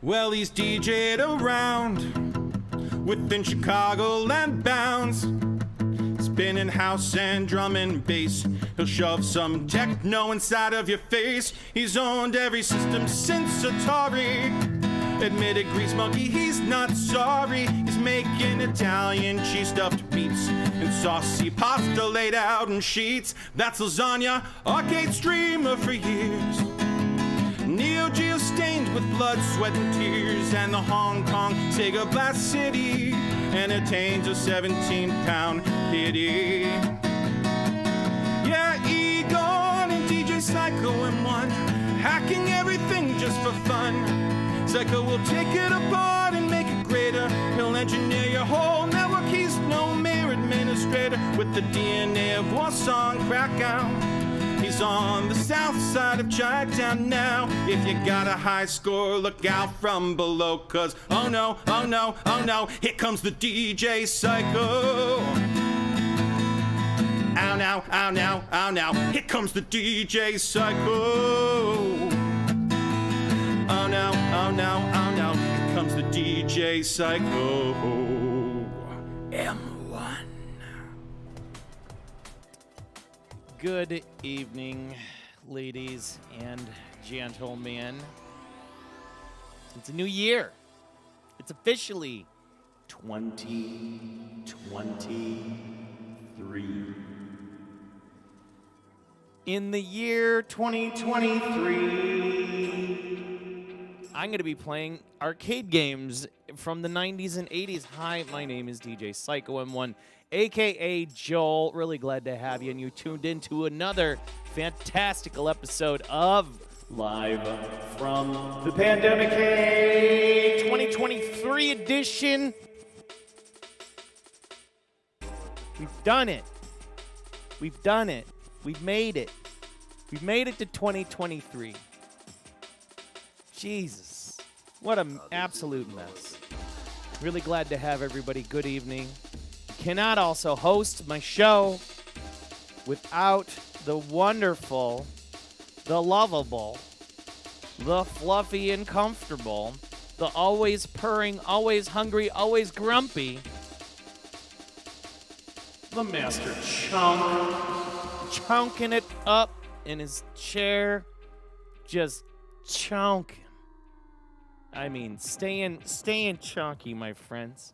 Well, he's DJ'd around within Chicago and bounds, spinning house and drum and bass. He'll shove some techno inside of your face. He's owned every system since Atari. Admitted Grease Monkey, he's not sorry. He's making Italian cheese stuffed meats and saucy pasta laid out in sheets. That's lasagna, arcade streamer for years. Neo Geo stained with blood, sweat, and tears. And the Hong Kong Sega Blast City entertains a 17-pound kitty. Yeah, Egon and DJ Psycho in one, hacking everything just for fun. Psycho will take it apart and make it greater. He'll engineer your whole network. He's no mere administrator with the DNA of Warsaw and Krakow. He's on the south side of Chinatown now. If you got a high score, look out from below, cause oh no, oh no, oh no, here comes the DJ Psycho. Ow now, ow now, ow now, here comes the DJ Psycho. Oh no, oh no, oh no, here comes the DJ Psycho. M1. Good evening, ladies and gentlemen. It's a new year. It's officially 2023. In the year 2023, I'm going to be playing arcade games from the 90s and 80s. Hi, my name is DJ Psycho M1, a.k.a. Joel. Really glad to have you, and you tuned in to another fantastical episode of Live from the Pandemic 2023 edition. We've done it. We've done it. We've made it. We've made it to 2023. Jesus. What an absolute mess. Really glad to have everybody. Good evening. Cannot also host my show without the wonderful, the lovable, the fluffy and comfortable, the always purring, always hungry, always grumpy, the Master Chunk, chunking it up in his chair, just chunking. I mean, staying chunky, my friends.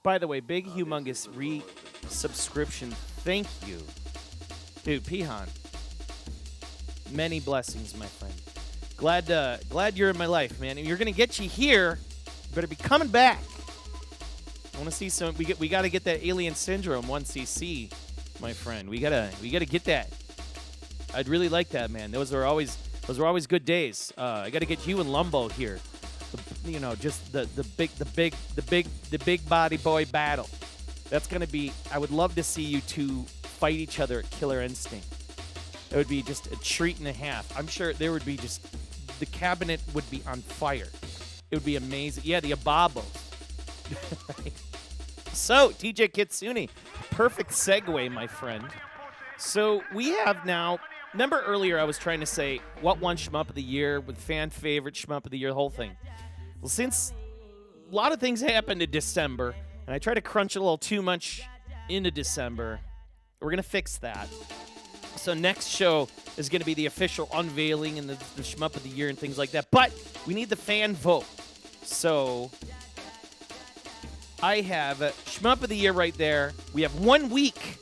By the way, big, humongous re-subscription. Thank you. Dude, Pihan. Many blessings, my friend. Glad you're in my life, man. If you're going to get you here, you better be coming back. I want to see some. We got to get that Alien Syndrome 1cc, my friend. We gotta get that. I'd really like that, man. Those were always good days. I got to get you and Lumbo here. You know, just the big body boy battle. That's gonna be. I would love to see you two fight each other at Killer Instinct. It would be just a treat and a half. I'm sure there would be just the cabinet would be on fire. It would be amazing. Yeah, the Ababos. Right. So TJ Kitsune, perfect segue, my friend. So we have now. Remember earlier I was trying to say what won Shmup of the Year with fan favorite Shmup of the Year, the whole thing. Well, since a lot of things happened in December, and I tried to crunch a little too much into December, we're going to fix that. So next show is going to be the official unveiling and the Shmup of the Year and things like that. But we need the fan vote. So I have Shmup of the Year right there. We have 1 week,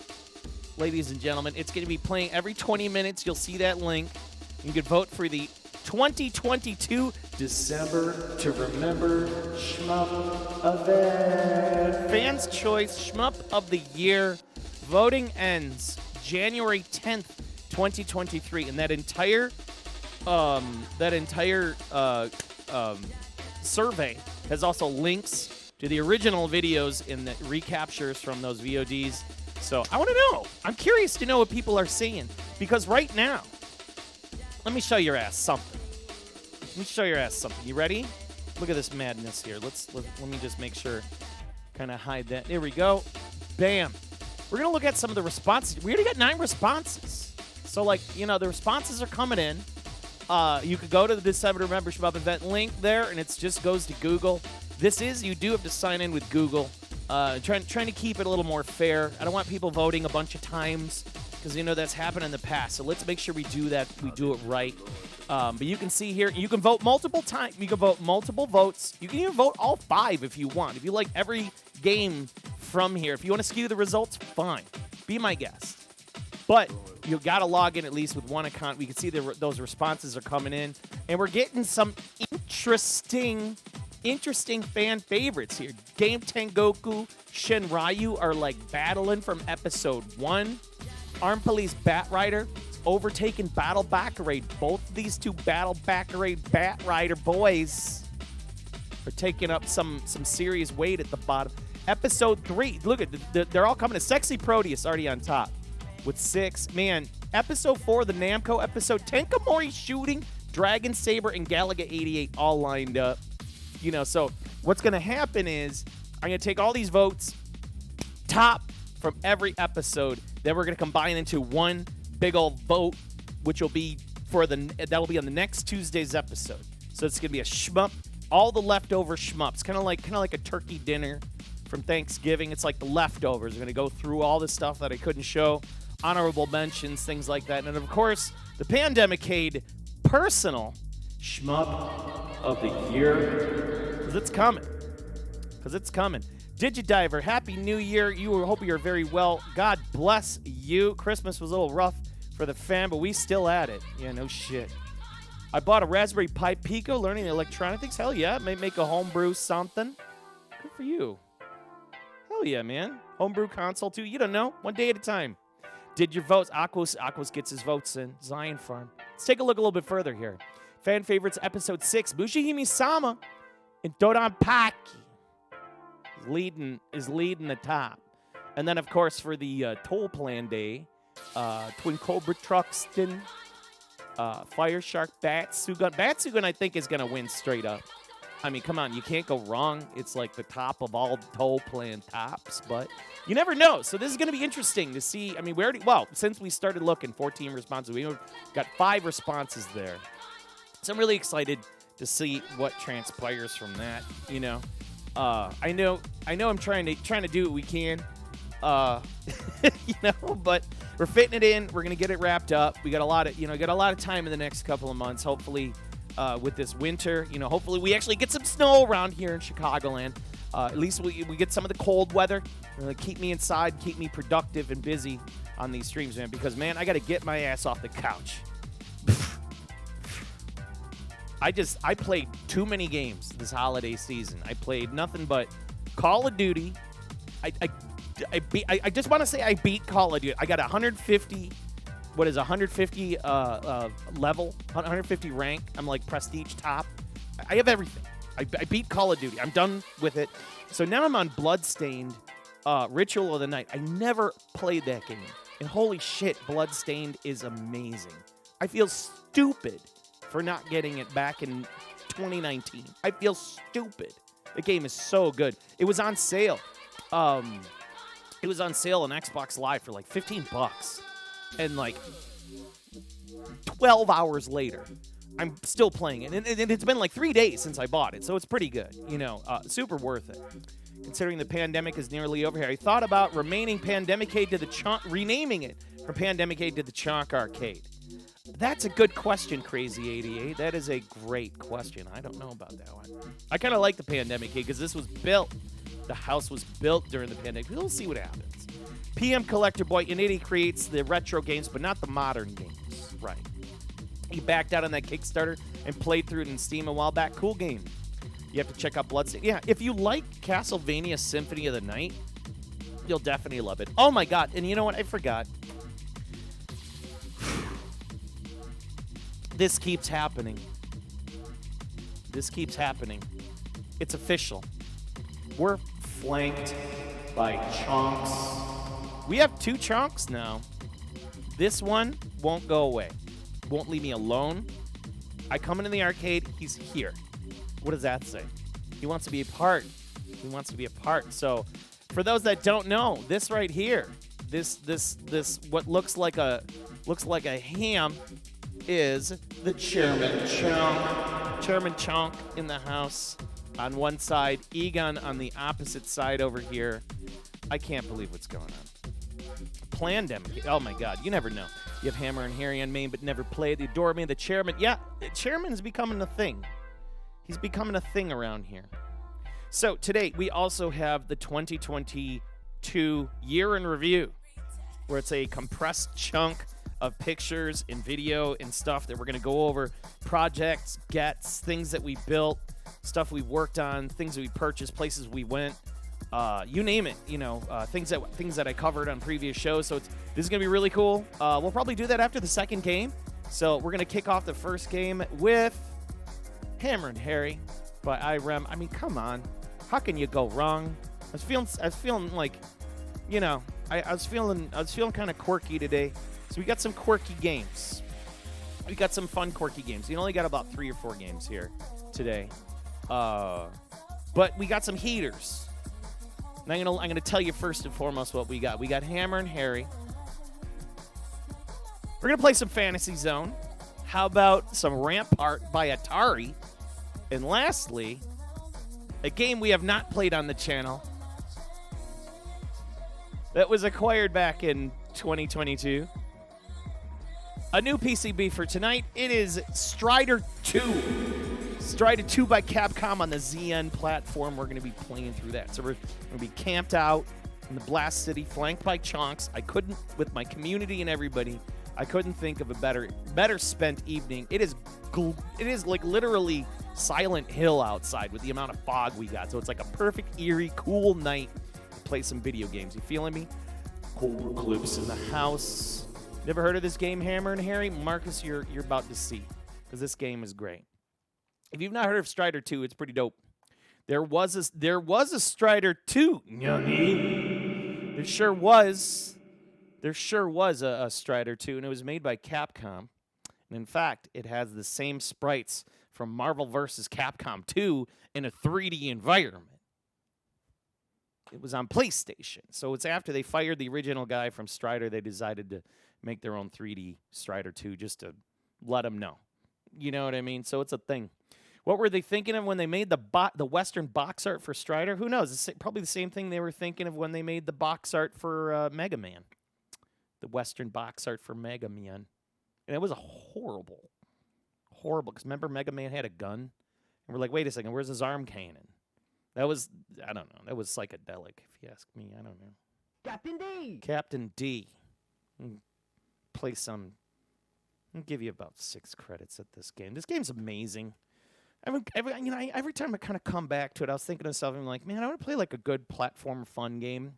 ladies and gentlemen. It's going to be playing every 20 minutes. You'll see that link. You can vote for the 2022 December to Remember Shmup event. Fans' Choice Shmup of the Year. Voting ends January 10th, 2023. And that entire survey has also links to the original videos and the recaptures from those VODs. So I want to know. I'm curious to know what people are saying. Because right now, let me show your ass something. Let me show your ass something. You ready? Look at this madness here. Let me just make sure. Kind of hide that. There we go. Bam. We're going to look at some of the responses. We already got 9 responses. So, like, you know, the responses are coming in. You could go to the December Remember Shmup event link there, and it just goes to Google. You do have to sign in with Google. Trying to keep it a little more fair. I don't want people voting a bunch of times because that's happened in the past. So let's make sure we do that. We do it right. But you can see here, you can vote multiple times. You can vote multiple votes. You can even vote all 5 if you want. If you like every game from here, if you want to skew the results, fine. Be my guest. But you got to log in at least with one account. We can see those responses are coming in. And we're getting some interesting fan favorites here. Game Tengoku, Shinryu are like battling from episode 1. Armed Police Batrider overtaking Battle Baccarade. Both of these two Battle Baccarade Batrider boys are taking up some serious weight at the bottom. Episode 3, look at they're all coming. Sexy Proteus already on top with 6. Man, episode 4, the Namco episode, Tenkamori Shooting, Dragon Saber, and Galaga 88 all lined up. So what's going to happen is I'm going to take all these votes, top from every episode, then we're going to combine into one big old vote, which will be that'll be on the next Tuesday's episode. So it's going to be a shmup, all the leftover shmups, kind of like a turkey dinner from Thanksgiving. It's like the leftovers. We're going to go through all the stuff that I couldn't show, honorable mentions, things like that. And of course, the Pandemicade personal shmup of the year, because it's coming. Digidiver, Happy New Year. Hope you're very well. God bless you. Christmas was a little rough for the fam, but we still at it. Yeah, no shit. I bought a Raspberry Pi Pico, learning electronic things. Hell yeah, may make a homebrew something. Good for you. Hell yeah, man. Homebrew console too. You don't know. One day at a time. Did your votes? Aquos gets his votes in. Zion Farm. Let's take a look a little bit further here. Fan favorites, episode 6. Mushihime-sama and Dodon Paki is leading the top. And then, of course, for the Toll Plan Day, Twin Cobra Truxton, Fire Shark, Batsugun. Batsugun, I think, is going to win straight up. I mean, come on, you can't go wrong. It's like the top of all Toll Plan tops, but you never know. So this is going to be interesting to see. I mean, since we started looking, 14 responses, we got 5 responses there. So I'm really excited to see what transpires from that, I know I'm trying to do what we can, but we're fitting it in. We're going to get it wrapped up. We got a lot of time in the next couple of months, hopefully, with this winter. Hopefully we actually get some snow around here in Chicagoland. At least we get some of the cold weather. Keep me inside, keep me productive and busy on these streams, man, because, man, I got to get my ass off the couch. I played too many games this holiday season. I played nothing but Call of Duty. I just want to say I beat Call of Duty. I got 150. What is 150 level? 150 rank. I'm like prestige top. I have everything. I beat Call of Duty. I'm done with it. So now I'm on Bloodstained, Ritual of the Night. I never played that game, and holy shit, Bloodstained is amazing. I feel stupid for not getting it back in 2019. I feel stupid. The game is so good. It was on sale. It was on sale on Xbox Live for like $15. And like 12 hours later, I'm still playing it. And it's been like 3 days since I bought it, so it's pretty good. Super worth it. Considering the pandemic is nearly over here, I thought about renaming Pandemicade to the Chonk Arcade. That's a good question, Crazy 88. That is a great question. I don't know about that one. I kind of like the Pandemicade because this was built. The house was built during the pandemic. We'll see what happens. PM Collector Boy Unity creates the retro games, but not the modern games. Right. He backed out on that Kickstarter and played through it in Steam a while back. Cool game. You have to check out Bloodstained. Yeah, if you like Castlevania Symphony of the Night, you'll definitely love it. Oh my god, and you know what? I forgot. This keeps happening. It's official. We're flanked by chunks. We have 2 chunks now. This one won't go away. Won't leave me alone. I come into the arcade, he's here. What does that say? He wants to be a part. So, for those that don't know, this right here, this what looks like a ham is the Chairman Chunk. Chairman Chunk in the house on one side, Egon on the opposite side over here. I can't believe what's going on. Plandemic. Oh my God, you never know. You have Hammer and Harry on main, but never played. The adore me, the Chairman. Yeah, the Chairman is becoming a thing. He's becoming a thing around here. So today we also have the 2022 year in review, where it's a compressed chunk of pictures and video and stuff that we're going to go over. Projects, gets, things that we built, stuff we worked on, things that we purchased, places we went, you name it. You know, things that I covered on previous shows. So this is going to be really cool. We'll probably do that after the second game. So we're going to kick off the first game with Hammer and Harry by IREM. I mean, come on. How can you go wrong? I was feeling like, you know, I was feeling kind of quirky today. So we got some quirky games. We got some fun quirky games. We only got about 3 or 4 games here today. But we got some heaters. And I'm gonna tell you first and foremost what we got. We got Hammer and Harry. We're gonna play some Fantasy Zone. How about some Rampart by Atari? And lastly, a game we have not played on the channel that was acquired back in 2022. A new PCB for tonight. It is Strider 2. Strider 2 by Capcom on the ZN platform. We're going to be playing through that. So we're going to be camped out in the Blast City, flanked by chunks. I couldn't, with my community and everybody, I couldn't think of a better spent evening. It is like literally Silent Hill outside with the amount of fog we got. So it's like a perfect, eerie, cool night to play some video games. You feeling me? Cold Clips in the house. Never heard of this game, Hammer and Harry? Marcus, you're about to see, because this game is great. If you've not heard of Strider 2, it's pretty dope. There was a Strider 2. There sure was. There sure was a Strider 2, and it was made by Capcom. And in fact, it has the same sprites from Marvel vs. Capcom 2 in a 3D environment. It was on PlayStation. So it's after they fired the original guy from Strider, they decided to make their own 3D Strider 2 just to let them know. You know what I mean? So it's a thing. What were they thinking of when they made the Western box art for Strider? Who knows? It's probably the same thing they were thinking of when they made the box art for Mega Man. The Western box art for Mega Man. And it was horrible. Horrible. Because remember Mega Man had a gun? And we're like, wait a second, where's his arm cannon? That was, I don't know. That was psychedelic, if you ask me. I don't know. Captain D! Captain D. Play some. I'll give you about 6 credits at this game. This game's amazing. Every time I kind of come back to it, I was thinking to myself, I'm like, man, I want to play like a good platform fun game.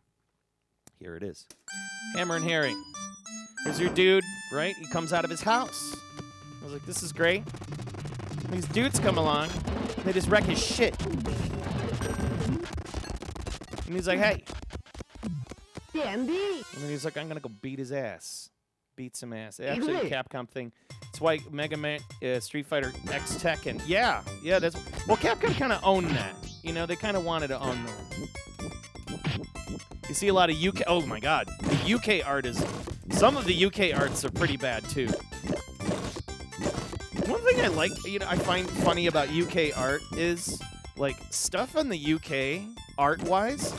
Here it is. Hammer and Harry. Here's your dude, right? He comes out of his house. I was like, this is great. And these dudes come along. They just wreck his shit. And he's like, hey. Dandy! And then he's like, I'm going to go beat his ass. Beat some ass. Actually, a Capcom thing. That's why Mega Man, Street Fighter X Tekken. Yeah, that's... Well, Capcom kind of owned that. You know, they kind of wanted to own that. You see a lot of UK... Oh, my God. The UK art is... Some of the UK arts are pretty bad, too. One thing I like, I find funny about UK art is, like, stuff in the UK, art-wise,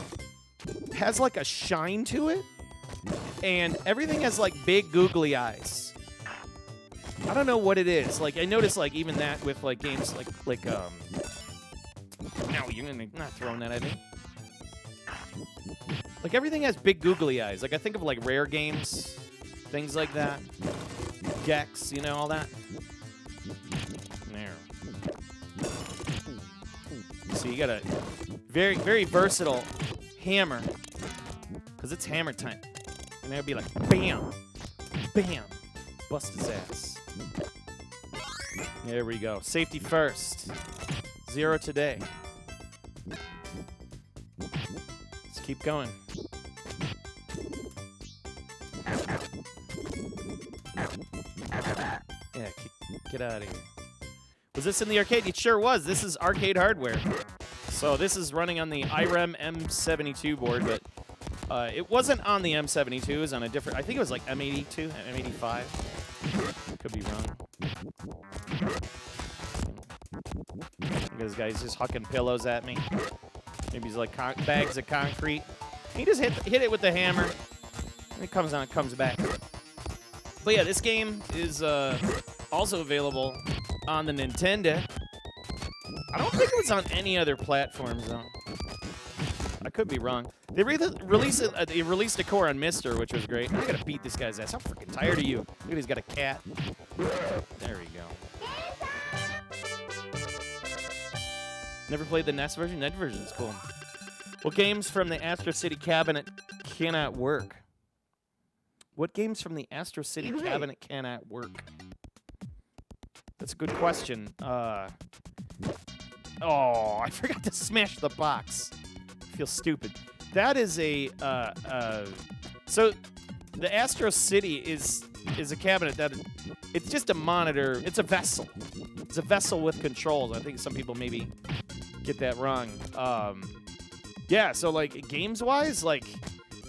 has, like, a shine to it. And everything has, like, big googly eyes. I don't know what it is. Like, I notice, like, even that with, like, games like no, you're not throwing that at me. Like, everything has big googly eyes. Like, I think of, like, rare games, things like that. Gex, all that. There. So you got a very, very versatile hammer. Because it's hammer time. And they'll be like, bam, bam, bust his ass. There we go. Safety first. 0 today. Let's keep going. Yeah, get out of here. Was this in the arcade? It sure was. This is arcade hardware. So this is running on the IREM M72 board, but it wasn't on the M72. It was on a different... I think it was like M82, M85. Could be wrong. Because guys just hucking pillows at me. Maybe he's like bags of concrete. He just hit it with the hammer. And it comes on, comes back. But yeah, this game is also available on the Nintendo. I don't think it was on any other platforms though. I could be wrong. They released a core on Mister, which was great. I gotta beat this guy's ass. I'm freaking tired of you. Look at, he's got a cat. There we go. Never played the NES version? NES version is cool. What games from the Astro City cabinet cannot work? What games from the Astro City cabinet cannot work? That's a good question. Oh, I forgot to smash the box. I feel stupid. That is a so the Astro City is a cabinet that it's just a monitor. It's a vessel. It's a vessel with controls. I think some people maybe get that wrong. Yeah, so like games wise, like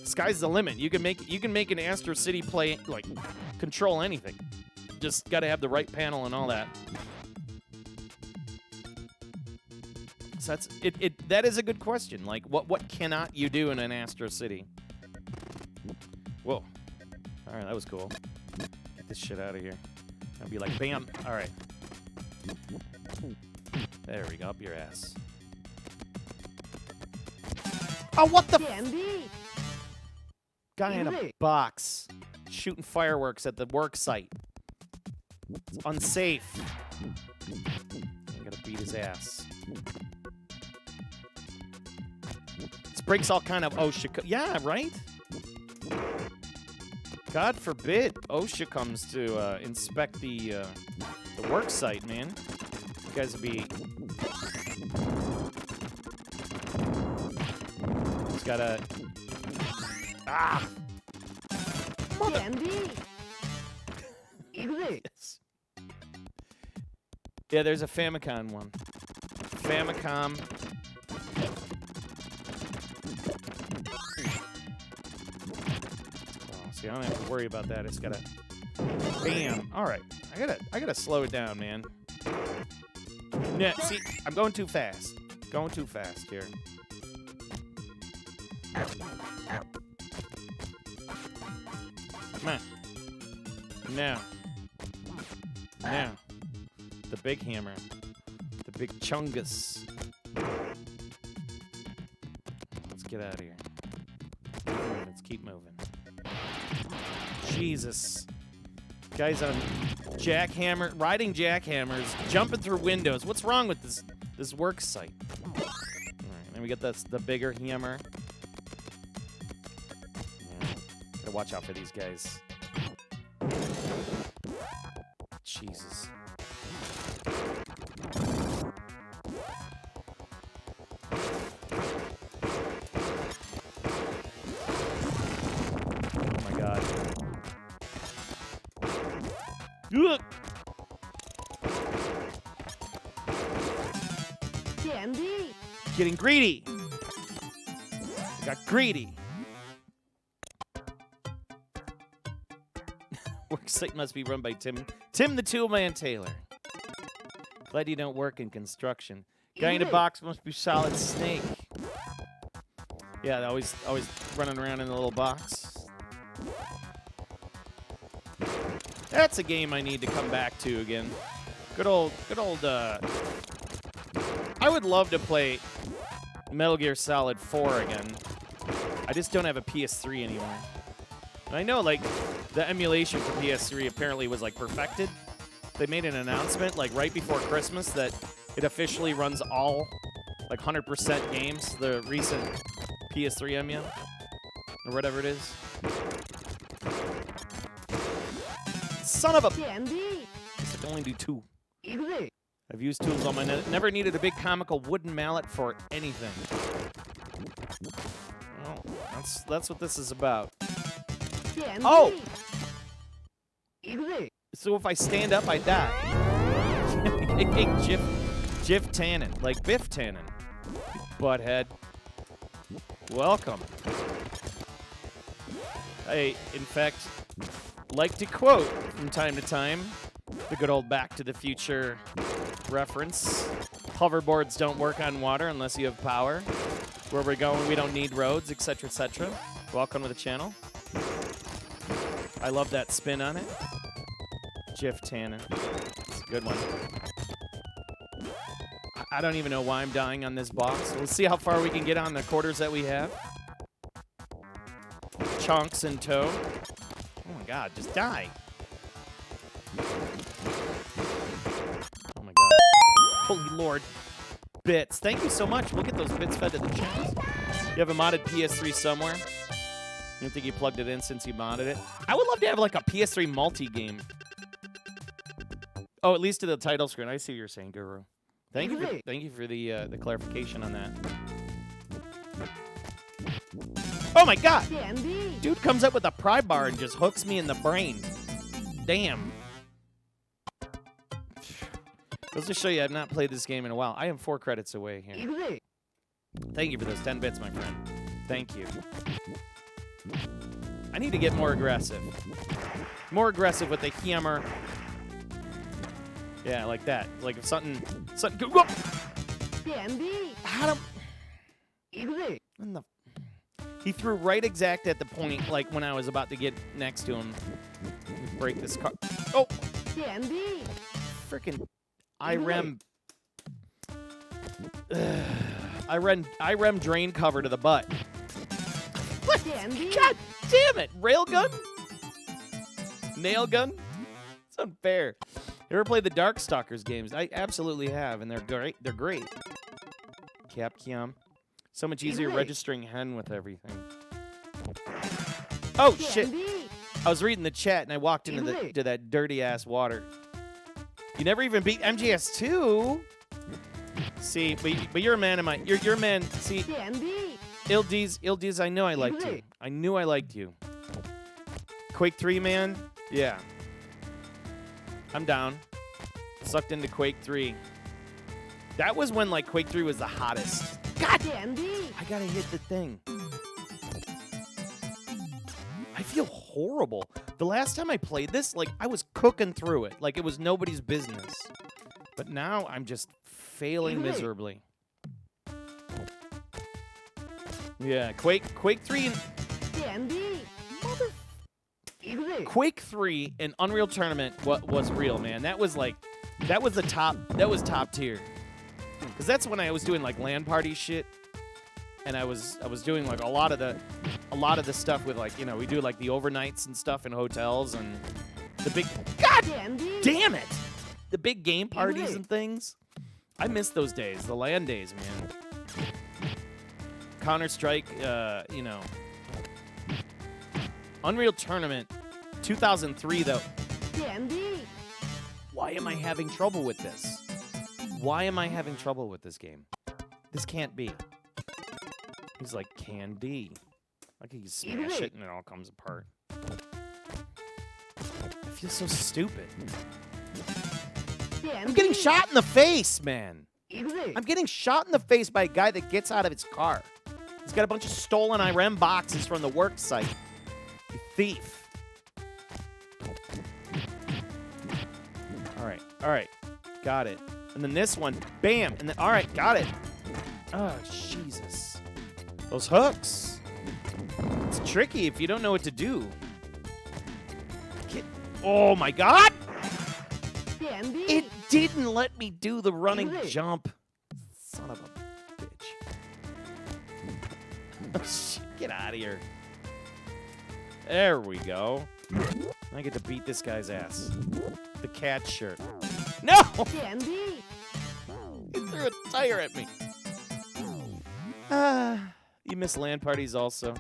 sky's the limit. You can make an Astro City play like control anything. Just got to have the right panel and all that. So that's it. That is a good question. Like, what cannot you do in an Astro City? Whoa! All right, that was cool. Get this shit out of here. I'll be like, bam! All right. There we go. Up your ass. Oh, what the? Guy in a box shooting fireworks at the work site. It's unsafe. I gotta beat his ass. This breaks all kind of OSHA. Yeah, right? God forbid OSHA comes to inspect the work site, man. You guys would be... He's got a... Ah! Yes. Yeah, there's a Famicom one. Famicom. Oh, see, I don't have to worry about that. It's got a bam. All right, I gotta slow it down, man. Yeah, see, I'm going too fast. Going too fast here. Come on. Now. Now. The big hammer. The big chungus. Let's get out of here. Let's keep moving. Jesus. Guys on riding jackhammers, jumping through windows. What's wrong with this work site? All right, then we got the bigger hammer. Yeah, gotta watch out for these guys. Jesus. Oh my God. Ugh. Getting greedy. Got greedy. Worksite must be run by Tim the Toolman Taylor. Glad you don't work in construction. Guy in a box must be Solid Snake. Yeah, always running around in a little box. That's a game I need to come back to again. Good old. I would love to play Metal Gear Solid 4 again. I just don't have a PS3 anymore. And I know, like, the emulation for PS3 apparently was, like, perfected. They made an announcement, like, right before Christmas that it officially runs all, like, 100% games, the recent PS3 emu, or whatever it is. Son of a... I guess I can only do 2. I've used tools on my net. Never needed a big comical wooden mallet for anything. Well, that's what this is about. Oh! So if I stand up, I die. Jiff Tannen. Like Biff Tannen. Butthead. Welcome. I, in fact, like to quote from time to time The good old Back to the Future reference. Hoverboards don't work on water unless you have power. Where we're going, we don't need roads, etc., etc. Welcome to the channel. I love that spin on it. Jif Tannen. It's a good one. I don't even know why I'm dying on this box. We'll see how far we can get on the quarters that we have. Chunks in tow. Oh my god, just die. Oh my god. Holy lord. Bits. Thank you so much. We'll get those bits fed to the channels. You have a modded PS3 somewhere? You don't think you plugged it in since you modded it? I would love to have like a PS3 multi-game. Oh, at least to the title screen. I see what you're saying, Guru. Thank you for the clarification on that. Oh my god! Dude comes up with a pry bar and just hooks me in the brain. Damn. Let's just show you I've not played this game in a while. I am 4 credits away here. Thank you for those 10 bits, my friend. Thank you. I need to get more aggressive. More aggressive with the hammer. Yeah, like that. Like if something whoop! How he threw right exact at the point, like when I was about to get next to him. Break this car. Oh! Freaking IREM. IREM drain cover to the butt. What? God damn it! Railgun? Nail gun? It's unfair. You ever played the Darkstalkers games? I absolutely have, and they're great. They're great. Capcom. So much easier registering hen with everything. Oh shit! I was reading the chat and I walked into that dirty ass water. You never even beat MGS2. See, but you're a man of my. You're a man. See, Ildiz, I know I liked you. I knew I liked you. Quake 3, man. Yeah. I'm down. Sucked into Quake 3. That was when like Quake 3 was the hottest. God damn! I gotta hit the thing. I feel horrible. The last time I played this, like I was cooking through it, like it was nobody's business. But now I'm just failing miserably. Yeah, Quake 3 and Quake 3 and Unreal Tournament was real, man. That was top tier. Cause that's when I was doing like LAN party shit, and I was doing like a lot of the stuff with like, you know, we do like the overnights and stuff in hotels and the big damn it, the big game parties and things. I miss those days, the LAN days, man. Counter-Strike, you know. Unreal Tournament, 2003 though. Why am I having trouble with this? Why am I having trouble with this game? This can't be. He's like, can be. Like you smash it and it all comes apart. I feel so stupid. I'm getting shot in the face, man. I'm getting shot in the face by a guy that gets out of his car. He's got a bunch of stolen IREM boxes from the work site. You thief. All right. Got it. And then this one, bam. And then, all right, got it. Oh, Jesus. Those hooks. It's tricky if you don't know what to do. Oh, my God. It didn't let me do the running jump. Son of a bitch. Oh, shit. Get out of here. There we go. I get to beat this guy's ass. The cat shirt. No! He threw a tire at me. You miss LAN parties also.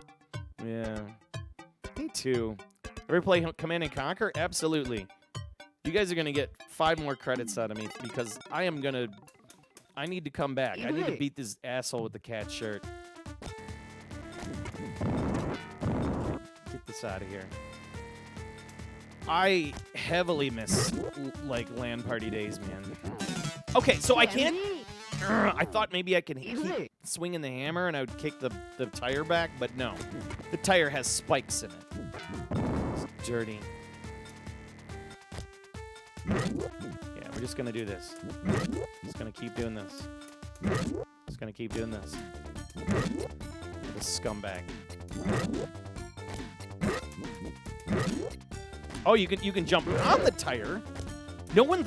Yeah. Me too. Ever play Command & Conquer? Absolutely. You guys are going to get 5 more credits out of me because I need to come back. I need to beat this asshole with the cat shirt. Get this out of here. I heavily miss like LAN party days, man. Okay, so I can't. I thought maybe I could keep swinging the hammer and I would kick the tire back, but no. The tire has spikes in it. It's dirty. Yeah, we're just gonna do this. Just gonna keep doing this. Just gonna keep doing this. This scumbag. Oh, you can jump on the tire. No one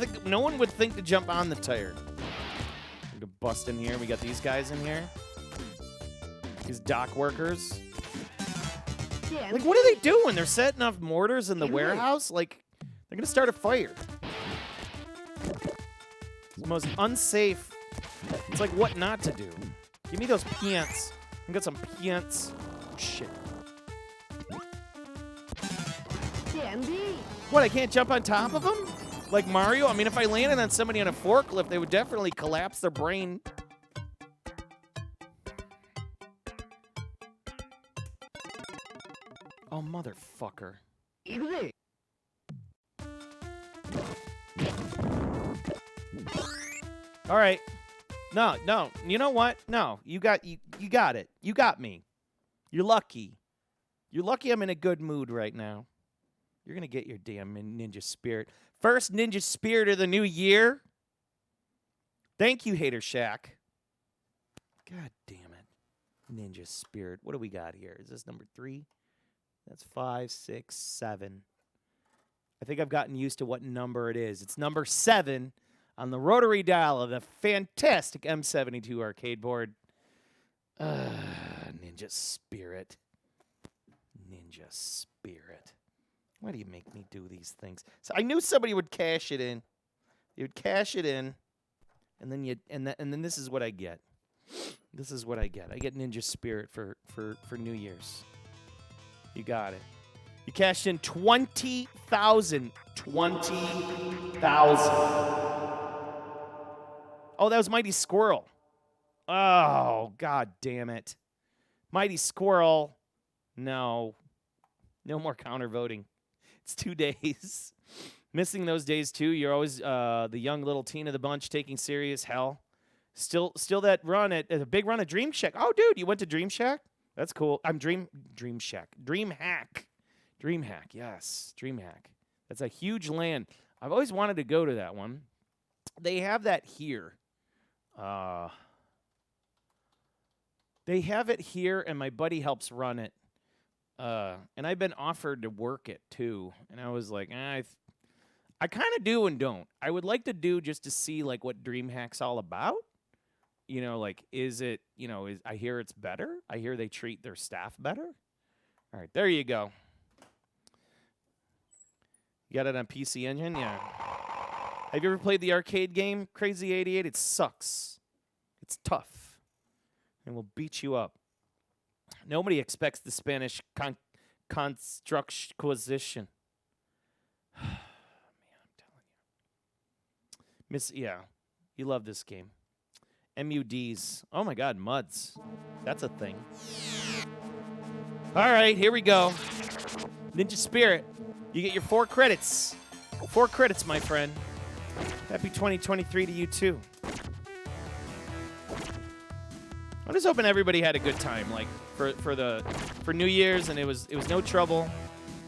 would think to jump on the tire. We're gonna bust in here. We got these guys in here. These dock workers. Like, what are they doing? They're setting up mortars in the warehouse? Like, they're gonna start a fire. It's the most unsafe. It's like what not to do. Give me those pants. I got some pants. Oh, shit. What, I can't jump on top of them? Like Mario? I mean, if I landed on somebody on a forklift, they would definitely collapse their brain. Oh, motherfucker. All right. No. You know what? No. You got it. You got me. You're lucky. You're lucky I'm in a good mood right now. You're going to get your damn ninja spirit. First ninja spirit of the new year. Thank you, Hater Shack. God damn it. Ninja spirit. What do we got here? Is this number 3? That's 5, 6, 7. I think I've gotten used to what number it is. It's number 7 on the rotary dial of the fantastic M72 arcade board. Ninja spirit. Ninja spirit. Why do you make me do these things? So I knew somebody would cash it in. You would cash it in, and then this is what I get. This is what I get. I get Ninja Spirit for New Year's. You got it. You cashed in 20,000. 20,000. Oh, that was Mighty Squirrel. Oh, god damn it. Mighty Squirrel. No. No more counter voting. It's 2 days. Missing those days, too. You're always the young little teen of the bunch taking serious hell. Still that run at a big run at Dream Shack. Oh, dude, you went to Dream Shack? That's cool. I'm Dream Shack. Dream Hack. Dream Hack, yes. Dream Hack. That's a huge land. I've always wanted to go to that one. They have that here. They have it here, and my buddy helps run it. And I've been offered to work it, too. And I was like, I kind of do and don't. I would like to do just to see, like, what DreamHack's all about. You know, like, is it, you know, I hear it's better. I hear they treat their staff better. All right, there you go. You got it on PC Engine? Yeah. Have you ever played the arcade game, Crazy 88? It sucks. It's tough. And will beat you up. Nobody expects the Spanish construction. Man, I'm telling you. Yeah, you love this game. MUDs. Oh, my God, MUDs. That's a thing. All right, here we go. Ninja Spirit. You get your 4 credits. 4 credits, my friend. Happy 2023 to you, too. I'm just hoping everybody had a good time, like for New Year's, and it was no trouble.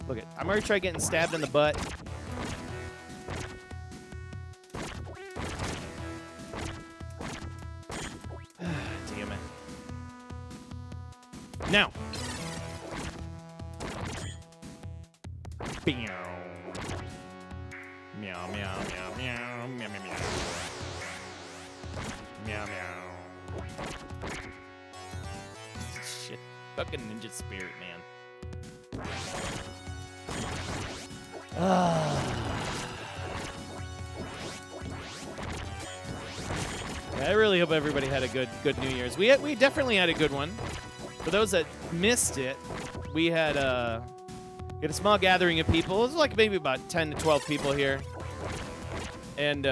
Look, I'm already trying getting stabbed in the butt. Damn it! Now, meow, meow, meow, meow, meow, meow, meow, meow, meow. Shit. Fucking Ninja Spirit, man. Yeah, I really hope everybody had a good New Year's. We definitely had a good one. For those that missed it, we had a small gathering of people. It was like maybe about 10 to 12 people here. And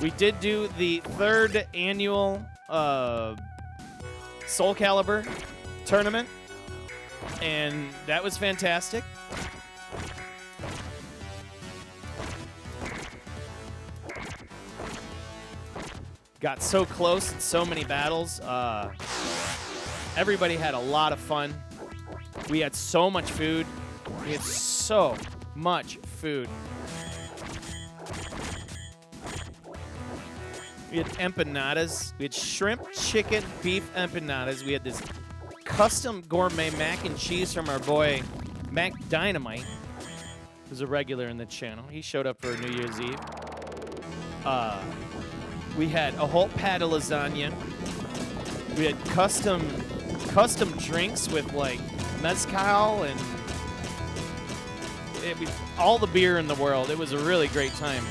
we did do the 3rd annual Soul Calibur tournament, and that was fantastic. Got so close in so many battles. Everybody had a lot of fun. We had so much food. We had so much food. We had empanadas. We had shrimp, chicken, beef empanadas. We had this custom gourmet mac and cheese from our boy Mac Dynamite, who's a regular in the channel. He showed up for New Year's Eve. We had a whole pat of lasagna. We had custom drinks with like mezcal and all the beer in the world. It was a really great time.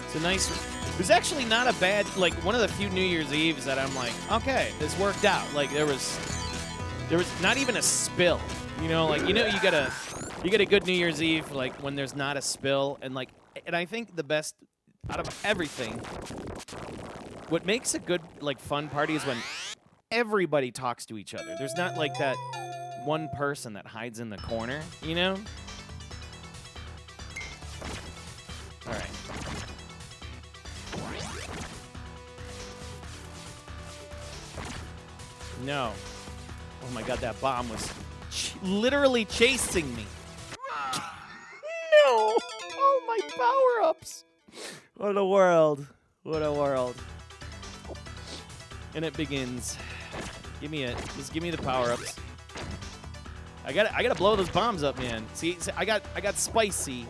It's a nice. It was actually not a bad, like one of the few New Year's Eves that I'm like, okay, this worked out. Like there was not even a spill. You know, like you get a good New Year's Eve like when there's not a spill, and I think the best out of everything, what makes a good like fun party is when everybody talks to each other. There's not like that one person that hides in the corner, you know? All right. No. Oh my god, that bomb was literally chasing me. No! Oh, my power-ups. What a world. What a world. And it begins. Give me it. Just give me the power-ups. I gotta blow those bombs up, man. See, I got spicy.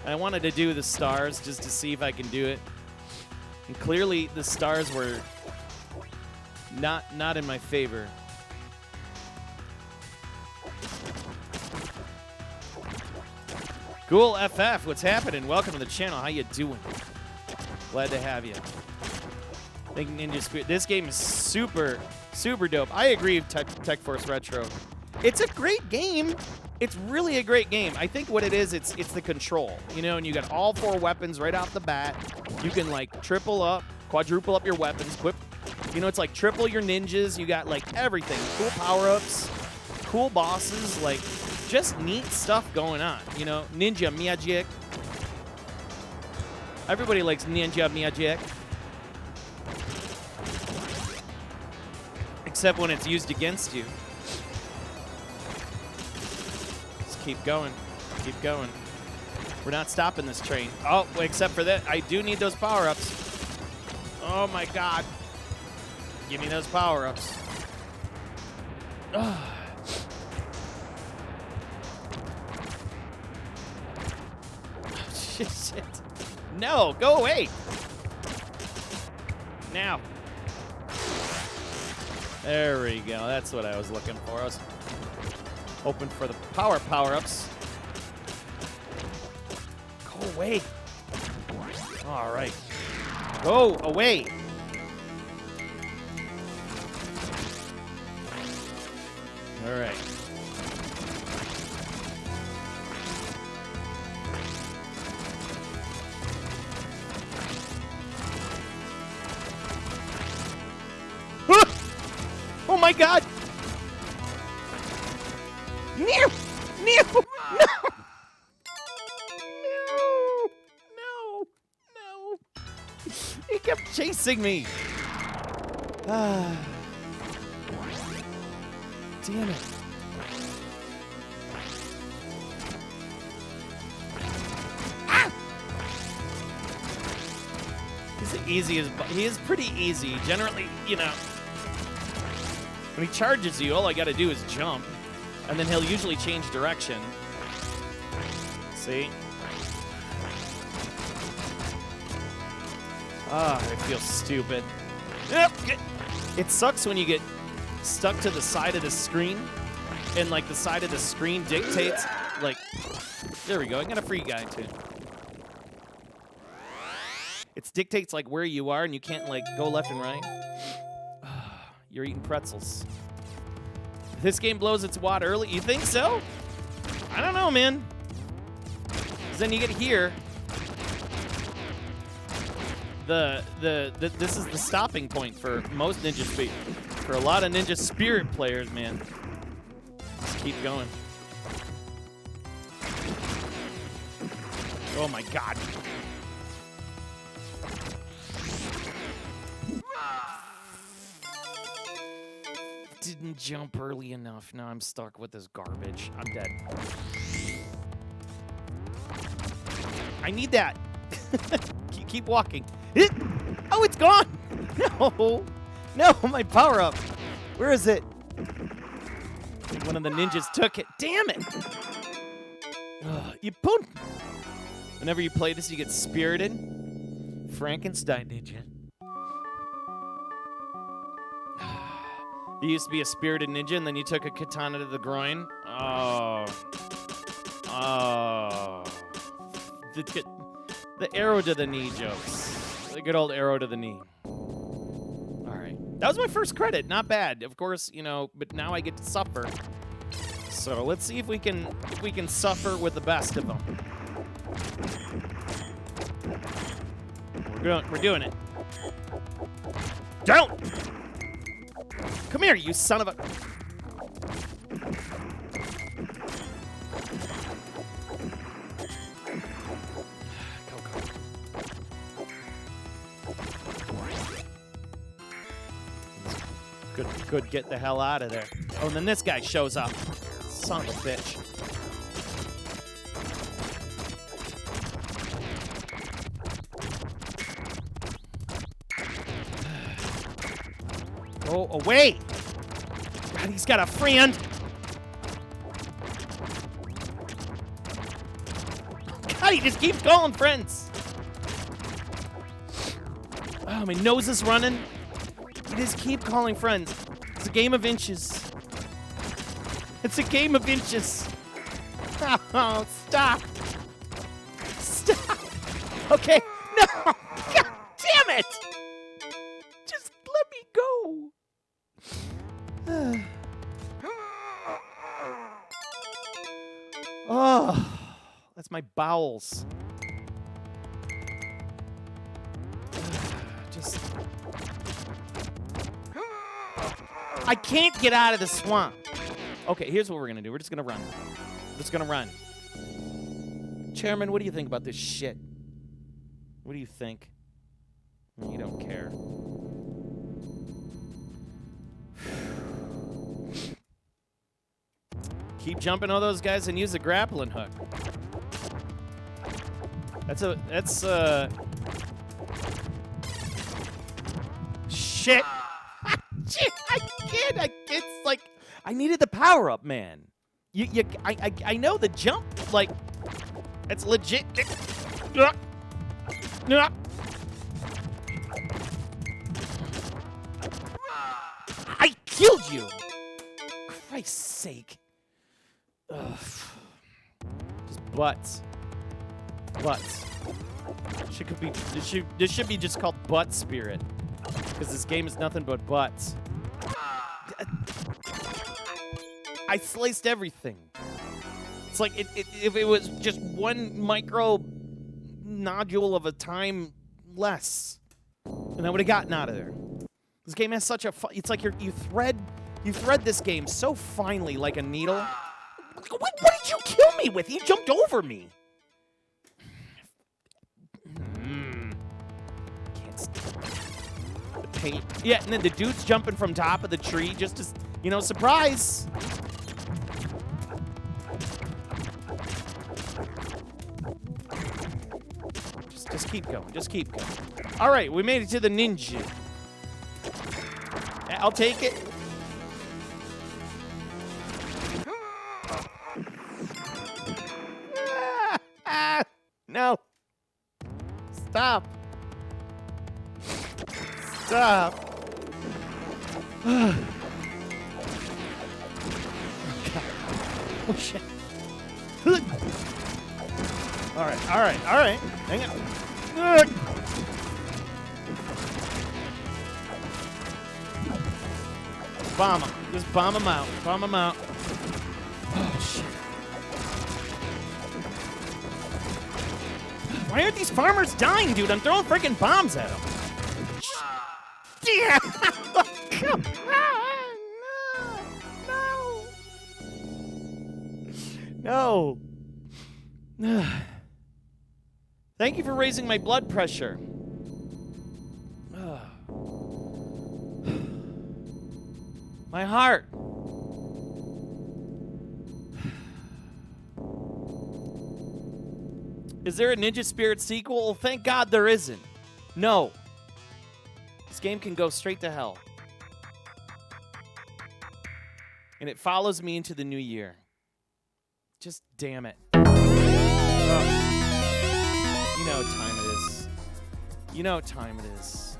I wanted to do the stars just to see if I can do it. And clearly the stars were not in my favor. Ghoul FF, what's happening? Welcome to the channel. How you doing? Glad to have you. Thank Ninja Spirit. This game is super dope. I agree with Tech Force Retro. It's a great game. It's really a great game. I think what it is, it's the control. You know, and you got all 4 weapons right off the bat. You can like triple up, quadruple up your weapons, equip. You know, it's like triple your ninjas. You got like everything. Cool power-ups, cool bosses, like just neat stuff going on. You know, Ninja Magic. Everybody likes Ninja Magic. Except when it's used against you. Just keep going. Keep going. We're not stopping this train. Oh, except for that, I do need those power-ups. Oh my god. Give me those power-ups. Shit. No, go away. Now. There we go. That's what I was looking for. I was hoping for the power-ups. Go away. All right. Go away. All right. Oh my god! No! No! No! No! No! He kept chasing me. Damn it. Ah! He's the easiest. He is pretty easy. Generally, you know. When he charges you, all I gotta do is jump, and then he'll usually change direction. See? Ah, I feel stupid. Yep. It sucks when you get stuck to the side of the screen, and like the side of the screen dictates, like, there we go, I got a free guy too. It dictates like where you are, and you can't like go left and right. You're eating pretzels. This game blows its wad early. You think so? I don't know, man. 'Cause then you get here. This is the stopping point for most Ninja Spirit. For a lot of Ninja Spirit players, man. Just keep going. Oh my god. Didn't jump early enough. Now I'm stuck with this garbage. I'm dead. I need that. keep walking. Oh, it's gone. No. No, my power up. Where is it? One of the ninjas took it. Damn it. You boom. Whenever you play this, you get spirited. Frankenstein ninja. You used to be a spirited ninja, and then you took a katana to the groin. Oh. The arrow to the knee jokes. The good old arrow to the knee. All right. That was my first credit. Not bad. Of course, you know, but now I get to suffer. So let's see if we can suffer with the best of them. We're doing it. Don't! Come here, you son of a... Good, get the hell out of there. Oh, and then this guy shows up. Son of a bitch. Go away! God, he's got a friend! God, he just keeps calling friends! Oh, my nose is running. You just keep calling friends. It's a game of inches. It's a game of inches. Oh, stop. Stop. Okay. No. God damn it. Just let me go. Oh, that's my bowels. Just... I can't get out of the swamp. Okay, here's what we're gonna do. We're just gonna run. We're just gonna run. Chairman, what do you think about this shit? What do you think? You don't care. Keep jumping all those guys and use the grappling hook. Shit. Shit, I can't. It's like I needed the power up, man. I know the jump, like it's legit. I killed you. Christ's sake. Ugh. Just butts. Butts. This should be just called Butt Spirit. Because this game is nothing but butts. I sliced everything. It's like if it was just one micro nodule of a time less, and I would have gotten out of there. This game has such a it's like you thread this game so finely like a needle. What did you kill me with? You jumped over me. Can't stand the paint. Yeah, and then the dude's jumping from top of the tree just to, you know, surprise. Just keep going. Just keep going. All right, we made it to the ninja. I'll take it. No. Stop. Stop. Oh, God. Oh, shit. All right, all right, all right. Hang on. Bomb him. Just bomb him out. Bomb him out. Oh, shit. Why aren't these farmers dying, dude? I'm throwing freaking bombs at them. Yeah. Come on. No. No. Thank you for raising my blood pressure. My heart. Is there a Ninja Spirit sequel? Well, thank God there isn't. No. This game can go straight to hell. And it follows me into the new year. Just damn it. Ugh. You know what time it is. You know what time it is.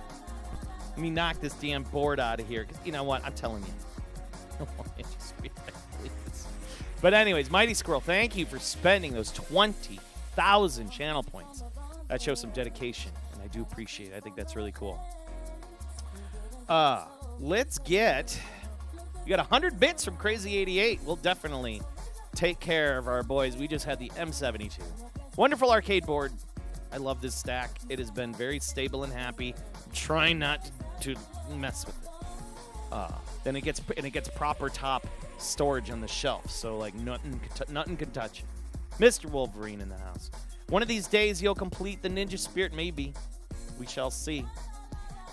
Let me knock this damn board out of here. 'Cause you know what? I'm telling you. But anyways, Mighty Squirrel, thank you for spending those 20,000 channel points. That shows some dedication, and I do appreciate it. I think that's really cool. Let's get... We got 100 bits from Crazy88. We'll definitely take care of our boys. We just had the M72. Wonderful arcade board. I love this stack. It has been very stable and happy. I'm trying not to mess with it. Then it gets proper top storage on the shelf, so like nothing can touch it. Mr. Wolverine in the house. One of these days you'll complete the Ninja Spirit, maybe. We shall see.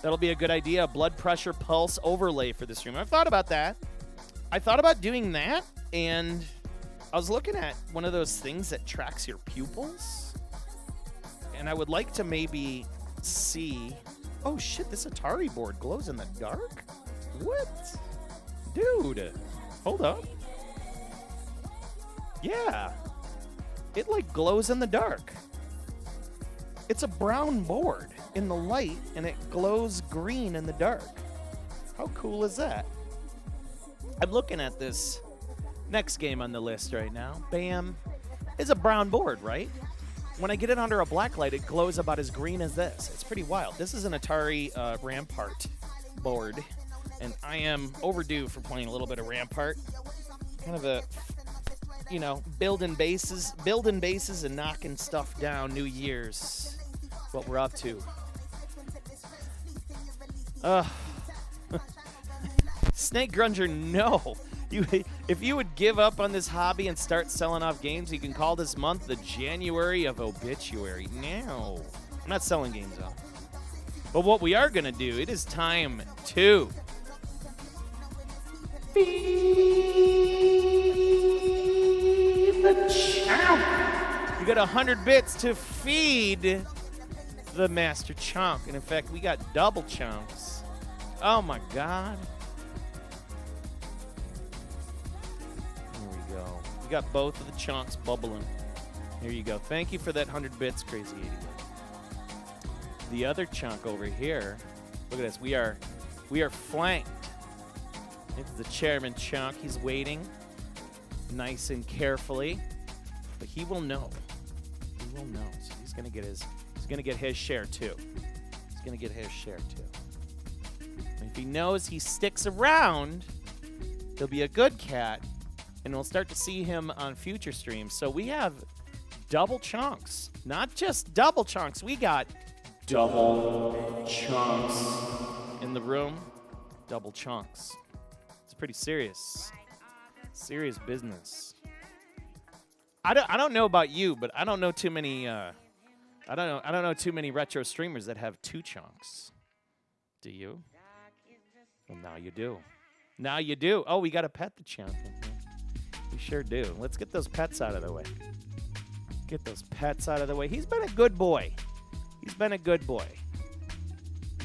That'll be a good idea. A blood pressure pulse overlay for the stream. I've thought about that. I thought about doing that, and I was looking at one of those things that tracks your pupils, and I would like to maybe see... Oh, shit, this Atari board glows in the dark? What? Dude, hold up. Yeah. It, like, glows in the dark. It's a brown board in the light, and it glows green in the dark. How cool is that? I'm looking at this next game on the list right now. Bam. It's a brown board, right? When I get it under a black light, it glows about as green as this. It's pretty wild. This is an Atari Rampart board, and I am overdue for playing a little bit of Rampart. Kind of a, you know, building bases and knocking stuff down. New Year's, what we're up to. Snake Grunger, no. If you would give up on this hobby and start selling off games, you can call this month the January of Obituary. No, I'm not selling games off. But what we are going to do, it is time to feed the chomp. You got 100 bits to feed the Master Chomp. And in fact, we got double chomps. Oh my God. We got both of the chunks bubbling. Here you go. Thank you for that 100 bits, Crazy 80. The other chunk over here, look at this. We are flanked. It's the chairman chunk. He's waiting nice and carefully, but he will know. He will know. So he's gonna get his share too. He's gonna get his share too. And if he knows he sticks around, he'll be a good cat. And we'll start to see him on future streams. So we have double chunks. Not just double chunks. We got double chunks in the room. Double chunks. It's pretty serious. Serious business. I don't know about you, but I don't know too many I don't know too many retro streamers that have two chunks. Do you? Well, now you do. Now you do. Oh, we got to pet the champion. We sure do. Let's get those pets out of the way. Get those pets out of the way. He's been a good boy. He's been a good boy.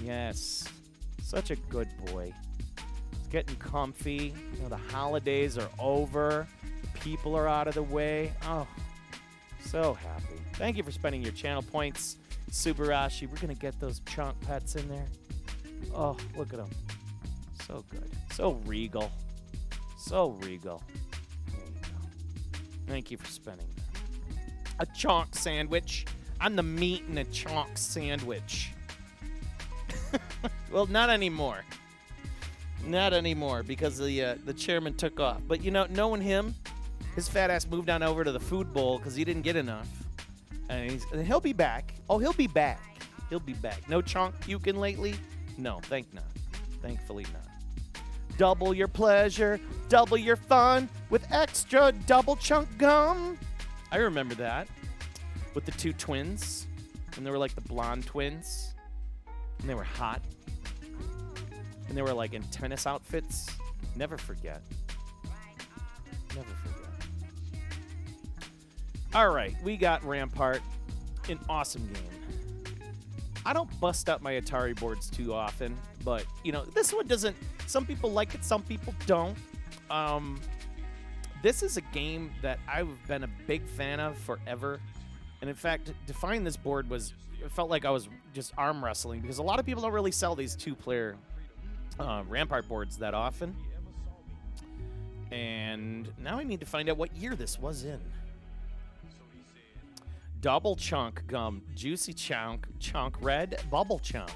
Yes. Such a good boy. He's getting comfy. You know, the holidays are over. People are out of the way. Oh, so happy. Thank you for spending your channel points, Subarashi. We're going to get those chunk pets in there. Oh, look at them. So good. So regal. So regal. Thank you for spending that. A chonk sandwich. I'm the meat in a chonk sandwich. Well, not anymore. Not anymore because the chairman took off. But you know, knowing him, his fat ass moved on over to the food bowl because he didn't get enough. And he'll be back. Oh, he'll be back. He'll be back. No chonk puking lately? No, thankfully not. Double your pleasure, double your fun with extra double chunk gum. I remember that with the two twins, and they were like the blonde twins, and they were hot, and they were like in tennis outfits. Never forget. Never forget. All right, we got Rampart, an awesome game. I don't bust out my Atari boards too often, but, you know, this one doesn't. Some people like it, some people don't. This is a game that I've been a big fan of forever. And in fact, to find this board it felt like I was just arm wrestling because a lot of people don't really sell these two-player Rampart boards that often. And now I need to find out what year this was in. Double chunk gum, juicy chunk red, bubble chunk.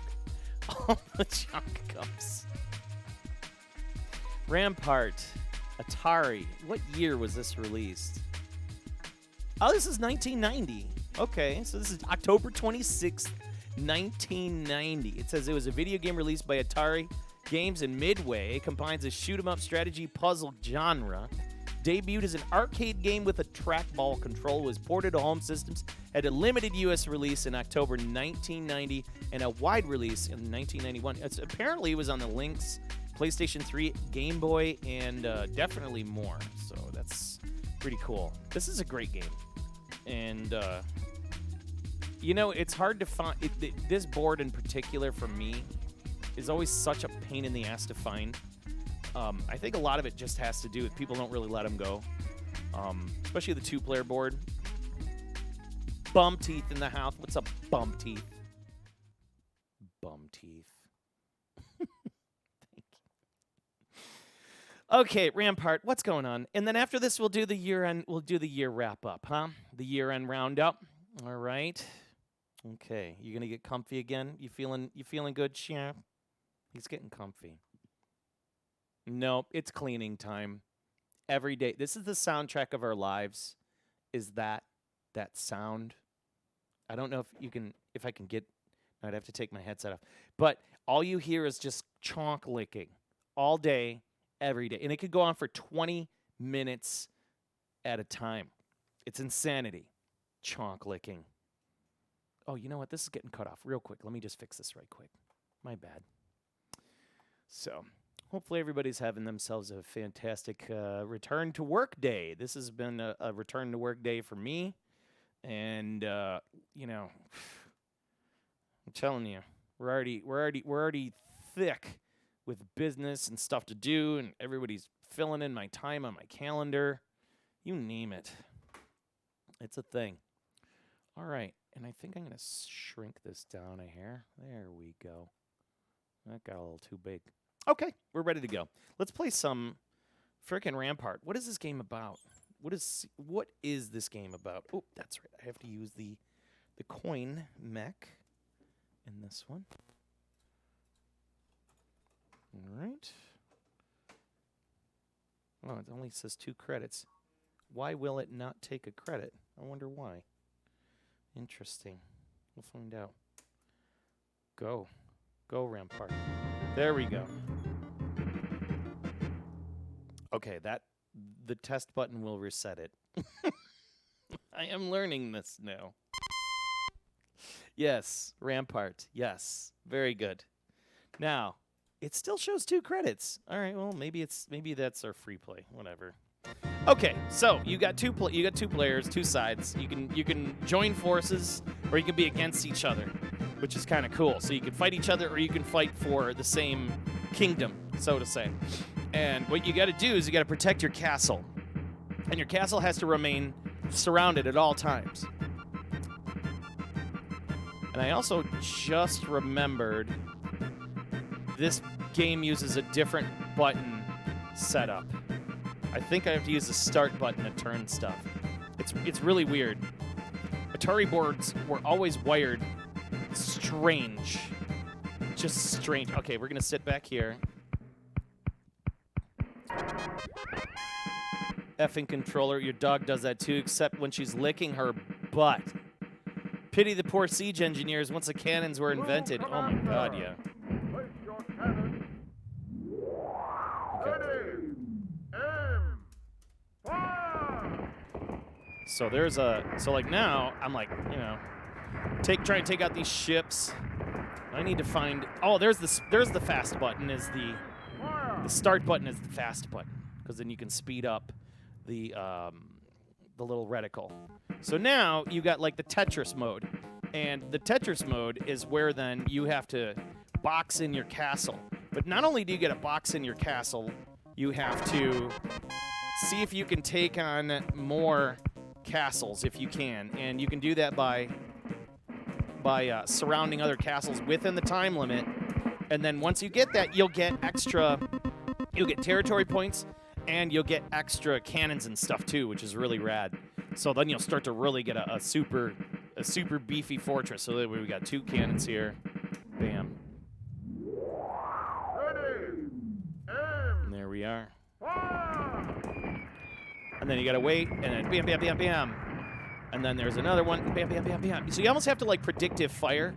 All the chunk gums. Rampart, Atari. What year was this released? Oh, this is 1990. Okay, so this is October 26th, 1990. It says it was a video game released by Atari Games and Midway. It combines a shoot-'em-up strategy puzzle genre. Debuted as an arcade game with a trackball control, was ported to home systems, had a limited U.S. release in October 1990, and a wide release in 1991. Apparently, it was on the Lynx, PlayStation 3, Game Boy, and definitely more. So that's pretty cool. This is a great game. And, you know, it's hard to find. This board in particular, for me, is always such a pain in the ass to find. I think a lot of it just has to do with people don't really let them go, especially the two-player board. Bum Teeth in the house. What's up, Bum Teeth? Bum Teeth. Thank you. Okay, Rampart, what's going on? And then after this, we'll do the year-end. We'll do the year wrap-up, huh? The year-end roundup. All right. Okay, you gonna get comfy again? You feeling good, champ? He's getting comfy. Nope, it's cleaning time. Every day. This is the soundtrack of our lives. Is that sound? I don't know if I can get. I'd have to take my headset off. But all you hear is just chonk licking all day, every day. And it could go on for 20 minutes at a time. It's insanity. Chonk licking. Oh, you know what? This is getting cut off real quick. Let me just fix this right quick. My bad. So, hopefully everybody's having themselves a fantastic return to work day. This has been a return to work day for me. And, you know, I'm telling you, we're already thick with business and stuff to do, and everybody's filling in my time on my calendar. You name it. It's a thing. All right, and I think I'm going to shrink this down a hair. There we go. That got a little too big. Okay, we're ready to go. Let's play some frickin' Rampart. What is this game about? What is this game about? Oh, that's right. I have to use the coin mech in this one. All right. Oh, it only says 2 credits. Why will it not take a credit? I wonder why. Interesting. We'll find out. Go. Go, Rampart. There we go. Okay, the test button will reset it. I am learning this now. Yes, Rampart. Yes, very good. Now, it still shows 2 credits. All right, well, maybe that's our free play. Whatever. Okay, so you got two players, 2 sides. You can join forces, or you can be against each other, which is kind of cool. So you can fight each other, or you can fight for the same kingdom, so to say. And what you got to do is you got to protect your castle, and your castle has to remain surrounded at all times. And I also just remembered this game uses a different button setup. I think I have to use the start button to turn stuff. It's really weird. Atari boards were always wired strange. Just strange. Okay, we're going to sit back here. Effing controller. Your dog does that too, except when she's licking her butt. Pity the poor siege engineers once the cannons were invented. Oh my god, yeah. So like now, I'm like, you know, try and take out these ships. I need to find, there's the fast button the start button is the fast button, because then you can speed up the little reticle. So now you got like the Tetris mode. And the Tetris mode is where then you have to box in your castle. But not only do you get a box in your castle, you have to see if you can take on more castles if you can. And you can do that by surrounding other castles within the time limit. And then once you get that, you'll get territory points, and you'll get extra cannons and stuff too, which is really rad. So then you'll start to really get a super beefy fortress. So that we got 2 cannons here. Bam. And there we are. And then you gotta wait, and then bam, bam, bam, bam. And then there's another one, bam, bam, bam, bam. So you almost have to like predictive fire.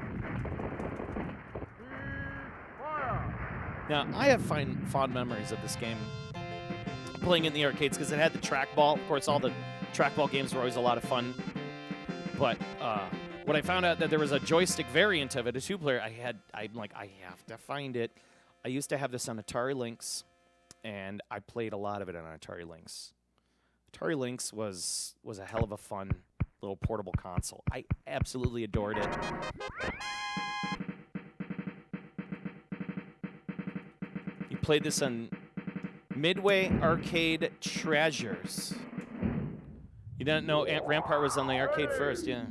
Now, I have fond memories of this game playing in the arcades because it had the trackball. Of course, all the trackball games were always a lot of fun. But when I found out that there was a joystick variant of it, a 2-player, I'm like, I have to find it. I used to have this on Atari Lynx, and I played a lot of it on Atari Lynx. Atari Lynx was a hell of a fun little portable console. I absolutely adored it. You played this on Midway Arcade Treasures. You didn't know Rampart was on the arcade first, yeah.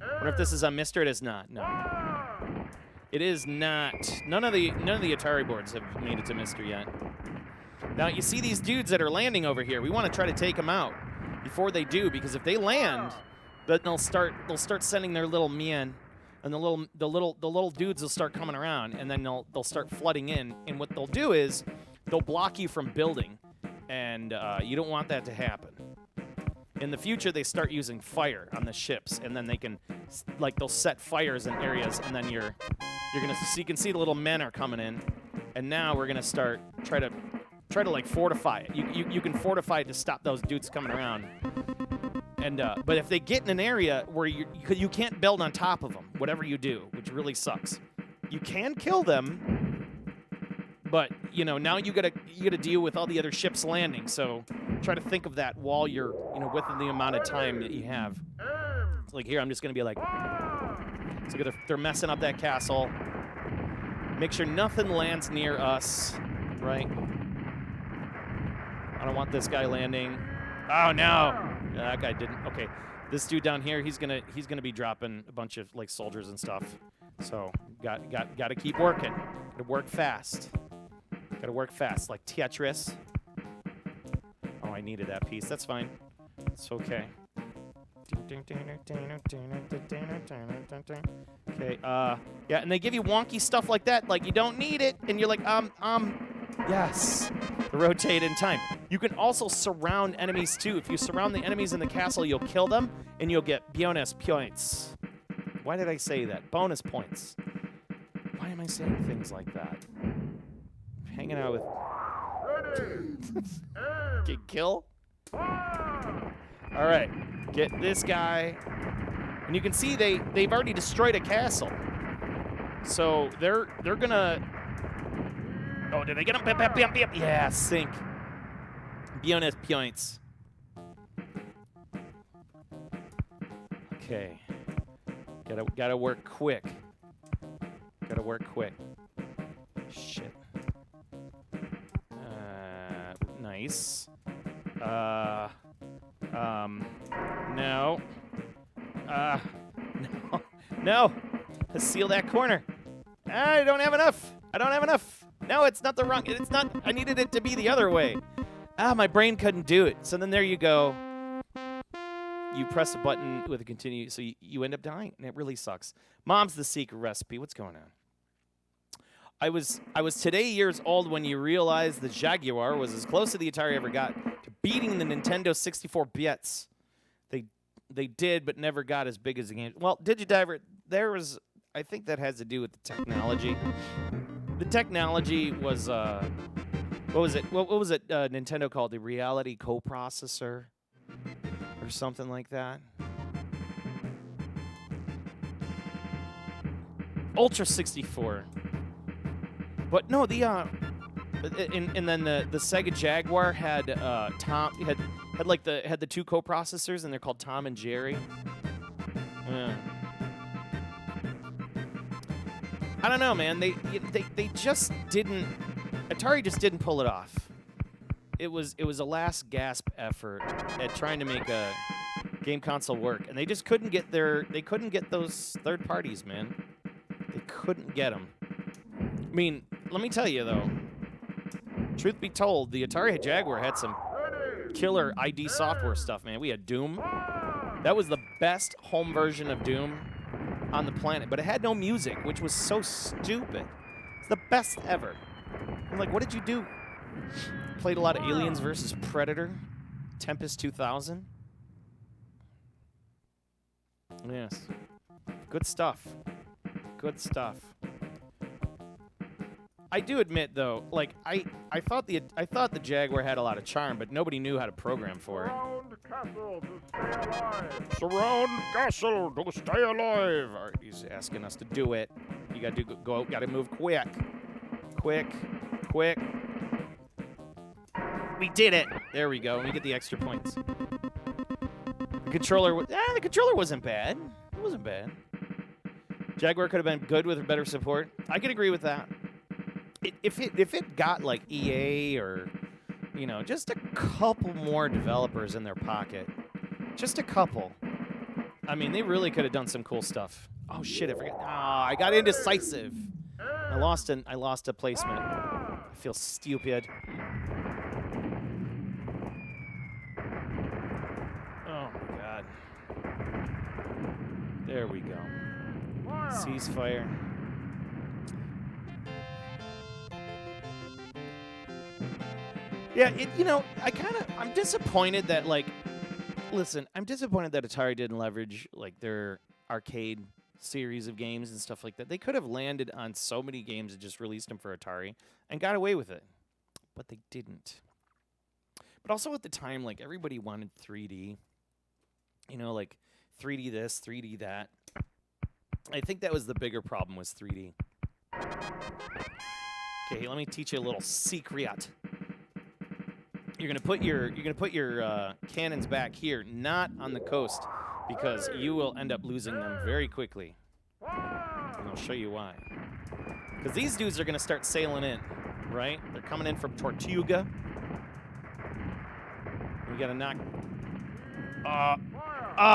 I wonder if this is on Mister. It is not. No. It is not. None of the Atari boards have made it to Mister yet. Now you see these dudes that are landing over here. We want to try to take them out before they do, because if they land, then they'll start sending their little men, and the little dudes will start coming around, and then they'll start flooding in. And what they'll do is they'll block you from building, and you don't want that to happen. In the future, they start using fire on the ships, and then they can, they'll set fires in areas, and then you're gonna, so you can see the little men are coming in, and now we're gonna try to like fortify it. You can fortify it to stop those dudes coming around. And but if they get in an area where you can't build on top of them, whatever you do, which really sucks, you can kill them. But now you gotta deal with all the other ships landing. So try to think of that while you're within the amount of time that you have. So like here, I'm just gonna be like, so they're messing up that castle. Make sure nothing lands near us, right? I don't want this guy landing. Oh no, that guy didn't. Okay, this dude down here, he's gonna be dropping a bunch of like soldiers and stuff. So got to keep working. Got to work fast. Got to work fast, like Tetris. Oh, I needed that piece. That's fine. It's okay. Okay. Yeah, and they give you wonky stuff like that. Like you don't need it, and you're like, yes. Rotate in time. You can also surround enemies too. If you surround the enemies in the castle, you'll kill them, and you'll get bonus points. Why did I say that? Bonus points. Why am I saying things like that? Hanging out with... Get kill? All right. Get this guy. And you can see they've already destroyed a castle. So they're gonna... Oh, did they get him? Yeah, sink. Bonus points. Okay. Gotta work quick. Gotta work quick. Shit. Nice. No. No. No. Let's seal that corner. I don't have enough. No, it's not the wrong. It's not. I needed it to be the other way. My brain couldn't do it. So then there you go. You press a button with a continue, so you end up dying, and it really sucks. Mom's the secret recipe. What's going on? I was today years old when you realized the Jaguar was as close to the Atari ever got to beating the Nintendo 64 bits. They did, but never got as big as the game. Well, Digidiver, I think that has to do with the technology. The technology was, what was it? What was it Nintendo called? The Reality Coprocessor or something like that? Ultra 64. But no, and then the Sega Jaguar had had the two coprocessors, and they're called Tom and Jerry. Yeah. I don't know, man. They just didn't. Atari just didn't pull it off. It was a last gasp effort at trying to make a game console work, and they just couldn't get those third parties, man. They couldn't get them. I mean, let me tell you though. Truth be told, the Atari Jaguar had some killer ID software stuff, man. We had Doom. That was the best home version of Doom on the planet, but it had no music, which was so stupid. It's the best ever. I'm like, what did you do? Played a lot of Aliens versus Predator, Tempest 2000. Yes. Good stuff. Good stuff. I do admit though, like I thought the Jaguar had a lot of charm, but nobody knew how to program for it. Surround castle to stay alive. All right, he's asking us to do it. You got to got to move quick. Quick. We did it. There we go. We get the extra points. The controller wasn't bad. It wasn't bad. Jaguar could have been good with better support. I could agree with that. If it got like EA or, you know, just a couple more developers in their pocket, just a couple. I mean, they really could have done some cool stuff. Oh shit! I forgot. I got indecisive. I lost a placement. I feel stupid. Oh my god. There we go. Ceasefire. Yeah, I'm disappointed that, like, listen, I'm disappointed that Atari didn't leverage, like, their arcade series of games and stuff like that. They could have landed on so many games and just released them for Atari and got away with it, but they didn't. But also at the time, like, everybody wanted 3D, you know, like 3D this, 3D that. I think that was the bigger problem, was 3D. Okay, let me teach you a little secret. You're gonna put your cannons back here, not on the coast, because you will end up losing them very quickly. And I'll show you why. Because these dudes are gonna start sailing in, right? They're coming in from Tortuga. We gotta knock.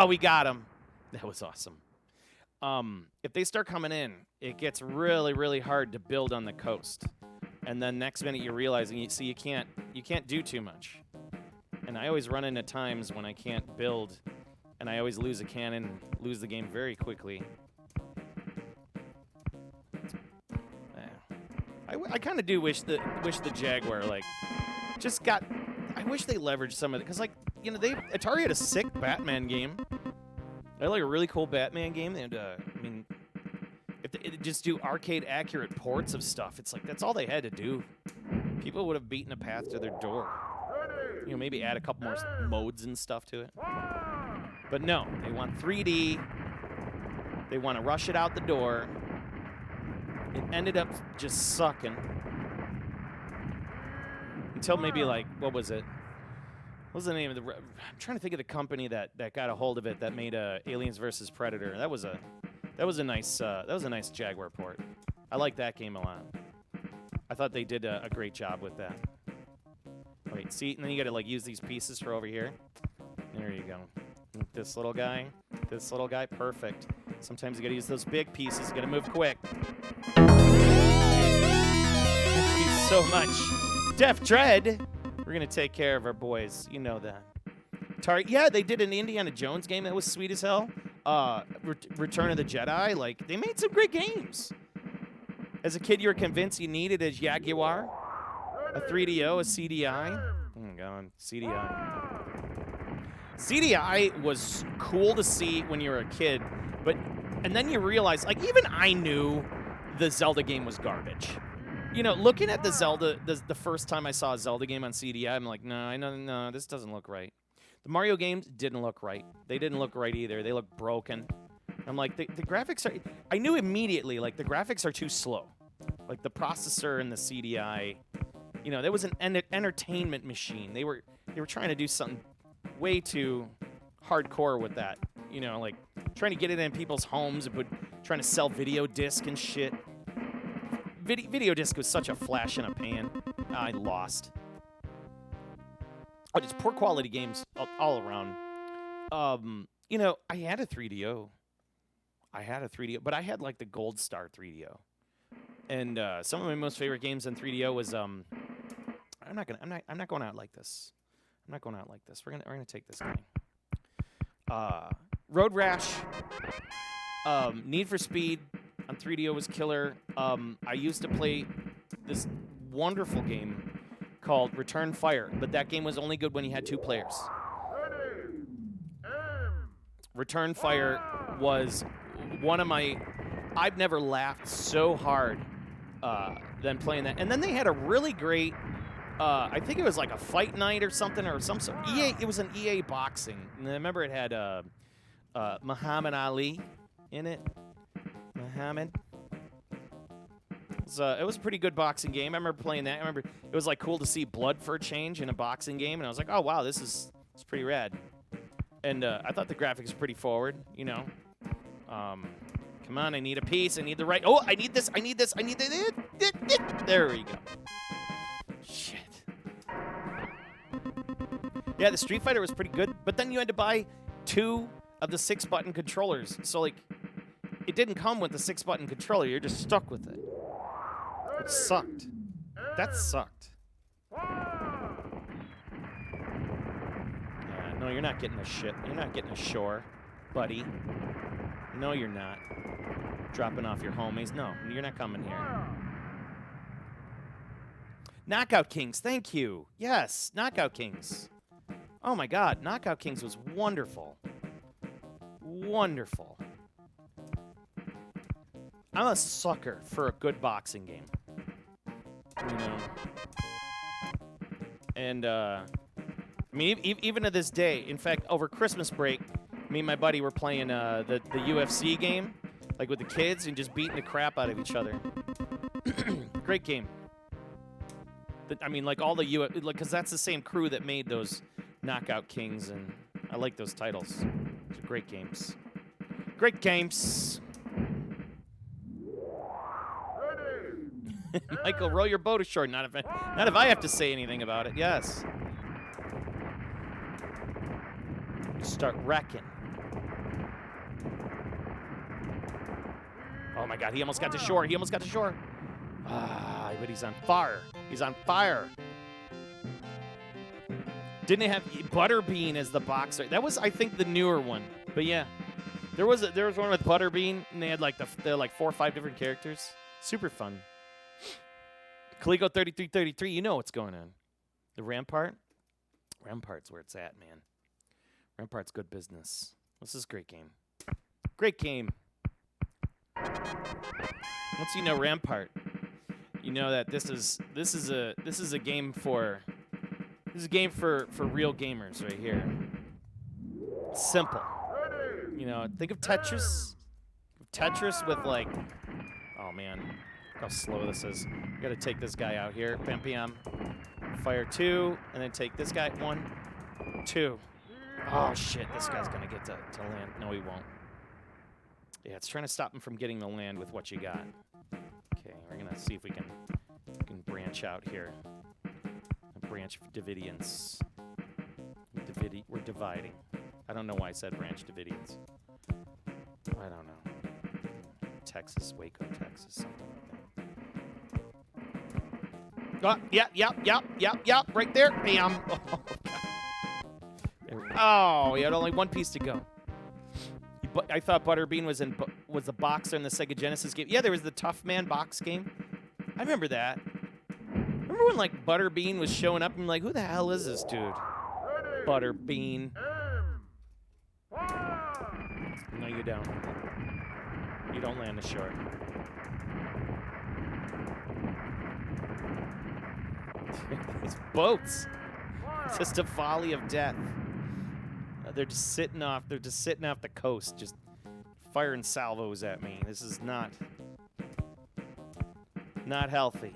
We got him. That was awesome. If they start coming in, it gets really, really hard to build on the coast. And then next minute you're realizing you can't do too much. And I always run into times when I can't build, and I always lose a cannon and lose the game very quickly. I kind of do wish the Jaguar, like, just got. I wish they leveraged some of it, because, like, you know, Atari had a sick Batman game. They had like a really cool Batman game, and if they just do arcade accurate ports of stuff, it's like that's all they had to do. People would have beaten a path to their door. You know, maybe add a couple more modes and stuff to it. But no, they want 3D. They want to rush it out the door. It ended up just sucking. Until maybe, like, what was it? What was the name of I'm trying to think of the company that got a hold of it, that made Aliens versus Predator. That was a nice Jaguar port. I like that game a lot. I thought they did a great job with that. Wait, see, and then you got to, like, use these pieces for over here. There you go. This little guy, perfect. Sometimes you got to use those big pieces. You got to move quick. Thank you so much, Def Dread. We're gonna take care of our boys. You know that. Yeah, they did an Indiana Jones game that was sweet as hell. Return of the Jedi. Like, they made some great games. As a kid, you were convinced you needed a Jaguar, a 3DO, a CDI. Oh my God, CDI. CDI was cool to see when you were a kid, and then you realize, like, even I knew the Zelda game was garbage. You know, looking at the Zelda, the first time I saw a Zelda game on CDI, I'm like, no, this doesn't look right. The Mario games didn't look right. They didn't look right either. They looked broken. I'm like, the graphics are. I knew immediately, like, the graphics are too slow. Like, the processor and the CDI, you know, there was an entertainment machine. They were trying to do something way too hardcore with that. You know, like trying to get it in people's homes and trying to sell video disc and shit. Video disc was such a flash in a pan. I lost. Oh, just poor quality games all around. You know, I had a 3DO. But I had like the Gold Star 3DO. And some of my most favorite games on 3DO was I'm not going out like this. I'm not going out like this. We're gonna take this guy. Road Rash, Need for Speed on 3DO was killer. I used to play this wonderful game called Return Fire, but that game was only good when you had 2 players. Return Fire was one of my... I've never laughed so hard than playing that. And then they had a really great... I think it was like a fight night or something, or some sort. EA. It was an EA boxing. And I remember it had Muhammad Ali in it. Muhammad. It was a pretty good boxing game. I remember playing that. I remember it was like cool to see blood for a change in a boxing game, and I was like, oh wow, it's pretty rad. And I thought the graphics were pretty forward. You know. Come on, I need a piece. I need the right. Oh, I need this. I need this. I need this. There we go. Shit. Yeah, the Street Fighter was pretty good, but then you had to buy 2 of the 6-button controllers. So, like, it didn't come with the 6-button controller. You're just stuck with it. It sucked. That sucked. Yeah, no, you're not getting a shit. You're not getting a shore, buddy. No, you're not. Dropping off your homies. No, you're not coming here. Knockout Kings, thank you. Yes, Knockout Kings. Oh my God, Knockout Kings was wonderful. Wonderful. I'm a sucker for a good boxing game. You know. And, I mean, even to this day, in fact, over Christmas break, me and my buddy were playing the UFC game, like with the kids, and just beating the crap out of each other. Great game. I mean, like all the because that's the same crew that made those Knockout Kings, and I like those titles. Those are great games. Great games. Michael, row your boat ashore. Not if I have to say anything about it. Yes. Start wrecking. Oh my God, he almost got to shore. He almost got to shore. Ah, but he's on fire. He's on fire. Didn't it have Butterbean as the boxer? That was, I think, the newer one. But yeah, there was one with Butterbean, and they had like 4 or 5 different characters. Super fun. Coleco 3333, you know what's going on. The Rampart. Rampart's where it's at, man. Rampart's good business. This is a great game. Great game. Once you know Rampart, you know that this is a game for real gamers right here. Simple. You know, think of Tetris. Tetris with like, oh man, look how slow this is. You gotta take this guy out here. Bam bam. Fire 2, and then take this guy. 1, 2. Oh shit, this guy's gonna get to land. No, he won't. Yeah, it's trying to stop him from getting the land with what you got. Okay, we're gonna see if we can branch out here. Branch Davidians. We're dividing. I don't know why I said branch Davidians. I don't know. Texas, Waco, Texas, something like that. Oh, yep, right there. Bam. Oh, God. Oh, he had only 1 piece to go. I thought Butterbean was the boxer in the Sega Genesis game. Yeah, there was the Tough Man box game. I remember that. Remember when like Butterbean was showing up and like, who the hell is this dude? Butterbean. No, you don't. You don't land the short. These boats. It's just a volley of death. They're just sitting off the coast, just firing salvos at me. This is not healthy.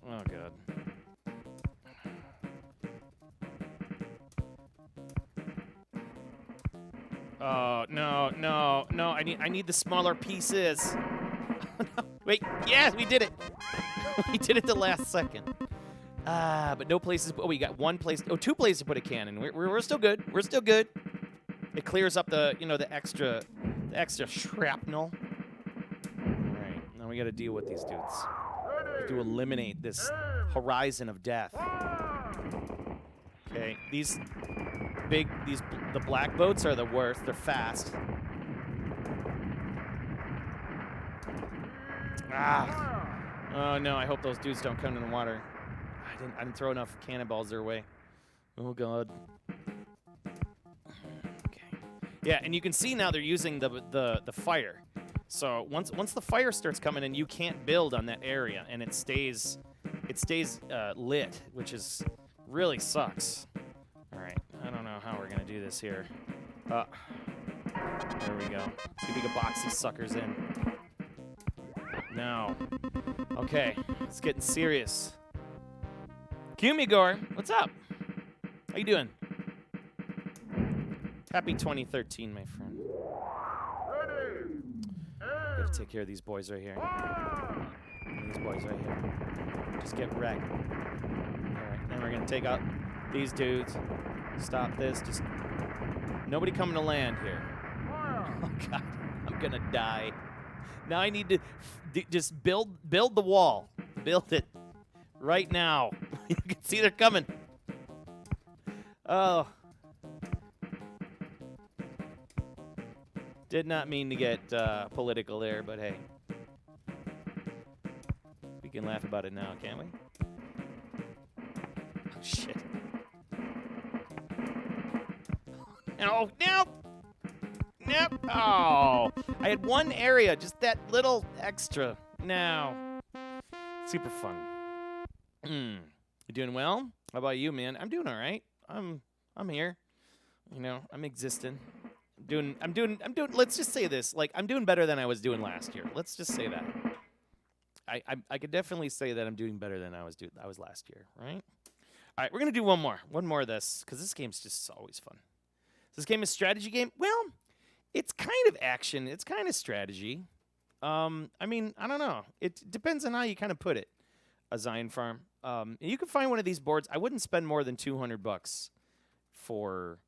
Oh God. Oh, no. I need the smaller pieces. No. Wait, yes, we did it. We did it the last second. But no places. Oh, we got one place. Oh, 2 places to put a cannon. We're still good. We're still good. It clears up the the extra shrapnel. All right, now we got to deal with these dudes. We have to eliminate this horizon of death. Okay, the black boats are the worst. They're fast. Oh no, I hope those dudes don't come in the water. I didn't throw enough cannonballs their way. Oh god. Okay. Yeah, and you can see now they're using the fire. So once the fire starts coming in, you can't build on that area, and it stays lit, which is really sucks. All right, I don't know how we're gonna do this here. There we go. See if we can box these suckers in. No. Okay, it's getting serious. Kumigor, what's up? How you doing? Happy 2013, my friend. Gotta take care of these boys right here. These boys right here. Just get wrecked. Alright, then we're gonna take out these dudes. Stop this. Just nobody coming to land here. Oh god, I'm gonna die. Now I need to just build the wall. Build it right now. You can see they're coming. Oh. Did not mean to get political there, but hey. We can laugh about it now, can't we? Oh, shit. No, no! Nope. Oh, I had one area, just that little extra. No. Super fun. You doing well? How about you, man? I'm doing all right. I'm here. You know, I'm existing. I'm doing. Let's just say this. Like, I'm doing better than I was doing last year. Let's just say that. I could definitely say that I'm doing better than I was last year. Right. All right, we're gonna do one more of this because this game's just always fun. This game is a strategy game. Well. It's kind of action. It's kind of strategy. I mean, I don't know. It depends on how you kind of put it. A Zion Farm. You can find one of these boards. I wouldn't spend more than $200 for.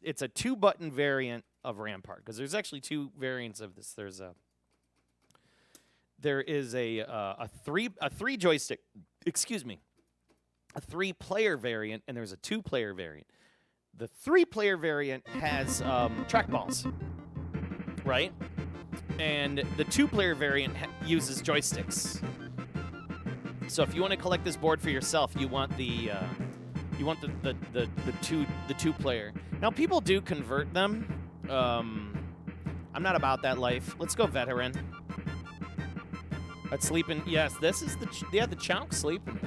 It's a 2-button variant of Rampart because there's actually 2 variants of this. There is a 3 joystick. Excuse me. A 3-player variant, and there's a 2-player variant. The 3-player variant has trackballs, right? And the 2-player variant uses joysticks. So if you want to collect this board for yourself, you want the 2-player. Now people do convert them. I'm not about that life. Let's go veteran. That's sleeping. Yes, this is the Chonk sleeping.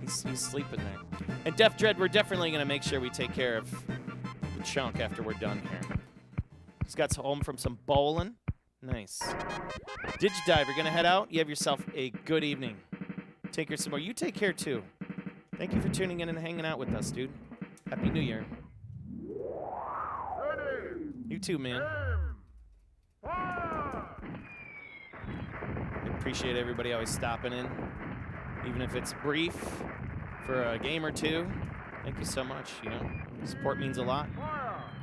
He's sleeping there. And Def Dread, we're definitely going to make sure we take care of the Chunk after we're done here. He's got home from some bowling. Nice. Digidive, you're going to head out? You have yourself a good evening. Take care some more. You take care, too. Thank you for tuning in and hanging out with us, dude. Happy New Year. You too, man. I appreciate everybody always stopping in, even if it's brief. For a game or 2, thank you so much. You know, support means a lot.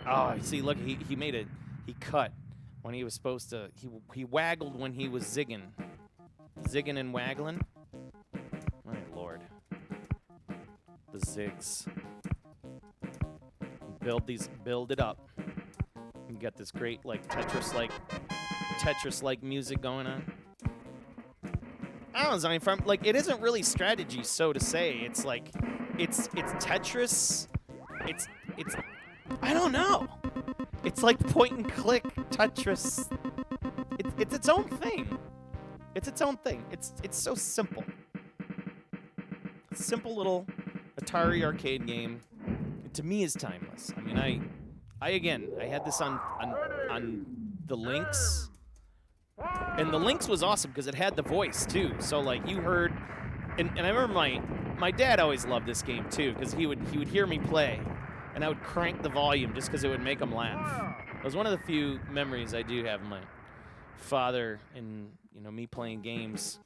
Oh, see, look, he made it. He cut when he was supposed to. He waggled when he was zigging. Zigging and waggling. My lord. The zigs. Build it up. You got this great like Tetris-like music going on. I don't know, Zion Farm. Like, it isn't really strategy, so to say. It's like, it's Tetris. It's I don't know. It's like point and click Tetris. It's its own thing. It's its own thing. It's so simple. Simple little Atari arcade game. It, to me, is timeless. I mean, I had this on the Lynx. And the Lynx was awesome because it had the voice, too. So, like, you heard... And I remember my dad always loved this game, too, because he would hear me play. and I would crank the volume just because it would make them laugh. It was one of the few memories I do have of my father and, you know, me playing games.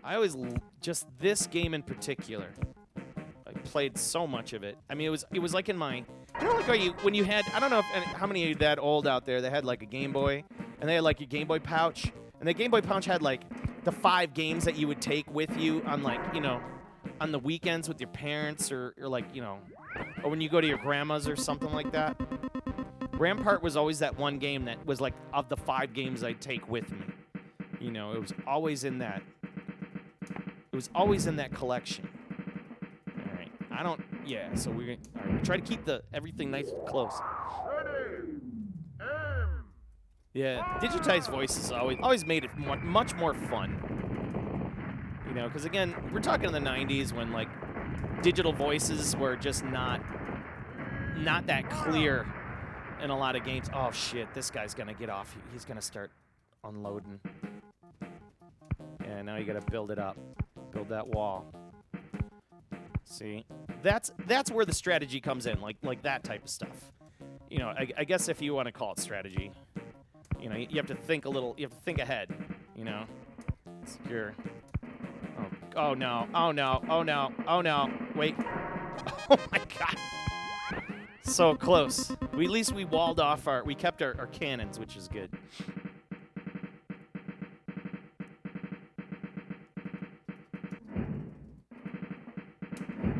I always just this game in particular. I played so much of it. I mean, it was like in my, you know, like when you had, I don't know if how many of you that old out there that had like a Game Boy, and they had like your Game Boy pouch, and the Game Boy pouch had like the 5 games that you would take with you on, like, you know, on the weekends with your parents, or like, you know, or when you go to your grandma's or something like that. Rampart was always that one game that was like, of the 5 games I'd take with me. You know, it was always in that. It was always in that collection. All right, so we try to keep everything nice and close. Yeah, digitized voices always made it much more fun. You know, because again, we're talking in the 90s when like digital voices were just not that clear in a lot of games. Oh shit, this guy's gonna get off. He's gonna start unloading. Yeah, now you gotta build it up. Build that wall. See, that's where the strategy comes in, like that type of stuff. You know, I guess if you want to call it strategy, you know, you have to think a little. You have to think ahead. You know, you're. Oh no! Oh no! Oh no! Oh no! Wait! Oh my God! So close. At least we walled off we kept our cannons, which is good.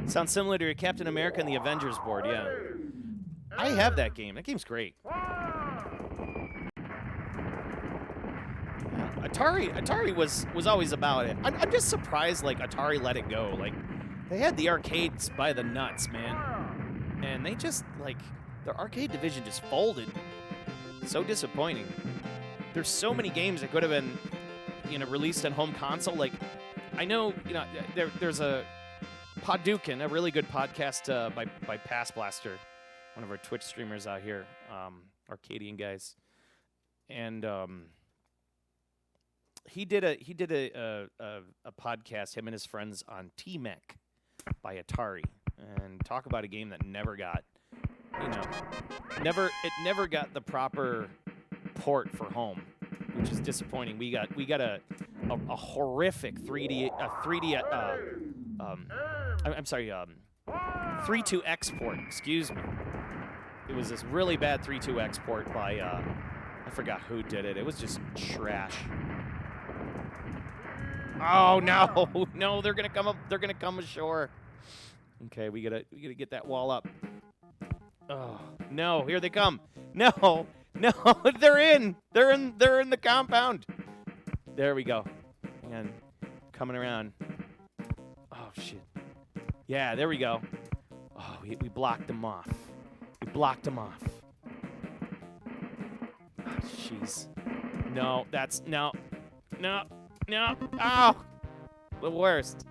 Sounds similar to your Captain America and the Avengers board, yeah. I have that game. That game's great. Atari was always about it. I'm just surprised, like, Atari let it go. Like, they had the arcades by the nuts, man. And they just, like, their arcade division just folded. So disappointing. There's so many games that could have been, you know, released on home console. Like, I know, you know, there's a Poddukin, a really good podcast by Pass Blaster, one of our Twitch streamers out here, Arcadian guys, and he did a podcast, him and his friends, on T-Mech by Atari, and talk about a game that never got, you know, never got the proper port for home, which is disappointing. We got a horrific 3.2 export, excuse me. It was this really bad 3.2 export by, I forgot who did it. It was just trash. Oh, no. No, they're going to come up. They're going to come ashore. Okay, we gotta get that wall up. Oh, no, here they come. No, they're in the compound. There we go. Hang on, coming around. Oh, shit. Yeah, there we go. Oh, we blocked them off. We blocked them off. Jeez. No, that's... No. Oh! The worst.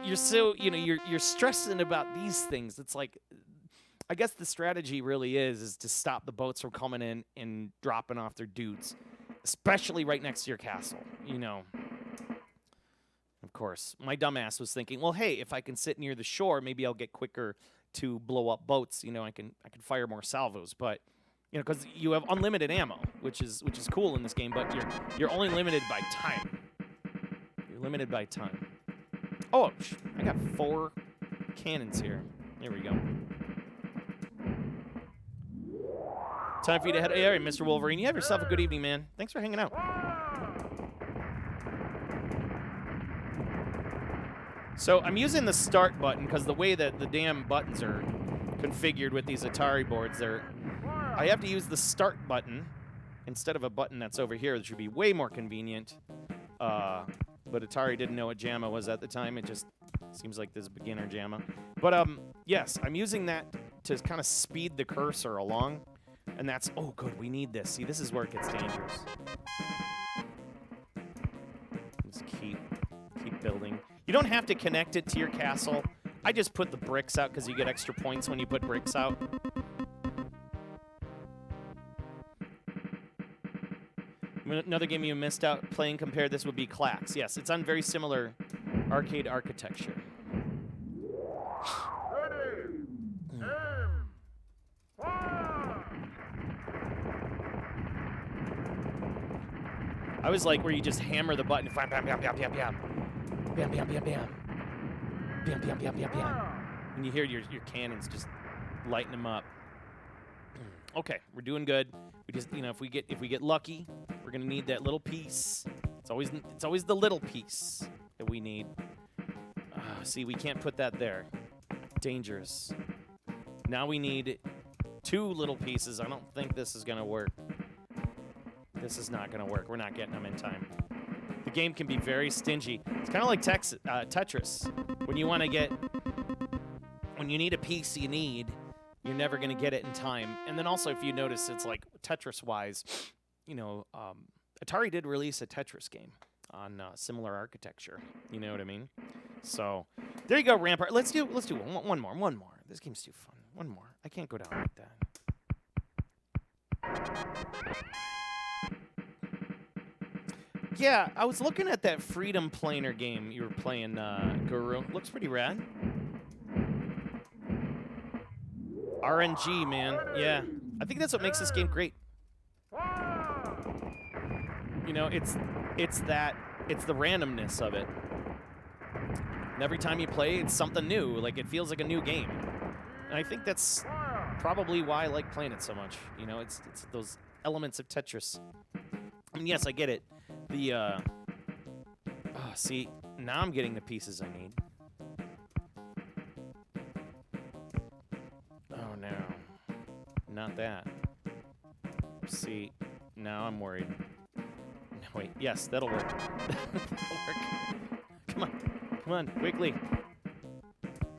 You're so... You know, you're stressing about these things. It's like... I guess the strategy really is to stop the boats from coming in and dropping off their dudes. Especially right next to your castle, you know. Of course, my dumbass was thinking, well, hey, if I can sit near the shore, maybe I'll get quicker to blow up boats. You know, I can fire more salvos. But you know, because you have unlimited ammo, which is cool in this game. But you're only limited by time. You're limited by time. Oh, I got 4 cannons here. There we go. Time for you to head. Hey, all right, Mr. Wolverine, you have yourself a good evening, man. Thanks for hanging out. So I'm using the start button because the way that the damn buttons are configured with these Atari boards, I have to use the start button instead of a button that's over here, which would be way more convenient. But Atari didn't know what JAMA was at the time. It just seems like this beginner JAMA. But yes, I'm using that to kind of speed the cursor along. And that's, oh, good, we need this. See, this is where it gets dangerous. Just keep building. You don't have to connect it to your castle. I just put the bricks out because you get extra points when you put bricks out. Another game you missed out playing compared this would be Clax. Yes, it's on very similar arcade architecture. I was like where you just hammer the button. Bam, bam, bam, bam, bam, bam. Bam, bam, bam, bam. Bam, bam, bam, bam, bam. And you hear your cannons just lighting them up. Okay, we're doing good. We just, if we get lucky, we're gonna need that little piece. It's always the little piece that we need. See, we can't put that there. Dangerous. Now we need 2 little pieces. I don't think this is gonna work. This is not gonna work. We're not getting them in time. The game can be very stingy. It's kind of like Tetris. When you need a piece you're never going to get it in time. And then also, if you notice, it's like Tetris-wise, Atari did release a Tetris game on similar architecture. You know what I mean? So there you go, Rampart. Let's do one more. This game's too fun. One more. I can't go down like that. Yeah, I was looking at that Freedom Planer game you were playing, Guru. Looks pretty rad. RNG, man. Yeah. I think that's what makes this game great. It's the randomness of it. And every time you play, it's something new. Like, it feels like a new game. And I think that's probably why I like playing it so much. It's those elements of Tetris. I mean, yes, I get it. See, now I'm getting the pieces I need. Oh, no. Not that. See, now I'm worried. No, wait, yes, that'll work. That'll work. Come on, quickly.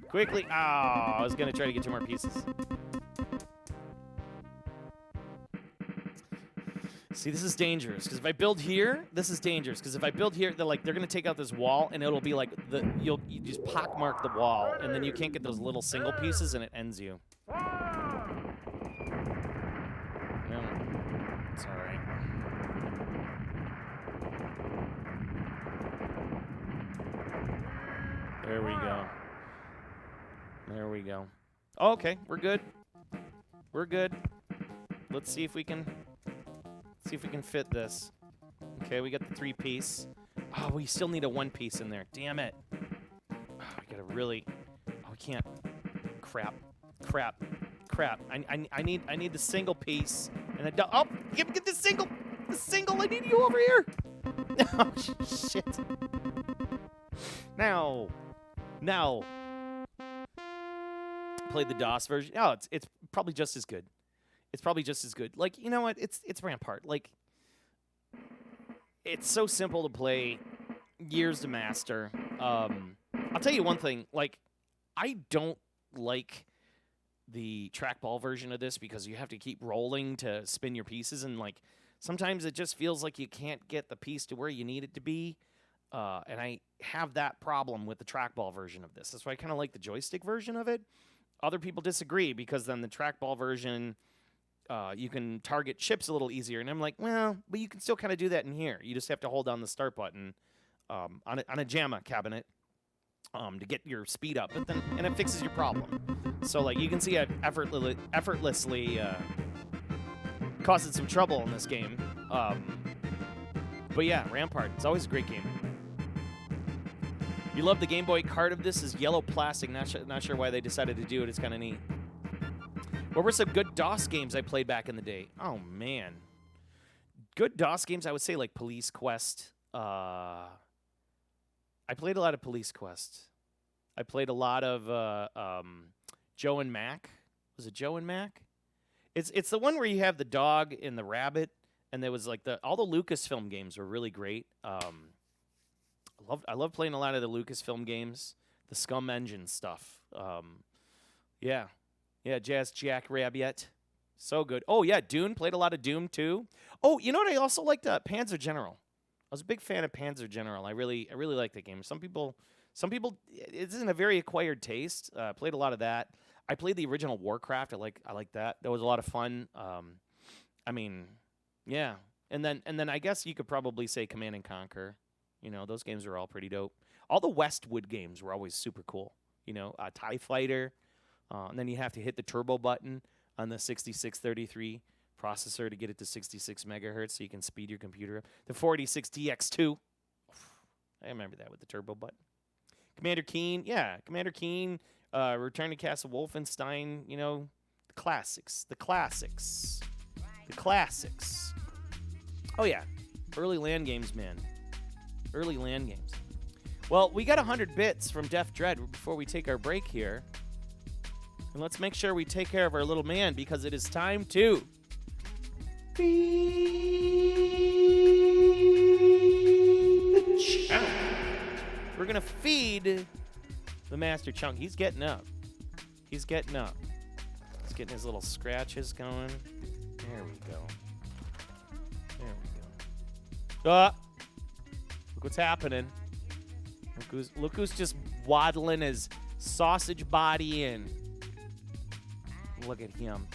Quickly. Oh, I was going to try to get 2 more pieces. See, this is dangerous, because if I build here, this is dangerous, because if I build here, they're going to take out this wall, and it'll be like, you just pockmark the wall, and then you can't get those little single pieces, and it ends you. No, it's all right. There we go. There we go. Oh, okay, we're good. We're good. Let's see if we can fit this. Okay, we got the 3-piece. Oh, we still need a 1-piece in there. Damn it. Oh, we gotta really. Oh, we can't. Crap. I need the single piece. And get the single. The single. I need you over here. Oh shit. Now. Play the DOS version. Oh, it's probably just as good. It's probably just as good. Like, you know what? It's Rampart. Like, it's so simple to play, years to master. I'll tell you one thing. Like, I don't like the trackball version of this because you have to keep rolling to spin your pieces, and like sometimes it just feels like you can't get the piece to where you need it to be. And I have that problem with the trackball version of this. That's why I kind of like the joystick version of it. Other people disagree because then the trackball version, you can target chips a little easier. And I'm like, well, but you can still kind of do that in here. You just have to hold down the start button on a JAMA cabinet to get your speed up, and it fixes your problem. So like you can see I've effortlessly causing some trouble in this game. But yeah, Rampart, it's always a great game. You love the Game Boy card of this is yellow plastic. Not sure why they decided to do it. It's kind of neat. What were some good DOS games I played back in the day? Oh, man. Good DOS games, I would say, like Police Quest. I played a lot of Police Quest. I played a lot of Joe and Mac. Was it Joe and Mac? It's the one where you have the dog and the rabbit, and there was like all the Lucasfilm games were really great. I love playing a lot of the Lucasfilm games, the Scum Engine stuff. Yeah, Jazz Jackrabbit, so good. Oh yeah, Dune, played a lot of Doom too. Oh, you know what? I also liked Panzer General. I was a big fan of Panzer General. I really like that game. Some people, it isn't a very acquired taste. Played a lot of that. I played the original Warcraft. I like that. That was a lot of fun. I mean, yeah. And then I guess you could probably say Command and Conquer. You know, those games were all pretty dope. All the Westwood games were always super cool. You know, TIE Fighter. And then you have to hit the turbo button on the 6633 processor to get it to 66 megahertz so you can speed your computer up. The 4060X2. I remember that with the turbo button. Commander Keen. Yeah, Commander Keen. Return to Castle Wolfenstein. You know, the classics. The classics. The classics. Oh, yeah. Early LAN games, man. Early LAN games. Well, we got 100 bits from Def Dread before we take our break here. And let's make sure we take care of our little man because it is time to feed the chunk. We're going to feed the Master Chunk. He's getting up. He's getting up. He's getting his little scratches going. There we go. There we go. Look what's happening. Look who's just waddling his sausage body in. Look at him.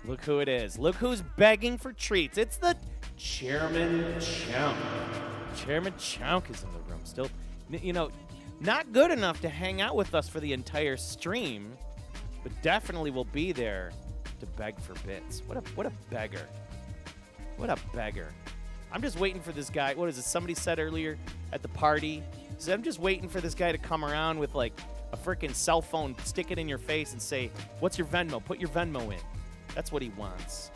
Look who it is. Look who's begging for treats. It's the Chairman Chunk. Chairman Chunk is in the room still. You know, not good enough to hang out with us for the entire stream, but definitely will be there to beg for bits. What a beggar. What a beggar. I'm just waiting for this guy. What is it? Somebody said earlier at the party. He said, I'm just waiting for this guy to come around with like a freaking cell phone, stick it in your face and say, what's your Venmo? Put your Venmo in. That's what he wants.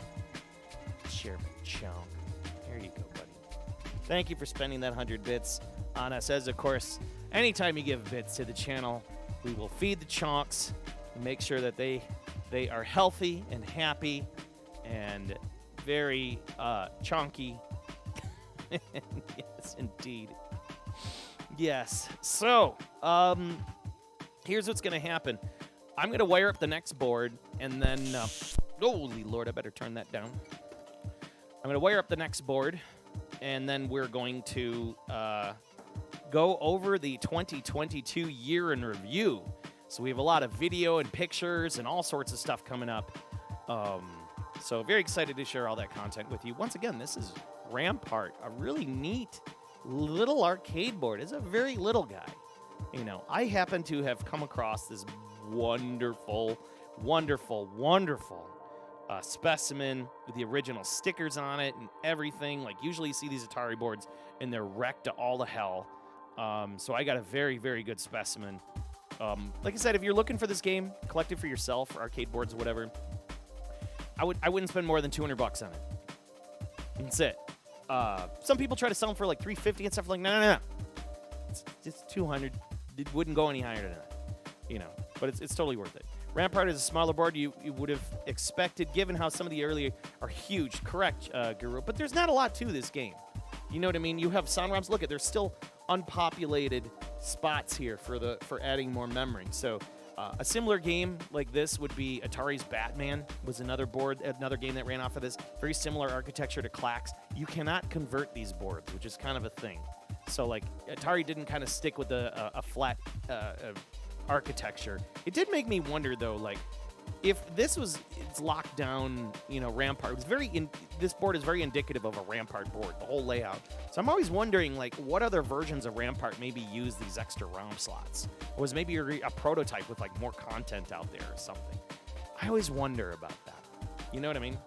Chairman Chunk. There you go, buddy. Thank you for spending that 100 bits on us. As, of course, anytime you give bits to the channel, we will feed the chunks and make sure that they are healthy and happy and very chunky. Yes, indeed. Yes. So, here's what's going to happen. I'm going to wire up the next board, and then, holy Lord, I better turn that down. I'm going to wire up the next board, and then we're going to go over the 2022 year in review. So we have a lot of video and pictures and all sorts of stuff coming up. So very excited to share all that content with you. Once again, this is Rampart, a really neat little arcade board. It's a very little guy. You know, I happen to have come across this wonderful, wonderful, wonderful specimen with the original stickers on it and everything. Like, usually you see these Atari boards and they're wrecked to all the hell. So I got a very, very good specimen. Like I said, if you're looking for this game, collect it for yourself, or arcade boards or whatever. I wouldn't spend more than $200 on it. That's it. Some people try to sell them for like $350 and stuff. Like, no. It's $200. It wouldn't go any higher than that, you know. But it's totally worth it. Rampart is a smaller board you would have expected, given how some of the earlier are huge. Correct, Guru. But there's not a lot to this game. You know what I mean? You have sound ROMs. Look at, there's still unpopulated spots here for adding more memory. So a similar game like this would be Atari's Batman. Was another game that ran off of this. Very similar architecture to Clax. You cannot convert these boards, which is kind of a thing. So like Atari didn't kind of stick with a flat architecture. It did make me wonder though, like, if this was its locked down, you know, Rampart, this board is very indicative of a Rampart board, the whole layout. So I'm always wondering, like, what other versions of Rampart maybe use these extra ROM slots? Or was maybe a prototype with, like, more content out there or something? I always wonder about that. You know what I mean?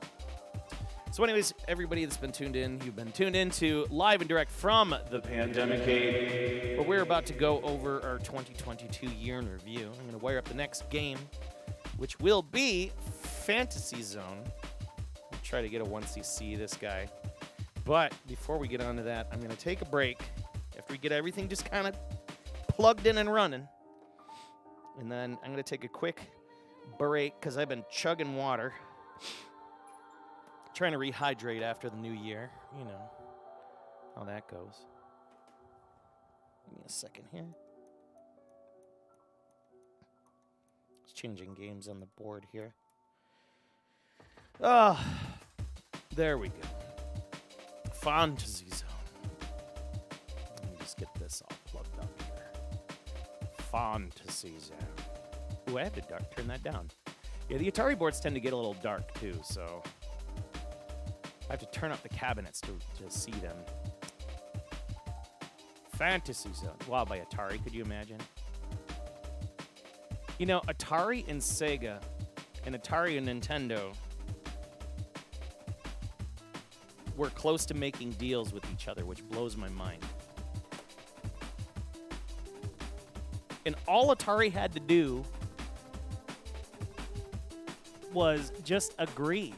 So anyways, everybody that's been tuned in, you've been tuned in to Live and Direct from the Pandemicade, where we're about to go over our 2022 year in review. I'm going to wire up the next game, which will be Fantasy Zone. I'll try to get a 1cc this guy. But before we get on to that, I'm going to take a break after we get everything just kind of plugged in and running. And then I'm going to take a quick break because I've been chugging water. Trying to rehydrate after the new year. You know how that goes. Give me a second here. Changing games on the board here. There we go. Fantasy Zone. Let me just get this all plugged up here. Fantasy Zone. Ooh, I have to turn that down. Yeah, the Atari boards tend to get a little dark too, so I have to turn up the cabinets to see them. Fantasy Zone. Wow, by Atari, could you imagine? You know, Atari and Sega, and Atari and Nintendo were close to making deals with each other, which blows my mind. And all Atari had to do was just agree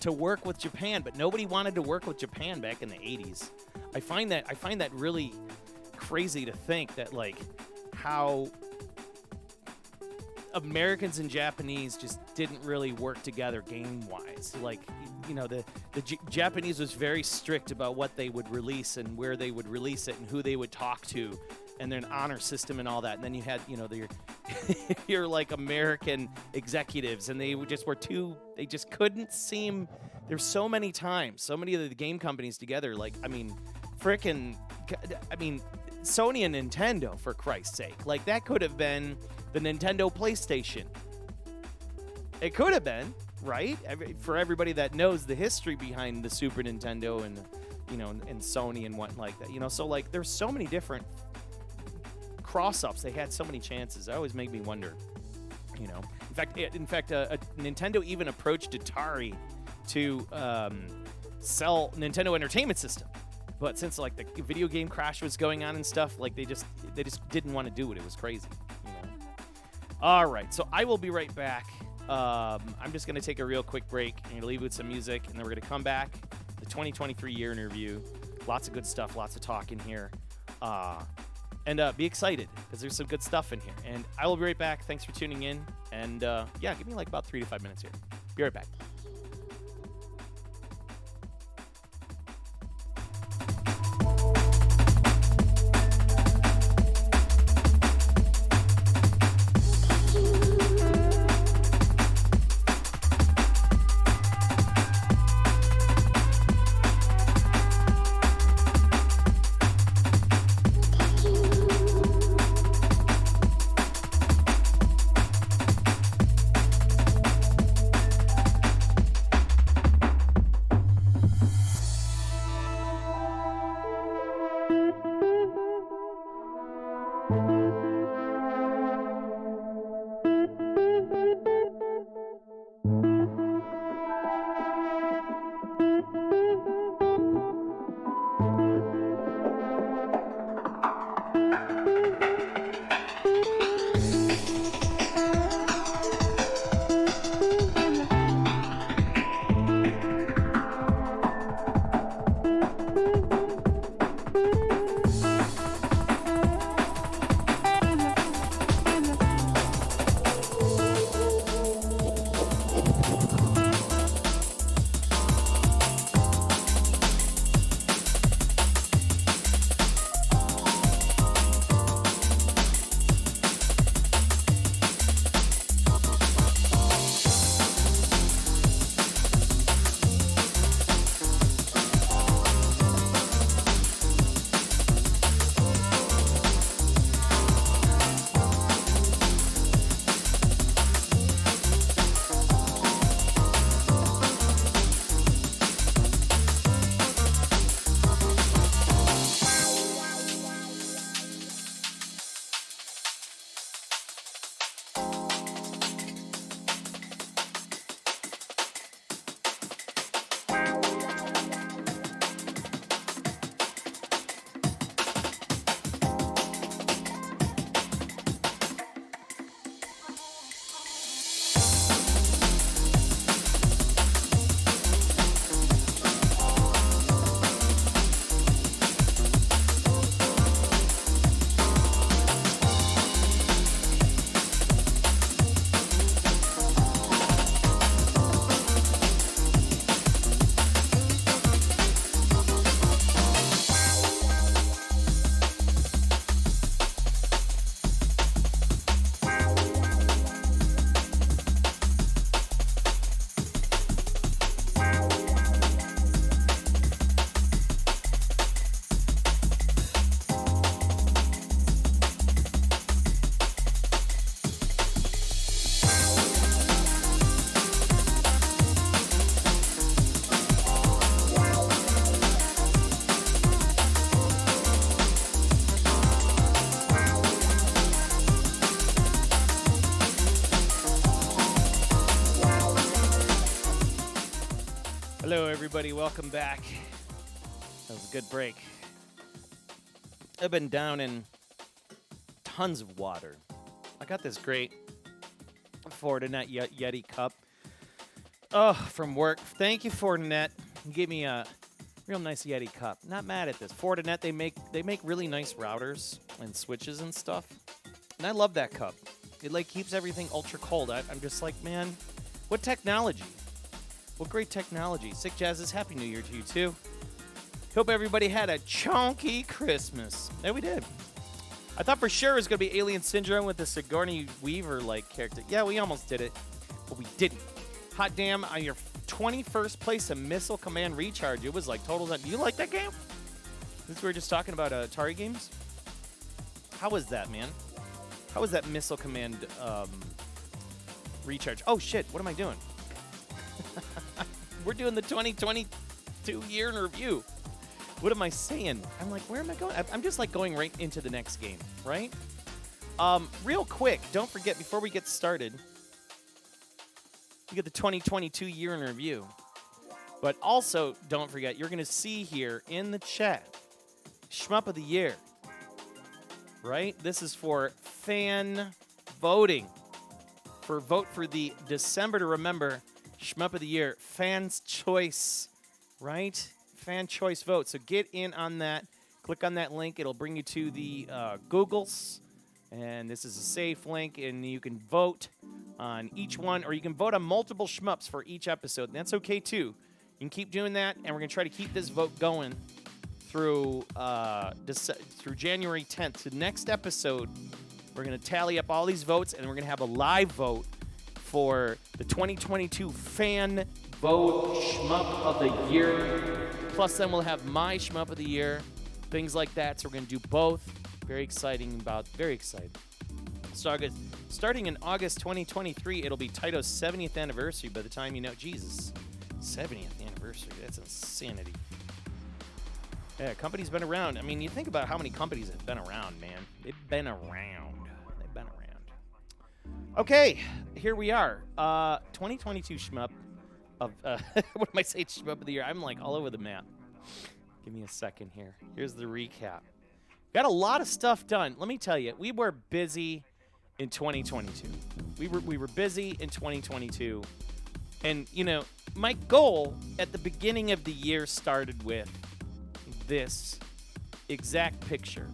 to work with Japan, but nobody wanted to work with Japan back in the 80s. I find that really crazy to think that, like, how Americans and Japanese just didn't really work together game-wise. Like, you know, the Japanese was very strict about what they would release and where they would release it and who they would talk to, and their honor system and all that. And then you had, you know, your like American executives, and they just couldn't seem. There's so many times, so many of the game companies together. Like, I mean, Sony and Nintendo, for Christ's sake. Like, that could have been the Nintendo PlayStation. It could have been, right? For everybody that knows the history behind the Super Nintendo and, you know, and Sony and what like that. You know, so like there's so many different cross-ups. They had so many chances. That always make me wonder, you know. In fact, Nintendo even approached Atari to sell Nintendo Entertainment System. But since like the video game crash was going on and stuff, like they just didn't want to do it. It was crazy, you know. All right, so I will be right back. I'm just going to take a real quick break. I'm going to leave you with some music, and then we're going to come back. The 2023 year in review. Lots of good stuff, lots of talk in here. And be excited, because there's some good stuff in here. And I will be right back. Thanks for tuning in. And yeah, give me like about 3 to 5 minutes here. Be right back. Hello, everybody. Welcome back. That was a good break. I've been down in tons of water. I got this great Fortinet Yeti cup. Oh, from work. Thank you, Fortinet. You gave me a real nice Yeti cup. Not mad at this. Fortinet, they make really nice routers and switches and stuff. And I love that cup. It like keeps everything ultra cold. I'm just like, man, what technology? What great technology. Sick Jazzes, Happy New Year to you too. Hope everybody had a chonky Christmas. Yeah, we did. I thought for sure it was going to be Alien Syndrome with the Sigourney Weaver-like character. Yeah, we almost did it, but we didn't. Hot damn, on your 21st place a Missile Command Recharge. It was like total. Do you like that game? Since we were just talking about Atari games. How was that, man? How was that Missile Command Recharge? Oh, shit. What am I doing? We're doing the 2022 year in review. What am I saying? I'm like, where am I going? I'm just like going right into the next game, right? Real quick, don't forget, before we get started, you get the 2022 year in review. But also, don't forget, you're going to see here in the chat, Shmup of the Year, right? This is for fan voting. Vote for the December to Remember Shmup of the Year, Fans Choice, right? Fan Choice vote. So get in on that. Click on that link. It'll bring you to the Googles. And this is a safe link, and you can vote on each one, or you can vote on multiple shmups for each episode. And that's okay, too. You can keep doing that, and we're going to try to keep this vote going through January 10th. The next episode, we're going to tally up all these votes, and we're going to have a live vote for the 2022 Fan Vote Shmup of the Year. Plus, then we'll have my Shmup of the Year, things like that. So we're going to do both. Very exciting. Very excited. So starting in August 2023, it'll be Taito's 70th anniversary by the time you know. Jesus, 70th anniversary. That's insanity. Yeah, company's been around. I mean, you think about how many companies have been around, man. They've been around. Okay, here we are. 2022 Shmup of, what am I saying, Shmup of the Year? I'm like all over the map. Give me a second here. Here's the recap. Got a lot of stuff done. Let me tell you, we were busy in 2022. We were busy in 2022. And, you know, my goal at the beginning of the year started with this exact picture.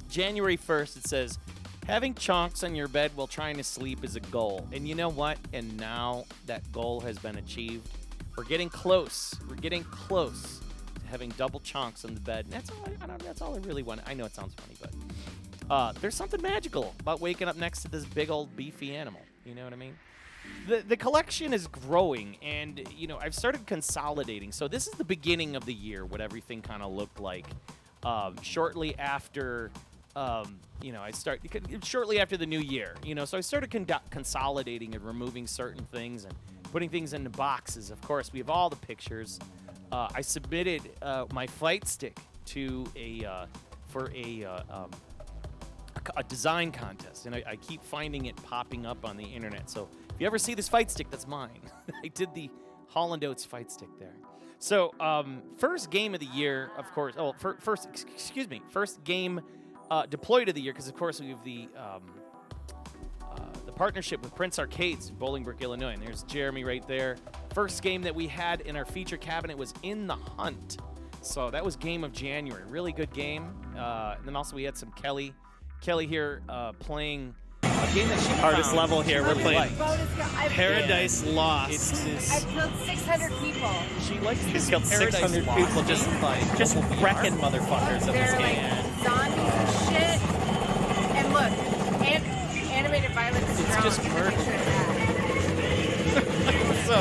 January 1st, it says, having chonks on your bed while trying to sleep is a goal. And you know what? And now that goal has been achieved. We're getting close. We're getting close to having double chonks on the bed. And that's all I really want. I know it sounds funny, but there's something magical about waking up next to this big old beefy animal. You know what I mean? The collection is growing, and, you know, I've started consolidating. So this is the beginning of the year, what everything kind of looked like. Shortly after... shortly after the new year, you know, so I started consolidating and removing certain things and putting things into boxes. Of course, we have all the pictures. I submitted my fight stick to a design contest, and I keep finding it popping up on the internet. So if you ever see this fight stick, that's mine. I did the Holland Oates fight stick there. So first game of the year, of course. Oh, first game. Deployed of the year, because of course we have the partnership with Prince Arcades in Bolingbrook, Illinois, and there's Jeremy right there. First game that we had in our feature cabinet was In the Hunt, so that was game of January. Really good game. And then also we had some Kelly here playing a game that she hardest found level here. We're playing Paradise Yeah. Lost. I've killed 600 people. She likes He's this killed Paradise 600 Lost people just VR. wrecking motherfuckers in this They're game. like zombies and shit. And look, animated violence is It's strong. just Make murder. sure of that. So,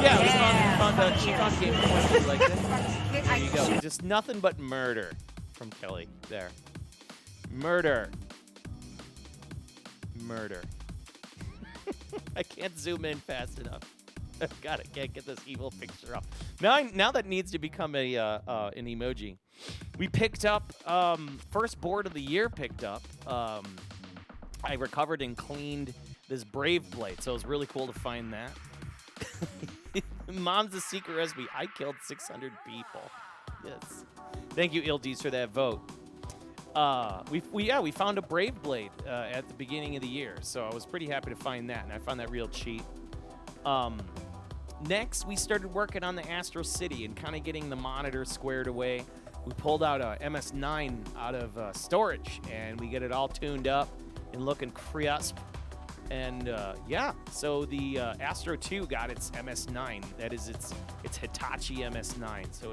yeah, it was Yeah. fun. She found game before. She liked it. There There you go. Just nothing but murder from Kelly there. Murder. I can't zoom in fast enough. God, I can't get this evil picture off. Now that needs to become a an emoji. We picked up first board of the year. Picked up. I recovered and cleaned this Brave Blade, so it was really cool to find that. Mom's the secret recipe. I killed 600 people. Yes. Thank you, Ildies, for that vote. We found a Brave Blade at the beginning of the year, so I was pretty happy to find that, and I found that real cheap. Next, we started working on the Astro City and kind of getting the monitor squared away. We pulled out a MS9 out of storage, and we get it all tuned up and looking crisp. And so the Astro 2 got its MS9. That is its Hitachi MS9. So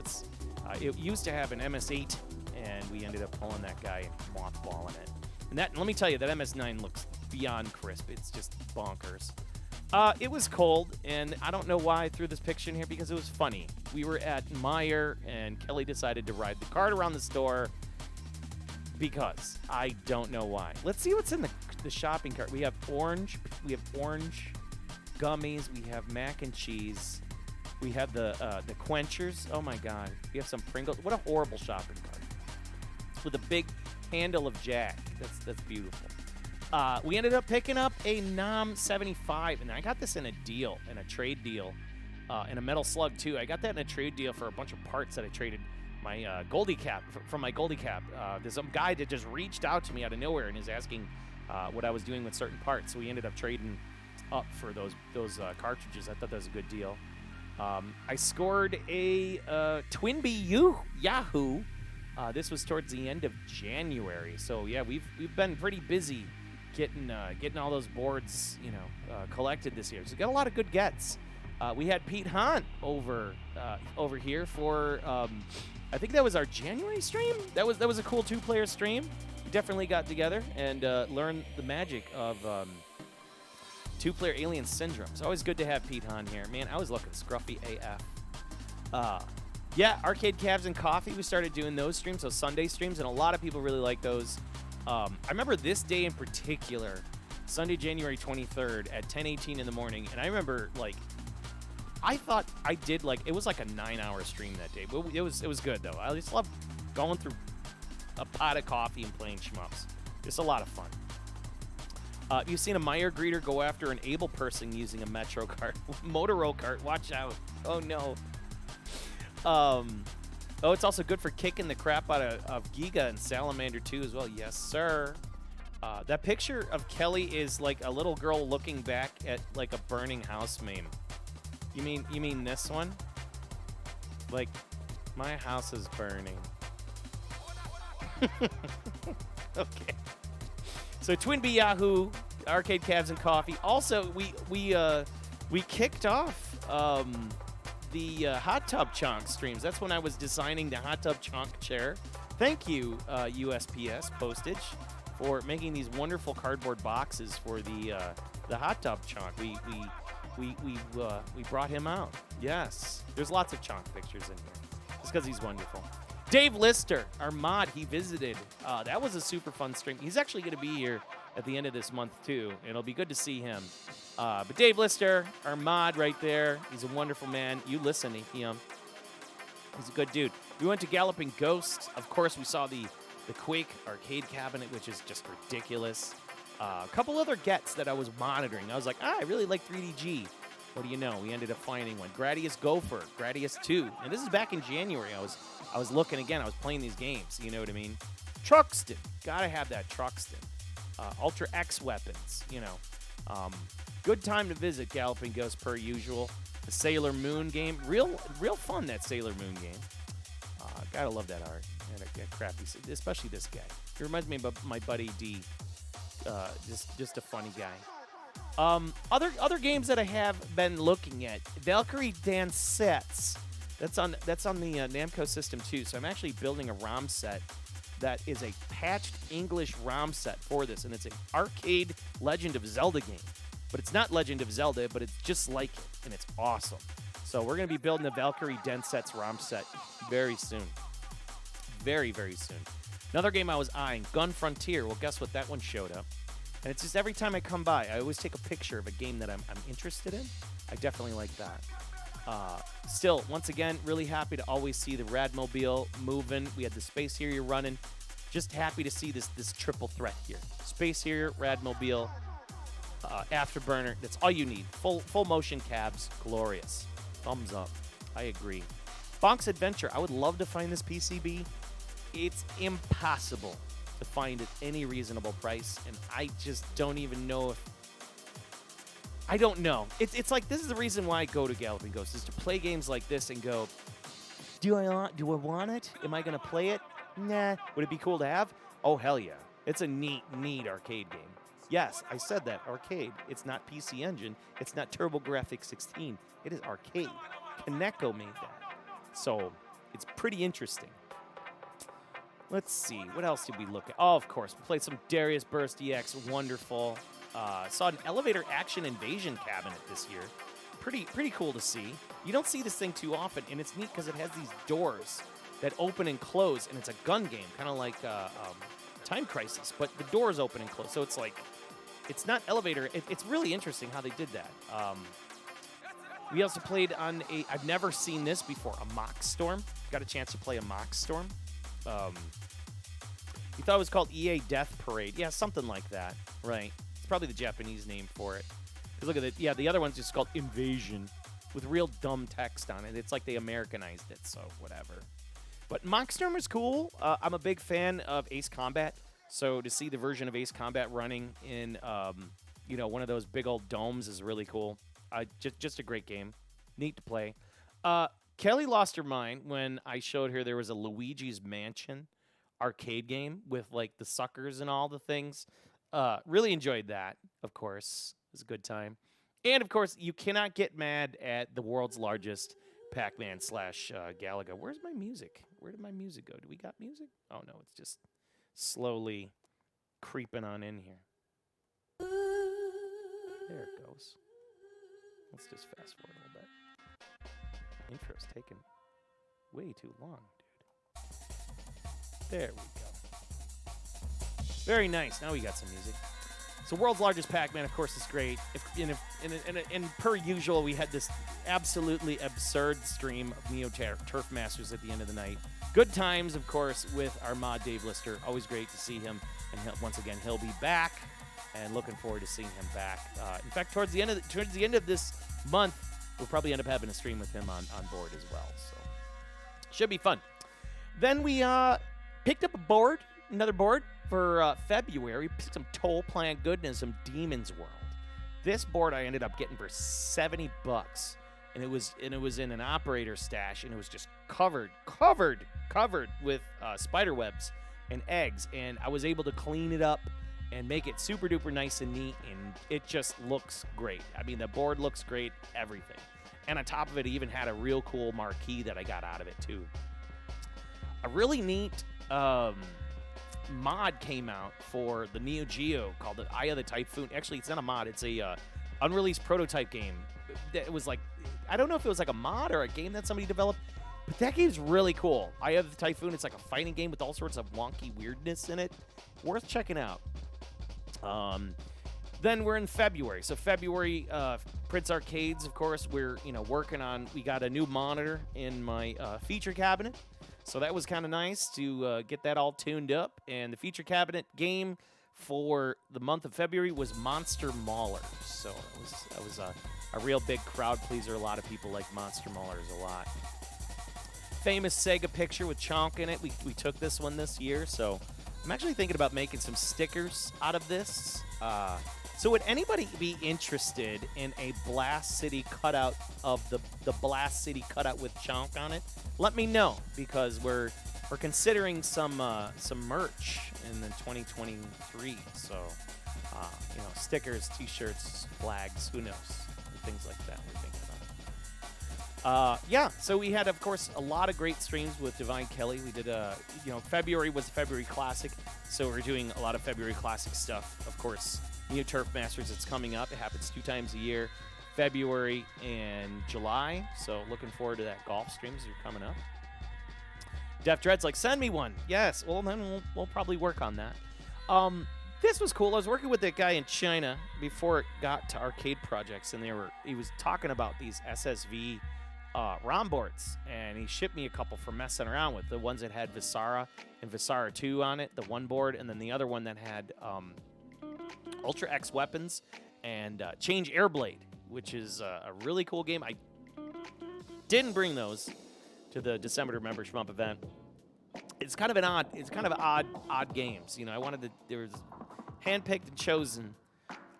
it used to have an MS8, and we ended up pulling that guy and mothballing it. And let me tell you, that MS9 looks beyond crisp. It's just bonkers. It was cold, and I don't know why I threw this picture in here because it was funny. We were at Meijer, and Kelly decided to ride the cart around the store because I don't know why. Let's see what's in the shopping cart. We have orange gummies. We have mac and cheese. We have the quenchers. Oh my God. We have some Pringles. What a horrible shopping cart. With a big handle of Jack. That's beautiful. We ended up picking up a NOM 75, and I got this in a deal, in a trade deal, and a Metal Slug too. I got that in a trade deal for a bunch of parts that I traded my Goldie Cap from my Goldie Cap. There's some guy that just reached out to me out of nowhere and is asking what I was doing with certain parts. So we ended up trading up for those cartridges. I thought that was a good deal. I scored a Twinbee Yahoo. This was towards the end of January. So yeah, we've been pretty busy getting all those boards, collected this year. So we got a lot of good gets. We had Pete Hunt over here for I think that was our January stream. That was a cool 2-player stream. We definitely got together and learned the magic of 2-player Alien Syndrome. It's always good to have Pete Hunt here. Man, I was looking scruffy AF. Arcade Cabs and Coffee. We started doing those streams, those Sunday streams, and a lot of people really like those. I remember this day in particular, Sunday, January 23rd at 10:18 in the morning, and I remember I thought I did it was like a 9-hour stream that day. But it was good though. I just love going through a pot of coffee and playing shmups. Just a lot of fun. You've seen a Meijer greeter go after an able person using a Metro cart, Motorola cart. Watch out! Oh no. It's also good for kicking the crap out of Giga and Salamander 2 as well. Yes, sir. That picture of Kelly is like a little girl looking back at like a burning house meme. You mean this one? Like, my house is burning. Okay. So Twinbee Yahoo, Arcade Cabs and Coffee. Also, we kicked off the Hot Tub Chonk streams. That's when I was designing the Hot Tub Chonk chair. Thank you, USPS Postage, for making these wonderful cardboard boxes for the Hot Tub Chonk. We brought him out. Yes, there's lots of Chonk pictures in here. Just because he's wonderful. Dave Lister, our mod, he visited. That was a super fun stream. He's actually going to be here at the end of this month too. It'll be good to see him. But Dave Lister, our mod right there, he's a wonderful man. You listen to him. He's a good dude. We went to Galloping Ghost. Of course, we saw the Quake arcade cabinet, which is just ridiculous. A couple other gets that I was monitoring. I was like, I really like 3DG. What do you know? We ended up finding one. Gradius Gopher, Gradius 2. And this is back in January. I was looking again. I was playing these games. You know what I mean? Truxton. Gotta have that Truxton. Ultra X weapons. Good time to visit Galloping Ghost per usual. The Sailor Moon game. Real fun, that Sailor Moon game. Gotta love that art. And crappy, especially this guy. He reminds me of my buddy D. Just a funny guy. Other games that I have been looking at. Valkyrie Dancets. That's on the Namco system too. So I'm actually building a ROM set that is a patched English ROM set for this, and it's an arcade Legend of Zelda game. But it's not Legend of Zelda, but it's just like it, and it's awesome. So we're going to be building the Valkyrie Dancets ROM set very soon. Very, very soon. Another game I was eyeing, Gun Frontier. Well, guess what? That one showed up. And it's just every time I come by, I always take a picture of a game that I'm interested in. I definitely like that. Still, once again, really happy to always see the Radmobile moving. We had the Space Harrier running. Just happy to see this triple threat here. Space Harrier, Radmobile, Afterburner. That's all you need. Full motion cabs. Glorious. Thumbs up. I agree. Bonk's Adventure. I would love to find this PCB. It's impossible to find at any reasonable price, and I just don't even know if... I don't know. It's like, this is the reason why I go to Galloping Ghost, is to play games like this and go, do I want it? Am I going to play it? Nah. Would it be cool to have? Oh, hell yeah. It's a neat arcade game. Yes, I said that, arcade. It's not PC Engine. It's not TurboGrafx 16. It is arcade. Kaneko made that. So, it's pretty interesting. Let's see. What else did we look at? Oh, of course. We played some Darius Burst EX. Wonderful. Saw an elevator action invasion cabinet this year. Pretty cool to see. You don't see this thing too often, and it's neat because it has these doors that open and close, and it's a gun game, kind of like Time Crisis, but the doors open and close. So it's like, it's not elevator. It's really interesting how they did that. We also played on I've never seen this before, a Mock Storm. Got a chance to play a Mock Storm. You thought it was called EA Death Parade. Yeah, something like that. Right. It's probably the Japanese name for it. Because look at it. Yeah, the other one's just called Invasion with real dumb text on it. It's like they Americanized it, so whatever. But Mock Storm is cool. I'm a big fan of Ace Combat. So to see the version of Ace Combat running in, one of those big old domes is really cool. Just a great game. Neat to play. Kelly lost her mind when I showed her there was a Luigi's Mansion arcade game with, like, the suckers and all the things. Really enjoyed that, of course. It was a good time. And, of course, you cannot get mad at the world's largest Pac-Man / Galaga. Where's my music? Where did my music go? Do we got music? Oh, no, it's just slowly creeping on in here. There it goes. Let's just fast forward a little bit. Intro's taking way too long, dude. There we go. Very nice. Now we got some music. So, world's largest Pac-Man, of course, is great. And per usual, we had this absolutely absurd stream of Neo Turf Masters at the end of the night. Good times, of course, with our mod Dave Lister. Always great to see him. And once again, he'll be back. And looking forward to seeing him back. In fact, towards the end of this month, we'll probably end up having a stream with him on board as well. So, should be fun. Then we picked up another board for February. We picked some Toll Plant goodness, some Demon's World. This board I ended up getting for $70, and it was in an operator stash, and it was just covered with spider webs and eggs, and I was able to clean it up and make it super duper nice and neat, and it just looks great. I mean, the board looks great, everything. And on top of it, it even had a real cool marquee that I got out of it too. A really neat mod came out for the Neo Geo called the Eye of the Typhoon. Actually, it's not a mod. It's a unreleased prototype game. It was like, I don't know if it was like a mod or a game that somebody developed, but that game's really cool. Eye of the Typhoon. It's like a fighting game with all sorts of wonky weirdness in it. Worth checking out. Then we're in February. So February, Prince Arcades, of course, we're working on. We got a new monitor in my feature cabinet, so that was kind of nice to get that all tuned up. And the feature cabinet game for the month of February was Monster Maulers. So that was a real big crowd pleaser. A lot of people like Monster Maulers a lot. Famous Sega picture with Chonk in it. We took this one this year, so I'm actually thinking about making some stickers out of this. So would anybody be interested in a Blast City cutout of the Blast City cutout with Chonk on it? Let me know, because we're considering some merch in the 2023. So stickers, T-shirts, flags, who knows, things like that we're thinking about. So we had, of course, a lot of great streams with Divine Kelly. We did February was February Classic, so we're doing a lot of February Classic stuff. Of course, Neo Turf Masters, it's coming up. It happens 2 times a year, February and July. So looking forward to that golf streams that are coming up. Def Dread's like, send me one. Yes, well, then we'll probably work on that. This was cool. I was working with that guy in China before it got to Arcade Projects, and he was talking about these SSV ROM boards, and he shipped me a couple for messing around with. The ones that had Visara and Visara 2 on it, the one board, and then the other one that had Ultra X weapons and Change Airblade, which is a really cool game. Didn't bring those to the December membership bump event. It's kind of odd games. You know, there was handpicked and chosen.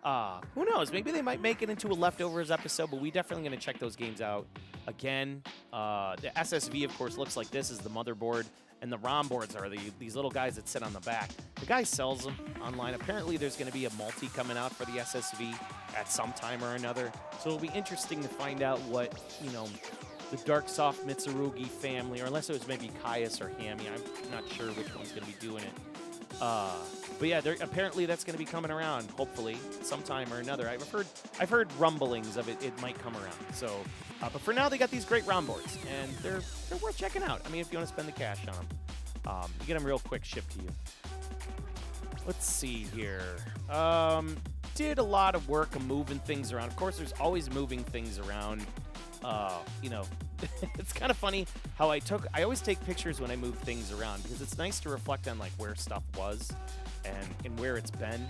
Who knows? Maybe they might make it into a leftovers episode, but we definitely going to check those games out again. The SSV, of course, looks like this is the motherboard, and the ROM boards are these little guys that sit on the back. The guy sells them online. Apparently, there's going to be a multi coming out for the SSV at some time or another. So it'll be interesting to find out what, you know, the Darksoft Mitsurugi family, or unless it was maybe Caius or Hammy. I'm not sure which one's going to be doing it. But yeah, apparently that's going to be coming around, hopefully, sometime or another. I've heard rumblings of it. It might come around. So, but for now, they got these great ROM boards, and they're worth checking out. I mean, if you want to spend the cash on them, you get them real quick shipped to you. Let's see here. Did a lot of work of moving things around. Of course, there's always moving things around. You know, it's kind of funny how I always take pictures when I move things around because it's nice to reflect on like where stuff was and where it's been.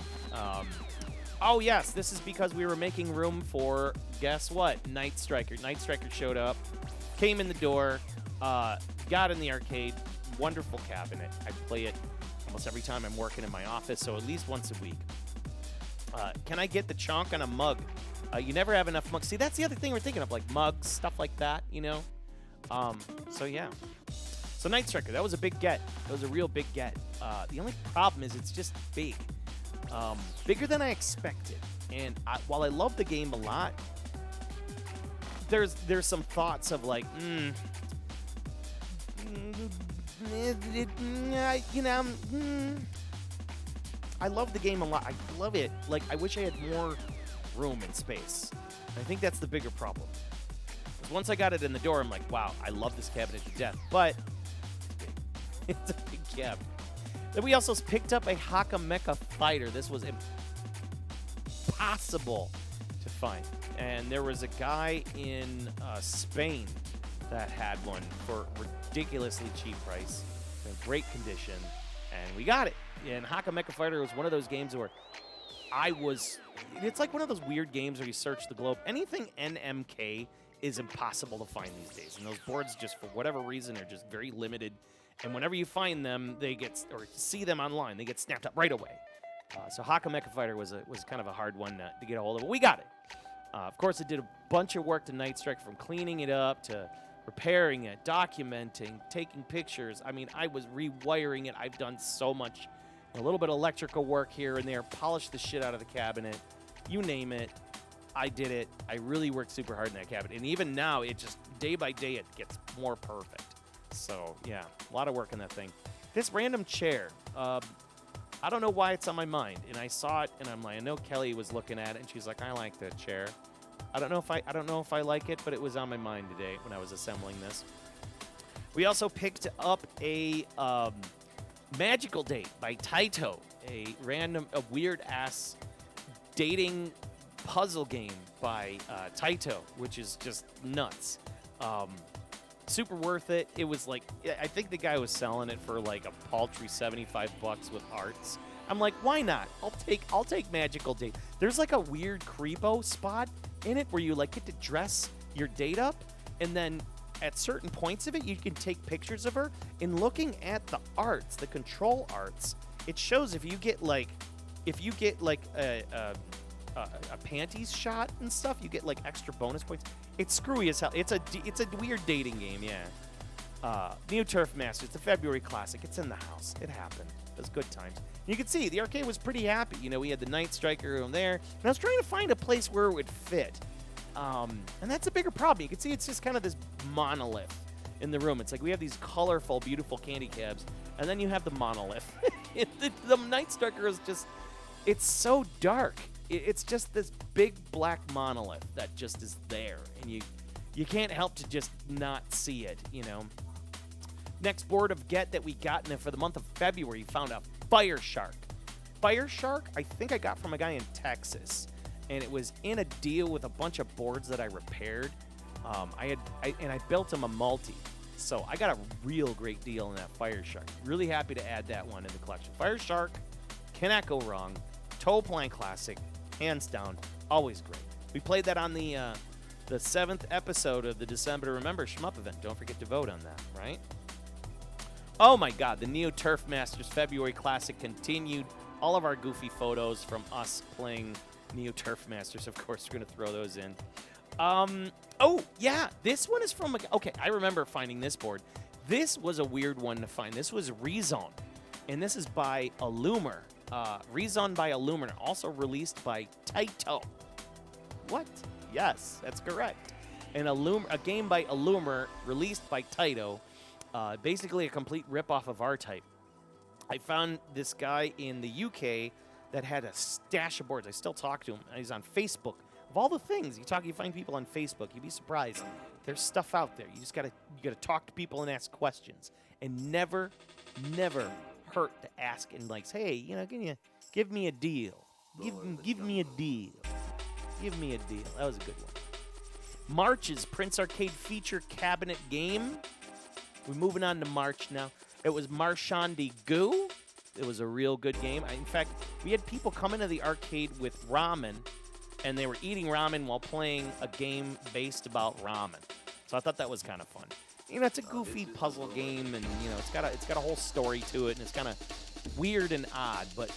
Oh yes, this is because we were making room for, guess what? Night Striker. Night Striker showed up, came in the door, got in the arcade. Wonderful cabinet. I play it almost every time I'm working in my office, so at least once a week. Can I get the chonk on a mug? You never have enough mugs. See, that's the other thing we're thinking of, like mugs, stuff like that, you know? So, yeah. So, Night Striker, that was a big get. That was a real big get. The only problem is it's just big. Bigger than I expected. And while I love the game a lot, there's some thoughts of like, I love the game a lot. I love it. Like, I wish I had more room and space. And I think that's the bigger problem. Because once I got it in the door, I'm like, wow, I love this cabinet to death. But it's a big cabinet. Then we also picked up a Haka Mecha Fighter. This was impossible to find. And there was a guy in Spain that had one for ridiculously cheap price, in great condition, and we got it. And Haka Mecha Fighter was one of those games where it's like one of those weird games where you search the globe. Anything NMK is impossible to find these days. And those boards, just for whatever reason, are just very limited. And whenever you find them, or see them online, they get snapped up right away. So Haka Mecha Fighter was kind of a hard one to get a hold of, but we got it. Of course, it did a bunch of work to Night Strike, from cleaning it up to repairing it, documenting, taking pictures. I mean, I was rewiring it. I've done so much. A little bit of electrical work here and there, polished the shit out of the cabinet. You name it, I did it. I really worked super hard in that cabinet. And even now, it just, day by day, it gets more perfect. So, yeah, a lot of work in that thing. This random chair, I don't know why it's on my mind. And I saw it, and I'm like, I know Kelly was looking at it, and she's like, I like that chair. I don't know if I like it, but it was on my mind today when I was assembling this. We also picked up a Magical Date by Taito, a weird-ass dating puzzle game by Taito, which is just nuts. Super worth it. It was like, I think the guy was selling it for like a paltry $75 with arts. I'm like, why not? I'll take Magical Date. There's like a weird creepo spot in it where you like get to dress your date up, and then at certain points of it, you can take pictures of her. In looking at the arts, the control arts, it shows if you get like a panties shot and stuff, you get like extra bonus points. It's screwy as hell. It's a weird dating game, yeah. New Turf Masters, the February Classic. It's in the house. It happened. It was good times. You can see the arcade was pretty happy. You know, we had the Night Striker room there, and I was trying to find a place where it would fit. And that's a bigger problem. You can see it's just kind of this monolith in the room. It's like we have these colorful, beautiful candy cabs, and then you have the monolith. The Night Striker is just, it's so dark. It's just this big black monolith that just is there, and you can't help to just not see it, you know. Next board of Get that we got in it for the month of February, found a Fire Shark. Fire Shark, I think I got from a guy in Texas, and it was in a deal with a bunch of boards that I repaired. I built him a multi, so I got a real great deal in that Fire Shark. Really happy to add that one in the collection. Fire Shark, cannot go wrong. Toe Plan Classic, hands down, always great. We played that on the the 7th episode of the December to Remember Shmup event. Don't forget to vote on that, right? Oh my God, the Neo Turf Masters February Classic continued. All of our goofy photos from us playing Neo Turf Masters, of course, we're going to throw those in. Oh, yeah, this one is from, okay, I remember finding this board. This was a weird one to find. This was Rezone, and this is by Illumor. Rezone by Illumor, also released by Taito. What? Yes, that's correct. A game by Illumor, released by Taito. Basically a complete ripoff of R-Type. I found this guy in the UK that had a stash of boards. I still talk to him. He's on Facebook. Of all the things you find people on Facebook, you'd be surprised. There's stuff out there. You just gotta talk to people and ask questions, and never hurt to ask and like, hey, can you give me a deal? Give me a deal. Give me a deal. That was a good one. March's Prince Arcade feature cabinet game. We're moving on to March now. It was Marchandi Goo. It was a real good game. In fact, we had people come into the arcade with ramen, and they were eating ramen while playing a game based about ramen. So I thought that was kind of fun. It's a goofy puzzle game, and it's got a whole story to it, and it's kind of weird and odd. But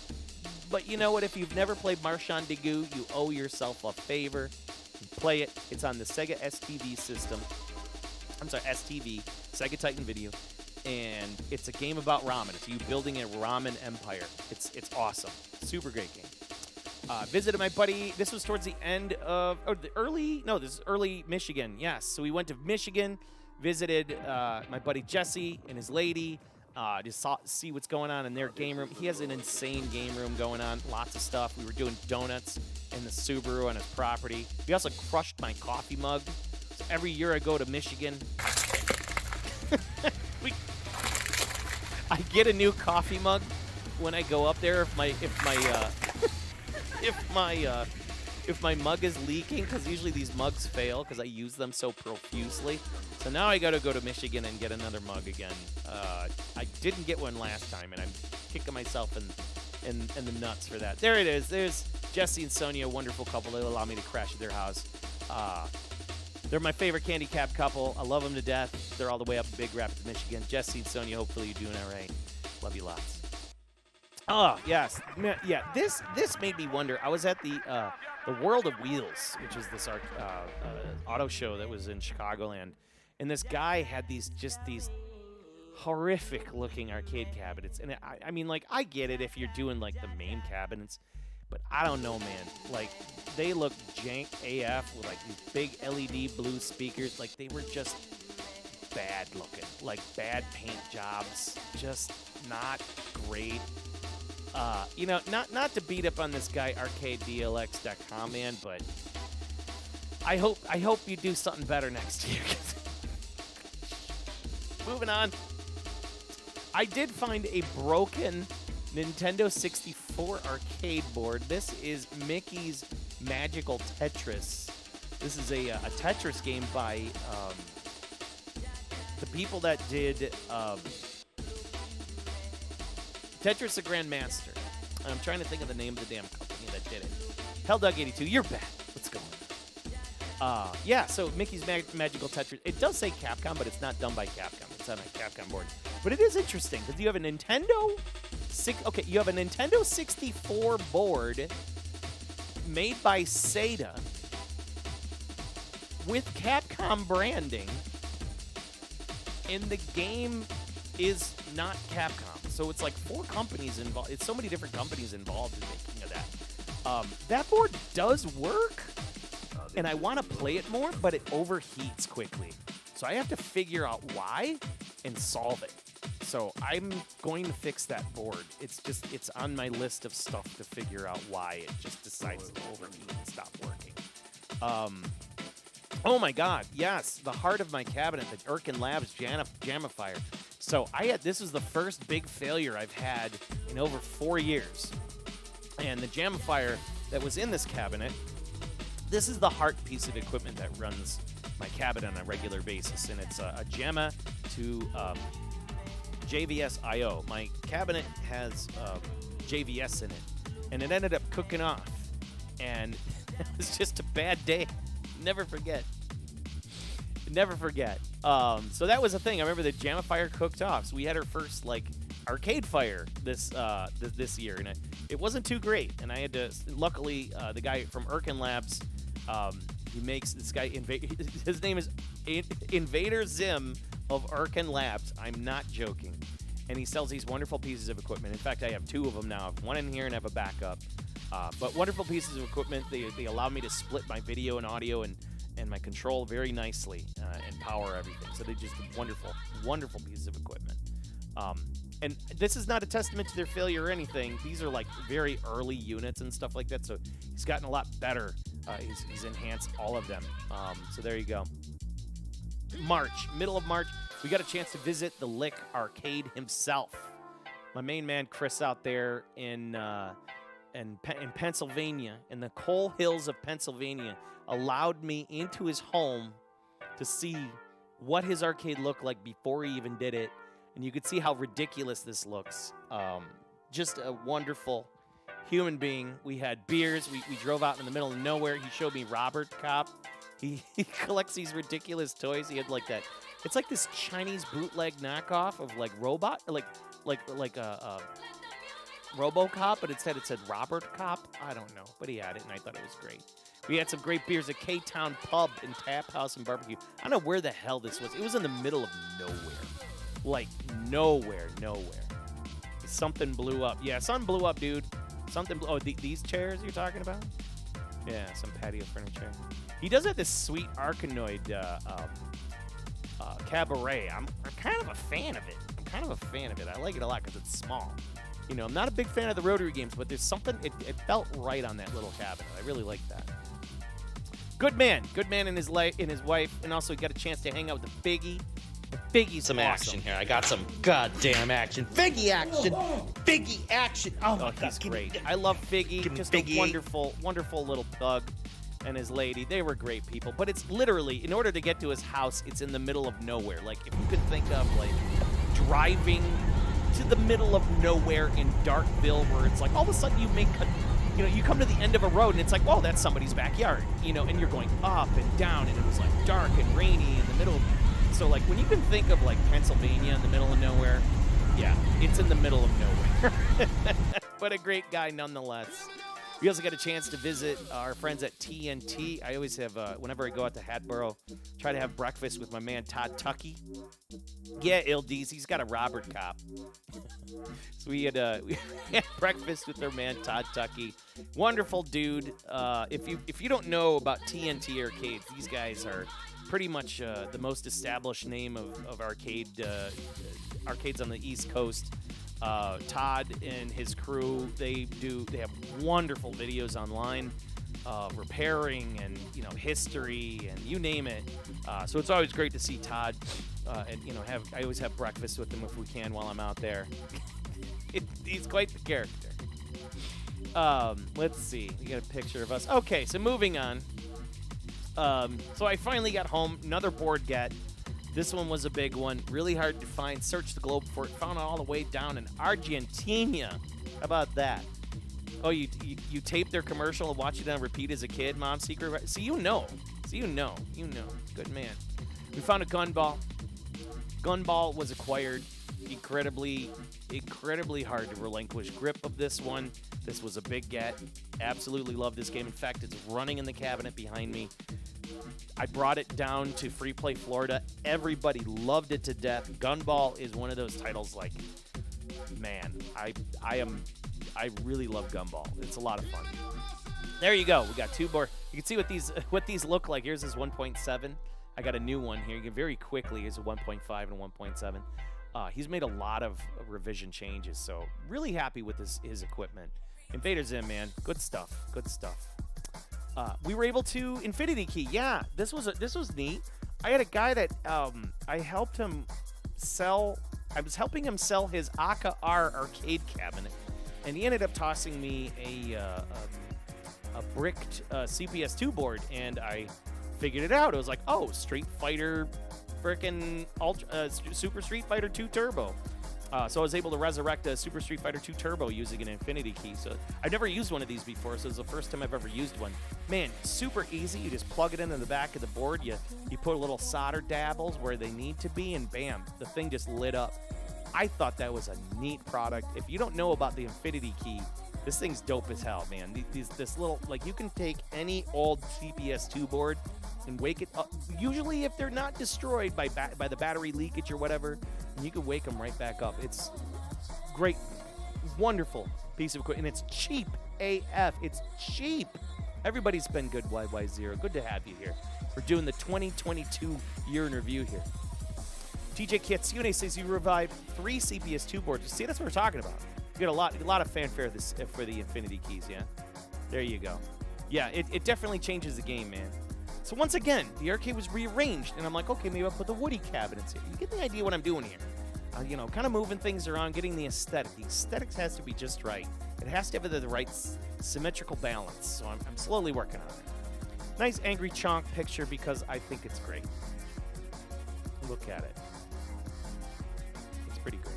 you know what? If you've never played Marchandi Goo, you owe yourself a favor. Play it. It's on the Sega STV system. I'm sorry, STV, Sega Titan Video, and it's a game about ramen. It's you building a ramen empire. It's awesome. Super great game. Visited my buddy. This was towards the end of, this is early Michigan. Yes, so we went to Michigan, visited my buddy Jesse and his lady, just see what's going on in their game room. He has an insane game room going on, lots of stuff. We were doing donuts in the Subaru on his property. We also crushed my coffee mug. So every year I go to Michigan, I get a new coffee mug when I go up there. If my mug is leaking, because usually these mugs fail because I use them so profusely. So now I got to go to Michigan and get another mug again. I didn't get one last time, and I'm kicking myself in the nuts for that. There it is. There's Jesse and Sonia, a wonderful couple. They allow me to crash at their house. They're my favorite Candy Cab couple. I love them to death. They're all the way up in Big Rapids, Michigan. Jesse and Sonia, hopefully you're doing all right. Love you lots. Oh, yes. Yeah, this made me wonder. I was at the World of Wheels, which is this auto show that was in Chicagoland, and this guy had these horrific-looking arcade cabinets. And I mean, like, I get it if you're doing, like, the main cabinets, but I don't know, man. Like, they look jank AF with, like, these big LED blue speakers. Like, they were just bad looking. Like, bad paint jobs. Just not great. Not to beat up on this guy, ArcadeDLX.com, man, but I hope you do something better next year. Moving on. I did find a broken Nintendo 64 arcade board. This is Mickey's Magical Tetris. This is a Tetris game by the people that did Tetris the Grandmaster. I'm trying to think of the name of the damn company that did it. Helldug82, you're back. What's going on? Yeah, so Mickey's Magical Tetris. It does say Capcom, but it's not done by Capcom. It's on a Capcom board. But it is interesting because you have a Nintendo 64 board made by Sega with Capcom branding, and the game is not Capcom. So it's like 4 companies involved. It's so many different companies involved in making of that. That board does work, and I want to play it more, but it overheats quickly. So I have to figure out why and solve it. So I'm going to fix that board. It's on my list of stuff to figure out why it just decides to overheat and stop working. Oh my God, yes, the heart of my cabinet, the Irken Labs Jamifier. So this was the first big failure I've had in over 4 years. And the Jamifier that was in this cabinet, this is the heart piece of equipment that runs my cabinet on a regular basis. And it's a JAMA to JVS I/O. My cabinet has JVS in it, and it ended up cooking off. And it was just a bad day. Never forget. Never forget. So that was a thing. I remember the Jam-A-Fire cooked off. So we had our first like arcade fire this year, and it wasn't too great. And I had to. Luckily, the guy from Irken Labs, he makes this guy. His name is Invader Zim of Irken Labs. I'm not joking. And he sells these wonderful pieces of equipment. In fact, I have 2 of them now. I have one in here and I have a backup. But wonderful pieces of equipment. They allow me to split my video and audio and my control very nicely and power everything. So they just wonderful pieces of equipment. And this is not a testament to their failure or anything. These are like very early units and stuff like that. So he's gotten a lot better. He's enhanced all of them. So there you go. Middle of March, we got a chance to visit the Lick Arcade himself. My main man Chris out there in Pennsylvania, in the Coal Hills of Pennsylvania, allowed me into his home to see what his arcade looked like before he even did it. And you could see how ridiculous this looks. Just a wonderful human being. We had beers. We drove out in the middle of nowhere. He showed me Robert Cop. He collects these ridiculous toys. He had like that. It's like this Chinese bootleg knockoff of like robot, like a RoboCop, but instead it said Robert Cop. I don't know, but he had it, and I thought it was great. We had some great beers at K-Town Pub and Tap House and Barbecue. I don't know where the hell this was. It was in the middle of nowhere. Like, nowhere. Something blew up. Yeah, something blew up, dude. Something blew... Oh, these chairs you're talking about? Yeah, some patio furniture. He does have this sweet Arkanoid cabaret. I'm kind of a fan of it. I like it a lot because it's small. You know, I'm not a big fan of the rotary games, but there's something... It felt right on that little cabinet. I really like that. Good man and his wife, and also got a chance to hang out with the Figgy. Figgie's some awesome. action here. I got some goddamn action. Figgy action. Figgy action. Oh, my God. He's great. I love Figgy. Just Figgy. a wonderful little thug and his lady. They were great people. But it's literally, in order to get to his house, it's in the middle of nowhere. Like, if you could think of, like, driving to the middle of nowhere in Darkville, where it's like, all of a sudden you come to the end of a road, and it's like, whoa, that's somebody's backyard. You know, and you're going up and down, and it was, like, dark and rainy in the middle. So, like, when you can think of, like, Pennsylvania in the middle of nowhere, yeah, it's in the middle of nowhere. But a great guy nonetheless. We also got a chance to visit our friends at TNT. I always have, whenever I go out to Hatboro, try to have breakfast with my man Todd Tuckey. Yeah, Ildees, he's got a Robert Cop. So we had breakfast with their man Todd Tuckey. Wonderful dude. If you don't know about TNT Arcades, these guys are pretty much the most established name of arcades on the East Coast. Todd and his crew, they have wonderful videos online, repairing and history and you name it. So it's always great to see Todd, and I always have breakfast with him if we can while I'm out there. He's quite the character. Let's see, we got a picture of us. Okay, so moving on. So I finally got home, another board get. This one was a big one, really hard to find. Searched the globe for it, found it all the way down in Argentina. How about that? Oh, you taped their commercial and watched it on repeat as a kid, Mom's secret. So you know. Good man. We found a Gunball. Gunball was acquired. Incredibly hard to relinquish grip of this one. This was a big get. Absolutely love this game. In fact, it's running in the cabinet behind me. I brought it down to Free Play Florida. Everybody loved it to death. Gunball is one of those titles like, man, I really love Gunball. It's a lot of fun. There you go. We got 2 more. You can see what these look like. Here's this 1.7. I got a new one here. You can very quickly. Here's a 1.5 and a 1.7. He's made a lot of revision changes, so really happy with his equipment. Invader Zim, man. Good stuff. We were able to Infinity Key. Yeah, this was neat. I had a guy that I helped him sell. I was helping him sell his Aka R arcade cabinet, and he ended up tossing me a bricked CPS2 board, and I figured it out. It was like, oh, Street Fighter, frickin' Super Street Fighter 2 Turbo. So I was able to resurrect a Super Street Fighter 2 Turbo using an Infinity Key. So I've never used one of these before, so it's the first time I've ever used one. Man, super easy. You just plug it into the back of the board. You put a little solder dabbles where they need to be, and bam, the thing just lit up. I thought that was a neat product. If you don't know about the Infinity Key, this thing's dope as hell, man. This little, like, you can take any old CPS2 board and wake it up. Usually, if they're not destroyed by the battery leakage or whatever, you can wake them right back up. It's great, wonderful piece of equipment, and it's cheap AF. It's cheap. Everybody's been good, YY0. Good to have you here. We're doing the 2022 year in review here. TJ Katsune says you revived 3 CPS2 boards. See, that's what we're talking about. You got a lot of fanfare for the Infinity Keys, yeah? There you go. Yeah, it definitely changes the game, man. So once again, the arcade was rearranged, and I'm like, okay, maybe I'll put the Woody cabinets here. You get the idea what I'm doing here. Kind of moving things around, getting the aesthetic. The aesthetics has to be just right. It has to have the right symmetrical balance, so I'm slowly working on it. Nice Angry Chonk picture because I think it's great. Look at it. It's pretty great.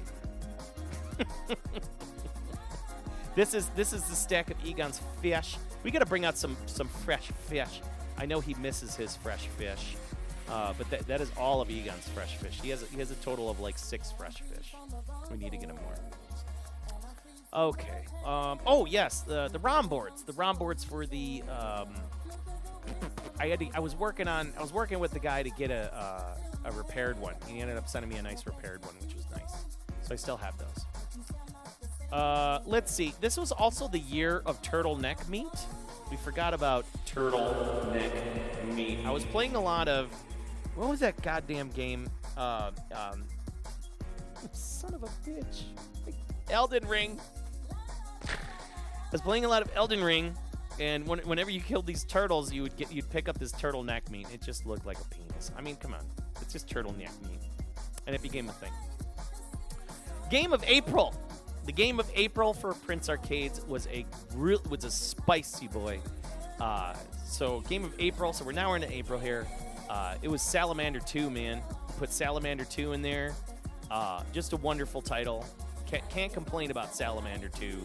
This is the stack of Egon's fish. We got to bring out some fresh fish. I know he misses his fresh fish, but that is all of Egon's fresh fish. He has a total of like 6 fresh fish. We need to get him more. Okay. Oh yes, the ROM boards. The ROM boards for the. I was working with the guy to get a repaired one. He ended up sending me a nice repaired one, which was nice. So I still have those. Let's see. This was also the year of turtleneck meat. We forgot about turtleneck meat. I was playing a lot of... What was that goddamn game? Son of a bitch. Elden Ring. I was playing a lot of Elden Ring, and whenever you killed these turtles, you'd pick up this turtleneck meat. It just looked like a penis. I mean, come on. It's just turtleneck meat. And it became a thing. Game of April. The game of April for Prince Arcades was a spicy boy. So game of April. So we're into April here. It was Salamander 2, man. Put Salamander 2 in there. Just a wonderful title. Can't complain about Salamander 2.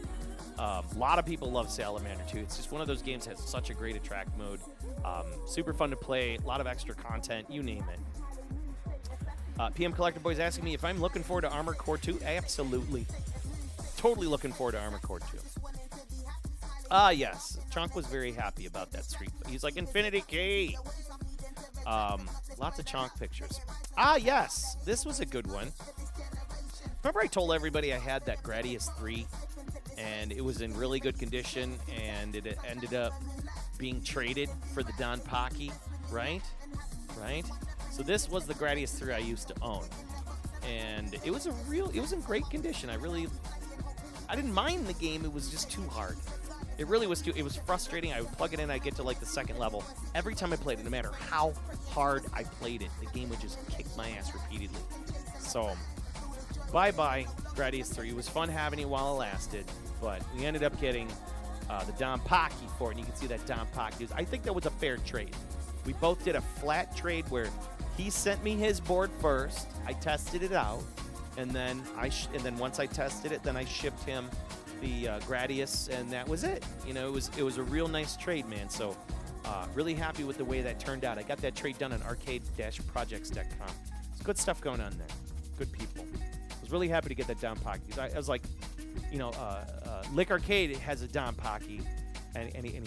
A lot of people love Salamander 2. It's just one of those games that has such a great attract mode. Super fun to play. A lot of extra content. You name it. PM Collector Boy is asking me if I'm looking forward to Armored Core 2. Absolutely. Totally looking forward to Armored Core 2. Yes. Chunk was very happy about that street. He's like, Infinity Key. Lots of Chonk pictures. Yes. This was a good one. Remember I told everybody I had that Gradius 3, and it was in really good condition, and it ended up being traded for the Don Pocky, right? Right? So this was the Gradius 3 I used to own. And it was in great condition. I didn't mind the game, it was just too hard. It really was it was frustrating. I would plug it in, I'd get to like the second level. Every time I played it, no matter how hard I played it, the game would just kick my ass repeatedly. So, bye-bye, Gradius 3. It was fun having it while it lasted, but we ended up getting the Don Pocky for it, and you can see that Don Pocky. I think that was a fair trade. We both did a flat trade where he sent me his board first, I tested it out, and then once I tested it, then I shipped him the Gradius, and that was it. You know, it was a real nice trade, man. So really happy with the way that turned out. I got that trade done on arcade-projects.com. There's good stuff going on there. Good people. I was really happy to get that Don Pocky. I was like, Lick Arcade has a Don Pocky, and he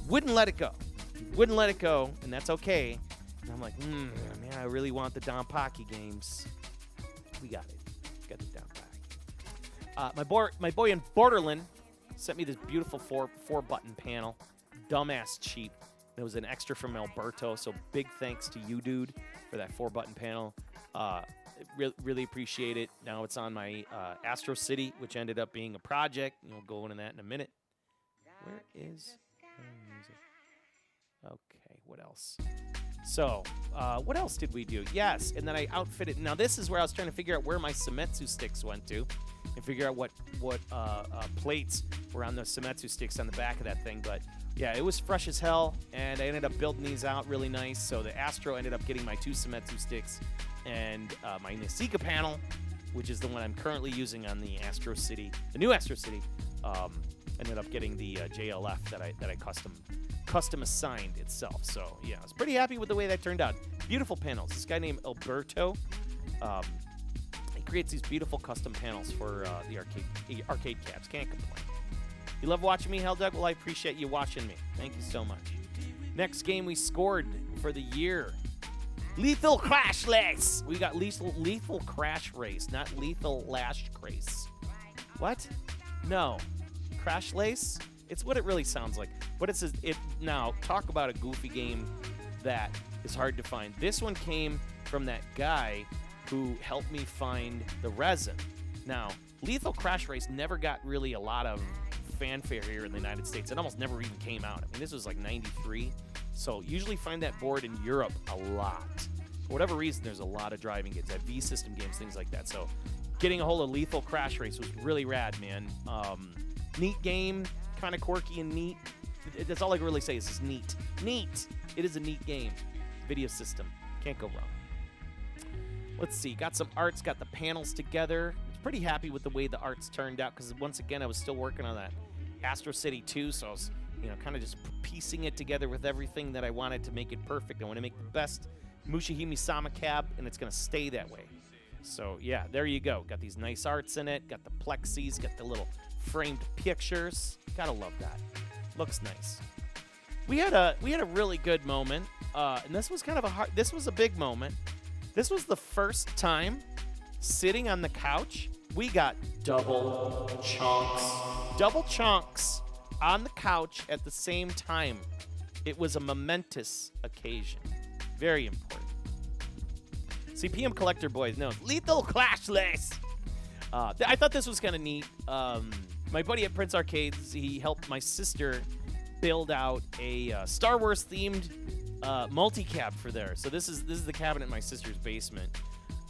wouldn't let it go. He wouldn't let it go, and that's okay. And I'm like, man, I really want the Don Pocky games. We got it. Got the Don Pocky. My boy in Borderland sent me this beautiful four button panel. Dumbass cheap. It was an extra from Alberto, so big thanks to you, dude, for that 4-button panel. Really appreciate it. Now it's on my Astro City, which ended up being a project. We'll go into that in a minute. Where is my music? Okay, what else? So, what else did we do? Yes, and then I outfitted. Now, this is where I was trying to figure out where my Semetsu sticks went to and figure out what plates were on the Semetsu sticks on the back of that thing. But, yeah, it was fresh as hell, and I ended up building these out really nice. So the Astro ended up getting my 2 Semetsu sticks and my Nasika panel, which is the one I'm currently using on the Astro City, the new Astro City. Ended up getting the JLF that I custom assigned itself. So yeah, I was pretty happy with the way that turned out. Beautiful panels. This guy named Alberto, he creates these beautiful custom panels for the arcade cabs. Can't complain. You love watching me, Hell Dog? Well, I appreciate you watching me. Thank you so much. Next game we scored for the year. Lethal Crash Race. We got lethal Crash Race, not Lethal Lash Race. What? No. Crash Lace? It's what it really sounds like. But now, talk about a goofy game that is hard to find. This one came from that guy who helped me find the resin. Now, Lethal Crash Race never got really a lot of fanfare here in the United States. It almost never even came out. I mean, this was like 93. So usually find that board in Europe a lot. For whatever reason, there's a lot of driving games, V-System games, things like that. So getting a hold of Lethal Crash Race was really rad, man. Neat game, kind of quirky and neat. That's all I can really say is it's neat. Neat! It is a neat game. Video system. Can't go wrong. Let's see. Got some arts, got the panels together. Pretty happy with the way the arts turned out because once again I was still working on that Astro City 2, so I was kind of just piecing it together with everything that I wanted to make it perfect. I want to make the best Mushihime Sama cab, and it's going to stay that way. So yeah, there you go. Got these nice arts in it, got the plexis, got the little framed pictures. Gotta love that. Looks nice. We had a really good moment, and this was kind of this was a big moment. This was the first time sitting on the couch, we got double chunks on the couch at the same time. It was a momentous occasion. Very important. CPM Collector Boys knows Lethal Clash Lace. I thought this was kind of neat. My buddy at Prince Arcades, he helped my sister build out a Star Wars themed multi-cab for there. So this is the cabinet in my sister's basement.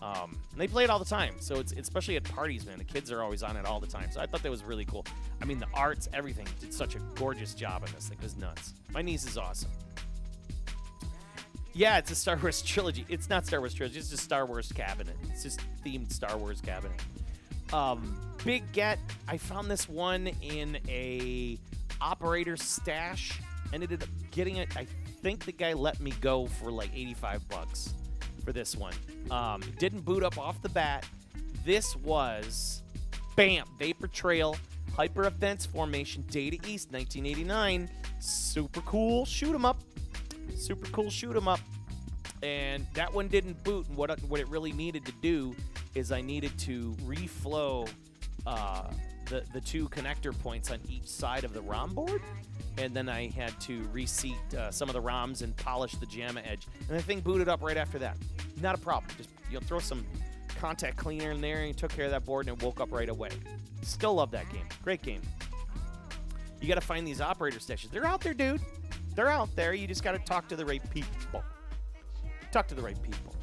And they play it all the time, so it's especially at parties, man. The kids are always on it all the time, so I thought that was really cool. I mean, the arts, everything, did such a gorgeous job on this thing. It was nuts. My niece is awesome. Yeah, it's a Star Wars trilogy. It's not Star Wars trilogy. It's just Star Wars cabinet. It's just themed Star Wars cabinet. Big get. I found this one in a operator stash. Ended up getting it. I think the guy let me go for like $85 for this one. Didn't boot up off the bat. This was, bam, Vapor Trail, Hyper Events Formation, Data East, 1989. Super cool shoot 'em up. Super cool shoot 'em up. And that one didn't boot. And what it really needed to do is I needed to reflow the two connector points on each side of the ROM board. And then I had to reseat some of the ROMs and polish the JAMA edge. And the thing booted up right after that. Not a problem. Just throw some contact cleaner in there and you took care of that board and it woke up right away. Still love that game. Great game. You got to find these operator stations. They're out there, dude. They're out there. You just got to talk to the right people. Talk to the right people.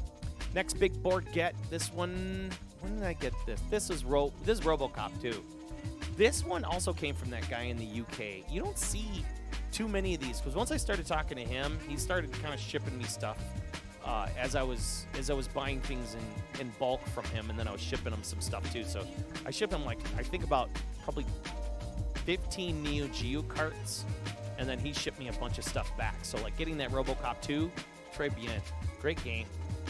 Next big board get. This one. When did I get this? This is RoboCop 2. This one also came from that guy in the UK. You don't see too many of these because once I started talking to him, he started kind of shipping me stuff as I was buying things in bulk from him, and then I was shipping him some stuff too. So I shipped him I think about probably 15 Neo Geo carts, and then he shipped me a bunch of stuff back. So like getting that RoboCop 2, très bien. Great game.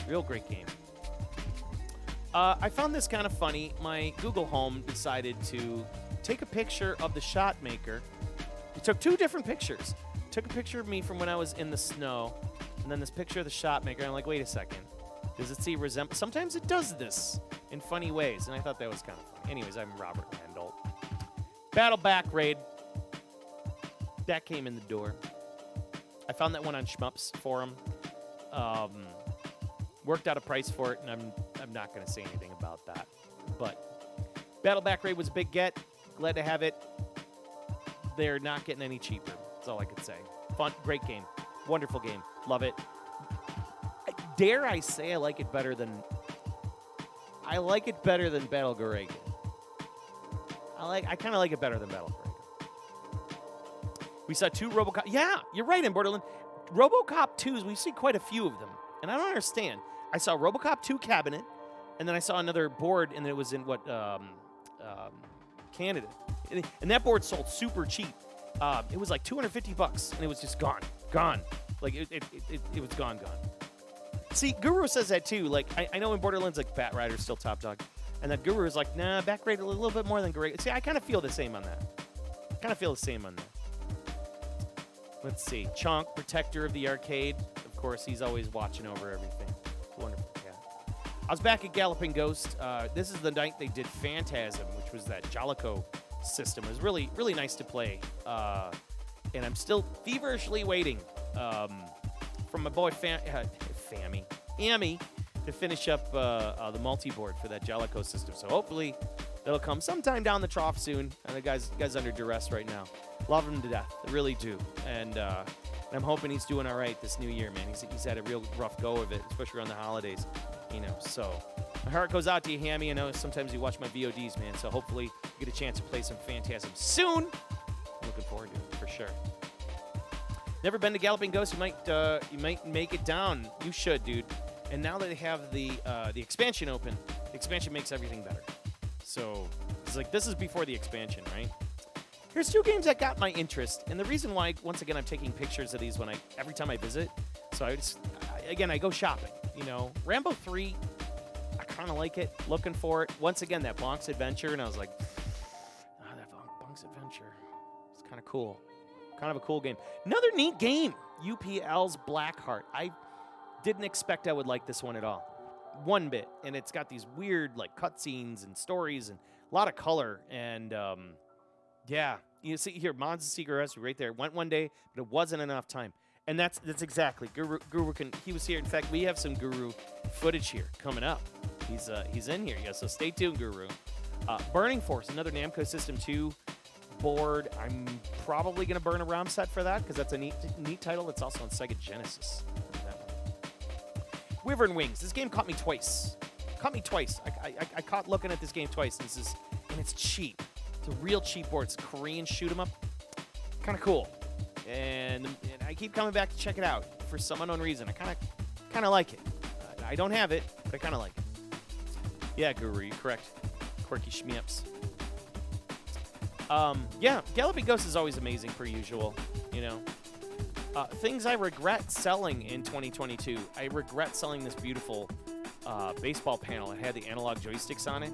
Real great game. I found this kind of funny. My Google Home decided to take a picture of the shot maker. It took two different pictures. Took a picture of me from when I was in the snow, and then this picture of the shot maker. I'm like, wait a second. Does it see resemblance? Sometimes it does this in funny ways, and I thought that was kind of funny. Anyways, I'm Robert Randall. Battle Back Raid. That came in the door. I found that one on Shmups forum. Worked out a price for it, and I'm not going to say anything about that. But Battle Back Raid was a big get. Glad to have it. They're not getting any cheaper. That's all I could say. Fun, great game. Wonderful game. Love it. Dare I say I like it better than Battle Garegan. I kind of like it better than Battle Garegan. We saw two RoboCop. Yeah, you're right, in Borderland. RoboCop 2s, we see quite a few of them. And I don't understand. I saw RoboCop 2 cabinet, And then I saw another board, and it was in Canada, and that board sold super cheap. It was like $250, and it was just gone. Like it was gone. See, Guru says that too. Like I know in Borderlands, like Bat Rider's still top dog, and that Guru is like, nah, Bat Rider a little bit more than great. See, I kind of feel the same on that. Let's see, Chonk, protector of the arcade. Of course, he's always watching over everything. Wonderful. I was back at Galloping Ghost. This is the night they did Phantasm, which was that Jalico system. It was really, really nice to play. And I'm still feverishly waiting from my boy Amy to finish up the multi-board for that Jalico system. So hopefully that'll come sometime down the trough soon. And the guy's under duress right now. Love him to death. I really do. And I'm hoping he's doing all right this new year, man. He's had a real rough go of it, especially around the holidays. So my heart goes out to you, Hammy. I know sometimes you watch my VODs, man. So hopefully you get a chance to play some Phantasm soon. I'm looking forward to it for sure. Never been to Galloping Ghost? You might make it down. You should, dude. And now that they have the expansion open, the expansion makes everything better. So it's like this is before the expansion, right? Here's 2 games that got my interest, and the reason why, once again, I'm taking pictures of these every time I visit. So I go shopping. Rambo 3, I kind of like it. Looking for it. Once again, that Bonk's Adventure, and I was like, that Bonk's Adventure. It's kind of cool. Kind of a cool game. Another neat game, UPL's Blackheart. I didn't expect I would like this one at all. One bit. And it's got these weird like cutscenes and stories and a lot of color. And yeah, you see here, Monza Secret Rescue right there. Went one day, but it wasn't enough time. And that's exactly Guru he was here. In fact, we have some Guru footage here coming up. He's in here. Yeah, so stay tuned, Guru. Burning Force, another Namco System 2 board. I'm probably going to burn a ROM set for that because that's a neat title. It's also on Sega Genesis. Wyvern Wings. This game caught me twice. I caught looking at this game twice. And it's cheap. It's a real cheap board. It's Korean shoot 'em up. Kind of cool. And I keep coming back to check it out for some unknown reason. I kind of like it. I don't have it, but I kind of like it. Yeah, Guru, you're correct. Quirky Schmeeps. Yeah, Galloping Ghost is always amazing per usual, Things I regret selling in 2022. I regret selling this beautiful baseball panel. It had the analog joysticks on it.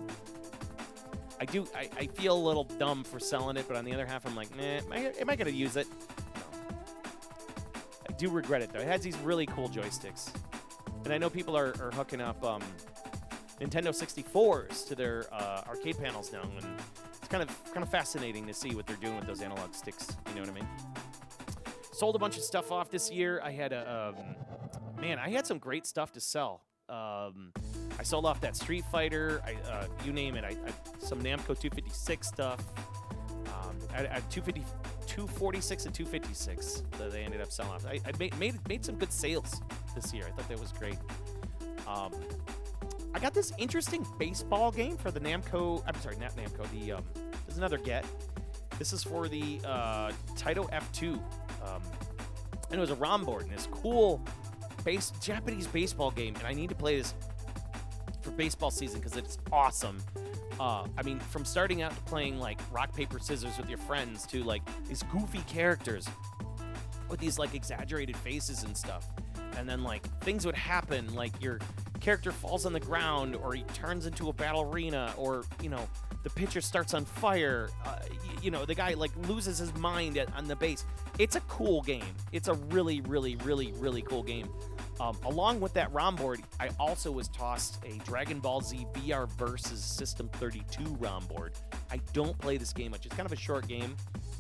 I feel a little dumb for selling it, but on the other half, I'm like, am I going to use it? No. I do regret it, though. It has these really cool joysticks. And I know people are hooking up Nintendo 64s to their arcade panels now, and it's kind of fascinating to see what they're doing with those analog sticks. You know what I mean? Sold a bunch of stuff off this year. I had I had some great stuff to sell. I sold off that Street Fighter. You name it. Some Namco 256 stuff. I 246 and 256 that they ended up selling off. I made some good sales this year. I thought that was great. I got this interesting baseball game for the Namco. I'm sorry, not Namco. There's another Get. This is for the Taito F2. And it was a ROM board, and it's cool Japanese baseball game, and I need to play this for baseball season because it's awesome. From starting out to playing like rock, paper, scissors with your friends to like these goofy characters with these like exaggerated faces and stuff. And then like things would happen, like your character falls on the ground, or he turns into a battle arena, or the pitcher starts on fire. The guy like loses his mind on the base. It's a cool game. It's a really, really, really, really cool game. Along with that ROM board, I also was tossed a Dragon Ball Z VR Versus System 32 ROM board. I don't play this game much. It's kind of a short game.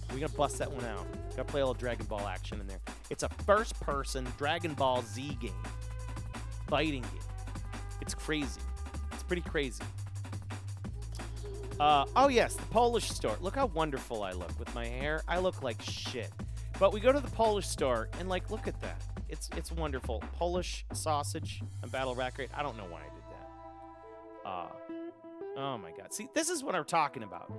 We're going to bust that one out. Got to play a little Dragon Ball action in there. It's a first-person Dragon Ball Z game. Fighting game. It's crazy. It's pretty crazy. Oh, yes, the Polish store. Look how wonderful I look with my hair. I look like shit. But we go to the Polish store, and, like, look at that. It's wonderful. Polish sausage and Battle Racket. I don't know why I did that. Oh, my God. See, this is what I'm talking about.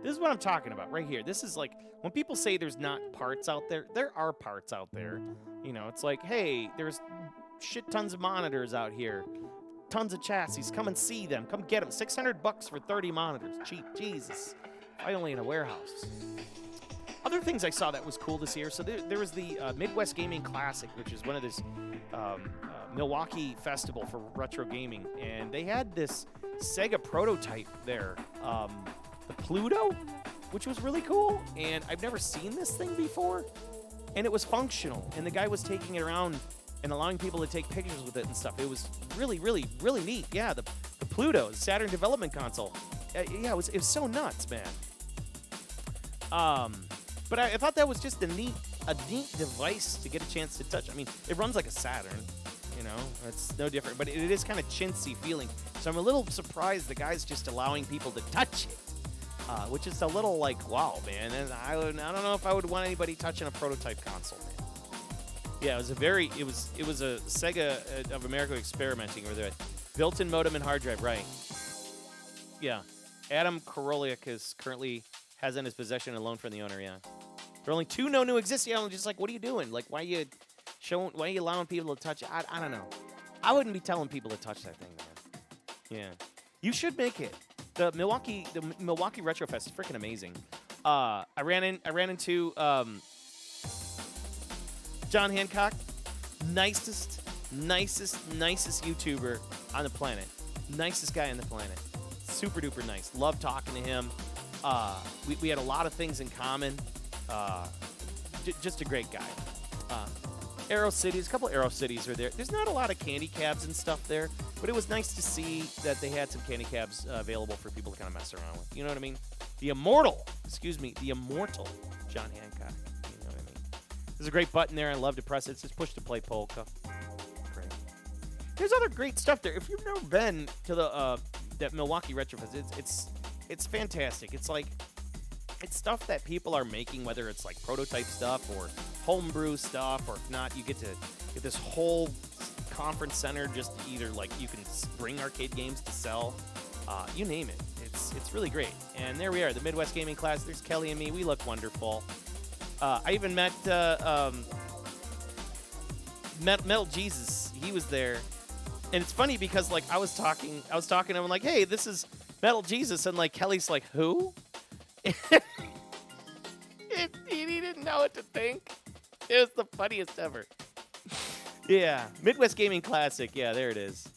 This is what I'm talking about right here. This is like, when people say there's not parts out there, there are parts out there. It's like, hey, there's shit tons of monitors out here. tons of chassis. Come and see them. Come get them. $600 for 30 monitors. Cheap. Jesus. Finally in a warehouse. Other things I saw that was cool this year. So there was the Midwest Gaming Classic, which is one of this Milwaukee festival for retro gaming. And they had this Sega prototype there, the Pluto, which was really cool. And I've never seen this thing before. And it was functional. And the guy was taking it around and allowing people to take pictures with it and stuff. It was really, really, really neat. Yeah, the Pluto, the Saturn Development Console. Yeah, it was so nuts, man. But I thought that was just a neat device to get a chance to touch. I mean, it runs like a Saturn, you know, it's no different, but it is kind of chintzy feeling. So I'm a little surprised the guy's just allowing people to touch it, which is a little like, wow, man. And I don't know if I would want anybody touching a prototype console, man. Yeah, it was a Sega of America experimenting with it. Built-in modem and hard drive, right? Yeah, Adam Koroliak has in his possession a loan from the owner. Yeah, there are only 2 known to exist. Yeah, I'm just like, what are you doing? Like, why are you allowing people to touch it? I don't know. I wouldn't be telling people to touch that thing, man. Yeah, you should make it. The Milwaukee Retro Fest is freaking amazing. I ran into John Hancock, nicest YouTuber on the planet, nicest guy on the planet, super duper nice. Love talking to him. We had a lot of things in common. Just a great guy. Aero Cities, a couple Aero Cities are there. There's not a lot of candy cabs and stuff there, but it was nice to see that they had some candy cabs available for people to kind of mess around with. You know what I mean? The immortal John Hancock. You know what I mean? There's a great button there. I love to press it. It's just push to play polka. Great. There's other great stuff there. If you've never been to that Milwaukee Retro Fest, it's fantastic. It's like, it's stuff that people are making, whether it's like prototype stuff or homebrew stuff, or if not, you get to get this whole conference center just either like you can bring arcade games to sell, you name it. It's really great. And there we are, the Midwest Gaming Class. There's Kelly and me. We look wonderful. I even met Metal Jesus. He was there, and it's funny because like I was talking to him, like, hey, this is Metal Jesus, and like Kelly's like, who? He didn't know what to think. It was the funniest ever. Yeah, Midwest Gaming Classic. Yeah, there it is.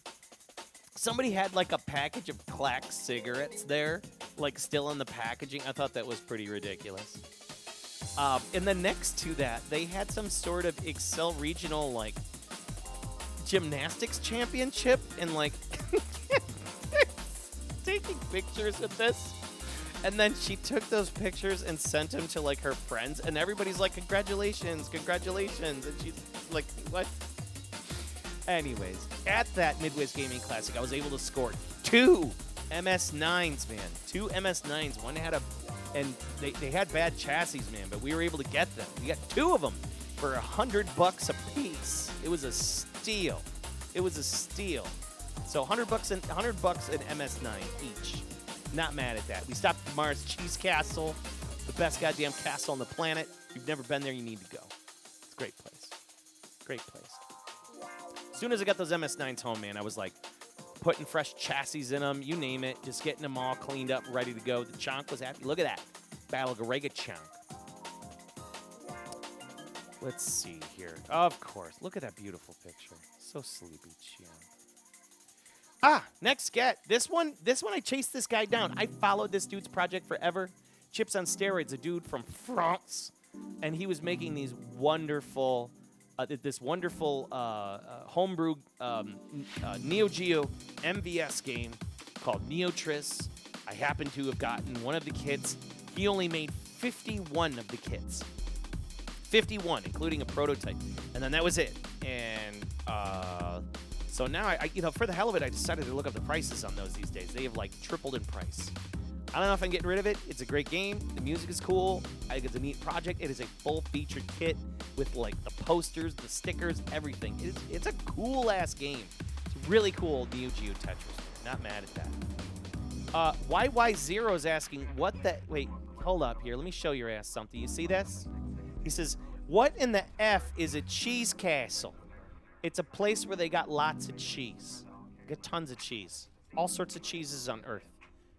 Somebody had like a package of Clack cigarettes there, like still in the packaging. I thought that was pretty ridiculous. And then next to that, they had some sort of Excel regional like gymnastics championship, and like taking pictures of this. And then she took those pictures and sent them to like her friends, and everybody's like, congratulations. And she's like, what? Anyways, at that Midwest Gaming Classic, I was able to score 2 MS9s, man. 2 MS9s. One had and they had bad chassis, man, but we were able to get them. We got 2 of them for $100 a piece. It was a steal. So $100 and MS9 each. Not mad at that. We stopped at Mars Cheese Castle, the best goddamn castle on the planet. If you've never been there, you need to go. It's a great place. Great place. As soon as I got those MS9s home, man, I was like putting fresh chassis in them, you name it, just getting them all cleaned up, ready to go. The Chonk was happy. Look at that. Battle Garega Chonk. Let's see here. Of course. Look at that beautiful picture. So sleepy, Chonk. Next get. This one I chased this guy down. I followed this dude's project forever. Chips on Steroids, a dude from France. And he was making these wonderful, homebrew Neo Geo MVS game called Neotris. I happen to have gotten one of the kits. He only made 51 of the kits. 51, including a prototype. And then that was it. And so now, I for the hell of it, I decided to look up the prices on those these days. They have, like, tripled in price. I don't know if I'm getting rid of it. It's a great game. The music is cool. I think it's a neat project. It is a full-featured kit with, like, the posters, the stickers, everything. It's a cool-ass game. It's really cool, Neo Geo Tetris. Not mad at that. YY0 is asking, what the... Wait, hold up here. Let me show your ass something. You see this? He says, what in the F is a cheese castle? It's a place where they got lots of cheese. Get tons of cheese. All sorts of cheeses on Earth.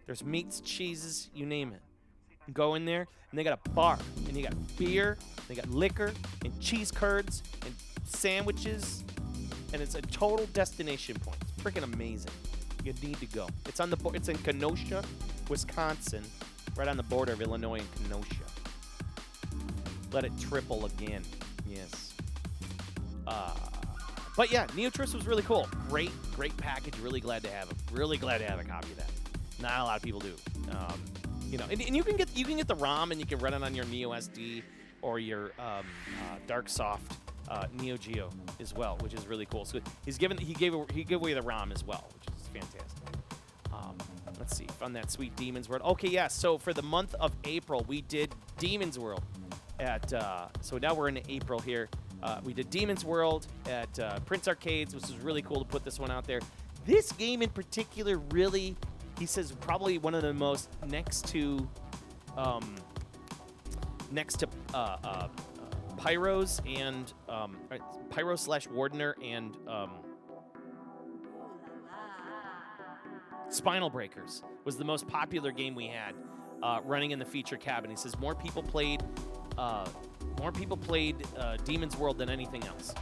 There's meats, cheeses, you name it. Go in there, and they got a bar, and you got beer, they got liquor, and cheese curds, and sandwiches, and it's a total destination point. It's freaking amazing. You need to go. It's on the it's in Kenosha, Wisconsin, right on the border of Illinois and Kenosha. Let it triple again. Yes. But yeah, Neotrips was really cool. Great package. Really glad to have it. Really glad to have a copy of that. Not a lot of people do. You know, and you can get the ROM and you can run it on your Neo SD or your DarkSoft Neo Geo as well, which is really cool. So he gave away the ROM as well, which is fantastic. Let's see, on that sweet Demon's World. Okay, yeah. So for the month of April, we did Demon's World at. So now we're in April here. We did Demon's World at Prince Arcades, which was really cool to put this one out there. This game in particular really. He says probably one of the most next to Pyros and Pyro/Wardener and Spinal Breakers was the most popular game we had running in the feature cabin. He says more people played Demon's World than anything else.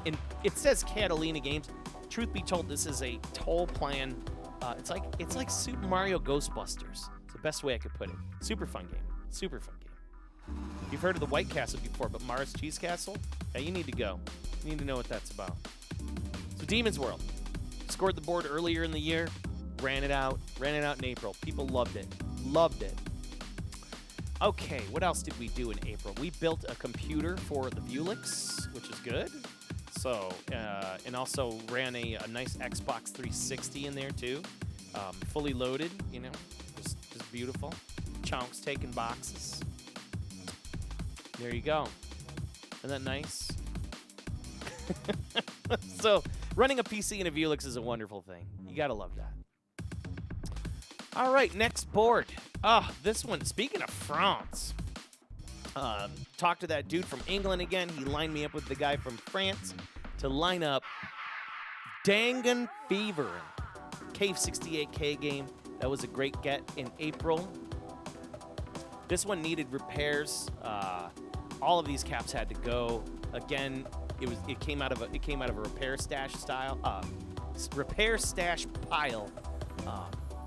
And it says Catalina Games. Truth be told, this is a toll plan. It's like Super Mario Ghostbusters. It's the best way I could put it. Super fun game. Super fun game. You've heard of the White Castle before, but Mars Cheese Castle? Yeah, you need to go. You need to know what that's about. So Demon's World. Scored the board earlier in the year. Ran it out in April. People loved it. Loved it. Okay, what else did we do in April? We built a computer for the Vulix, which is good. So, and also ran a nice Xbox 360 in there too. Fully loaded, you know, just beautiful. Chunks taking boxes. There you go. Isn't that nice? So, running a PC in a Vulix is a wonderful thing. You gotta love that. All right, next board. This one, speaking of France. Talked to that dude from England again. He lined me up with the guy from France to line up Dangan Fever, Cave 68K game. That was a great get in April. This one needed repairs. All of these caps had to go. Again, it came out of a repair stash pile.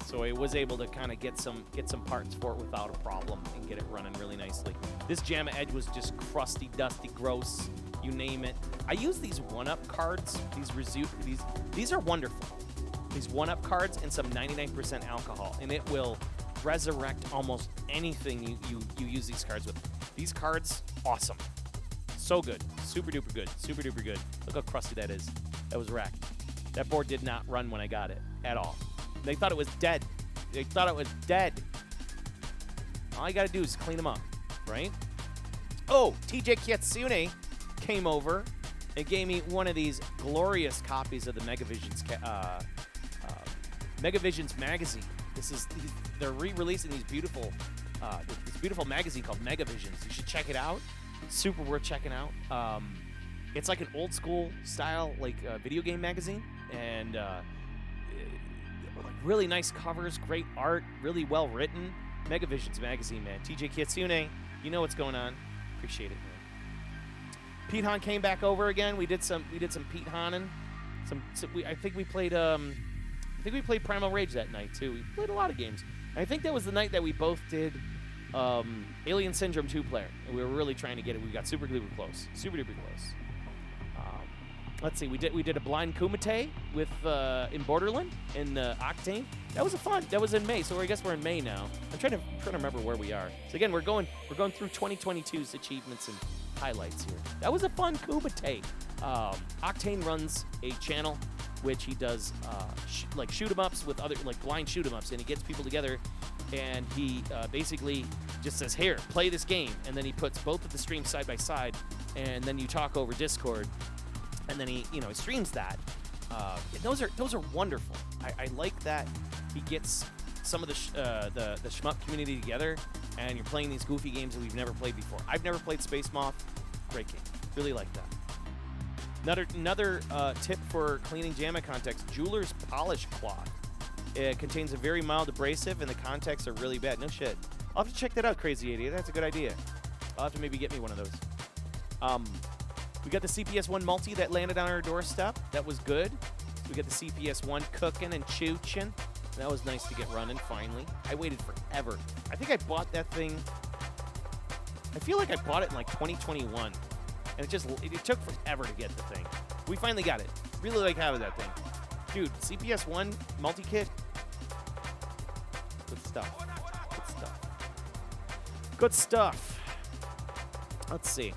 So I was able to kind of get some parts for it without a problem and get it running really nicely. This JAMA Edge was just crusty, dusty, gross, you name it. I use these 1-up cards. These are wonderful. These 1-up cards and some 99% alcohol, and it will resurrect almost anything you use these cards with. These cards, awesome. So good. Super duper good. Super duper good. Look how crusty that is. That was wrecked. That board did not run when I got it at all. They thought it was dead. They thought it was dead. All you got to do is clean them up, right? Oh, TJ Kitsune came over and gave me one of these glorious copies of the Megavisions Megavisions magazine. They're re-releasing this beautiful magazine called Megavisions. You should check it out. Super worth checking out. It's like an old school style, like video game magazine, and really nice covers, great art, really well written. Megavisions magazine, man. TJ Kitsune, you know what's going on. Appreciate it, man. Pete Hahn came back over again. We did some Pete Hahn. I think we played Primal Rage that night too. We played a lot of games. I think that was the night that we both did Alien Syndrome 2-player, and we were really trying to get it. We got super duper close. Let's see, we did a blind Kumite with in Borderland in Octane. That was fun. That was in May, so I guess we're in May now. I'm trying to remember where we are. So again, we're going through 2022's achievements and highlights here. That was a fun Kumite. Octane runs a channel which he does like shoot 'em ups with other like blind shoot 'em ups, and he gets people together, and he basically just says, "Here, play this game," and then he puts both of the streams side by side, and then you talk over Discord. And then he streams that. Those are wonderful. I like that he gets some of the shmup community together, and you're playing these goofy games that we've never played before. I've never played Space Moth. Great game. Really like that. Another tip for cleaning JAMA contacts, Jeweler's Polish Cloth. It contains a very mild abrasive, and the contacts are really bad. No shit. I'll have to check that out, Crazy Idiot. That's a good idea. I'll have to maybe get me one of those. We got the CPS-1 multi that landed on our doorstep. That was good. We got the CPS-1 cooking and chooching. That was nice to get running, finally. I waited forever. I think I bought that thing. I feel like I bought it in like 2021. And it took forever to get the thing. We finally got it. Really like having that thing. Dude, CPS-1 multi-kit. Good stuff. Good stuff. Good stuff. Let's see.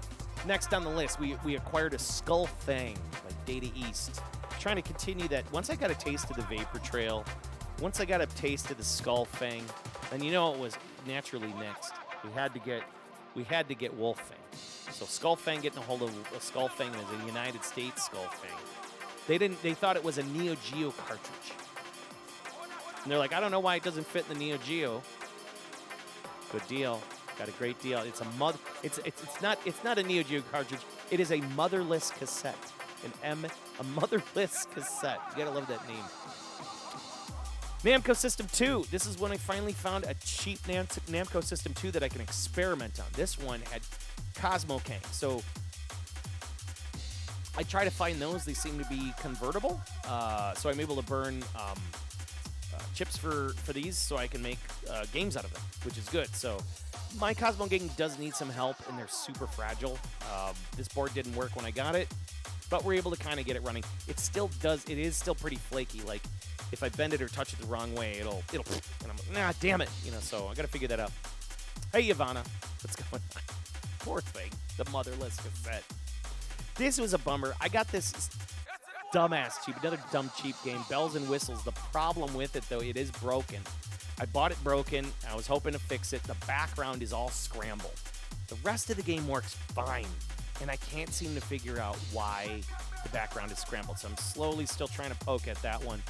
Next on the list, we acquired a Skull Fang by Data East. Trying to continue that. Once I got a taste of the Vapor Trail, once I got a taste of the Skull Fang, then you know it was naturally next. We had to get Wolf Fang. So Skull Fang, getting a hold of a Skull Fang is a United States Skull Fang. They thought it was a Neo Geo cartridge. And they're like, I don't know why it doesn't fit in the Neo Geo. Good deal. Got a great deal. It's not a Neo Geo cartridge. It is a motherless cassette. A motherless cassette. You gotta love that name. Namco System 2. This is when I finally found a cheap Namco System 2 that I can experiment on. This one had Cosmo Kang. So I try to find those. They seem to be convertible. So I'm able to burn chips for these so I can make games out of them, which is good. So my Cosmo Gang does need some help, and they're super fragile. This board didn't work when I got it, but we're able to kind of get it running. It still does. It is still pretty flaky. Like, if I bend it or touch it the wrong way, it'll and I'm like, nah, damn it. So I got to figure that out. Hey, Ivana. What's going on? Poor thing. The motherless cassette. This was a bummer. I got this dumbass cheap, another dumb cheap game, Bells and Whistles. The problem with it, though, it is broken. I bought it broken. I was hoping to fix it. The background is all scrambled. The rest of the game works fine, and I can't seem to figure out why the background is scrambled. So I'm slowly still trying to poke at that one,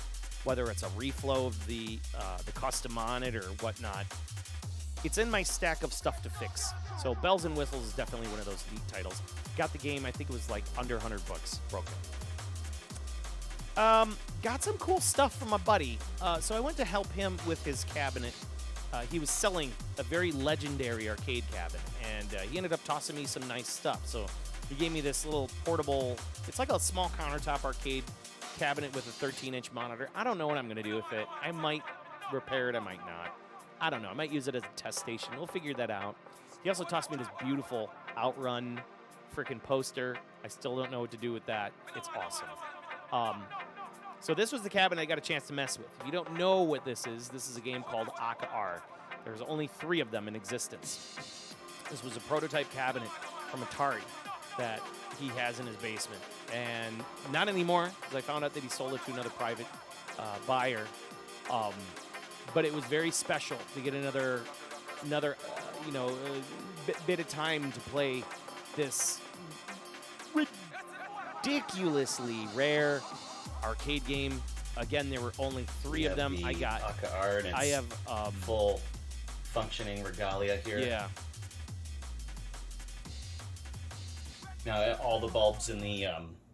whether it's a reflow of the custom on it or whatnot. It's in my stack of stuff to fix. So Bells and Whistles is definitely one of those neat titles. Got the game, I think it was like under 100 bucks broken. Got some cool stuff from my buddy. So I went to help him with his cabinet. He was selling a very legendary arcade cabinet, and he ended up tossing me some nice stuff. So he gave me this little portable, it's like a small countertop arcade cabinet with a 13-inch monitor. I don't know what I'm going to do with it. I might repair it, I might not. I don't know. I might use it as a test station. We'll figure that out. He also tossed me this beautiful Outrun freaking poster. I still don't know what to do with that. It's awesome. So this was the cabinet I got a chance to mess with. If you don't know what this is a game called Aka-R. There's only 3 of them in existence. This was a prototype cabinet from Atari that he has in his basement. And not anymore, because I found out that he sold it to another private buyer. But it was very special to get another bit of time to play this ridiculously rare arcade game. Again, there were only 3 of them. I got Aka-R, and I have full functioning regalia here. Yeah. Now all the bulbs in the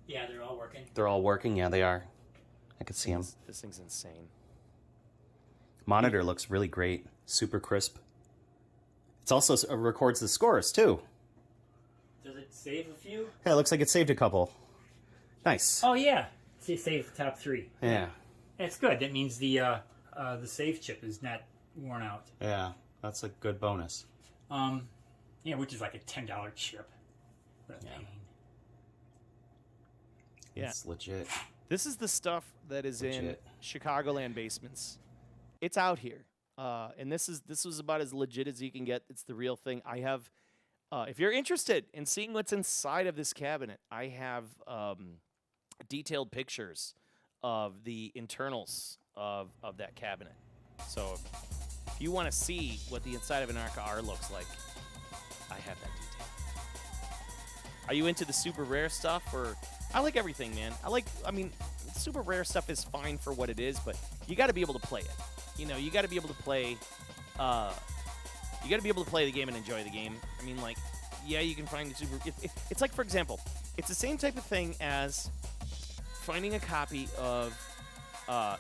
Yeah, they're all working. they're all working. Yeah, they are. I can see them. This thing's insane. Monitor looks really great. Super crisp. It's also records the scores too. Does it save a few? Yeah, it looks like it saved a couple. Nice. Oh yeah, save the top 3. Yeah. That's good. That means the save chip is not worn out. Yeah, that's a good bonus. Yeah, which is like a $10 chip. What a pain. Yeah. It's legit. This is the stuff that is in Legit. Chicagoland basements. It's out here, and this was about as legit as you can get. It's the real thing. I have, if you're interested in seeing what's inside of this cabinet, I have detailed pictures of the internals of that cabinet. So if you want to see what the inside of an Aka-R looks like, I have that detail. Are you into the super rare stuff, or I like everything, man. I mean, super rare stuff is fine for what it is, but you got to be able to play it. You got to be able to play. You got to be able to play the game and enjoy the game. I mean, like, yeah, you can find the super. It's like, for example, it's the same type of thing as finding a copy of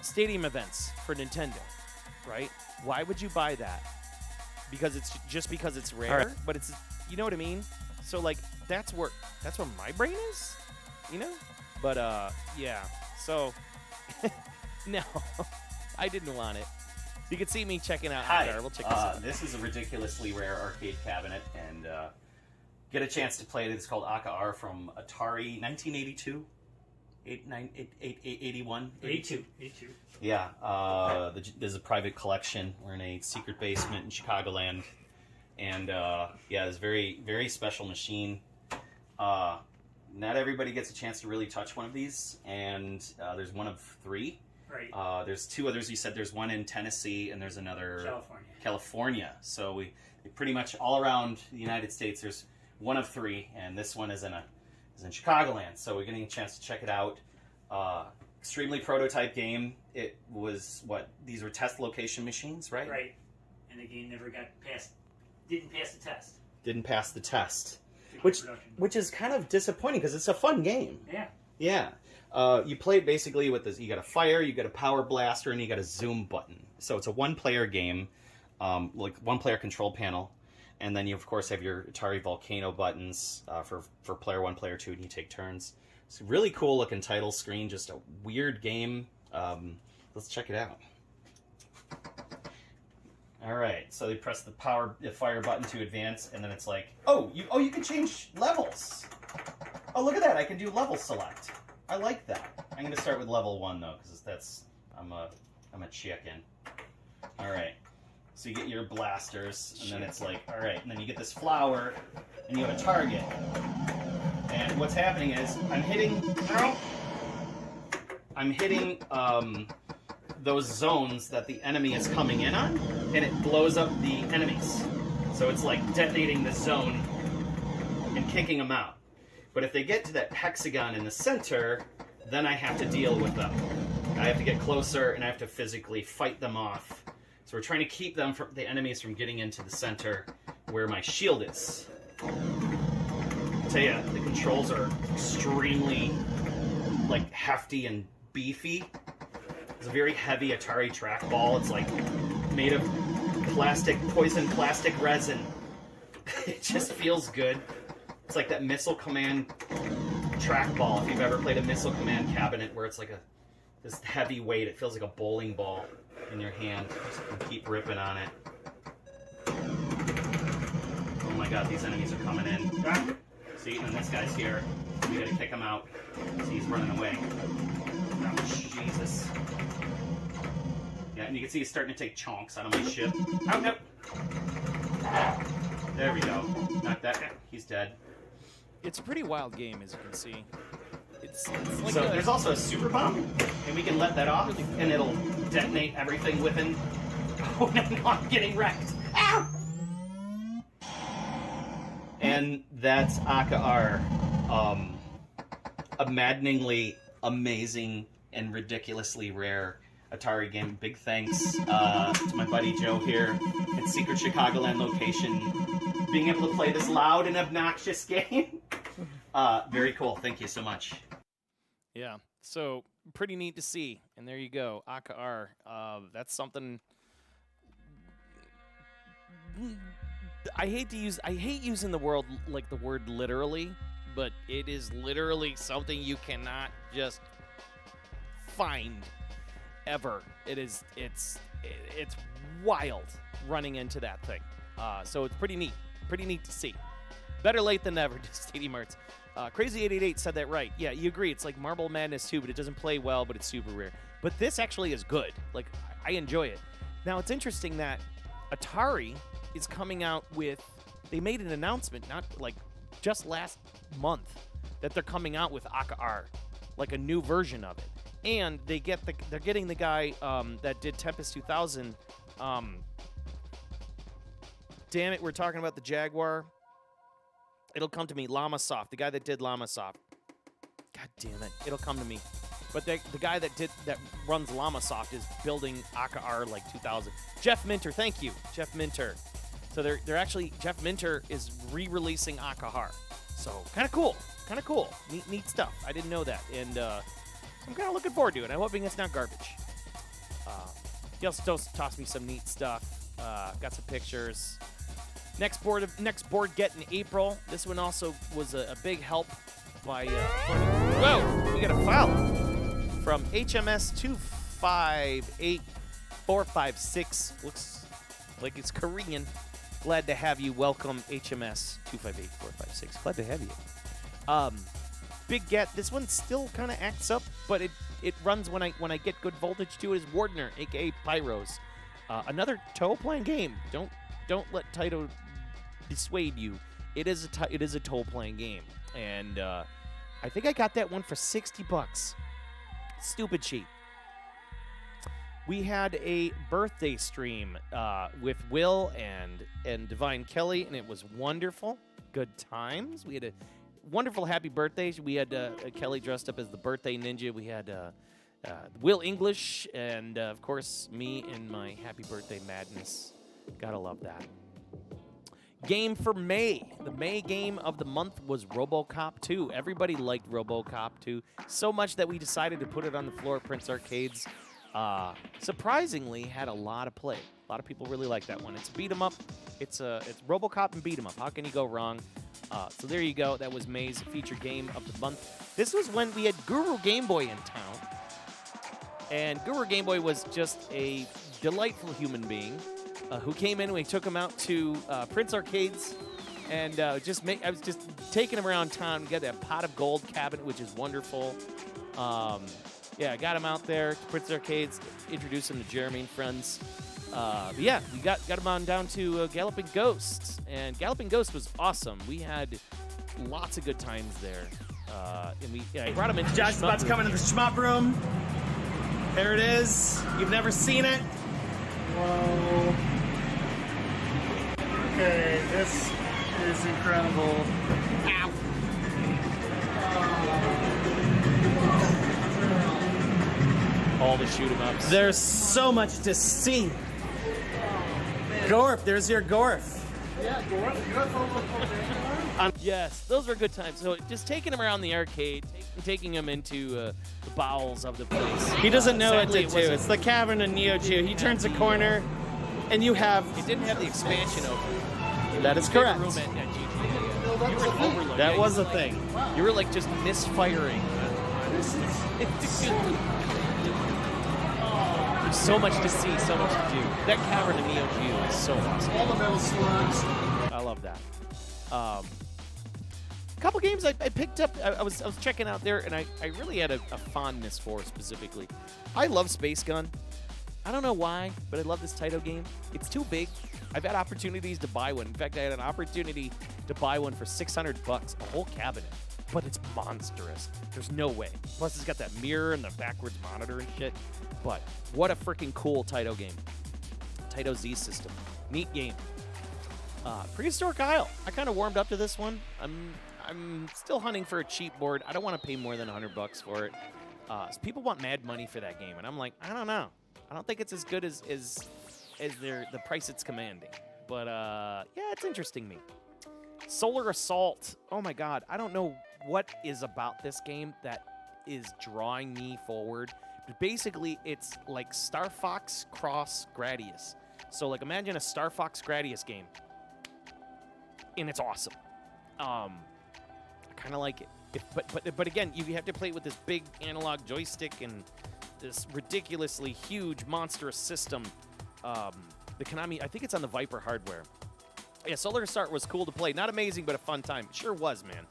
Stadium Events for Nintendo, right? Why would you buy that? Because it's just because it's rare, All right. but it's, you know what I mean? So like that's where my brain is, you know? But yeah. So no, I didn't want it. You can see me checking out Hi, Akar. We'll check this out. this is a ridiculously rare arcade cabinet, and get a chance to play it. It's called Aka-R from Atari, 1982, 81, 82. Yeah, there's a private collection. We're in a secret basement in Chicagoland, and yeah, it's a very, very special machine. Not everybody gets a chance to really touch one of these, and there's one of 3. Right. There's 2 others. You said there's one in Tennessee, and there's another California. So we pretty much all around the United States. There's one of 3, and this one is in Chicagoland. So we're getting a chance to check it out. Extremely prototype game. It was these were test location machines, right? Right. And the game never didn't pass the test. Didn't pass the test, which is kind of disappointing because it's a fun game. Yeah. Yeah. You play it basically with this. You got a fire, you got a power blaster, and you got a zoom button. So it's a one-player game, like one-player control panel, and then you of course have your Atari Volcano buttons for player 1, player 2, and you take turns. It's a really cool looking title screen. Just a weird game. Let's check it out. All right. So they press the fire button to advance, and then it's like, you can change levels. Oh, look at that! I can do level select. I like that. I'm going to start with level 1 though, because I'm a chicken. All right. So you get your blasters, and then it's like, all right, and then you get this flower, and you have a target. And what's happening is I'm hitting those zones that the enemy is coming in on, and it blows up the enemies. So it's like detonating the zone and kicking them out. But if they get to that hexagon in the center, then I have to deal with them. I have to get closer, and I have to physically fight them off. So we're trying to keep the enemies from getting into the center where my shield is. I'll tell you, the controls are extremely hefty and beefy. It's a very heavy Atari trackball. It's like made of poison plastic resin. It just feels good. It's like that Missile Command trackball. If you've ever played a Missile Command cabinet where it's like this heavy weight, it feels like a bowling ball in your hand. Just keep ripping on it. Oh my god, these enemies are coming in. See, and this guy's here. We gotta kick him out. See, he's running away. Oh, Jesus. Yeah, and you can see he's starting to take chunks out of my ship. Oh, no. There we go. Knock that guy. He's dead. It's a pretty wild game, as you can see. It's like So there's also a super bomb, and we can let that off, and it'll detonate everything within. Oh no, I'm getting wrecked. Ow! And that's Aka-R. A maddeningly amazing and ridiculously rare Atari game. Big thanks to my buddy Joe here at Secret Chicagoland location, being able to play this loud and obnoxious game. Very cool. Thank you so much. Yeah, so pretty neat to see. And there you go, Aka-R. That's something. I hate using the word literally, but it is literally something you cannot just find ever. It's wild running into that thing. So it's pretty neat to see. Better late than never, Stadium Arts. Crazy888 said that right. Yeah, you agree. It's like Marble Madness 2, but it doesn't play well, but it's super rare. But this actually is good. Like, I enjoy it. Now, it's interesting that Atari is coming out with... They made an announcement, not like just last month, that they're coming out with Aka-R, like a new version of it. And they're getting the guy that did Tempest 2000. Damn it, we're talking about the Jaguar. It'll come to me. Llamasoft, the guy that did Llamasoft. God damn it, it'll come to me. But the guy that runs Llamasoft is building Aka-R like 2000. Jeff Minter, thank you, Jeff Minter. So they're actually, Jeff Minter is re-releasing Akahar. So kind of cool. Neat stuff. I didn't know that. And I'm kind of looking forward to it. I'm hoping it's not garbage. He also tossed me some neat stuff. Got some pictures. Next board get in April. This one also was a big help by. Whoa! We got a foul from HMS 258456. Looks like it's Korean. Glad to have you. Welcome HMS 258456. Glad to have you. Big get. This one still kind of acts up, but it runs when I get good voltage to it. Is Wardner, aka Pyros. Another Toe playing game. Don't let Taito dissuade you. It is a Toe playing game, and I think I got that one for $60. Stupid cheap. We had a birthday stream with Will and Divine Kelly, and it was wonderful. Good times. We had a wonderful happy birthday. We had Kelly dressed up as the birthday ninja. We had Will English, and of course me and my happy birthday madness. Gotta love that. Game for May. The May game of the month was RoboCop 2. Everybody liked RoboCop 2 so much that we decided to put it on the floor at Prince Arcades. Surprisingly, had a lot of play. A lot of people really like that one. It's a beat 'em up. It's RoboCop and beat 'em up. How can you go wrong? So there you go. That was May's featured game of the month. This was when we had Guru Game Boy in town, and Guru Game Boy was just a delightful human being who came in. We took him out to Prince Arcades, and I was just taking him around town. We got that pot of gold cabinet, which is wonderful. Yeah, I got him out there to Prince Arcades, introduced him to Jeremy and friends. But yeah, we got him on down to Galloping Ghosts, and Galloping Ghost was awesome. We had lots of good times there. And I brought him into Josh's about to come into the shmup room. There it is. You've never seen it. Whoa. Okay, this is incredible. Ow. all the shoot 'em ups. There's so much to see. Gorf, there's your Gorf. Yes, those were good times. So just taking him around the arcade, taking him into the bowels of the place. He doesn't know Sadly, it, too. It's the cavern in Neo Geo. He turns a corner, and you have... It didn't have the expansion open. That is correct. Room at GT. You were an overload. That was a thing. You were like just misfiring. There's so much to see, so much to do. That cavern in Neo Geo is so awesome. All the metal slugs. I love that. A couple games I picked up. I was checking out there, and I really had a fondness for specifically. I love Space Gun. I don't know why, but I love this Taito game. It's too big. I've had opportunities to buy one. In fact, I had an opportunity to buy one for $600, a whole cabinet. But it's monstrous. There's no way. Plus, it's got that mirror and the backwards monitor and shit. But what a freaking cool Taito game. Taito Z system. Neat game. Prehistoric Isle. I kind of warmed up to this one. I'm still hunting for a cheap board. I don't want to pay more than $100 for it. People want mad money for that game, and I'm like, I don't know. I don't think it's as good as the price it's commanding. But yeah, it's interesting me. Solar Assault. Oh my God, I don't know what is about this game that is drawing me forward. But basically, it's like Star Fox cross Gradius. So like, imagine a Star Fox Gradius game, and it's awesome. I kind of like it. But again, you have to play it with this big analog joystick and this ridiculously huge monstrous system. The Konami, I think it's on the Viper hardware. Yeah, Solar Assault was cool to play. Not amazing, but a fun time. It sure was, man.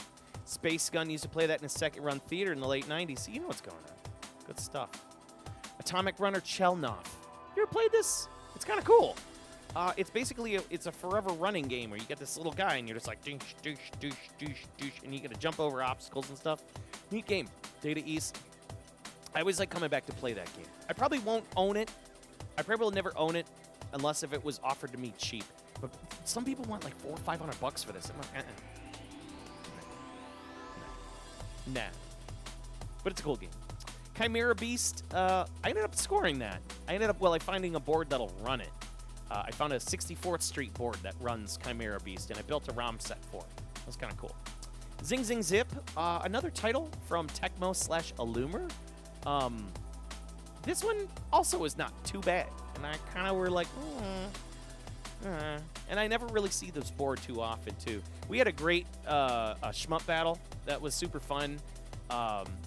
Space Gun used to play that in a second-run theater in the late 90s. So you know what's going on. Good stuff. Atomic Runner Chelnov. You ever played this? It's kind of cool. It's basically it's a forever running game where you get this little guy and you're just like douche, douche, douche, douche, douche, and you got to jump over obstacles and stuff. Neat game. Data East. I always like coming back to play that game. I probably won't own it. I probably will never own it unless if it was offered to me cheap. But some people want like $400 or $500 for this. I'm like, nah. But it's a cool game. Chimera Beast. I ended up scoring that. I ended up finding a board that'll run it. I found a 64th Street board that runs Chimera Beast, and I built a ROM set for it. That was kind of cool. Zing Zing Zip, another title from Tecmo/Illumer. This one also is not too bad, and I kind of were like, and I never really see this board too often, too. We had a great shmup battle that was super fun.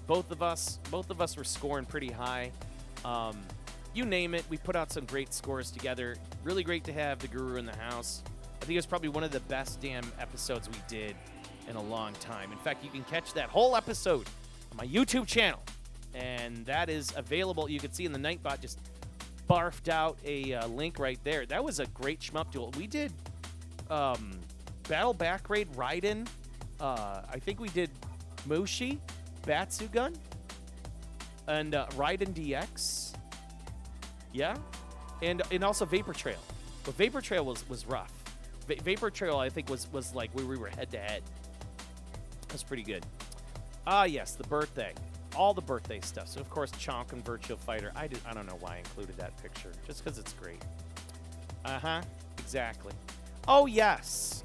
Both of us were scoring pretty high. You name it, we put out some great scores together. Really great to have the Guru in the house. I think it was probably one of the best damn episodes we did in a long time. In fact, you can catch that whole episode on my YouTube channel, and that is available. You can see in the Nightbot just barfed out a link right there. That was a great shmup duel. We did Battle Back Raid Raiden. I think we did Mushi, Batsugun, and Raiden DX. Yeah, and also Vapor Trail. But Vapor Trail was rough. Vapor Trail, I think, was like where we were head to head. That's pretty good. Yes, the birthday. All the birthday stuff. So, of course, Chonk and Virtual Fighter. I don't know why I included that picture. Just because it's great. Uh-huh. Exactly. Oh, yes.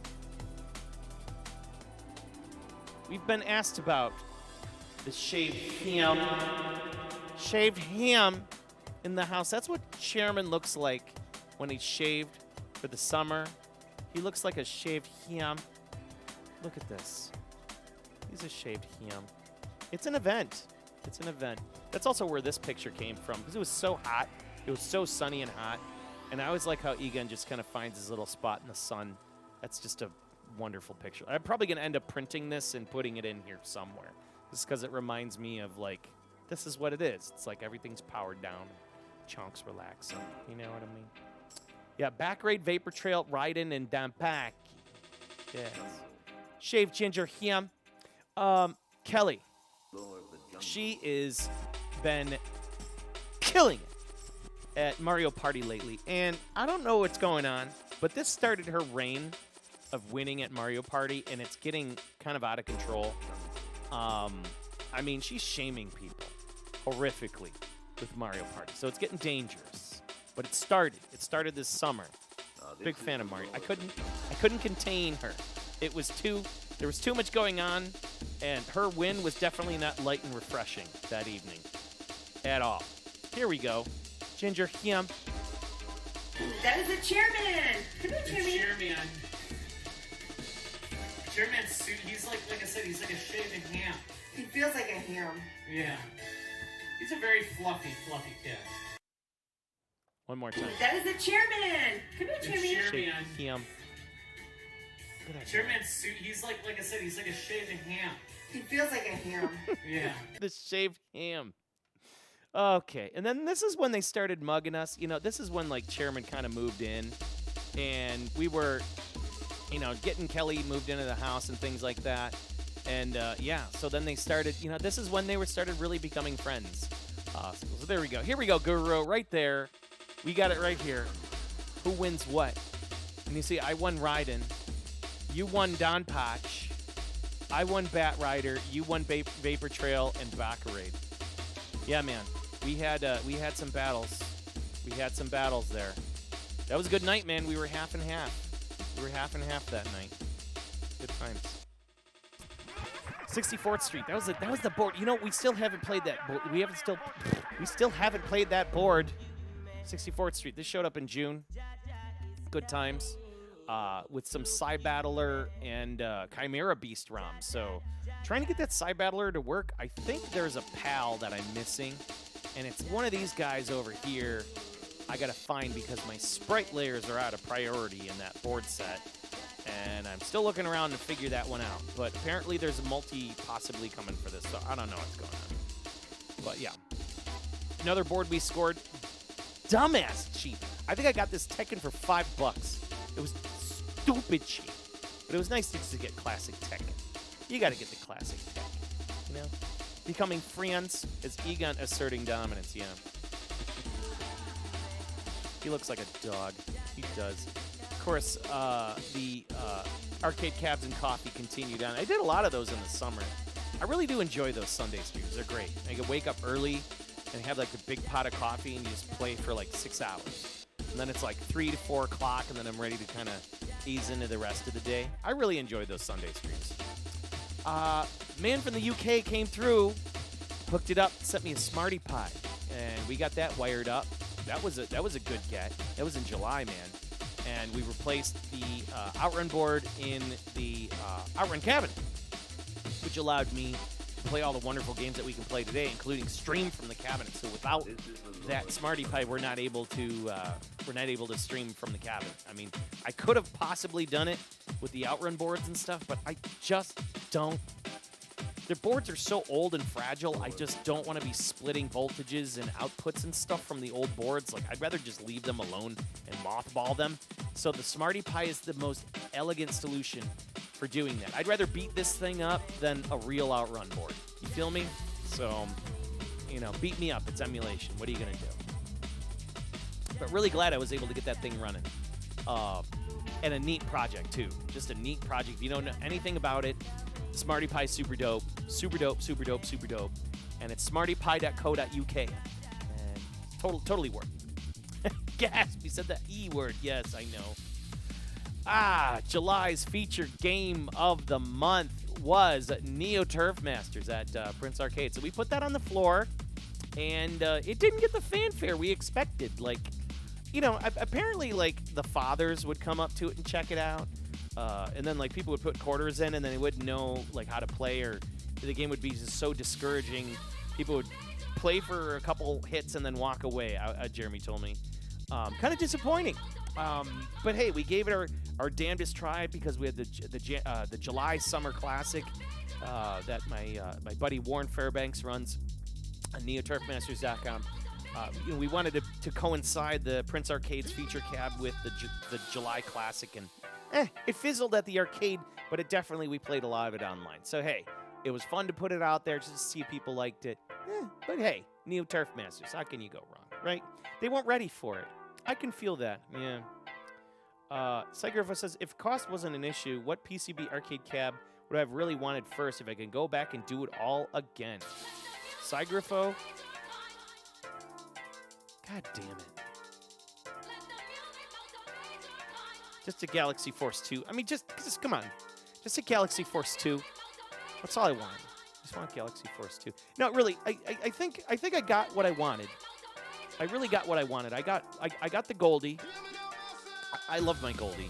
We've been asked about the shaved ham. Shaved ham in the house. That's what Chairman looks like when he's shaved for the summer. He looks like a shaved ham. Look at this. He's a shaved ham. It's an event. It's an event. That's also where this picture came from, because it was so hot. It was so sunny and hot. And I always like how Egon just kind of finds his little spot in the sun. That's just a wonderful picture. I'm probably going to end up printing this and putting it in here somewhere, just because it reminds me of, like, this is what it is. It's like everything's powered down. Chunks relaxing. You know what I mean? Yeah, Back Raid, Vapor Trail, Raiden, and Dampaki. Yes. Shaved Ginger Ham. Kelly. She is been killing it at Mario Party lately. And I don't know what's going on, but this started her reign of winning at Mario Party, and it's getting kind of out of control. I mean, she's shaming people horrifically with Mario Party, so it's getting dangerous. But it started. It started this summer. Big fan of Mario. I couldn't contain her. There was too much going on, and her win was definitely not light and refreshing that evening at all. Here we go. Ginger Ham. That is the chairman. Come here, chairman. Chairman's suit, he's like I said, he's like a shaved ham. He feels like a ham. Yeah. He's a very fluffy kid. One more time. That is the chairman. Come here, chairman. Chairman. Ham. Chairman's suit, he's like I said, he's like a shaved ham. He feels like a ham. Yeah. The shaved ham. Okay, and then this is when they started mugging us. You know, this is when, like, Chairman kind of moved in, and we were, you know, getting Kelly moved into the house and things like that. And, yeah, so then they started, you know, this is when they started really becoming friends. So there we go. Here we go, Guru, right there. We got it right here. Who wins what? And you see, I won Raiden. You won Don Potch. I won Bat Rider. You won Vapor Trail and Baccarat. Yeah, man. We had some battles. We had some battles there. That was a good night, man. We were half and half. We were half and half that night. Good times. 64th Street. That was the board. You know, we still haven't played that board. We still haven't played that board. 64th Street. This showed up in June. Good times. With some Psy Battler and Chimera Beast ROMs. So, trying to get that Psy Battler to work. I think there's a PAL that I'm missing, and it's one of these guys over here I gotta find because my sprite layers are out of priority in that board set, and I'm still looking around to figure that one out. But apparently there's a multi possibly coming for this, so I don't know what's going on. But yeah. Another board we scored. Dumbass cheap. I think I got this Tekken for $5. It was stupid cheap. But it was nice just to get classic Tekken. You gotta get the classic Tekken. You know? Becoming friends is Egon asserting dominance, yeah. He looks like a dog. He does. Of course, the arcade cabs and coffee continued on. I did a lot of those in the summer. I really do enjoy those Sunday streams. They're great. I can wake up early and have like a big pot of coffee and you just play for like 6 hours. And then it's like 3 to 4 o'clock, and then I'm ready to kind of ease into the rest of the day. I really enjoy those Sunday streams. Man from the UK came through, hooked it up, sent me a Smarty Pie, and we got that wired up. That was a good get. That was in July, man. And we replaced the Outrun board in the Outrun cabinet, which allowed me to play all the wonderful games that we can play today, including stream from the cabinet. So without that Smarty Pie, we're not able to stream from the cabinet. I mean, I could have possibly done it with the Outrun boards and stuff, but I just don't. Their boards are so old and fragile, I just don't want to be splitting voltages and outputs and stuff from the old boards. Like, I'd rather just leave them alone and mothball them. So the Smarty Pie is the most elegant solution for doing that. I'd rather beat this thing up than a real Outrun board. You feel me? So, you know, beat me up. It's emulation. What are you going to do? But really glad I was able to get that thing running. And a neat project, too. Just a neat project. If you don't know anything about it, Smarty Pie super dope, super dope, super dope, super dope, and it's smartypie.co.uk, and totally worth it. Gasp! We said the E word. Yes, I know. July's featured game of the month was Neo Turf Masters at Prince Arcade. So we put that on the floor, and it didn't get the fanfare we expected. Like, you know, apparently, like, the fathers would come up to it and check it out. And then, like, people would put quarters in, and then they wouldn't know, like, how to play, or the game would be just so discouraging. People would play for a couple hits and then walk away, Jeremy told me. Kind of disappointing. But, hey, we gave it our damnedest try because we had the July Summer Classic that my buddy Warren Fairbanks runs on NeoTurfMasters.com. You know, we wanted to coincide the Prince Arcade's feature cab with the July Classic, and it fizzled at the arcade, but we played a lot of it online. So, hey, it was fun to put it out there just to see if people liked it. But, hey, Neo Turf Masters, how can you go wrong, right? They weren't ready for it. I can feel that, yeah. Psychographer says, if cost wasn't an issue, what PCB arcade cab would I have really wanted first if I can go back and do it all again? Psychographer? God damn it. Just a Galaxy Force 2. I mean, just come on. Just a Galaxy Force 2. That's all I want. I just want Galaxy Force 2. No, really, I think I got what I wanted. I really got what I wanted. I got the Goldie. I love my Goldie.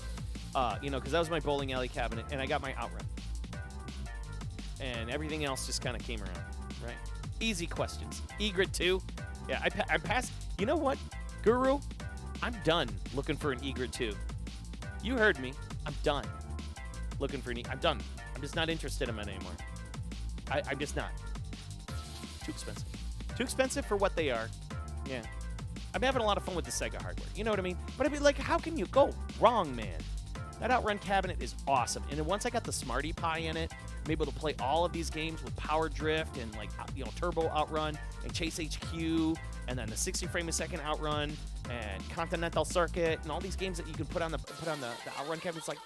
You know, because that was my bowling alley cabinet, and I got my Outrun. And everything else just kind of came around, right? Easy questions. Egret 2. Yeah, I passed. You know what, Guru? I'm done looking for an Egret 2. You heard me. I'm done looking for I'm done. I'm just not interested in it anymore. I'm just not. Too expensive. Too expensive for what they are. Yeah. I'm having a lot of fun with the Sega hardware. You know what I mean? But I mean, like, how can you go wrong, man? That Outrun cabinet is awesome. And then once I got the Smarty Pie in it, I'm able to play all of these games with Power Drift and, like, you know, Turbo Outrun and Chase HQ, and then the 60 frame a second Outrun and Continental Circuit and all these games that you can put on the Outrun cabinet. It's like,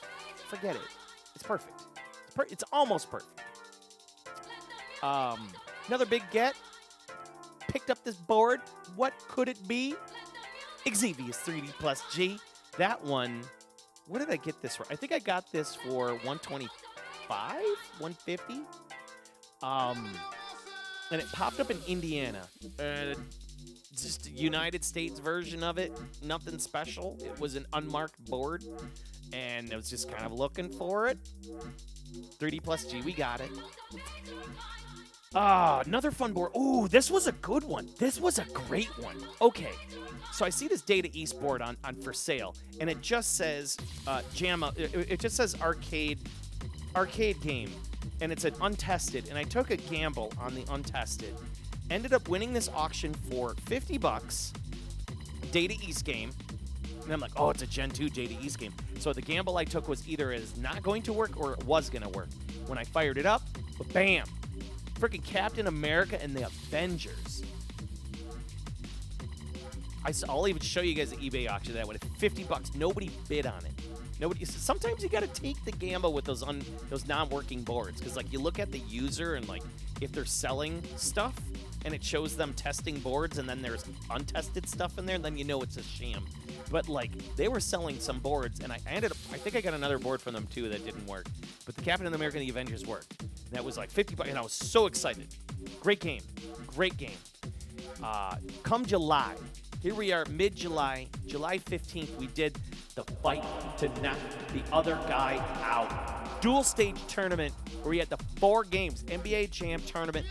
forget it. It's perfect. It's almost perfect. Another big get. Picked up this board. What could it be? Xevious 3D Plus G. That one. What did I get this for? I think I got this for $125, $150. And it popped up in Indiana. Just a United States version of it. Nothing special. It was an unmarked board, and I was just kind of looking for it. 3D Plus G, we got it. Another fun board. Ooh, this was a good one. This was a great one. Okay, so I see this Data East board on for sale, and it just says JAMA. It just says arcade game, and it's an untested. And I took a gamble on the untested. Ended up winning this auction for $50. Data East game. And I'm like, oh, it's a Gen 2 Data East game. So the gamble I took was either it is not going to work or it was going to work. When I fired it up, bam! Freaking Captain America and the Avengers. I'll even show you guys the eBay auction of that one. At $50, nobody bid on it. Nobody. Sometimes you got to take the gamble with those non-working boards, because like you look at the user and like if they're selling stuff and it shows them testing boards and then there's untested stuff in there, then you know it's a sham. But like they were selling some boards, and I think I got another board from them too that didn't work. But the Captain America and the Avengers worked. And that was like $50, and I was so excited. Great game. Great game. Come July, here we are, mid-July, July 15th, we did the fight to knock the other guy out. Dual stage tournament where we had the 4 games, NBA Jam tournament,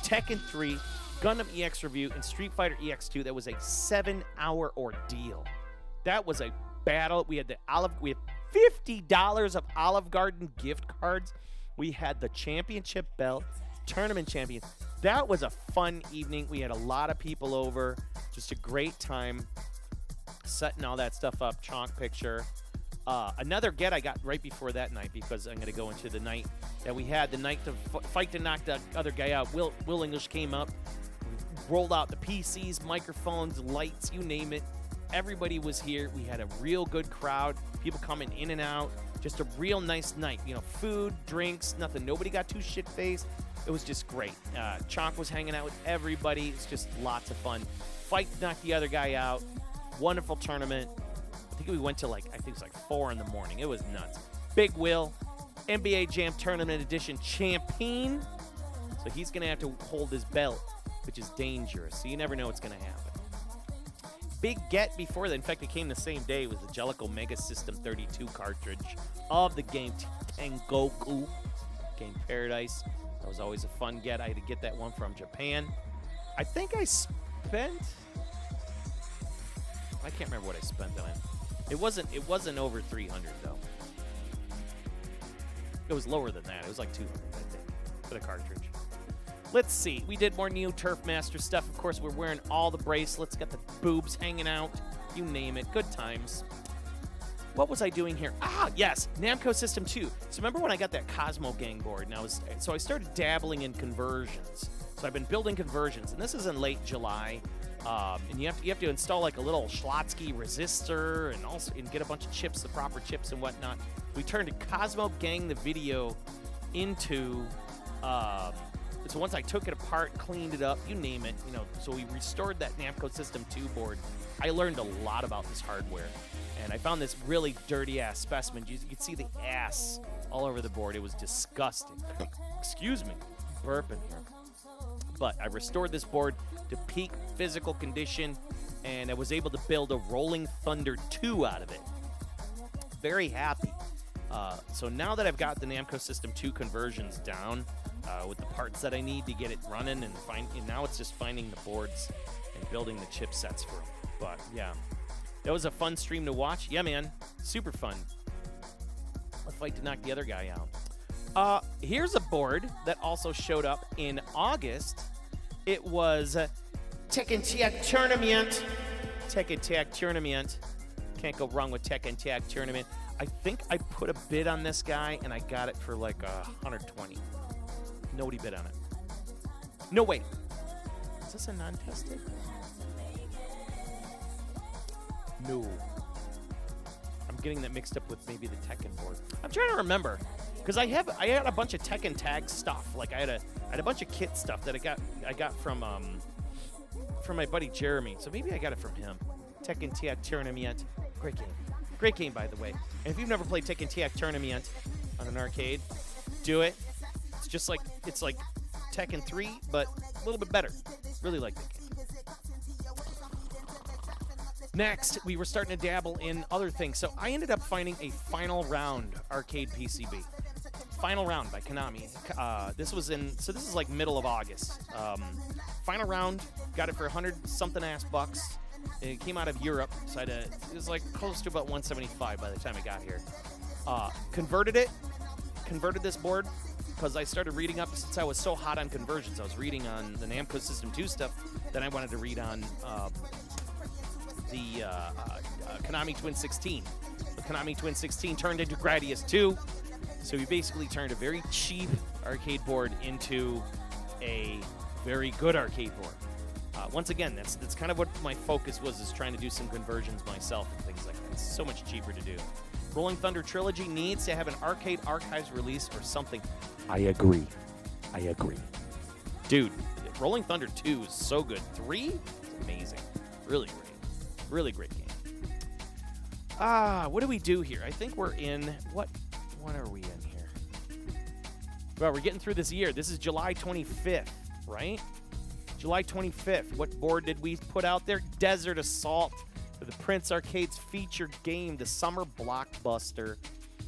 Tekken 3, Gundam EX Review, and Street Fighter EX2. That was a 7-hour ordeal. That was a battle. We had $50 of Olive Garden gift cards. We had the championship belt, tournament champion. That was a fun evening. We had a lot of people over. Just a great time setting all that stuff up. Chonk picture. Another get I got right before that night, because I'm going to go into the night that we had, the night to fight to knock the other guy out. Will English came up, rolled out the PCs, microphones, lights, you name it. Everybody was here. We had a real good crowd. People coming in and out. Just a real nice night. You know, food, drinks, nothing. Nobody got too shit-faced. It was just great. Chonk was hanging out with everybody. It's just lots of fun. Fight to knock the other guy out. Wonderful tournament. I think we went to it was 4 in the morning. It was nuts. Big Will, NBA Jam Tournament Edition champion. So he's going to have to hold his belt, which is dangerous. So you never know what's going to happen. Big get before that. In fact, it came the same day. It was the Jellicoe Mega System 32 cartridge of the game Tengoku. Game Paradise. That was always a fun get. I had to get that one from Japan. I think I spent... I can't remember what I spent on it. It wasn't over 300 though. It was lower than that. It was like 200, I think, for the cartridge. Let's see. We did more Neo Turf Master stuff. Of course, we're wearing all the bracelets. Got the boobs hanging out. You name it. Good times. What was I doing here? Ah, yes, Namco System 2. So remember when I got that Cosmo Gang board? And I started dabbling in conversions. So I've been building conversions, and this is in late July. And you have to install like a little Schlotsky resistor and get a bunch of chips, the proper chips and whatnot. We turned Cosmo Gang the video into. So once I took it apart, cleaned it up, you name it, so we restored that Namco System 2 board. I learned a lot about this hardware, and I found this really dirty-ass specimen. You could see the ass all over the board. It was disgusting. Excuse me, burping here. But I restored this board to peak physical condition, and I was able to build a Rolling Thunder 2 out of it. Very happy. So now that I've got the Namco System 2 conversions down, with the parts that I need to get it running, and now it's just finding the boards and building the chipsets for them. But yeah, that was a fun stream to watch. Yeah, man, super fun. Let's fight to knock the other guy out. Here's a board that also showed up in August. It was Tekken Tag Tournament. Tekken Tag Tournament. Can't go wrong with Tekken Tag Tournament. I think I put a bid on this guy, and I got it for like 120. Nobody bid on it. No, wait. Is this a non-tested? No. I'm getting that mixed up with maybe the Tekken board. I'm trying to remember, because I had a bunch of Tekken Tag stuff. Like I had a bunch of kit stuff that I got from my buddy Jeremy. So maybe I got it from him. Tekken Tag Tournament. Great game. Great game, by the way. And if you've never played Tekken Tag Tournament on an arcade, do it. It's like Tekken 3, but a little bit better. Really like that game. Next, we were starting to dabble in other things. So I ended up finding a Final Round arcade PCB. Final Round by Konami. This is like middle of August. Final Round, got it for 100-something ass bucks. It came out of Europe, so it was like close to about 175 by the time it got here. Converted this board, because I started reading up, since I was so hot on conversions. I was reading on the Namco System 2 stuff, then I wanted to read on the Konami Twin 16. The Konami Twin 16 turned into Gradius 2, so we basically turned a very cheap arcade board into a very good arcade board. Once again, that's kind of what my focus was, is trying to do some conversions myself and things like that. It's so much cheaper to do. Rolling Thunder Trilogy needs to have an Arcade Archives release or something. I agree. Dude, Rolling Thunder 2 is so good. 3? It's amazing. Really great. Really great game. What do we do here? I think we're in, what are we in here? Well, we're getting through this year. This is July 25th, right? July 25th. What board did we put out there? Desert Assault for the Prince Arcades featured game, the summer blockbuster.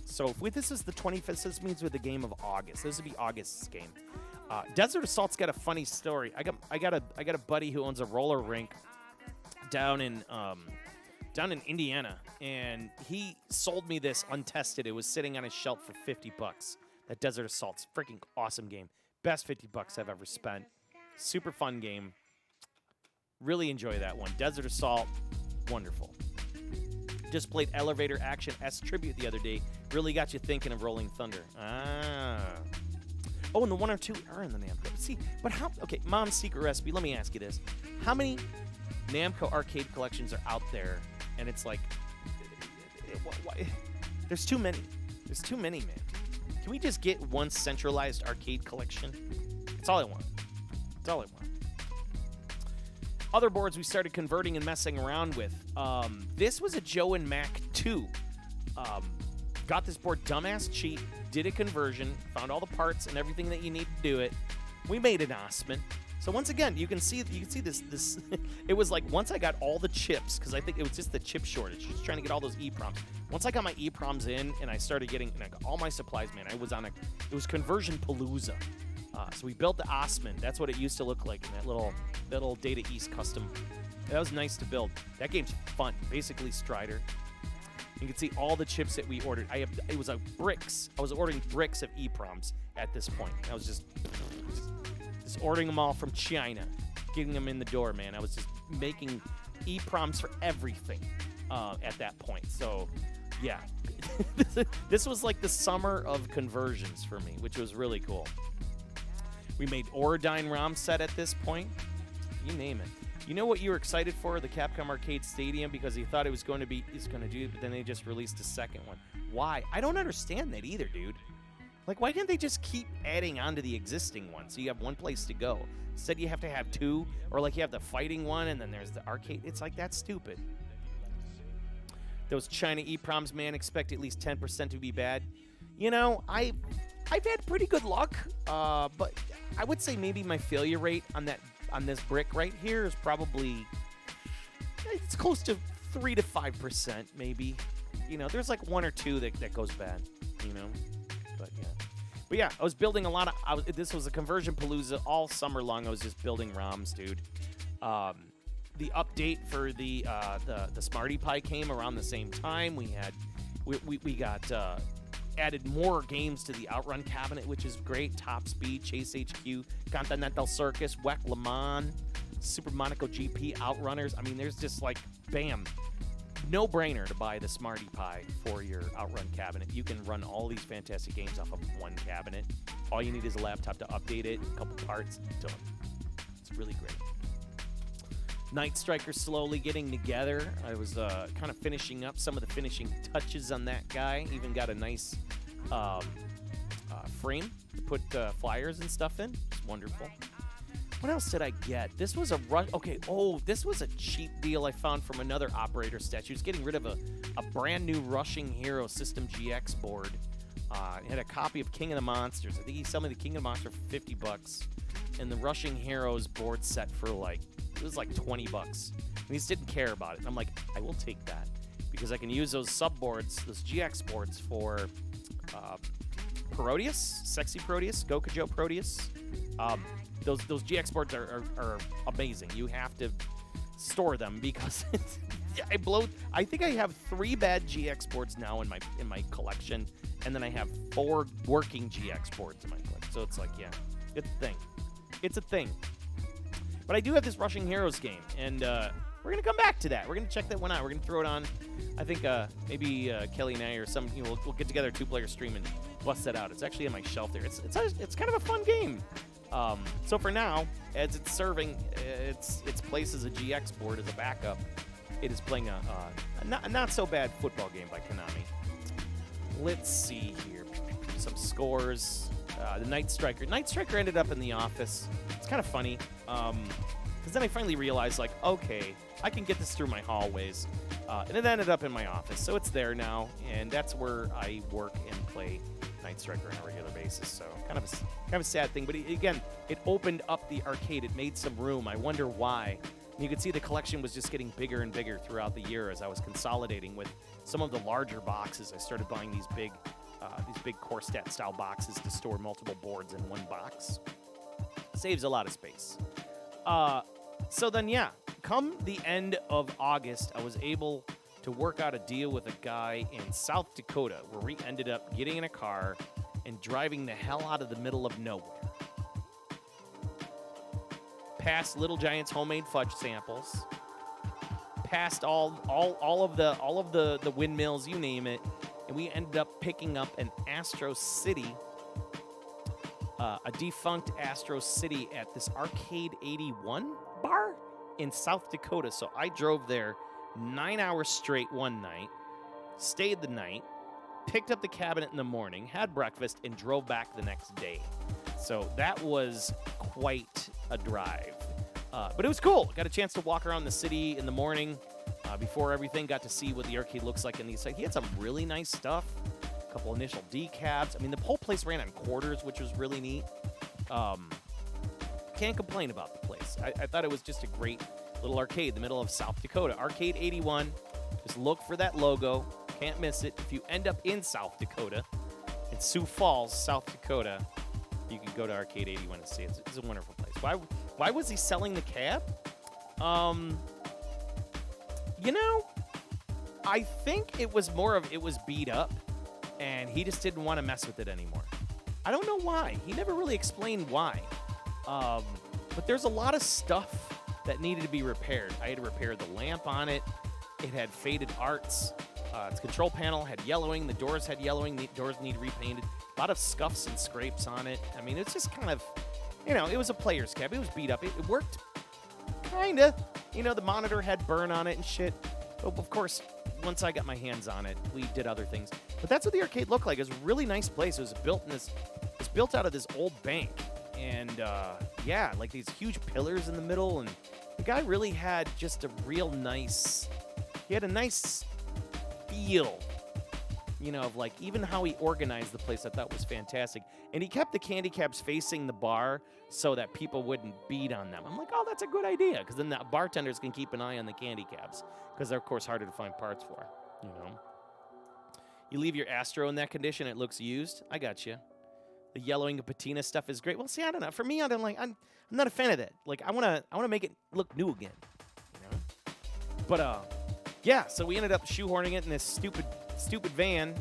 So if this is the 25th, this means with the game of August. This would be August's game. Desert Assault's got a funny story. I got a buddy who owns a roller rink down in Indiana, and he sold me this untested. It was sitting on his shelf for $50. That Desert Assault's freaking awesome game. Best $50 I've ever spent. Super fun game. Really enjoy that one. Desert Assault, wonderful. Just played Elevator Action S Tribute the other day. Really got you thinking of Rolling Thunder. Oh, and the 1 or 2 are in the Namco. See, but how? Okay, Mom's Secret Recipe. Let me ask you this: how many Namco arcade collections are out there? And it's like, there's too many. There's too many, man. Can we just get one centralized arcade collection? That's all I want. That's all I want. Other boards we started converting and messing around with. This was a Joe and Mac 2. Got this board dumbass cheap, did a conversion, found all the parts and everything that you need to do it. We made an Osman. So once again, you can see this. It was like once I got all the chips, because I think it was just the chip shortage, just trying to get all those EPROMs. Once I got my EPROMs in and I started getting I got all my supplies, man, it was conversion palooza. So we built the Osman. That's what it used to look like in that little Data East custom. That was nice to build. That game's fun. Basically Strider. You can see all the chips that we ordered. It was bricks. I was ordering bricks of EPROMs at this point. I was just ordering them all from China, getting them in the door, man. I was just making EPROMs for everything at that point. So, yeah. This was like the summer of conversions for me, which was really cool. We made Orodyne ROM set at this point. You name it. You know what you were excited for? The Capcom Arcade Stadium, because you thought it was going to do it, but then they just released a second one. Why? I don't understand that either, dude. Like, why can't they just keep adding on to the existing one so you have one place to go? Instead, you have to have two, or like you have the fighting one, and then there's the arcade. It's like, that's stupid. Those China EPROMs, man, expect at least 10% to be bad. You know, I've had pretty good luck, but I would say maybe my failure rate on this brick right here is probably, it's close to 3 to 5%, maybe. You know, there's like 1 or 2 that goes bad, you know? But yeah, I was building a lot of, this was a conversion palooza all summer long. I was just building ROMs, dude. The update for the Smarty Pie came around the same time. We got added more games to the Outrun cabinet, which is great. Top Speed, Chase HQ, Continental Circus, WEC Le Mans, Super Monaco GP, Outrunners. I mean, there's just like, bam, no-brainer to buy the Smarty Pie for your Outrun cabinet. You can run all these fantastic games off of one cabinet. All you need is a laptop to update it, a couple parts, done. It's really great. Night Striker slowly getting together. I was kind of finishing up some of the finishing touches on that guy. Even got a nice frame to put flyers and stuff in. It's wonderful. What else did I get? This was a this was a cheap deal I found from another operator statue. He's getting rid of a brand new Rushing Hero System GX board. It had a copy of King of the Monsters. I think he sold me the King of the Monster for $50, and the Rushing Heroes board set for it was like $20. And he just didn't care about it. And I'm like, I will take that because I can use those subboards, those GX boards for Proteus, Sexy Proteus, Gokujo Proteus. Those GX boards are amazing. You have to store them because I think I have 3 bad GX boards now in my collection, and then I have 4 working GX boards in my collection. So it's like, yeah, it's a thing. It's a thing. But I do have this Rushing Heroes game, and we're going to come back to that. We're going to check that one out. We're going to throw it on. I think maybe Kelly and I or some, we'll get together a 2-player stream and bust that out. It's actually on my shelf there. It's kind of a fun game. So for now, as it's serving its place as a GX board as a backup, it is playing a not so bad football game by Konami. Let's see here. Some scores. the Night Striker. Night Striker ended up in the office. It's kind of funny. Because then I finally realized, like, okay, I can get this through my hallways. And it ended up in my office. So it's there now. And that's where I work and play Night Striker on a regular basis. So kind of a sad thing. But again, it opened up the arcade. It made some room. I wonder why. And you could see the collection was just getting bigger and bigger throughout the year as I was consolidating with some of the larger boxes. I started buying these big core stat style boxes to store multiple boards in one box. Saves a lot of space. So then, yeah, come the end of August, I was able to work out a deal with a guy in South Dakota where we ended up getting in a car and driving the hell out of the middle of nowhere. Past Little Giant's homemade fudge samples, past all of the windmills, you name it, and we ended up picking up an Astro City, a defunct Astro City at this Arcade 81 bar in South Dakota. So I drove there 9 hours straight one night, stayed the night, picked up the cabinet in the morning, had breakfast, and drove back the next day. So that was quite a drive. But it was cool. Got a chance to walk around the city in the morning before everything. Got to see what the arcade looks like. And he had some really nice stuff. A couple initial decabs. I mean, the whole place ran on quarters, which was really neat. Can't complain about the place. I thought it was just a great little arcade in the middle of South Dakota. Arcade 81. Just look for that logo. Can't miss it. If you end up in South Dakota, in Sioux Falls, South Dakota, you can go to Arcade 81 and see it. It's a wonderful place. Why was he selling the cab? You know, I think it was more of it was beat up, and he just didn't want to mess with it anymore. I don't know why. He never really explained why. But there's a lot of stuff that needed to be repaired. I had to repair the lamp on it. It had faded arts. Its control panel had yellowing. The doors had yellowing. The doors need repainted. A lot of scuffs and scrapes on it. I mean, it's just kind of, it was a player's cab. It was beat up. It worked kind of. The monitor had burn on it and shit. But of course, once I got my hands on it, we did other things. But that's what the arcade looked like. It was a really nice place. It was built out of this old bank. And, yeah, like these huge pillars in the middle. And the guy really had just a real nice, he had a nice feel, of like even how he organized the place I thought was fantastic. And he kept the candy cabs facing the bar so that people wouldn't beat on them. I'm like, oh, that's a good idea. Because then the bartenders can keep an eye on the candy cabs. Because they're, of course, harder to find parts for, You leave your Astro in that condition, it looks used. I got you. The yellowing and patina stuff is great. Well, see, I don't know. For me, I'm not a fan of that. Like, I wanna make it look new again. But yeah, so we ended up shoehorning it in this stupid van.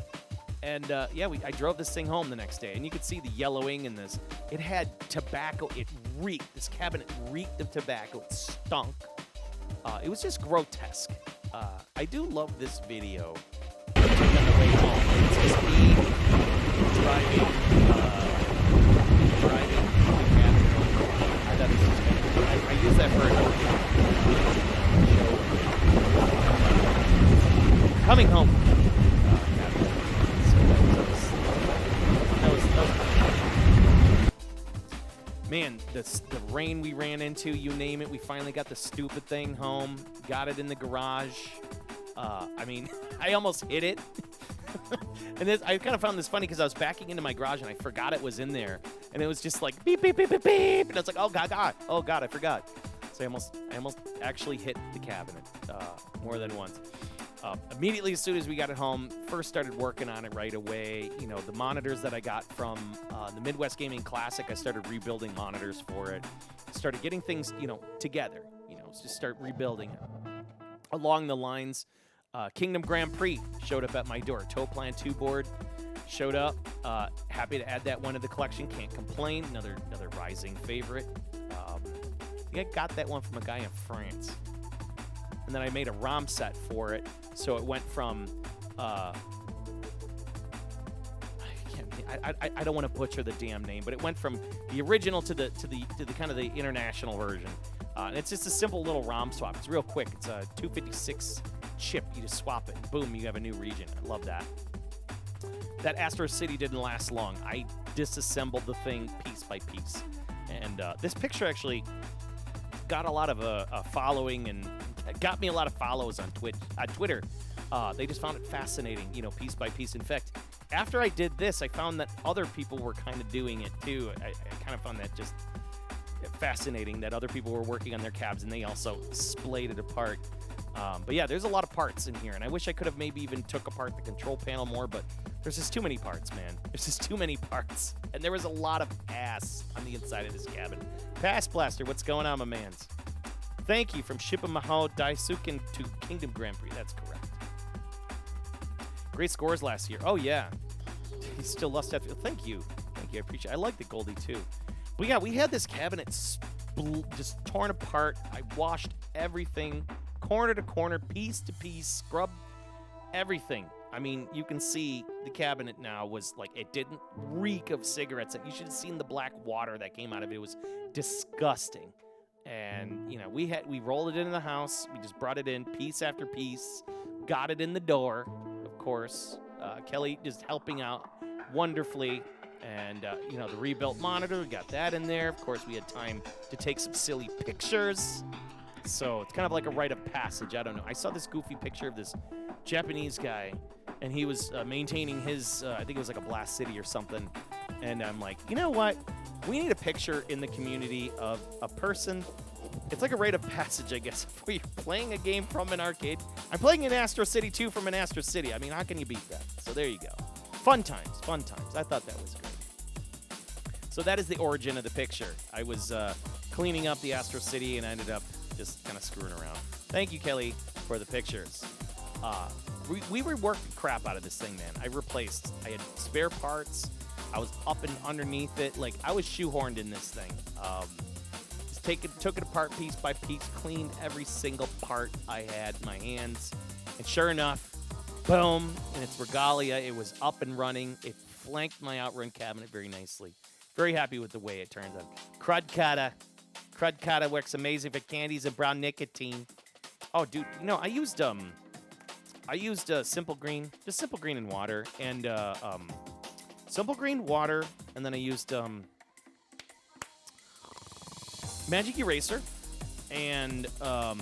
And yeah, I drove this thing home the next day, and you could see the yellowing and this. It had tobacco. It reeked. This cabinet reeked of tobacco. It stunk. It was just grotesque. I do love this video. On the way home, it's just me driving the cabinet home. I thought this was kind of cool. I use that for another show. Coming home. Man, the rain we ran into, you name it, we finally got the stupid thing home, got it in the garage. I mean, I almost hit it. And I kind of found this funny because I was backing into my garage and I forgot it was in there. And it was just like, beep, beep, beep, beep, beep. And I was like, oh, God, I forgot. So I almost actually hit the cabinet more than once. Immediately as soon as we got it home, first started working on it right away. The monitors that I got from the Midwest Gaming Classic, I started rebuilding monitors for it. Started getting things, together. Just start rebuilding it. Along the lines, Kingdom Grand Prix showed up at my door. Toplan 2 board showed up. Happy to add that one to the collection. Can't complain. Another rising favorite. I got that one from a guy in France. And then I made a ROM set for it, so it went from I don't want to butcher the damn name, but it went from the original to the kind of the international version. And it's just a simple little ROM swap. It's real quick. It's a 256 chip. You just swap it, and boom, you have a new region. I love that. That Astro City didn't last long. I disassembled the thing piece by piece. And this picture actually got a lot of following and got me a lot of follows on Twitter. They just found it fascinating, piece by piece. In fact, after I did this, I found that other people were kind of doing it too. I kind of found that just fascinating that other people were working on their cabs and they also splayed it apart. But yeah, there's a lot of parts in here, and I wish I could have maybe even took apart the control panel more, but there's just too many parts, man. There's just too many parts. And there was a lot of ass on the inside of this cabin. Pass Blaster, what's going on, my mans? Thank you from Shipamaho Daisuken to Kingdom Grand Prix. That's correct. Great scores last year. Oh, yeah. He still lost that. Thank you. Thank you. I appreciate it. I like the Goldie, too. But yeah, we had this cabinet just torn apart. I washed everything, corner to corner, piece to piece, scrubbed everything. I mean, you can see the cabinet now was like, it didn't reek of cigarettes. You should have seen the black water that came out of it. It was disgusting. And, we rolled it into the house. We just brought it in piece after piece, got it in the door, of course. Kelly just helping out wonderfully. And, the rebuilt monitor, we got that in there. Of course, we had time to take some silly pictures. So it's kind of like a rite of passage. I don't know. I saw this goofy picture of this Japanese guy, and he was maintaining his, I think it was like a Blast City or something. And I'm like, you know what? We need a picture in the community of a person. It's like a rite of passage, I guess, if you're playing a game from an arcade. I'm playing an Astro City 2 from an Astro City. I mean, how can you beat that? So there you go. Fun times, fun times. I thought that was great. So that is the origin of the picture. I was cleaning up the Astro City and I ended up just kind of screwing around. Thank you, Kelly, for the pictures. We reworked the crap out of this thing, man. I had spare parts. I was up and underneath it. Like, I was shoehorned in this thing. Just took it apart piece by piece, cleaned every single part I had in my hands. And sure enough, boom, in its regalia, it was up and running. It flanked my Outrun cabinet very nicely. Very happy with the way it turns out. Crud Kata works amazing for candies and brown nicotine. Oh, dude, I used Simple Green, just Simple Green and water, and Simple Green, water, and then I used Magic Eraser and car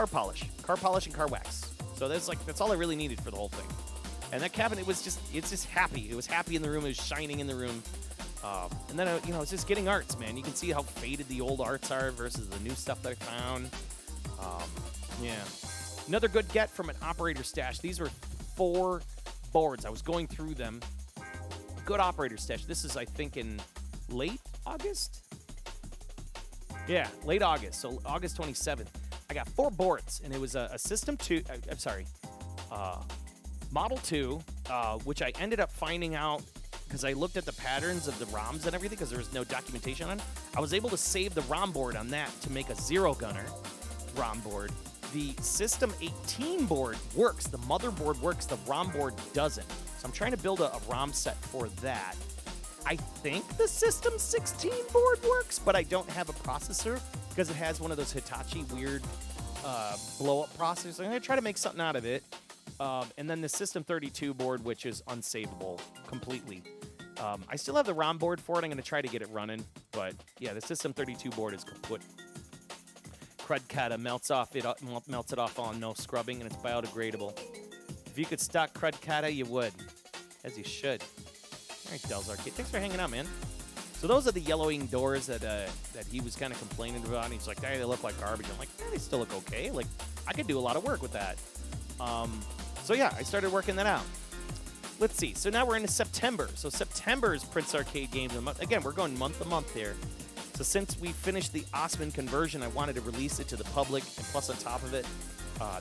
polish and car wax. So that's all I really needed for the whole thing. And that cabinet it's just happy. It was happy in the room. It was shining in the room. And then, it's just getting arts, man. You can see how faded the old arts are versus the new stuff that I found. Yeah. Another good get from an operator stash. These were 4 boards. I was going through them. Good operator stash. This is, I think, in late August? Yeah, late August. So August 27th. I got 4 boards, and it was a System 2. Model 2, which I ended up finding out because I looked at the patterns of the ROMs and everything because there was no documentation on it. I was able to save the ROM board on that to make a Zero Gunner ROM board. The System 18 board works. The motherboard works. The ROM board doesn't. So I'm trying to build a ROM set for that. I think the System 16 board works, but I don't have a processor because it has one of those Hitachi weird blow-up processors. I'm going to try to make something out of it. And then the System 32 board, which is unsavable completely. I still have the ROM board for it. I'm going to try to get it running. But, yeah, the System 32 board is kaput. Crud Kata melts it off on no scrubbing, and it's biodegradable. If you could stock Crud Kata, you would. As you should. All right, Dell's Arcade. Thanks for hanging out, man. So those are the yellowing doors that he was kind of complaining about. He's like, hey, they look like garbage. I'm like, yeah, they still look okay. Like, I could do a lot of work with that. So yeah, I started working that out. Let's see. So now we're into September. So September is Prince Arcade Games of the Month. Again, we're going month to month here. So since we finished the Osman conversion, I wanted to release it to the public. And plus on top of it,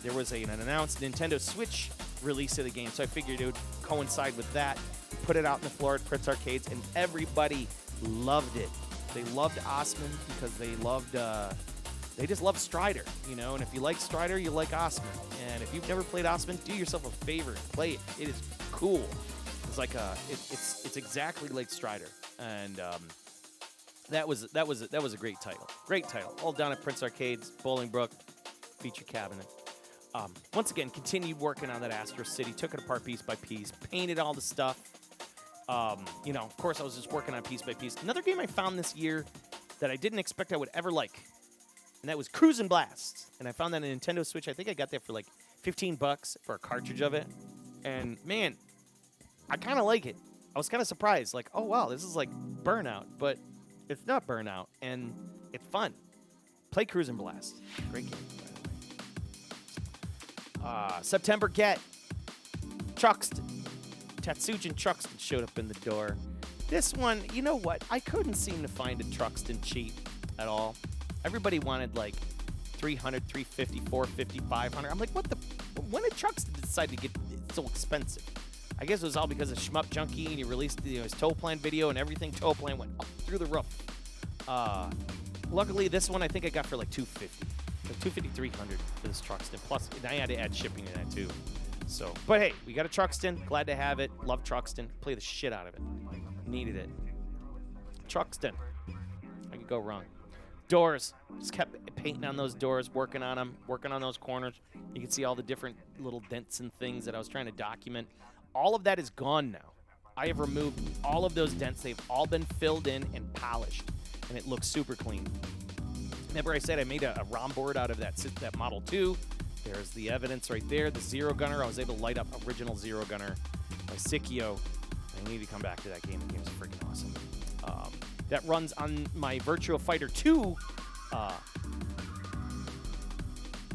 there was an announced Nintendo Switch release of the game. So I figured it would coincide with that. Put it out in the floor at Prince Arcades, and everybody loved it. They loved Osman because they just love Strider, and if you like Strider, you like Osman. And if you've never played Osman, do yourself a favor and play it. It is cool. It's like it's exactly like Strider, and that was a great title. Great title. All down at Prince Arcades, Bolingbrook, feature cabinet. Once again, continued working on that Astro City. Took it apart piece by piece. Painted all the stuff. Of course, I was just working on piece by piece. Another game I found this year that I didn't expect I would ever like, and that was Cruisin' Blast. And I found that on a Nintendo Switch. I think I got that for like $15 for a cartridge of it. And man, I kind of like it. I was kind of surprised, like, oh wow, this is like Burnout, but it's not Burnout, and it's fun. Play Cruisin' Blast. Great game, by the way. September Get. Truxton. Tatsujin Truxton showed up in the door. This one, you know what? I couldn't seem to find a Truxton cheap at all. Everybody wanted like 300, 350, 450, 500. I'm like, what the? When did Truxton decide to get so expensive? I guess it was all because of Shmup Junkie, and he released his Toaplan video, and everything Toaplan went up through the roof. Luckily, this one I think I got for like $250, like $250, $300 for this Truxton. Plus, I had to add shipping to that too. So, but hey, we got a Truxton. Glad to have it. Love Truxton. Play the shit out of it. Needed it. Truxton. I could go wrong. Doors. Just kept painting on those doors, working on them, working on those corners. You can see all the different little dents and things that I was trying to document. All of that is gone now. I have removed all of those dents. They've all been filled in and polished, and it looks super clean. Remember I said I made a ROM board out of that Model 2. There's the evidence right there. The Zero Gunner. I was able to light up original Zero Gunner by Sikio. I need to come back to that game. The game is freaking awesome. That runs on my Virtua Fighter 2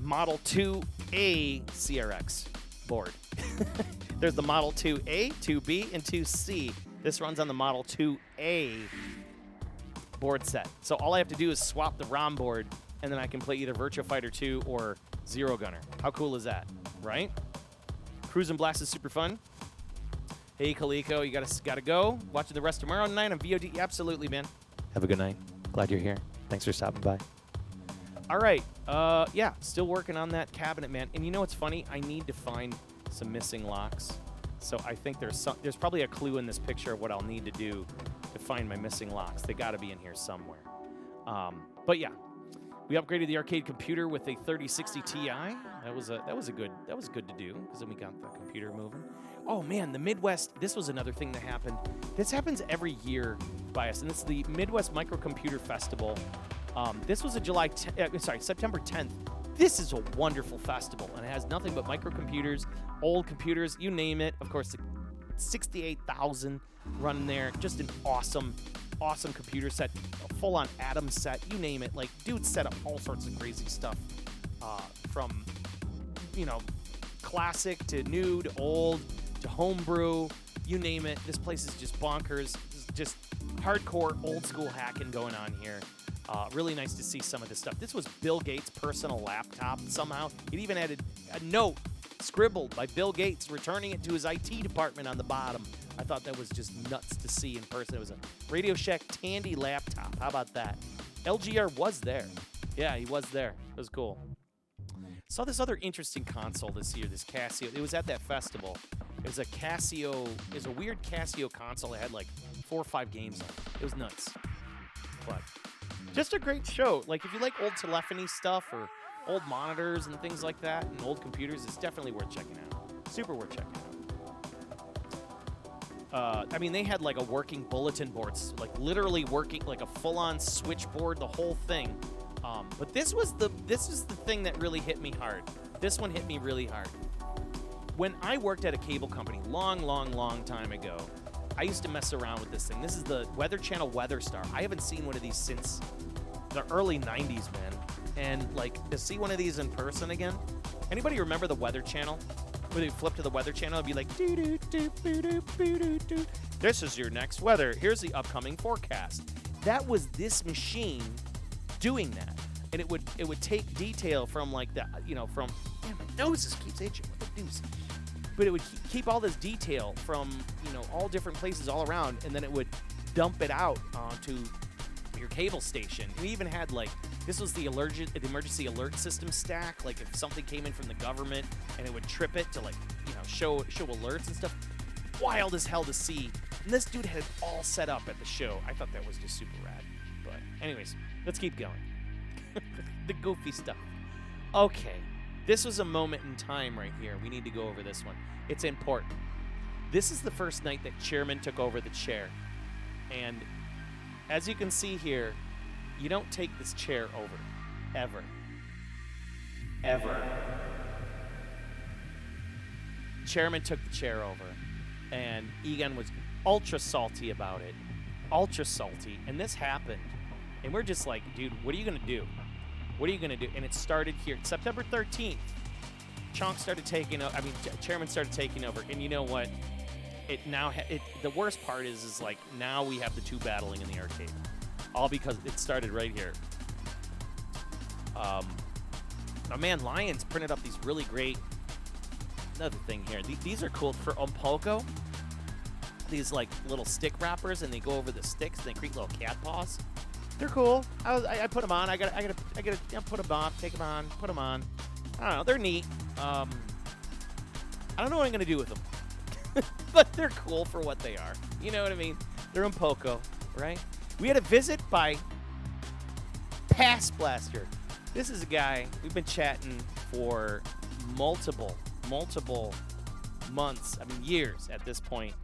Model 2A CRX board. There's the Model 2A, 2B, and 2C. This runs on the Model 2A board set. So all I have to do is swap the ROM board, and then I can play either Virtua Fighter 2 or Zero Gunner. How cool is that, right? Cruisin' Blast is super fun. Hey, Kaliko, you gotta go. Watching the rest tomorrow night on VOD. Absolutely, man. Have a good night. Glad you're here. Thanks for stopping by. All right. Yeah, still working on that cabinet, man. And you know what's funny? I need to find some missing locks. So I think there's probably a clue in this picture of what I'll need to do to find my missing locks. They got to be in here somewhere. But yeah, we upgraded the arcade computer with a 3060 Ti. That was good to do because then we got the computer moving. Oh man, the Midwest. This was another thing that happened. This happens every year by us, and it's the Midwest Microcomputer Festival. This was a September 10th. This is a wonderful festival, and it has nothing but microcomputers, old computers, you name it. Of course, the 68,000 running there. Just an awesome computer set, a full-on Atom set, you name it. Like, dude set up all sorts of crazy stuff, from, classic to new to old to homebrew, you name it. This place is just bonkers. Just hardcore old-school hacking going on here. Really nice to see some of this stuff. This was Bill Gates' personal laptop somehow. It even had a note scribbled by Bill Gates returning it to his IT department on the bottom. I thought that was just nuts to see in person. It was a Radio Shack Tandy laptop. How about that? LGR was there. Yeah, he was there. It was cool. Saw this other interesting console this year, this Casio. It was at that festival. It was a weird Casio console that had like 4 or 5 games on it. It was nuts. But just a great show. Like, if you like old telephony stuff or old monitors and things like that and old computers, it's definitely worth checking out. Super worth checking out. They had like a working bulletin board, like literally working, like a full-on switchboard, the whole thing. But this is the thing that really hit me hard. This one hit me really hard. When I worked at a cable company long time ago, I used to mess around with this thing. This is the Weather Channel Weather Star. I haven't seen one of these since the early 90s, man. And like, to see one of these in person again. Anybody remember the Weather Channel? Where they flip to the Weather Channel and be like, doo doo doo doo doo doo doo. This is your next weather. Here's the upcoming forecast. That was this machine doing that. And it would take detail from like that, from, man, my nose just keeps itching. What the deuce? But it would keep all this detail from, all different places all around, and then it would dump it out onto your cable station. We even had like, this was the emergency alert system stack, like if something came in from the government, and it would trip it to like, show alerts and stuff. Wild as hell to see. And this dude had it all set up at the show. I thought that was just super rad. But anyways, let's keep going. The goofy stuff. Okay, This was a moment in time right here. We need to go over this one. It's important. This is the first night that Chairman took over the chair. And as you can see here, you don't take this chair over. Ever. Ever. Chairman took the chair over. And Egon was ultra salty about it. Ultra salty. And this happened. And we're just like, dude, what are you going to do? What are you going to do? And it started here. September 13th. Chonk started taking over. I mean, Chairman started taking over. And you know what? It now, the worst part is like now we have the two battling in the arcade. All because it started right here. My man Lions printed up these really great. Another thing here. These are cool for Umpoko. These like little stick wrappers, and they go over the sticks, and they create little cat paws. They're cool. I put them on. I gotta put them on. Take them on. Put them on. I don't know. They're neat. I don't know what I'm gonna do with them, but they're cool for what they are. You know what I mean? They're Umpoko, right? We had a visit by Pass Blaster. This is a guy we've been chatting for multiple months. I mean, years at this point.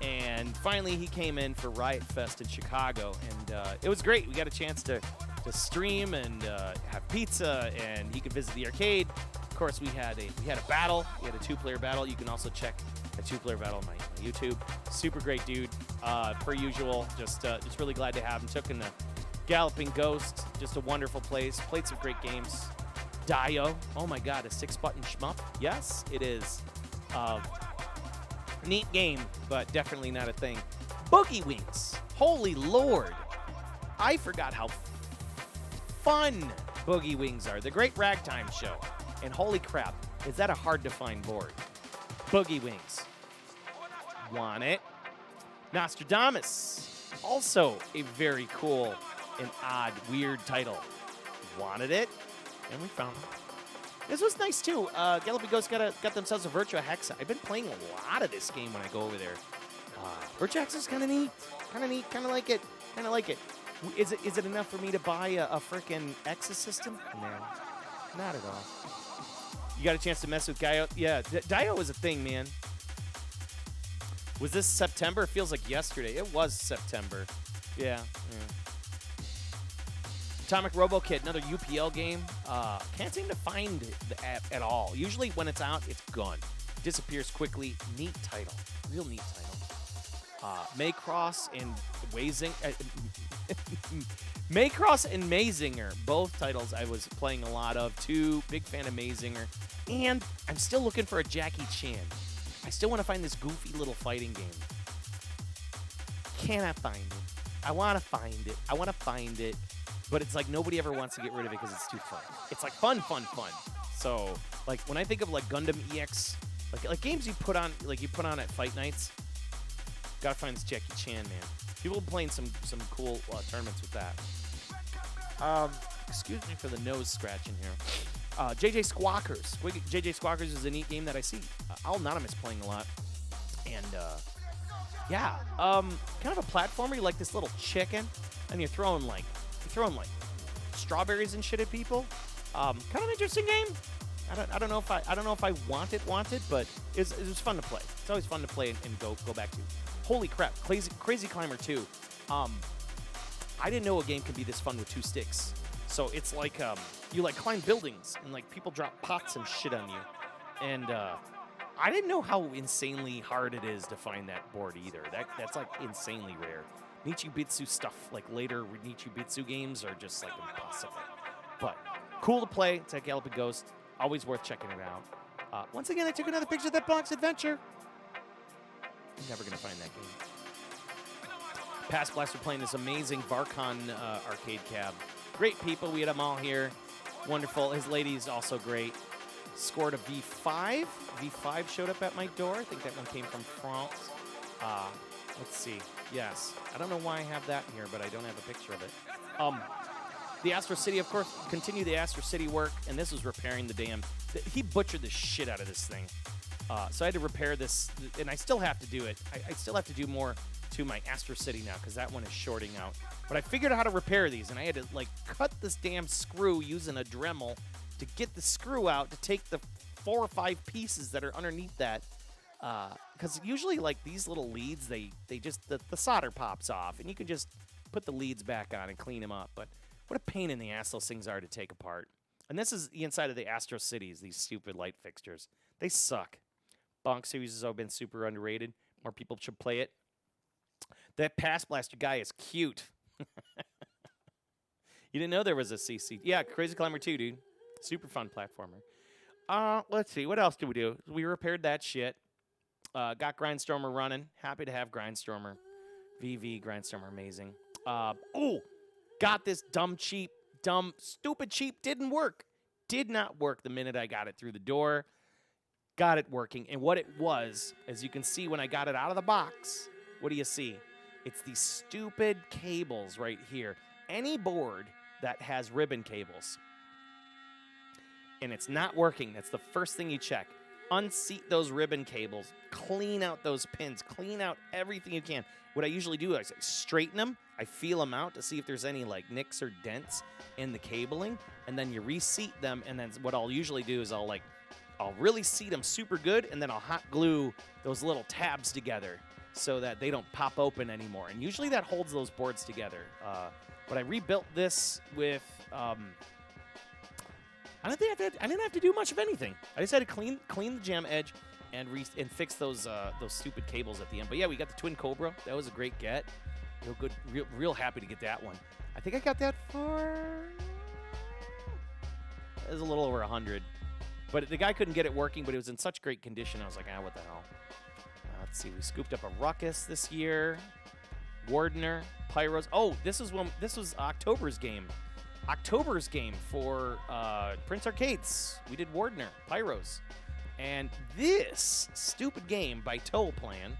And finally, he came in for Riot Fest in Chicago, and it was great. We got a chance to stream and have pizza, and he could visit the arcade. Of course, we had a battle. We had a 2-player battle. You can also check a 2-player battle on my YouTube. Super great dude, per usual. Just really glad to have him. Took in the Galloping Ghost, just a wonderful place. Played some great games. Dio, oh my God, a 6-button shmup. Yes, it is. Neat game, but definitely not a thing. Boogie Wings. Holy Lord. I forgot how fun Boogie Wings are. The Great Ragtime Show. And holy crap, is that a hard-to-find board? Boogie Wings. Want it. Nostradamus. Also a very cool and odd, weird title. Wanted it, and we found it. This was nice, too. Galloping Ghost got themselves a Virtua Hexa. I've been playing a lot of this game when I go over there. Virtua Hexa is kind of neat. Kind of like it. Is it enough for me to buy a frickin' Hexa system? No, not at all. You got a chance to mess with Dio? Yeah, Dio was a thing, man. Was this September? It feels like yesterday. It was September. Yeah. Atomic Robo Kid, another UPL game. Can't seem to find the app at all. Usually when it's out, it's gone. Disappears quickly. Neat title. Real neat title. Maycross and Maycross and Mazinger, both titles I was playing a lot of too. Big fan of Mazinger. And I'm still looking for a Jackie Chan. I still want to find this goofy little fighting game. Cannot find it. I want to find it. But it's like nobody ever wants to get rid of it because it's too fun. It's like fun. So like when I think of like Gundam EX, like games you put on at Fight Nights, gotta find this Jackie Chan, man. People are playing some cool tournaments with that. Excuse me for the nose scratching here. JJ Squawkers. JJ Squawkers is a neat game that I see Anonymous playing a lot. And yeah, kind of a platformer. You like this little chicken, and you're throwing like strawberries and shit at people. Kind of an interesting game. I don't know if I want it, but it was fun to play. It's always fun to play and go back to. Holy crap, Crazy Climber 2. I didn't know a game could be this fun with 2 sticks. So it's like you like climb buildings and like people drop pots and shit on you. And I didn't know how insanely hard it is to find that board either. That's like insanely rare. Nichibitsu stuff, like later Nichibitsu games, are just like impossible. But cool to play. It's like Galloping Ghost. Always worth checking it out. Once again, I took another picture of that box adventure. I'm never going to find that game. Pass Blaster playing this amazing Varcon arcade cab. Great people. We had them all here. Wonderful. His lady's also great. Scored a V5. V5 showed up at my door. I think that one came from France. Let's see. Yes. I don't know why I have that in here, but I don't have a picture of it. The Astro City, of course, continue the Astro City work, and this was repairing the damn... He butchered the shit out of this thing. So I had to repair this, and I still have to do it. I still have to do more to my Astro City now, because that one is shorting out. But I figured out how to repair these, and I had to, like, cut this damn screw using a Dremel to get the screw out to take the 4 or 5 pieces that are underneath that. Because usually, like, these little leads, they just, the solder pops off, and you can just put the leads back on and clean them up. But what a pain in the ass those things are to take apart. And this is the inside of the Astro Cities, these stupid light fixtures. They suck. Bonk Series has always been super underrated. More people should play it. That Pass Blaster guy is cute. You didn't know there was a CC. Yeah, Crazy Climber 2, dude. Super fun platformer. Let's see. What else did we do? We repaired that shit. Got Grindstormer running. Happy to have Grindstormer. VV Grindstormer, amazing. Got this stupid cheap. Didn't work. Did not work the minute I got it through the door. Got it working. And what it was, as you can see when I got it out of the box, what do you see? It's these stupid cables right here. Any board that has ribbon cables and it's not working, that's the first thing you check. Unseat those ribbon cables, clean out those pins, clean out everything you can. What I usually do is I straighten them, I feel them out to see if there's any like nicks or dents in the cabling, and then you reseat them, and then what I'll usually do is I'll really seat them super good, and then I'll hot glue those little tabs together so that they don't pop open anymore. And usually that holds those boards together. But I rebuilt this with I didn't have to do much of anything. I just had to clean the jam edge and fix those stupid cables at the end. But yeah, we got the Twin Cobra. That was a great get. Real good. Real happy to get that one. I think I got that for it was a little over 100. But the guy couldn't get it working, but it was in such great condition. I was like, what the hell? Let's see. We scooped up a Ruckus this year. Wardener, Pyros. Oh, this was October's game. October's game for Prince Arcades. We did Wardener, Pyros. And this stupid game by Toll Plan,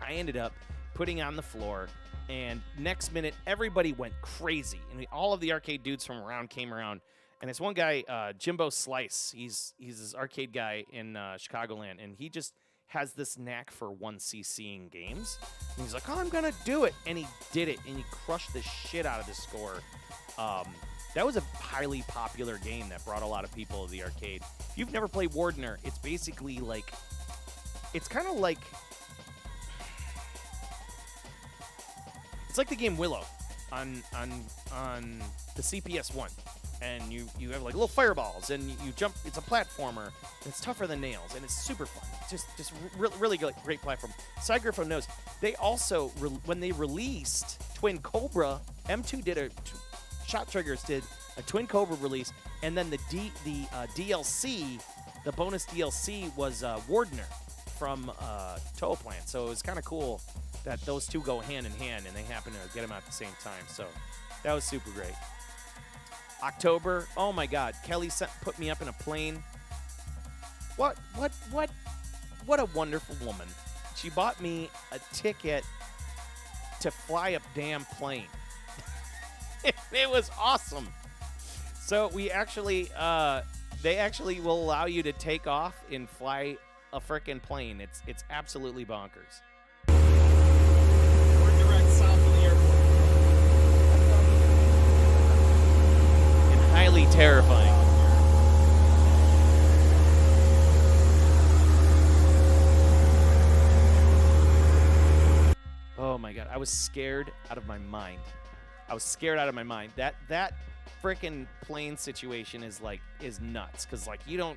I ended up putting on the floor, and next minute, everybody went crazy. And all of the arcade dudes from around came around. And this one guy, Jimbo Slice, he's this arcade guy in Chicagoland, and he just has this knack for 1cc'ing games. And he's like, I'm going to do it. And he did it, and he crushed the shit out of the score. That was a highly popular game that brought a lot of people to the arcade. If you've never played Wardener, it's basically like, it's kind of like, it's like the game Willow on the CPS-1. And you have like little fireballs, and you jump. It's a platformer. And it's tougher than nails, and it's super fun. Just really great platform. Cygriffo knows. They also when they released Twin Cobra, M2 did Shot Triggers did a Twin Cobra release, and then the DLC, the bonus DLC was Wardener from Toll Plan. So it was kind of cool that those two go hand in hand, and they happen to get them out at the same time. So that was super great. October, oh my God, Kelly put me up in a plane. What a wonderful woman. She bought me a ticket to fly a damn plane. It was awesome. So we actually, they actually will allow you to take off and fly a frickin' plane. It's absolutely bonkers. We're direct south of the airport. Highly terrifying. Oh my God, I was scared out of my mind. That frickin' plane situation is nuts, because like you're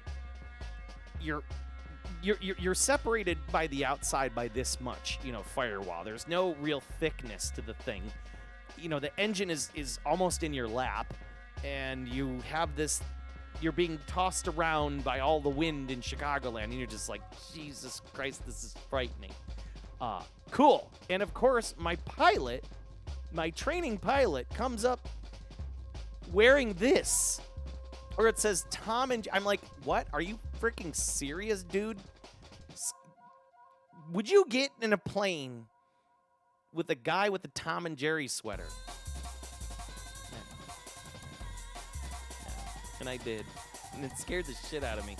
separated by the outside by this much, firewall. There's no real thickness to the thing. The engine is almost in your lap. And you have this, you're being tossed around by all the wind in Chicagoland, and you're just like, Jesus Christ, this is frightening. Cool. And of course, my training pilot comes up wearing this, or it says Tom and I'm like, what? Are you freaking serious, dude? Would you get in a plane with a guy with a Tom and Jerry sweater? And I did, and it scared the shit out of me.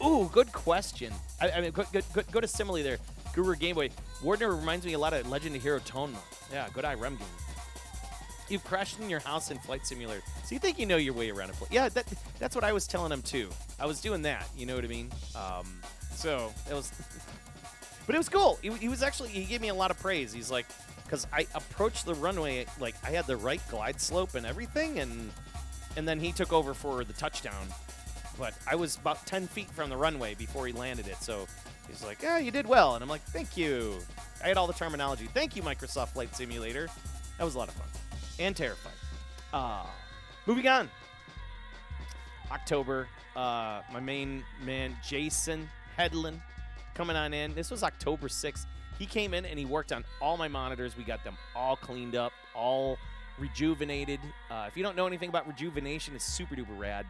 Ooh, good question. I mean, go to Simile there. Guru Game Boy. Wardener reminds me a lot of Legend of Hero Tonma. Yeah, good eye rem game. You've crashed in your house in Flight Simulator, so you think you know your way around a place. Yeah, that's what I was telling him too. I was doing that. You know what I mean? So it was, but it was cool. He was actually, he gave me a lot of praise. He's like, because I approached the runway like I had the right glide slope and everything, and then he took over for the touchdown. But I was about 10 feet from the runway before he landed it, so he's like, "Yeah, you did well," and I'm like, "Thank you." I had all the terminology. Thank you, Microsoft Flight Simulator. That was a lot of fun. And terrifying. Moving on. October. My main man, Jason Headland, coming on in. This was October 6th. He came in and he worked on all my monitors. We got them all cleaned up, all rejuvenated. If you don't know anything about rejuvenation, it's super duper rad.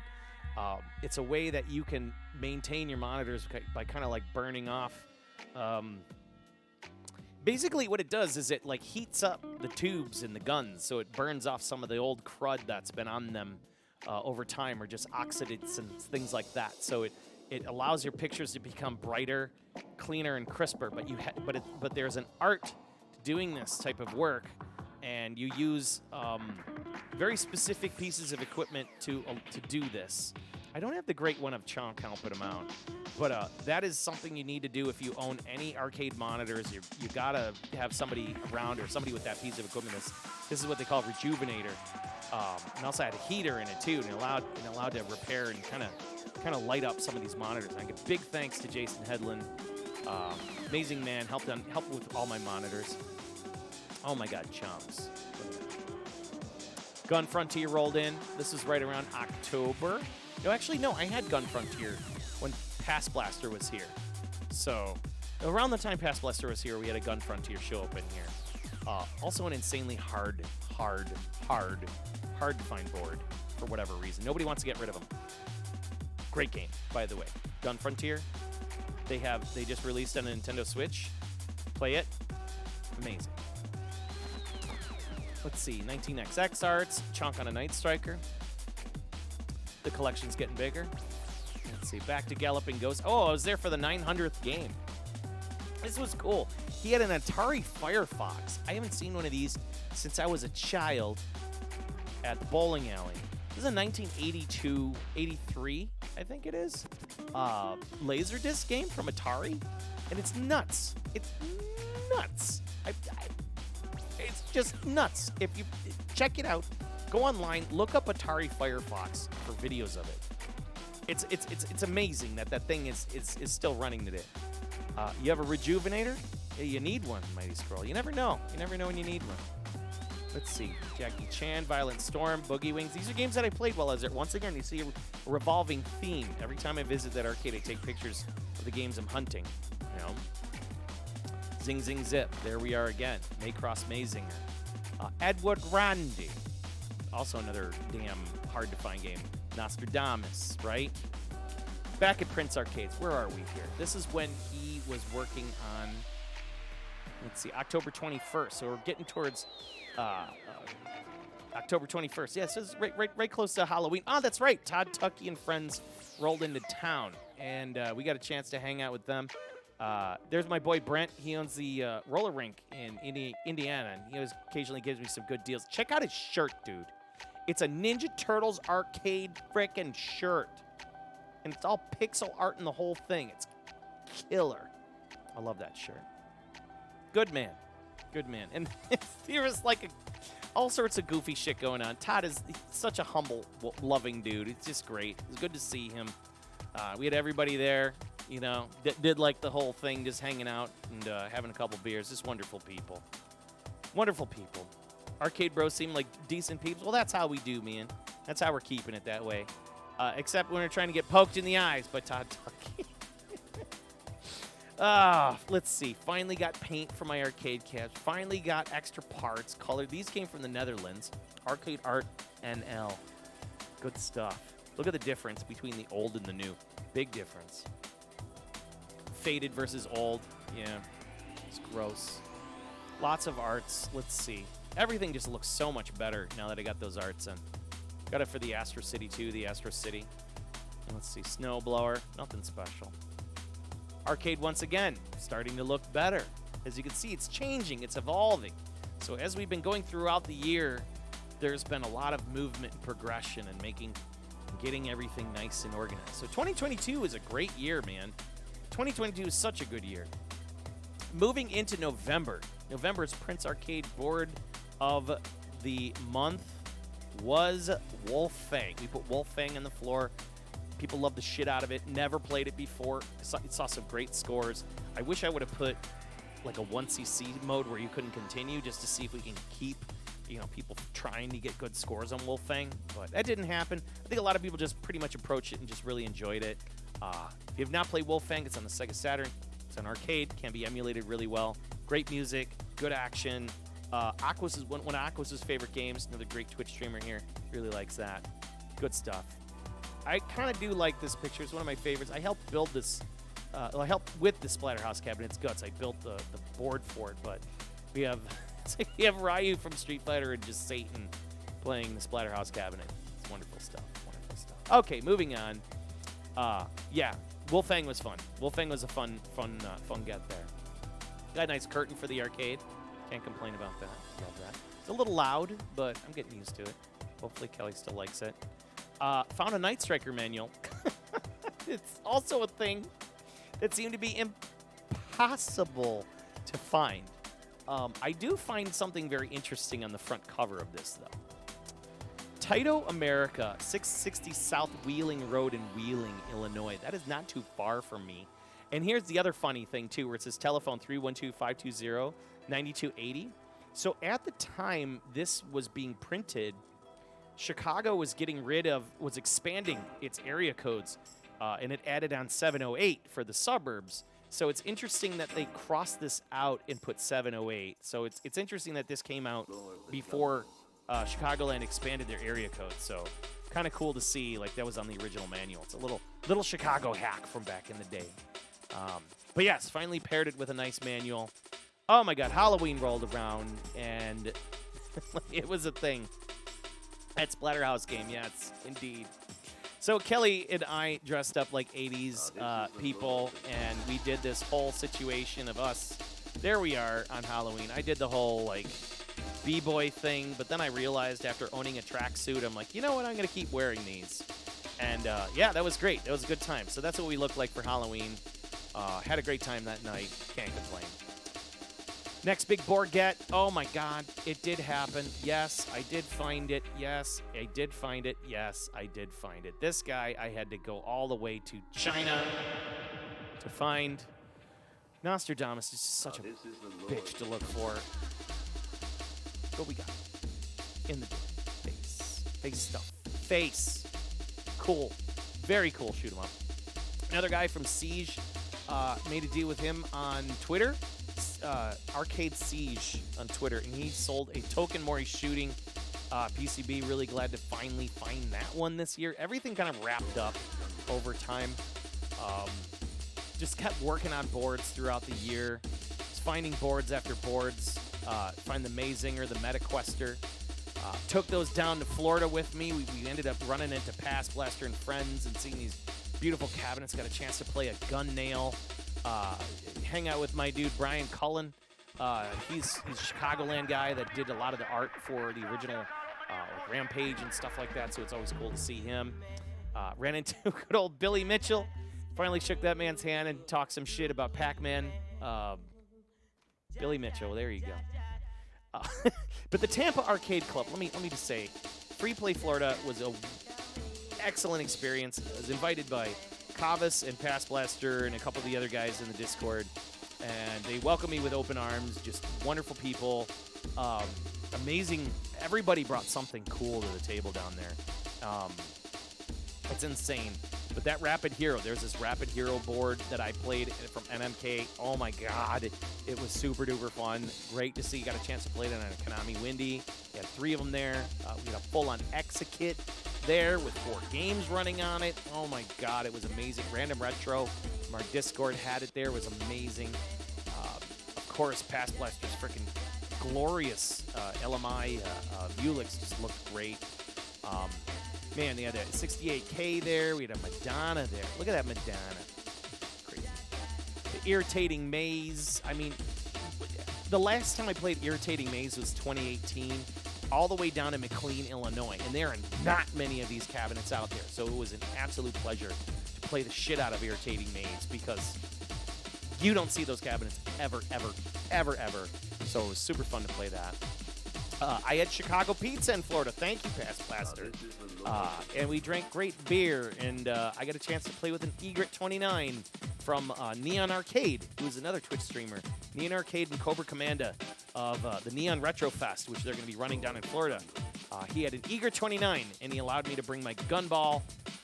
It's a way that you can maintain your monitors by kind of like burning off. Basically, what it does is it like heats up the tubes in the guns, so it burns off some of the old crud that's been on them over time, or just oxidates and things like that. So it allows your pictures to become brighter, cleaner, and crisper. But there's an art to doing this type of work, and you use very specific pieces of equipment to do this. I don't have the great one of Chonk helping him out, but that is something you need to do if you own any arcade monitors. You gotta have somebody around or somebody with that piece of equipment. This is what they call Rejuvenator, and also had a heater in it too, and allowed to repair and kind of light up some of these monitors. And I give big thanks to Jason Headland, amazing man, helped with all my monitors. Oh my God, chumps. Gun Frontier rolled in. This is right around October. No, actually, no. I had Gun Frontier when Pass Blaster was here. So around the time Pass Blaster was here, we had a Gun Frontier show up in here. Also an insanely hard to find board for whatever reason. Nobody wants to get rid of them. Great game, by the way. Gun Frontier. They just released on a Nintendo Switch. Play it. Amazing. Let's see, 19XX arts, Chonk on a Night Striker. The collection's getting bigger. Let's see, back to Galloping Ghost. Oh, I was there for the 900th game. This was cool. He had an Atari Firefox. I haven't seen one of these since I was a child at the bowling alley. This is a 1982, 83, I think it is. Laserdisc game from Atari. And it's nuts. It's nuts. It's just nuts. If you check it out, go online, look up Atari Firefox for videos of it. It's amazing that thing is still running today. You have a Rejuvenator? Yeah, you need one, Mighty Scroll. You never know. You never know when you need one. Let's see. Jackie Chan, Violent Storm, Boogie Wings. These are games that I played while I was there. Once again, you see a revolving theme. Every time I visit that arcade, I take pictures of the games I'm hunting. You know? Zing Zing Zip. There we are again. Maycross Mazinger. Edward Grandi. Also another damn hard-to-find game. Nostradamus, right? Back at Prince Arcades. Where are we here? This is when he was working on, let's see, October 21st. So we're getting towards October 21st. Yeah, so it's right close to Halloween. Oh, that's right. Todd Tuckey and friends rolled into town, and we got a chance to hang out with them. There's my boy Brent. He owns the roller rink in Indiana, and he always occasionally gives me some good deals. Check out his shirt, dude. It's a Ninja Turtles arcade frickin' shirt. And it's all pixel art in the whole thing. It's killer. I love that shirt. Good man. Good man. And there was like all sorts of goofy shit going on. Todd is such a humble, loving dude. It's just great. It's good to see him. We had everybody there, you know, that did like the whole thing, just hanging out and having a couple beers. Just wonderful people. Wonderful people. Arcade Bros seem like decent people. Well, that's how we do, man. That's how we're keeping it that way. Except when we're trying to get poked in the eyes by Todd Tuckey. Let's see. Finally got paint for my arcade cabs. Finally got extra parts, color. These came from the Netherlands. Arcade Art NL. Good stuff. Look at the difference between the old and the new. Big difference. Faded versus old. Yeah. It's gross. Lots of arts. Let's see. Everything just looks so much better now that I got those arts in. Got it for the Astro City, too, the Astro City. And let's see, Snowblower, nothing special. Arcade, once again, starting to look better. As you can see, it's changing, it's evolving. So as we've been going throughout the year, there's been a lot of movement and progression and getting everything nice and organized. So 2022 is a great year, man. 2022 is such a good year. Moving into November. November's Prince Arcade board of the month was Wolfang. We put Wolfang on the floor. People love the shit out of it. Never played it before. Saw some great scores. I wish I would have put like a 1cc mode where you couldn't continue just to see if we can keep, people trying to get good scores on Wolfang, but that didn't happen. I think a lot of people just pretty much approached it and just really enjoyed it. If you have not played Wolfang, it's on the Sega Saturn. It's an arcade, can be emulated really well. Great music, good action. Aquas is one of Aquas' favorite games. Another great Twitch streamer here. Really likes that. Good stuff. I kind of do like this picture. It's one of my favorites. I helped build this. I helped with the Splatterhouse Cabinet's guts. I built the board for it, but we have Ryu from Street Fighter and just Satan playing the Splatterhouse Cabinet. It's wonderful stuff. Wonderful stuff. Okay, moving on. Yeah, Wolfang was fun. Wolfang was a fun get there. Got a nice curtain for the arcade. Can't complain about that. Love that. It's a little loud, but I'm getting used to it. Hopefully Kelly still likes it. Found a Night Striker manual. It's also a thing that seemed to be impossible to find. I do find something very interesting on the front cover of this, though. Taito America, 660 South Wheeling Road in Wheeling, Illinois. That is not too far from me. And here's the other funny thing, too, where it says telephone 312-520-9280. So at the time this was being printed, Chicago was expanding its area codes, and it added on 708 for the suburbs. So it's interesting that they crossed this out and put 708. So it's interesting that this came out before Chicagoland expanded their area code. So kind of cool to see, like that was on the original manual. It's a little Chicago hack from back in the day. But yes, finally paired it with a nice manual. Oh my God, Halloween rolled around and it was a thing. That Splatterhouse game, yes, indeed. So Kelly and I dressed up like 80s people, and we did this whole situation of us. There we are on Halloween. I did the whole, like, B-boy thing, but then I realized after owning a tracksuit, I'm like, you know what, I'm going to keep wearing these. And, yeah, that was great. That was a good time. So that's what we looked like for Halloween. Had a great time that night. Can't complain. Next big board get. Oh, my God. It did happen. Yes, I did find it. Yes, I did find it. Yes, I did find it. This guy, I had to go all the way to China to find. Nostradamus is just such a bitch to look for. What we got? In the door. Face. Face stuff. Face. Cool. Very cool shoot 'em up. Another guy from Siege made a deal with him on Twitter. Arcade Siege on Twitter, and he sold a Token Mori shooting PCB. Really glad to finally find that one this year. Everything kind of wrapped up over time. Just kept working on boards throughout the year. Just finding boards after boards. Find the Mazinger, the MetaQuester. Took those down to Florida with me. We ended up running into Past Blaster and friends and seeing these beautiful cabinets. Got a chance to play a gun nail. Hang out with my dude Brian Cullen. He's a Chicagoland guy that did a lot of the art for the original like Rampage and stuff like that, so it's always cool to see him. Ran into good old Billy Mitchell. Finally shook that man's hand and talked some shit about Pac-Man. Billy Mitchell, there you go. But the Tampa Arcade Club, let me just say, Free Play Florida was an excellent experience. I was invited by Kavis and Past Blaster and a couple of the other guys in the Discord, and they welcomed me with open arms. Just wonderful people, amazing. Everybody brought something cool to the table down there. It's insane. But that Rapid Hero, there's this Rapid Hero board that I played from MMK. Oh my God, it was super duper fun. Great to see. Got a chance to play it on a Konami Windy. We had 3 of them there. We had a full-on Exa kit there with 4 games running on it. Oh my God, it was amazing. Random Retro from our Discord had it there. It was amazing. Of course, Past Blaster's freaking glorious LMI Mulix just looked great. Man, they had a 68K there. We had a Madonna there. Look at that Madonna. Crazy. The Irritating Maze. I mean, the last time I played Irritating Maze was 2018. all the way down to McLean, Illinois. And there are not many of these cabinets out there. So it was an absolute pleasure to play the shit out of Irritating Maids because you don't see those cabinets ever, ever, ever, ever. So it was super fun to play that. I had Chicago Pizza in Florida. Thank you, Past Plaster. And we drank great beer, and I got a chance to play with an Egret29 from Neon Arcade, who's another Twitch streamer. Neon Arcade and Cobra Commanda of the Neon Retro Fest, which they're going to be running down in Florida. He had an Egret29, and he allowed me to bring my gun ball,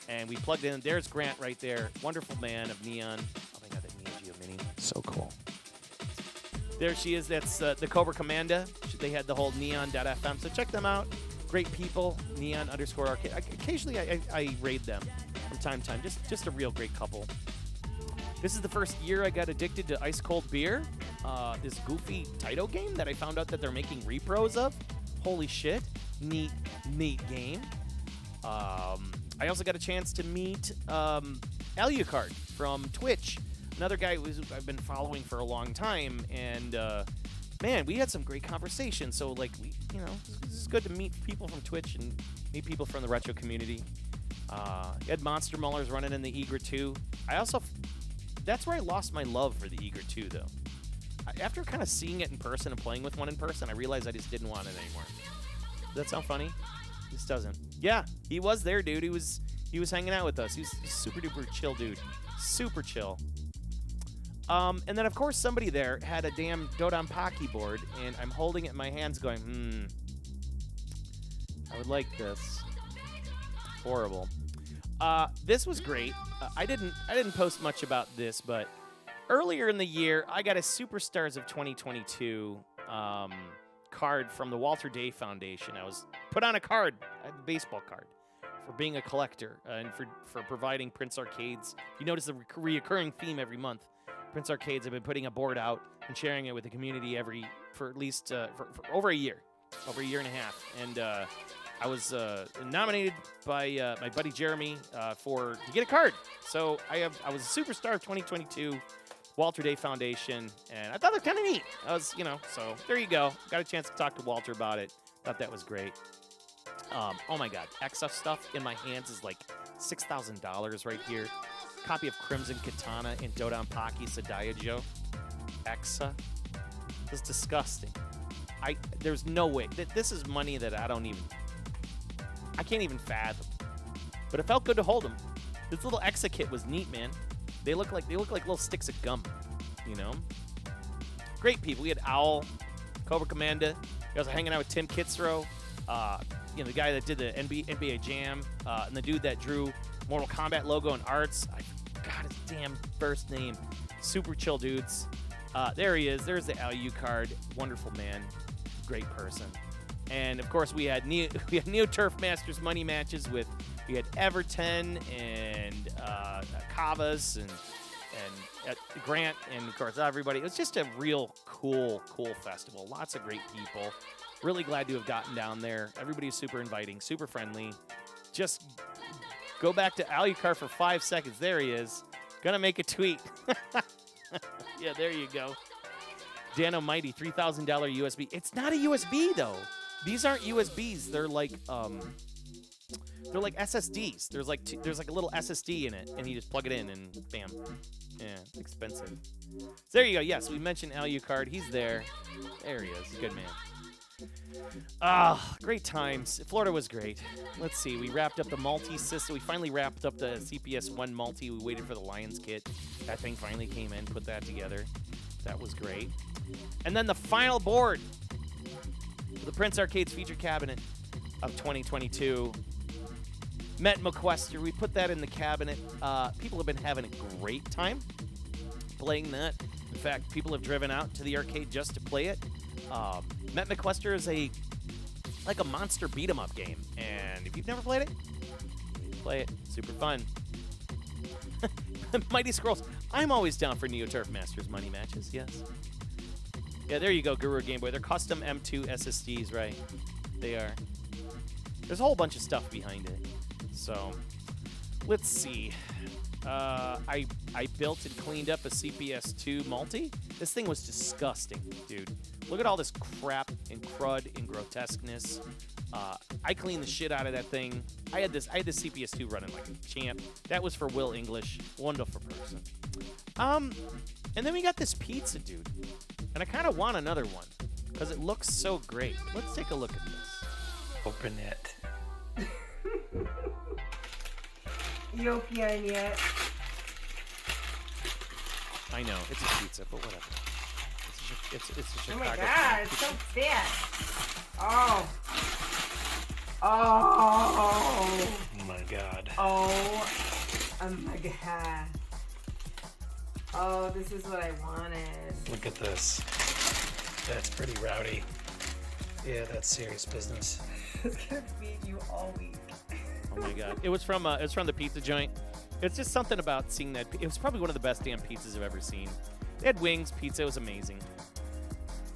and we plugged in. There's Grant right there. Wonderful man of Neon. Oh my God, that Neo Geo Mini. So cool. There she is. That's the Cobra Commanda. They had the whole neon.fm, so check them out. Great people, neon_arcade. Occasionally, I raid them from time to time. Just a real great couple. This is the first year I got addicted to ice cold beer. This goofy Taito game that I found out that they're making repros of. Holy shit. Neat game. I also got a chance to meet Alucard from Twitch. Another guy who I've been following for a long time, and man, we had some great conversations. So, like, this is good to meet people from Twitch and meet people from the retro community. Ed Monster Muller's running in the Egret 2. That's where I lost my love for the Egret 2, though. After kind of seeing it in person and playing with one in person, I realized I just didn't want it anymore. Does that sound funny? This doesn't. Yeah, he was there, dude. He was hanging out with us. He's super duper chill, dude. Super chill. And then, of course, somebody there had a damn Dodon Pocky board, and I'm holding it in my hands going, I would like this. Horrible. This was great. I didn't post much about this, but earlier in the year, I got a Superstars of 2022 card from the Walter Day Foundation. I was put on a card, a baseball card, for being a collector and for providing Prince Arcades. You notice the reoccurring theme every month. Prince Arcades have been putting a board out and sharing it with the community for at least for over a year and a half. And I was nominated by my buddy Jeremy to get a card. So I was a Superstar of 2022, Walter Day Foundation, and I thought it was kind of neat. So there you go. Got a chance to talk to Walter about it. Thought that was great. Oh my God, XF stuff in my hands is like $6,000 right here. Copy of Crimson Katana and Dodon Pocky Sadayajo. Exa. It's disgusting. There's no way. This is money that I can't even fathom. But it felt good to hold them. This little Exa kit was neat, man. They look like little sticks of gum, Great people. We had Owl, Cobra Commanda. We also hanging out with Tim Kitzrow, the guy that did the NBA Jam, and the dude that drew Mortal Kombat logo and arts. I forgot his damn first name. Super chill dudes. There he is. There's the Alucard. Wonderful man. Great person. And of course we had Neo Turf Masters money matches with Everton and Cavas and Grant and of course everybody. It was just a real cool festival. Lots of great people. Really glad to have gotten down there. Everybody's super inviting, super friendly. Just go back to Alucard for 5 seconds. There he is. Gonna make a tweet. Yeah, there you go. Dan Almighty, $3,000 USB. It's not a USB though. These aren't USBs. They're like SSDs. There's like a little SSD in it, and you just plug it in, and bam. Yeah, it's expensive. So there you go. Yes, we mentioned Alucard. He's there. There he is. Good man. Great times. Florida was great. Let's see. We wrapped up the multi-system. We finally wrapped up the CPS-1 multi. We waited for the Lions kit. That thing finally came in. Put that together. That was great. And then the final board for the Prince Arcades feature cabinet of 2022. Met McQuester. We put that in the cabinet. People have been having a great time playing that. In fact, people have driven out to the arcade just to play it. Met McQuester is a monster beat 'em up game, and if you've never played it, play it. Super fun. Mighty Scrolls. I'm always down for Neo Turf Masters money matches. Yes. Yeah, there you go, Guru Game Boy. They're custom M2 SSDs, right? They are. There's a whole bunch of stuff behind it. So, let's see. I built and cleaned up a CPS2 multi. This thing was disgusting, dude. Look at all this crap and crud and grotesqueness. I cleaned the shit out of that thing. I had this CPS2 running like a champ. That was for Will English. Wonderful person. And then we got this pizza, dude. And I kind of want another one because it looks so great. Let's take a look at this. Open it. You open yet? I know it's a pizza, but whatever. It's a Oh Chicago. my god, it's so fat. Oh. Oh. Oh my god. Oh. Oh my god. Oh, this is what I wanted. Look at this. That's pretty rowdy. Yeah, that's serious business. It's gonna feed you all week. Oh my god! It was from the pizza joint. It's just something about seeing that. It was probably one of the best damn pizzas I've ever seen. They had wings, pizza. It was amazing.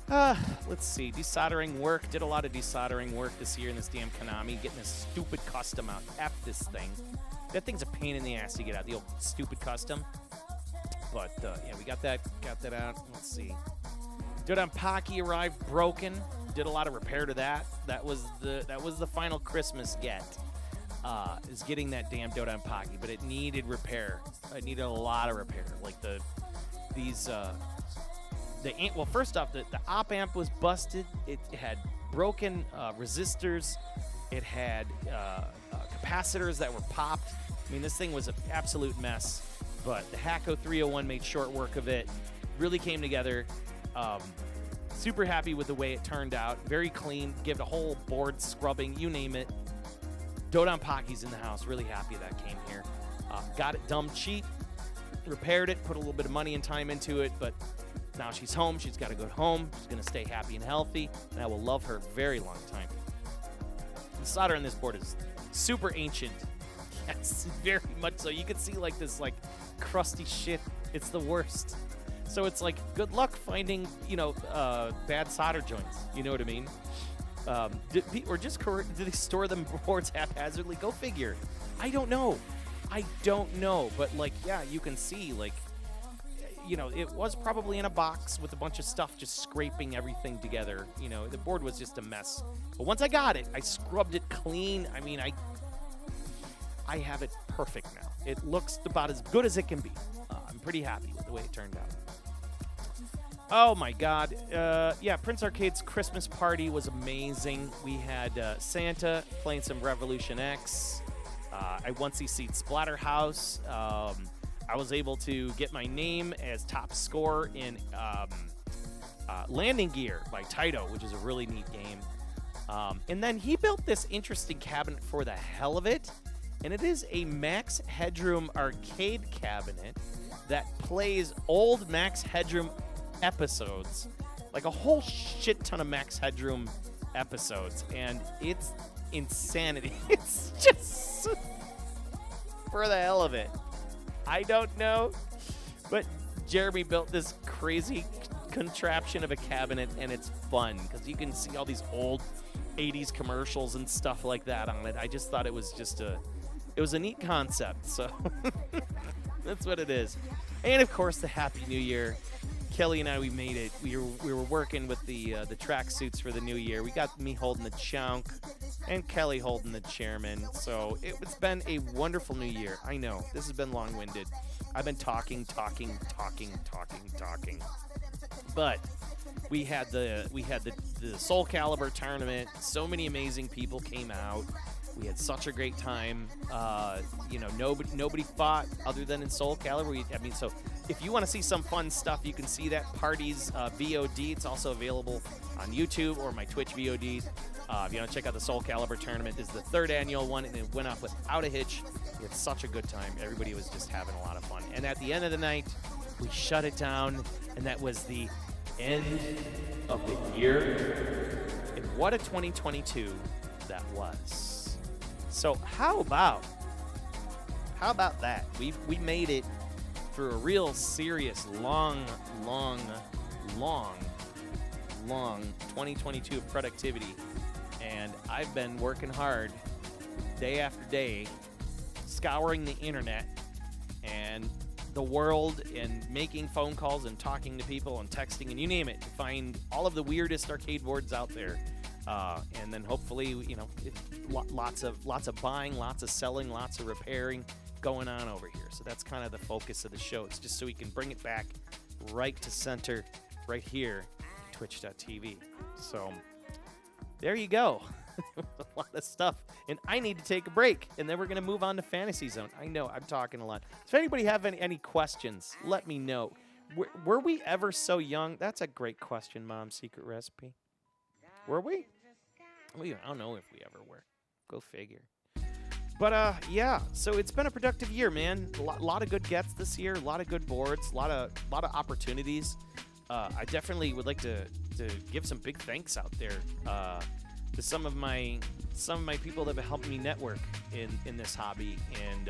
Let's see. Desoldering work. Did a lot of desoldering work this year in this damn Konami. Getting this stupid custom out. F this thing. That thing's a pain in the ass to get out. The old stupid custom. But yeah, we got that out. Let's see. Dodonpaki arrived broken. Did a lot of repair to that. That was the final Christmas get. Is getting that damn Dodonpaki, but it needed repair. It needed a lot of repair. Like well, first off, the op amp was busted. It had broken resistors. It had capacitors that were popped. I mean, this thing was an absolute mess. But the Hacko 301 made short work of it. Really came together. Super happy with the way it turned out. Very clean. Give it a whole board scrubbing, you name it. Dodonpaki's in the house. Really happy that came here. Got it dumb cheap. Repaired it. Put a little bit of money and time into it. But now she's home. She's got a good home. She's going to stay happy and healthy. And I will love her a very long time. The solder on this board is super ancient. Yes, very much so. You can see like this like crusty shit. It's the worst. So it's like good luck finding, bad solder joints. You know what I mean? Did they store them boards haphazardly? Go figure. I don't know. But like, yeah, you can see like, it was probably in a box with a bunch of stuff just scraping everything together. The board was just a mess. But once I got it, I scrubbed it clean. I mean, I have it perfect now. It looks about as good as it can be. I'm pretty happy with the way it turned out. Oh my god. Yeah, Prince Arcade's Christmas party was amazing. We had Santa playing some Revolution X. I once CC'd Splatterhouse. I was able to get my name as top scorer in Landing Gear by Taito, which is a really neat game. And then he built this interesting cabinet for the hell of it. And it is a Max Headroom arcade cabinet that plays old Max Headroom episodes, like a whole shit ton of Max Headroom episodes, and it's insanity. It's just for the hell of it. I don't know, but Jeremy built this crazy contraption of a cabinet, and it's fun because you can see all these old 80s commercials and stuff like that on it. I just thought it was it was a neat concept, so that's what it is. And of course, the Happy New Year. Kelly and I, we made it. We were working with the track suits for the new year. We got me holding the chunk and Kelly holding the chairman. So it's been a wonderful new year. I know this has been long-winded. I've been talking. But we had the Soul Calibur tournament. So many amazing people came out. We had such a great time. Nobody fought other than in Soul Calibur. So if you want to see some fun stuff, you can see that Parties VOD. It's also available on YouTube or my Twitch VODs. If you want to check out the Soul Calibur tournament, this is the 3rd annual one, and it went off without a hitch. We had such a good time. Everybody was just having a lot of fun. And at the end of the night, we shut it down, and that was the end of the year. And what a 2022 that was. So how about that? We made it through a real serious, long 2022 of productivity, and I've been working hard day after day, scouring the internet, and the world and making phone calls and talking to people and texting and you name it to find all of the weirdest arcade boards out there. And then hopefully, lots of buying, lots of selling, lots of repairing going on over here. So that's kind of the focus of the show. It's just so we can bring it back right to center, right here, twitch.tv. So there you go. A lot of stuff. And I need to take a break. And then we're going to move on to Fantasy Zone. I know I'm talking a lot. If anybody have any questions, let me know. Were we ever so young? That's a great question, Mom. Secret recipe. Were we? I don't know if we ever were. Go figure. But, yeah, so it's been a productive year, man. A lot of good gets this year, a lot of good boards, a lot of opportunities. I definitely would like to give some big thanks out there to some of my people that have helped me network in this hobby and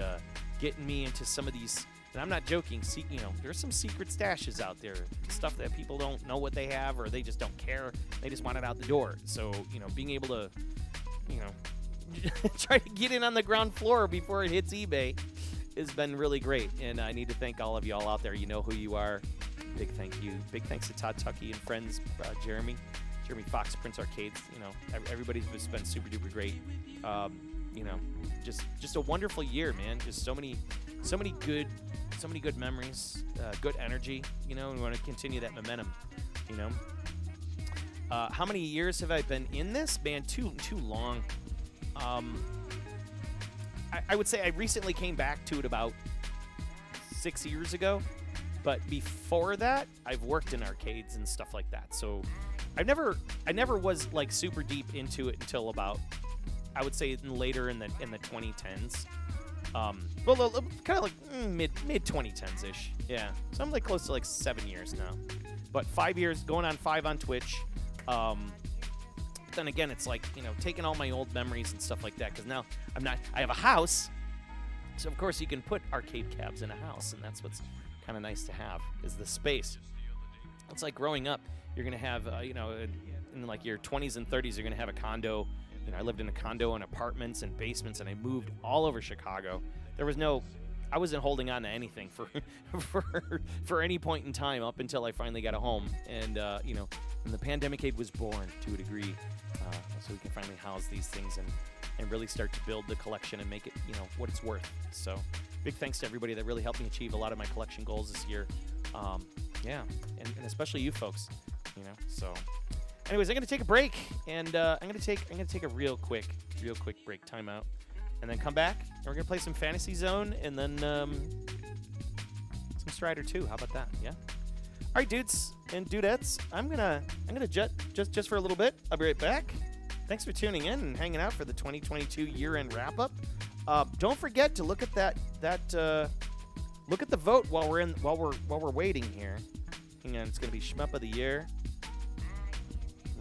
getting me into some of these. And I'm not joking. There's some secret stashes out there, stuff that people don't know what they have, or they just don't care. They just want it out the door. So, being able to, try to get in on the ground floor before it hits eBay has been really great. And I need to thank all of y'all out there. You know who you are. Big thank you. Big thanks to Todd Tuckey and friends, Jeremy Fox, Prince Arcades. Everybody's just been super duper great. Just a wonderful year, man. Just so many good memories, good energy. We want to continue that momentum. How many years have I been in this? Man, too long. I would say I recently came back to it about 6 years ago, but before that, I've worked in arcades and stuff like that. So I never was like super deep into it until about, I would say, later in the 2010s. Well, kind of like mid 2010s ish. Yeah. So I'm like close to like 7 years now, but 5 years, going on 5 on Twitch. But then again, it's like, taking all my old memories and stuff like that, because now I have a house, so of course you can put arcade cabs in a house, and that's what's kind of nice to have, is the space. It's like growing up, you're going to have, in like your 20s and 30s, you're going to have a condo. I lived in a condo and apartments and basements, and I moved all over Chicago. I wasn't holding on to anything for any point in time up until I finally got a home. And, and the Pandemic Aid was born to a degree, so we can finally house these things and really start to build the collection and make it, what it's worth. So big thanks to everybody that really helped me achieve a lot of my collection goals this year. Yeah, and especially you folks, so anyways, I'm going to take a break, and I'm going to take a real quick break, timeout, and then come back, and we're going to play some Fantasy Zone, and then some Strider 2. How about that? Yeah. All right, dudes and dudettes, I'm gonna just for a little bit. I'll be right back. Thanks for tuning in and hanging out for the 2022 year-end wrap-up. Don't forget to look at look at the vote while we're waiting here. Hang on, it's gonna be Shmup of the Year.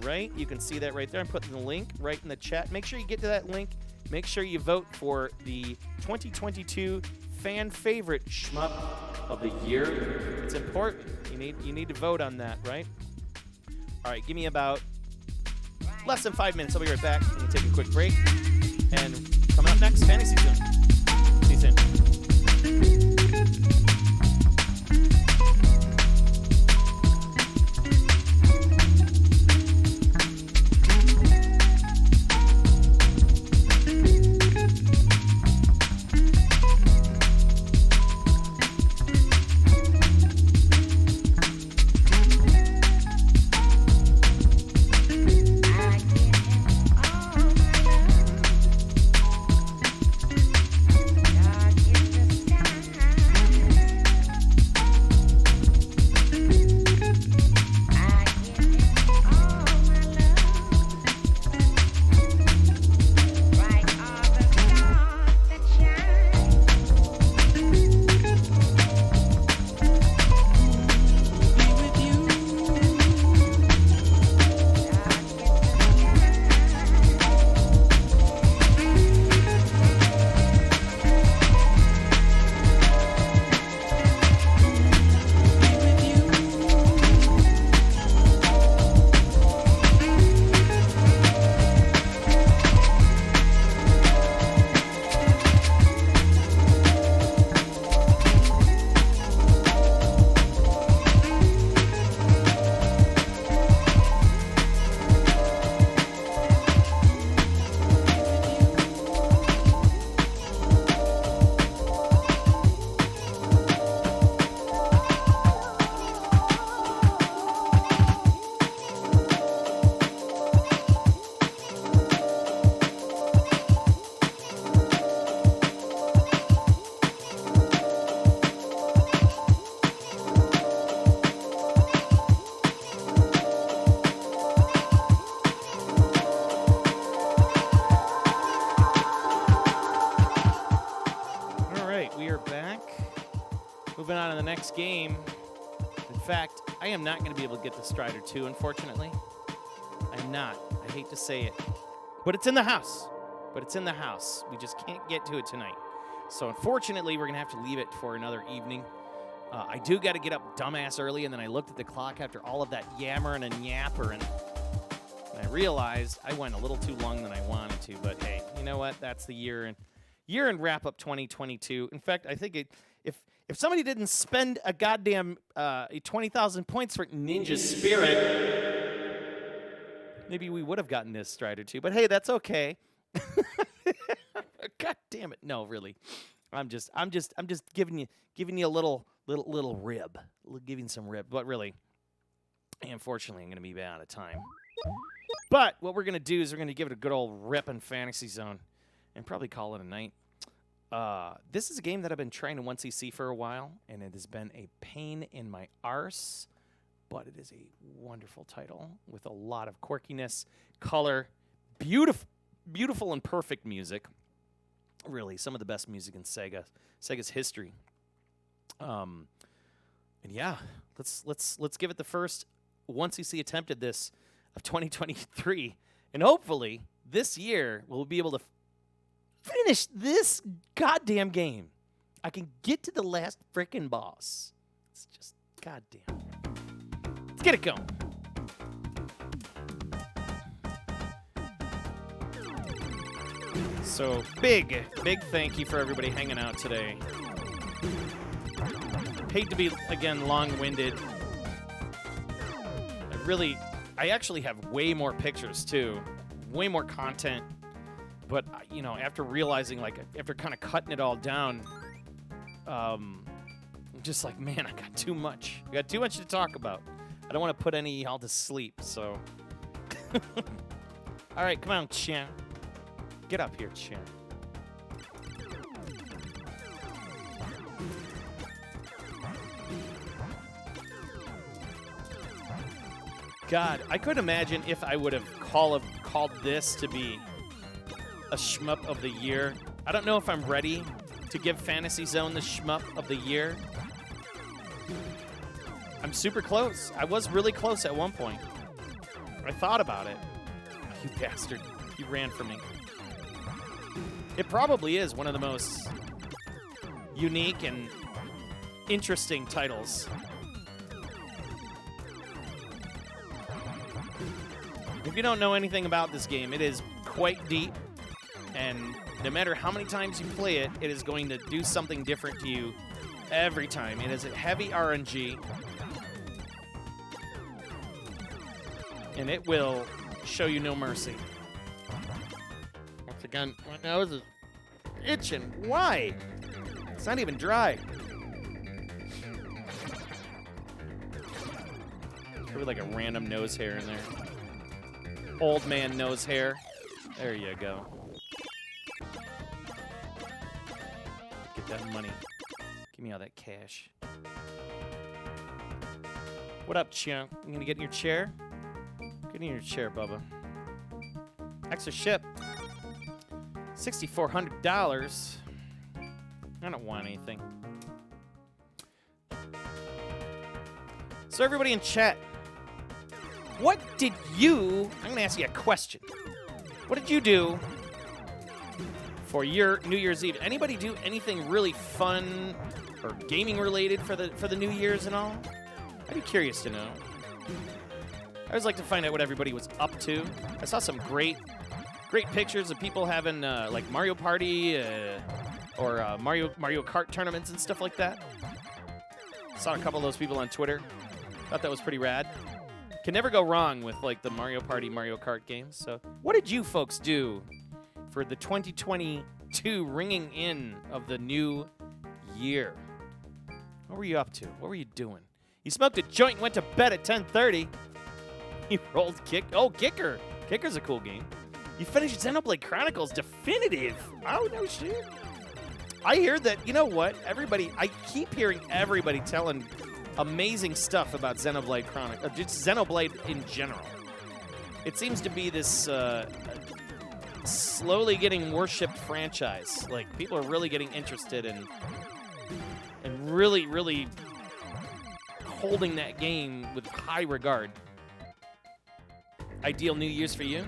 Right? You can see that right there. I'm putting the link right in the chat. Make sure you get to that link. Make sure you vote for the 2022 fan favorite Shmup of the Year. It's important. You need to vote on that, right? All right, give me about less than 5 minutes. I'll be right back. I'm gonna take a quick break. And coming up next, Fantasy Zone. See you soon. I on to the next game. In fact, I am not going to be able to get to Strider 2, unfortunately. I'm not. I hate to say it. But it's in the house. We just can't get to it tonight. So unfortunately, we're going to have to leave it for another evening. I do got to get up dumbass early, and then I looked at the clock after all of that yammering and yappering. And I realized I went a little too long than I wanted to. But hey, you know what? That's the year and wrap up 2022. In fact, I think if somebody didn't spend a goddamn 20,000 points for Ninja Spirit, maybe we would have gotten this Strider 2. But hey, that's okay. God damn it! No, really, I'm just giving you a little rib, giving some rib. But really, unfortunately, I'm gonna be out of time. But what we're gonna do is we're gonna give it a good old rip in Fantasy Zone, and probably call it a night. This is a game that I've been trying to 1cc for a while, and it has been a pain in my arse. But it is a wonderful title with a lot of quirkiness, color, beautiful and perfect music. Really, some of the best music in Sega's history. And yeah, let's give it the first 1cc attempt at this of 2023, and hopefully this year we'll be able to finish this goddamn game. I can get to the last frickin' boss. It's just goddamn. Let's get it going. So big thank you for everybody hanging out today. Hate to be, again, long-winded. I actually have way more pictures, too. Way more content. But, you know, after realizing, like, after kind of cutting it all down, I'm just like, man, I got too much. I got too much to talk about. I don't want to put any y'all to sleep, so. All right, come on, Chan. Get up here, Chan. God, I couldn't imagine if I would have called this to be a shmup of the year. I don't know if I'm ready to give Fantasy Zone the shmup of the year. I'm super close. I was really close at one point. I thought about it. You bastard. You ran from me. It probably is one of the most unique and interesting titles. If you don't know anything about this game, it is quite deep, and no matter how many times you play it, it is going to do something different to you every time. It is a heavy RNG, and it will show you no mercy. Once again, my nose is itching. Why? It's not even dry. There's probably like a random nose hair in there. Old man nose hair. There you go. Get that money. Give me all that cash. What up, chunk? You gonna get in your chair? Get in your chair, Bubba. Extra ship. $6,400. I don't want anything. So everybody in chat, what did you... I'm going to ask you a question. What did you do for your New Year's Eve? Anybody do anything really fun or gaming related for the New Year's and all? I'd be curious to know. I always like to find out what everybody was up to. I saw some great pictures of people having like Mario Party or Mario Kart tournaments and stuff like that. Saw a couple of those people on Twitter. Thought that was pretty rad. Can never go wrong with like the Mario Party, Mario Kart games. So what did you folks do for the 2022 ringing in of the new year? What were you up to? What were you doing? You smoked a joint and went to bed at 10:30. You rolled Kick. Oh, Kicker. Kicker's a cool game. You finished Xenoblade Chronicles Definitive. Oh, no shit. I hear that, you know what? I keep hearing everybody telling amazing stuff about Xenoblade Chronicles, just Xenoblade in general. It seems to be this slowly getting worshipped franchise. Like, people are really getting interested and really, really holding that game with high regard. Ideal New Year's for you?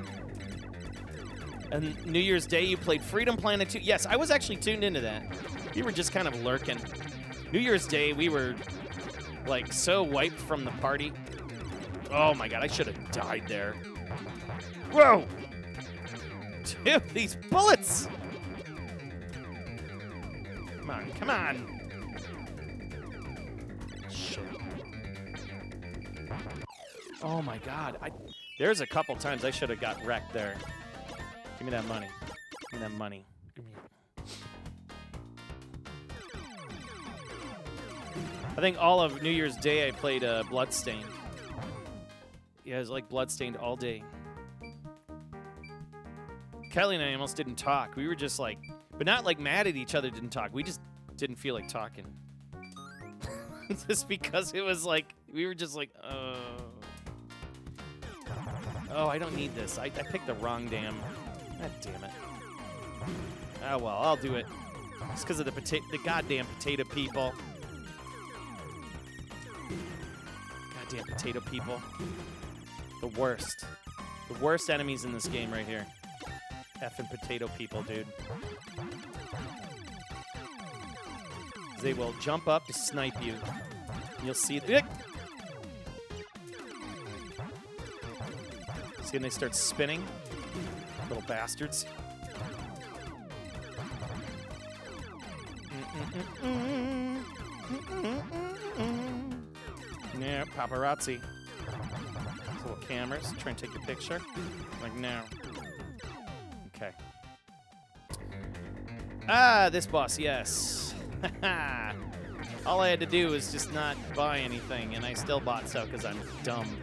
And New Year's Day, you played Freedom Planet 2. Yes, I was actually tuned into that. You were just kind of lurking. New Year's Day, we were, like, so wiped from the party. Oh, my God, I should have died there. Whoa! Dude, these bullets! Come on, come on. Shit. Oh, my God. There's a couple times I should have got wrecked there. Give me that money. Give me that money. Give me. I think all of New Year's Day I played Bloodstained. Yeah, it was like Bloodstained all day. Kelly and I almost didn't talk. We were just like, but not like mad at each other, didn't talk. We just didn't feel like talking. Just because it was like, we were just like, oh, I don't need this. I picked the wrong damn. God damn it. Oh, well, I'll do it. It's because of the goddamn potato people. Goddamn potato people. The worst. The worst enemies in this game right here. Effing potato people, dude. They will jump up to snipe you. You'll see the... See when they start spinning? Little bastards. Yeah, paparazzi. These little cameras, try and take your picture. Like now. Okay. Ah, this boss, yes. All I had to do was just not buy anything, and I still bought stuff because I'm dumb.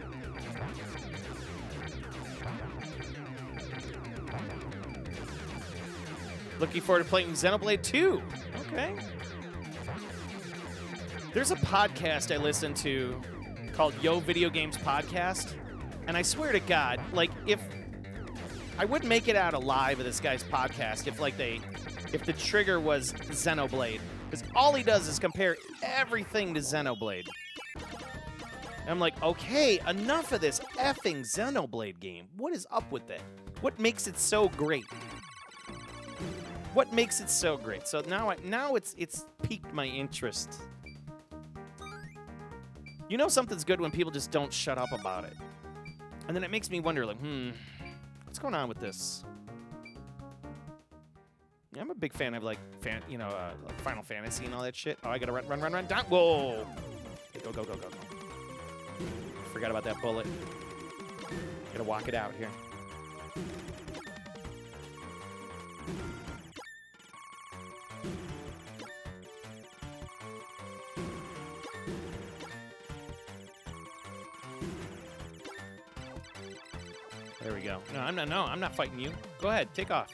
Looking forward to playing Xenoblade 2. Okay. There's a podcast I listen to called Yo Video Games Podcast, and I swear to God, like, if I wouldn't make it out alive of this guy's podcast if the trigger was Xenoblade, because all he does is compare everything to Xenoblade. And I'm like, okay, enough of this effing Xenoblade game. What is up with it? What makes it so great? What makes it so great? So now it's piqued my interest. You know something's good when people just don't shut up about it. And then it makes me wonder, like, what's going on with this? Yeah, I'm a big fan of, like, like Final Fantasy and all that shit. Oh, I gotta run down. Whoa! Okay, go. Forgot about that bullet. Gotta walk it out here. There we go. No, I'm not fighting you. Go ahead, take off.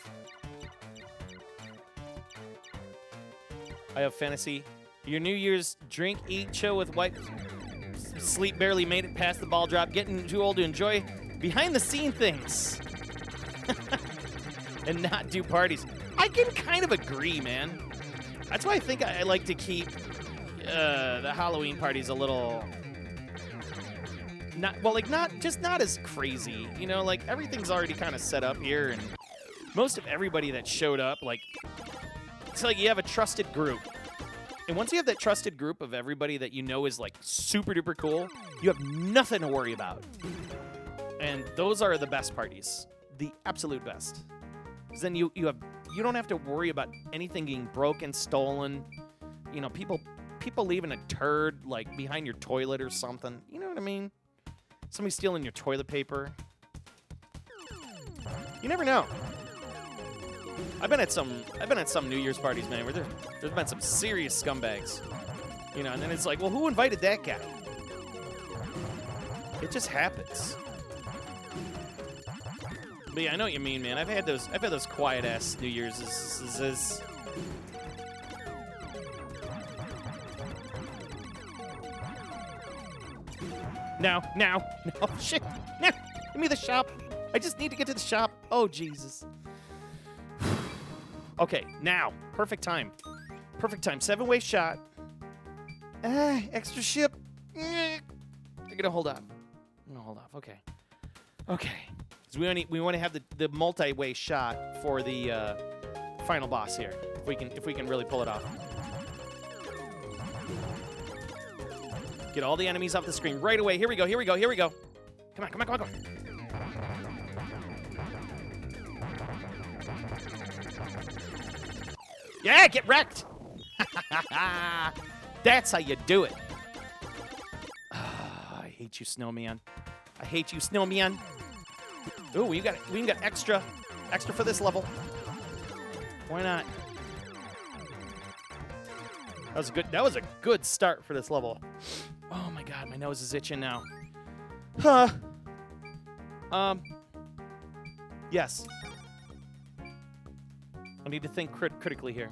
I have fantasy. Your New Year's drink, eat, chill with wife, sleep, barely made it past the ball drop, getting too old to enjoy behind the scene things. And not do parties. I can kind of agree, man. That's why I think I like to keep the Halloween parties a little... not as crazy, you know, like everything's already kind of set up here, and most of everybody that showed up, like, it's like you have a trusted group, and once you have that trusted group of everybody that you know is like super duper cool, you have nothing to worry about, and those are the best parties, the absolute best, because then you don't have to worry about anything getting broken, stolen, you know, people leaving a turd like behind your toilet or something, you know what I mean? Somebody stealing your toilet paper. You never know. I've been at some New Year's parties, man, where there's been some serious scumbags. You know, and then it's like, well, who invited that guy? It just happens. But yeah, I know what you mean, man. I've had those quiet ass New Year's. No, shit. No, give me the shop. I just need to get to the shop. Oh, Jesus. Okay, now. Perfect time. 7-way shot. Extra ship. They're gonna hold off. I'm gonna hold off. Okay. Okay. So we want to have the multi-way shot for the final boss here. If we can really pull it off. Get all the enemies off the screen right away. Here we go. Here we go. Here we go. Come on. Come on. Come on. Come on. Yeah, get wrecked. That's how you do it. I hate you, Snowman. I hate you, Snowman. Ooh, we got extra for this level. Why not? That was a good start for this level. Oh my god, my nose is itching now. Huh. Yes. I need to think critically here.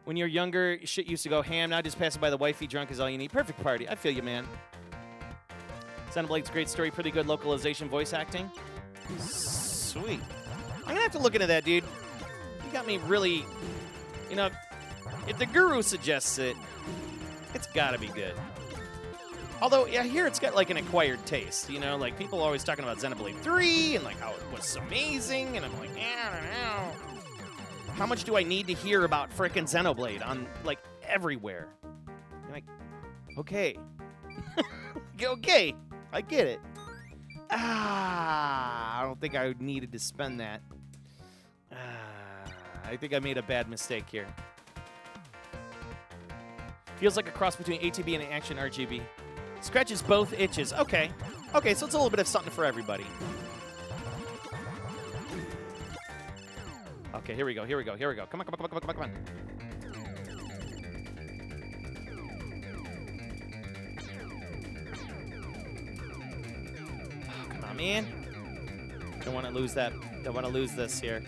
When you're younger, shit used to go ham. Now just passing by the wifey drunk is all you need. Perfect party. I feel you, man. Xenoblade's great story. Pretty good localization, voice acting. Sweet. I'm going to have to look into that, dude. You got me really... You know, if the guru suggests it, it's got to be good. Although, yeah, here it's got, like, an acquired taste. You know, like, people are always talking about Xenoblade 3 and, like, how it was amazing. And I'm like, I don't know. How much do I need to hear about frickin' Xenoblade on, like, everywhere? You're like, okay. Okay, I get it. I don't think I needed to spend that. I think I made a bad mistake here. Feels like a cross between ATB and an action RGB. Scratches both itches. Okay. Okay, so it's a little bit of something for everybody. Okay, here we go. Here we go. Here we go. Come on, come on, come on, come on, come on. Oh, come on, man. Don't want to lose that. Don't want to lose this here.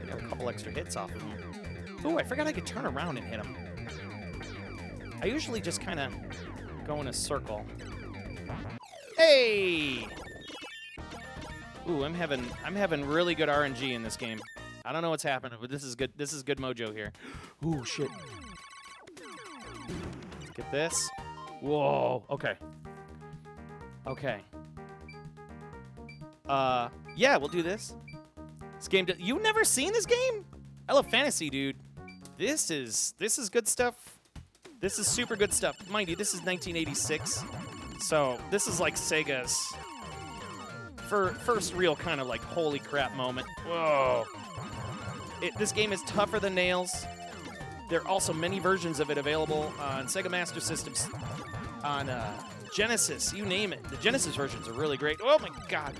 I got a couple extra hits off of him. Ooh, I forgot I could turn around and hit him. I usually just kind of go in a circle. Hey! Ooh, I'm having really good RNG in this game. I don't know what's happening, but this is good. This is good mojo here. Ooh, shit. Let's get this. Whoa. Okay. Okay. Yeah, we'll do this. This game. You never seen this game? I love fantasy, dude. This is good stuff. This is super good stuff. Mind you, this is 1986, so this is like Sega's first real kind of like holy crap moment. Whoa. This game is tougher than nails. There are also many versions of it available on Sega Master Systems, on Genesis, you name it. The Genesis versions are really great. Oh my god.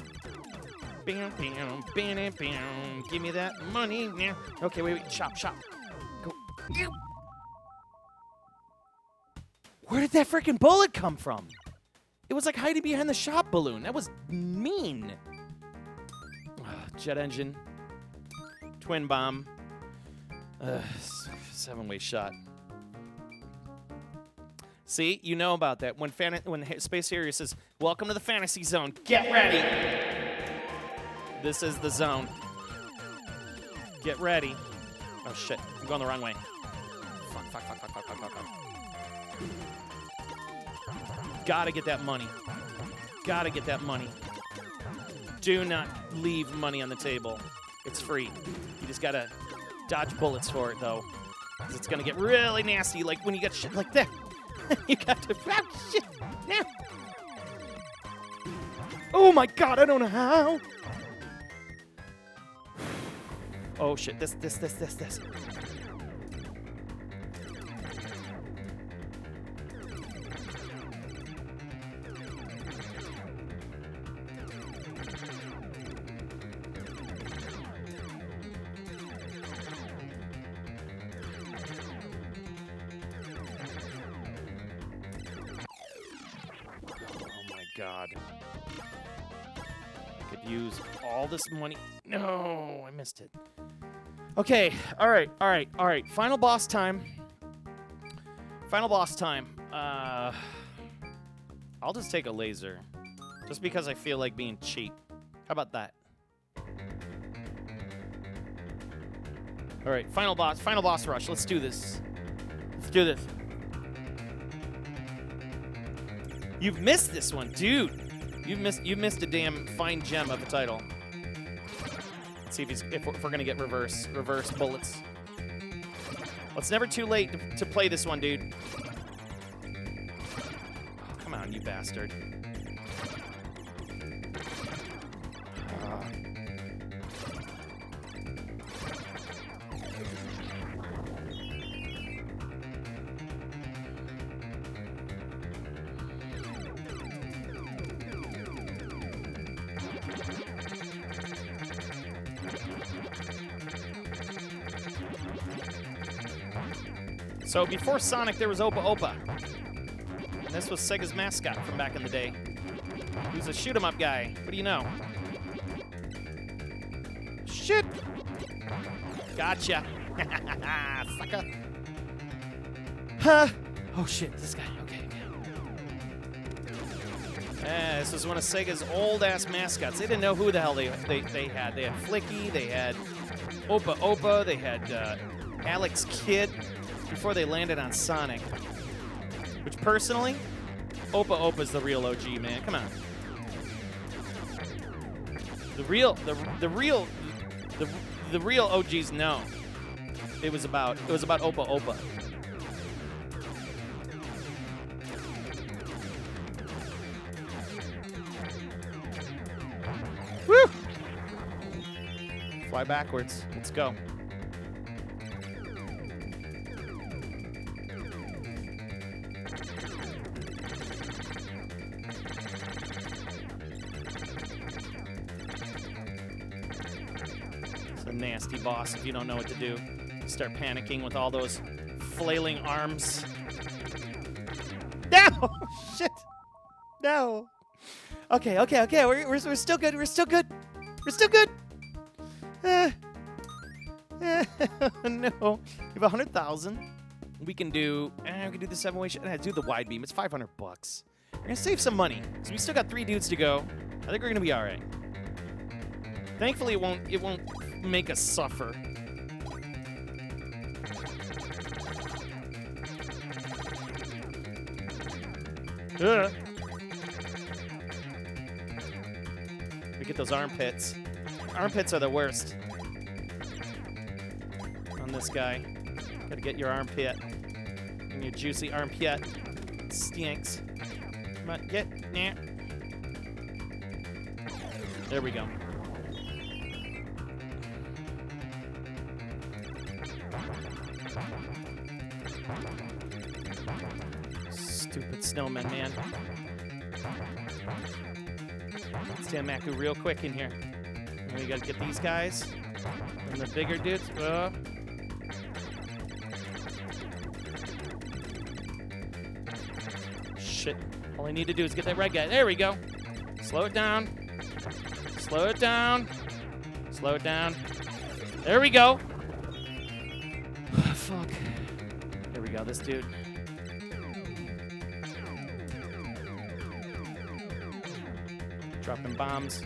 Bam, bam, bam, bam. Give me that money now. Okay, wait. Shop. Go. Where did that freaking bullet come from? It was like hiding behind the shop balloon. That was mean. Jet engine. Twin bomb. 7-way shot. See, you know about that. When Space Harrier says, "Welcome to the fantasy zone. Get ready." This is the zone. Get ready. Oh shit! I'm going the wrong way. Fuck. Gotta get that money. Gotta get that money. Do not leave money on the table. It's free. You just gotta dodge bullets for it, though. Because it's gonna get really nasty, like when you get shit like that. You got to... Oh, shit! Now! Oh my god, I don't know how! Oh shit, this. God. I could use all this money. No, I missed it. Okay, all right. Final boss time. I'll just take a laser. Just because I feel like being cheap. How about that? All right, final boss rush. Let's do this. Let's do this. You've missed this one, dude. You missed a damn fine gem of a title. Let's see if we're gonna get reverse bullets. Well, it's never too late to play this one, dude. Oh, come on, you bastard. So before Sonic, there was Opa Opa. And this was Sega's mascot from back in the day. He was a shoot-'em-up guy. What do you know? Shit! Gotcha. Sucker. Huh. Oh shit, this guy. Okay. This was one of Sega's old-ass mascots. They didn't know who the hell they had. They had Flicky, they had Opa Opa, they had Alex Kidd before they landed on Sonic. Which personally, Opa Opa's the real OG, man. Come on. The real OGs know. It was about Opa Opa. Woo! Fly backwards. Let's go. It's a nasty boss if you don't know what to do. You start panicking with all those flailing arms. No! Shit! No! Okay. We're still good. We're still good. No. We have 100,000. We can do the 7-way shot. Do the wide beam. It's $500. We're gonna save some money. So we still got 3 dudes to go. I think we're gonna be all right. Thankfully, it won't make us suffer. We get those armpits. Armpits are the worst on this guy. Gotta get your armpit. And your juicy armpit. It stinks. Come on, get. Nah. There we go. Stupid snowman, man. Stand Maku real quick in here. And we gotta get these guys. And the bigger dudes. Shit. All I need to do is get that red guy. There we go. Slow it down. Slow it down. Slow it down. There we go. Fuck. There we go. This dude. Dropping bombs.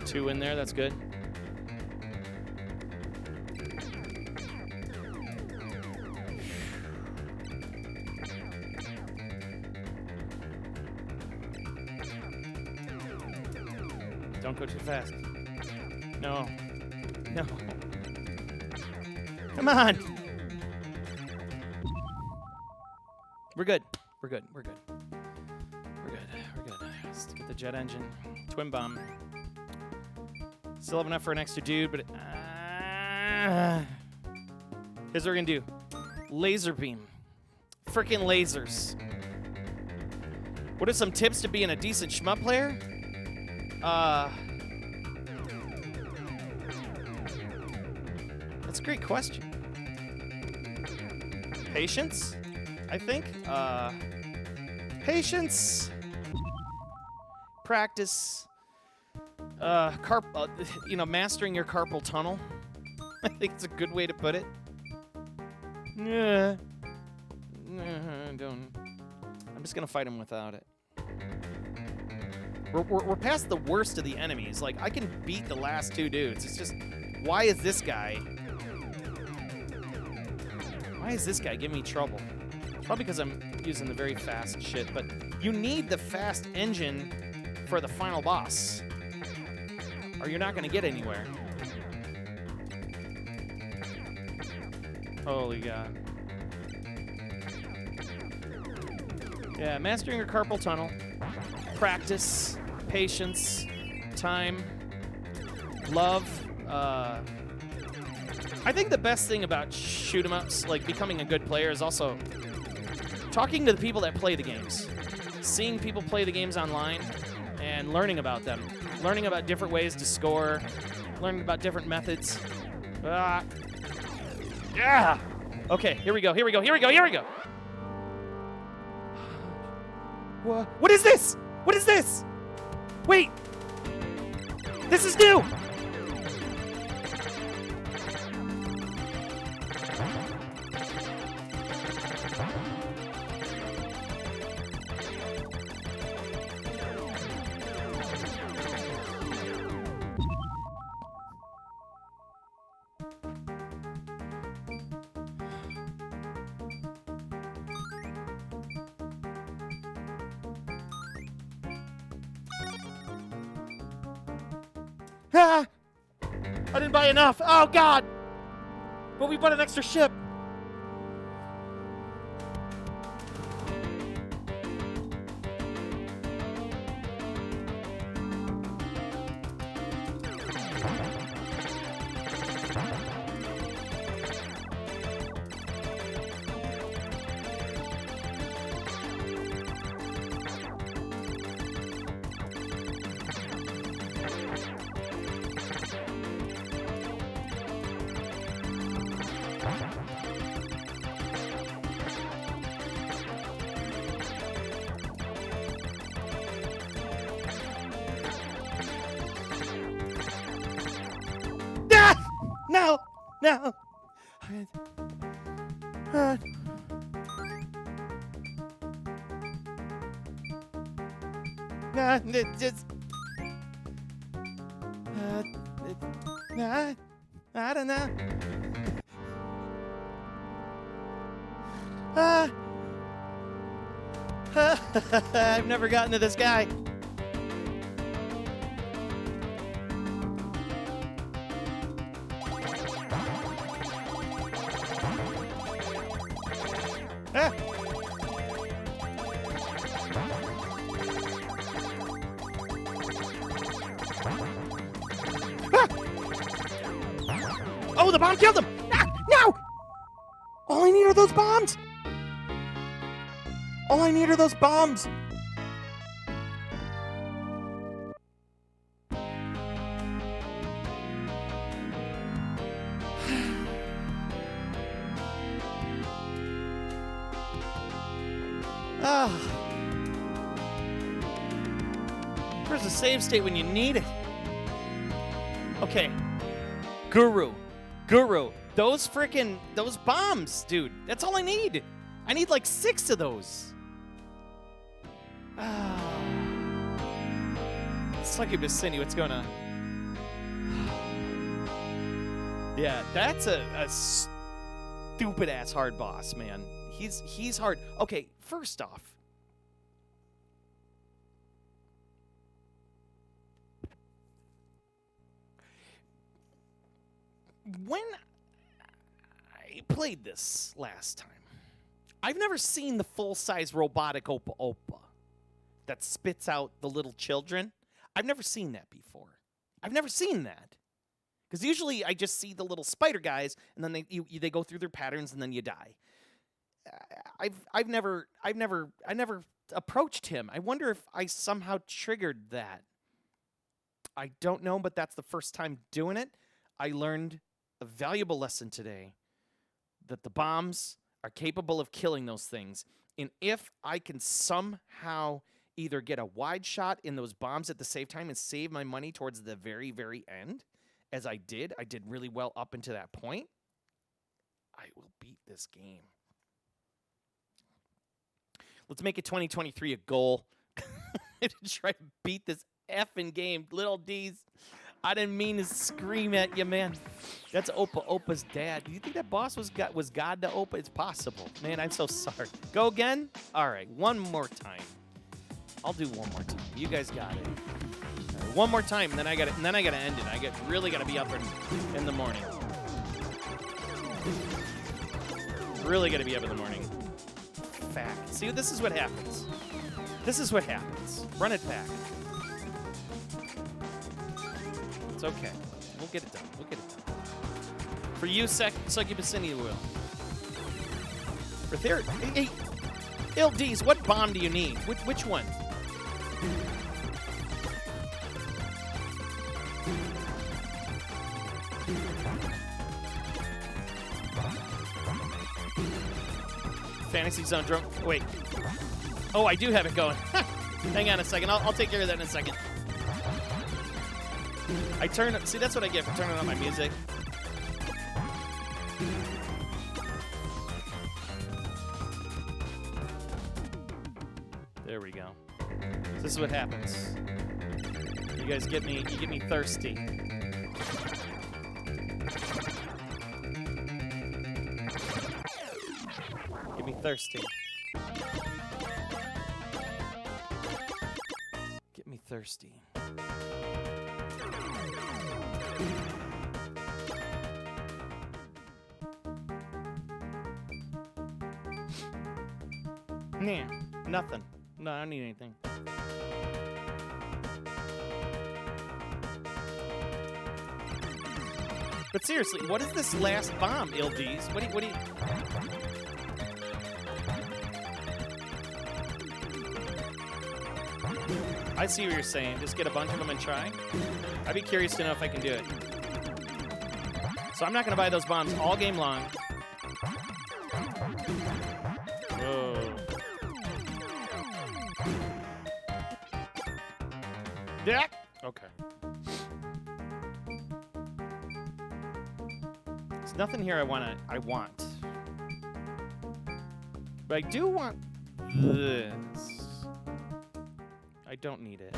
2 in there, that's good. Don't go too fast. No. Come on! We're good. Let's get the jet engine. Twin bomb. Still have enough for an extra dude, but here's what we're gonna do. Laser beam. Frickin' lasers. What are some tips to being a decent shmup player? That's a great question. Patience, I think. Patience. Practice. Mastering your carpal tunnel. I think it's a good way to put it. I'm just gonna fight him without it. We're past the worst of the enemies. Like, I can beat the last 2 dudes. It's just, why is this guy giving me trouble? It's probably because I'm using the very fast shit, but you need the fast engine for the final boss, or you're not going to get anywhere. Holy God. Yeah, mastering your carpal tunnel. Practice, patience, time, love. I think the best thing about shoot 'em ups, like becoming a good player, is also talking to the people that play the games, seeing people play the games online, and learning about them, learning about different ways to score, learning about different methods. Yeah. Okay, here we go. What is this? What is this? Wait. This is new. Ah! I didn't buy enough. Oh, God. But we bought an extra ship. No! No! Just... I don't know. I've never gotten to this guy. Oh, the bomb killed him! No! All I need are those bombs! All I need are those bombs! Where's the save state when you need it? Okay. Guru. Those bombs, dude. That's all I need. I need like 6 of those. Succubus Cindy, what's going on? Yeah, that's a stupid ass hard boss, man. He's hard. Okay, first off, when I played this last time, I've never seen the full-size robotic Opa Opa that spits out the little children. I've never seen that before. I've never seen that. Because usually I just see the little spider guys, and then they go through their patterns, and then you die. I've never approached him. I wonder if I somehow triggered that. I don't know, but that's the first time doing it. I learned a valuable lesson today, that the bombs are capable of killing those things. And if I can somehow either get a wide shot in those bombs at the same time and save my money towards the very, very end, as I did really well up until that point, I will beat this game. Let's make it 2023 a goal. to try to beat this effing game. Little D's. I didn't mean to scream at you, man. That's Opa's dad. Do you think that boss was God to Opa? It's possible. Man, I'm so sorry. Go again? All right, one more time. I'll do one more time. You guys got it. All right, one more time, and then I got to end it. I really got to be up in the morning. Really got to be up in the morning. Fact. See, this is what happens. This is what happens. Run it back. It's okay. We'll get it done. We'll get it done. For you, Succubusini will. For there, hey, LDs, what bomb do you need? Which one? Fantasy Zone drone. Wait. Oh, I do have it going. Hang on a second. I'll take care of that in a second. See, that's what I get for turning on my music. There we go. So this is what happens. You guys get me thirsty. Get me thirsty. Get me thirsty. Nah, nothing. No, I don't need anything. But seriously, what is this last bomb, LDs? What do you... I see what you're saying. Just get a bunch of them and try. I'd be curious to know if I can do it. So I'm not going to buy those bombs all game long. Whoa. Yeah. Okay. There's nothing here I want. But I do want this. I don't need it.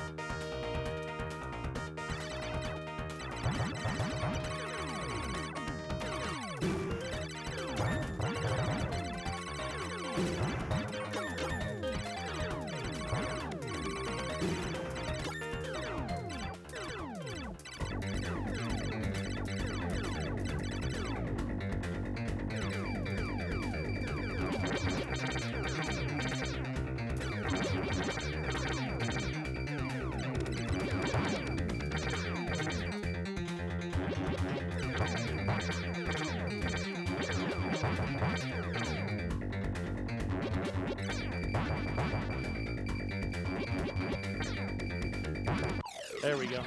There we go.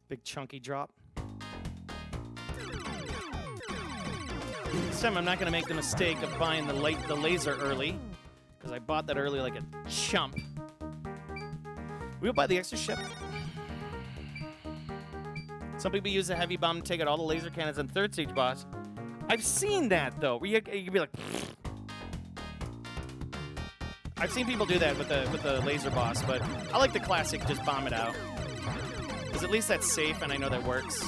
Big chunky drop. This time I'm not going to make the mistake of buying the laser early, because I bought that early like a chump. We'll buy the extra ship. Some people use a heavy bomb to take out all the laser cannons on third stage boss. I've seen that though, where you can be like. I've seen people do that with the laser boss, but I like the classic, just bomb it out. Because at least that's safe, and I know that works.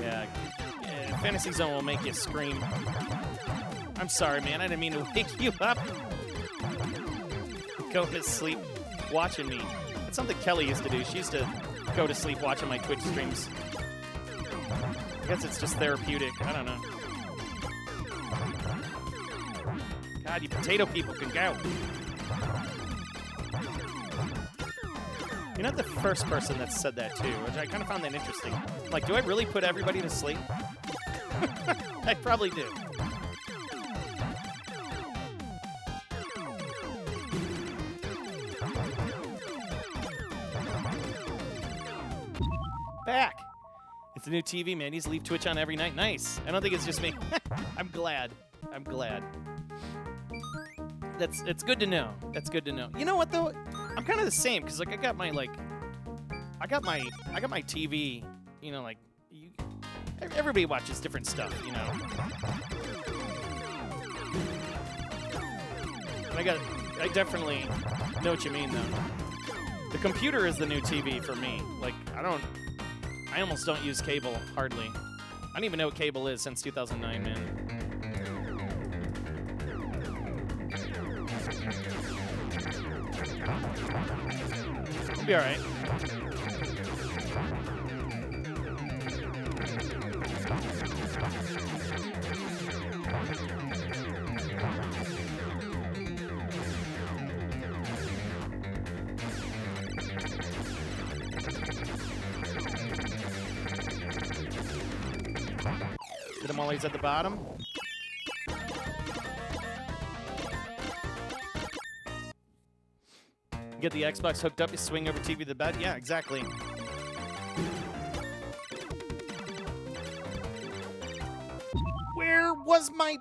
Yeah, Fantasy Zone will make you scream. I'm sorry, man. I didn't mean to wake you up. Go to sleep watching me. That's something Kelly used to do. She used to go to sleep watching my Twitch streams. I guess it's just therapeutic. I don't know. God, you potato people can go. You're not the first person that said that, too, which I kind of found that interesting. Like, do I really put everybody to sleep? I probably do. Back. It's a new TV, man. He's leave Twitch on every night. Nice. I don't think it's just me. I'm glad. I'm glad. it's good to know. That's good to know. You know what though? I'm kind of the same because like I got my TV. You know, like everybody watches different stuff. You know. And I definitely know what you mean though. The computer is the new TV for me. Like I almost don't use cable hardly. I don't even know what cable is since 2009, man. It'll be all right. Get him while he's at the bottom. Get the Xbox hooked up, you swing over TV to the bed. Yeah, exactly. Where was my...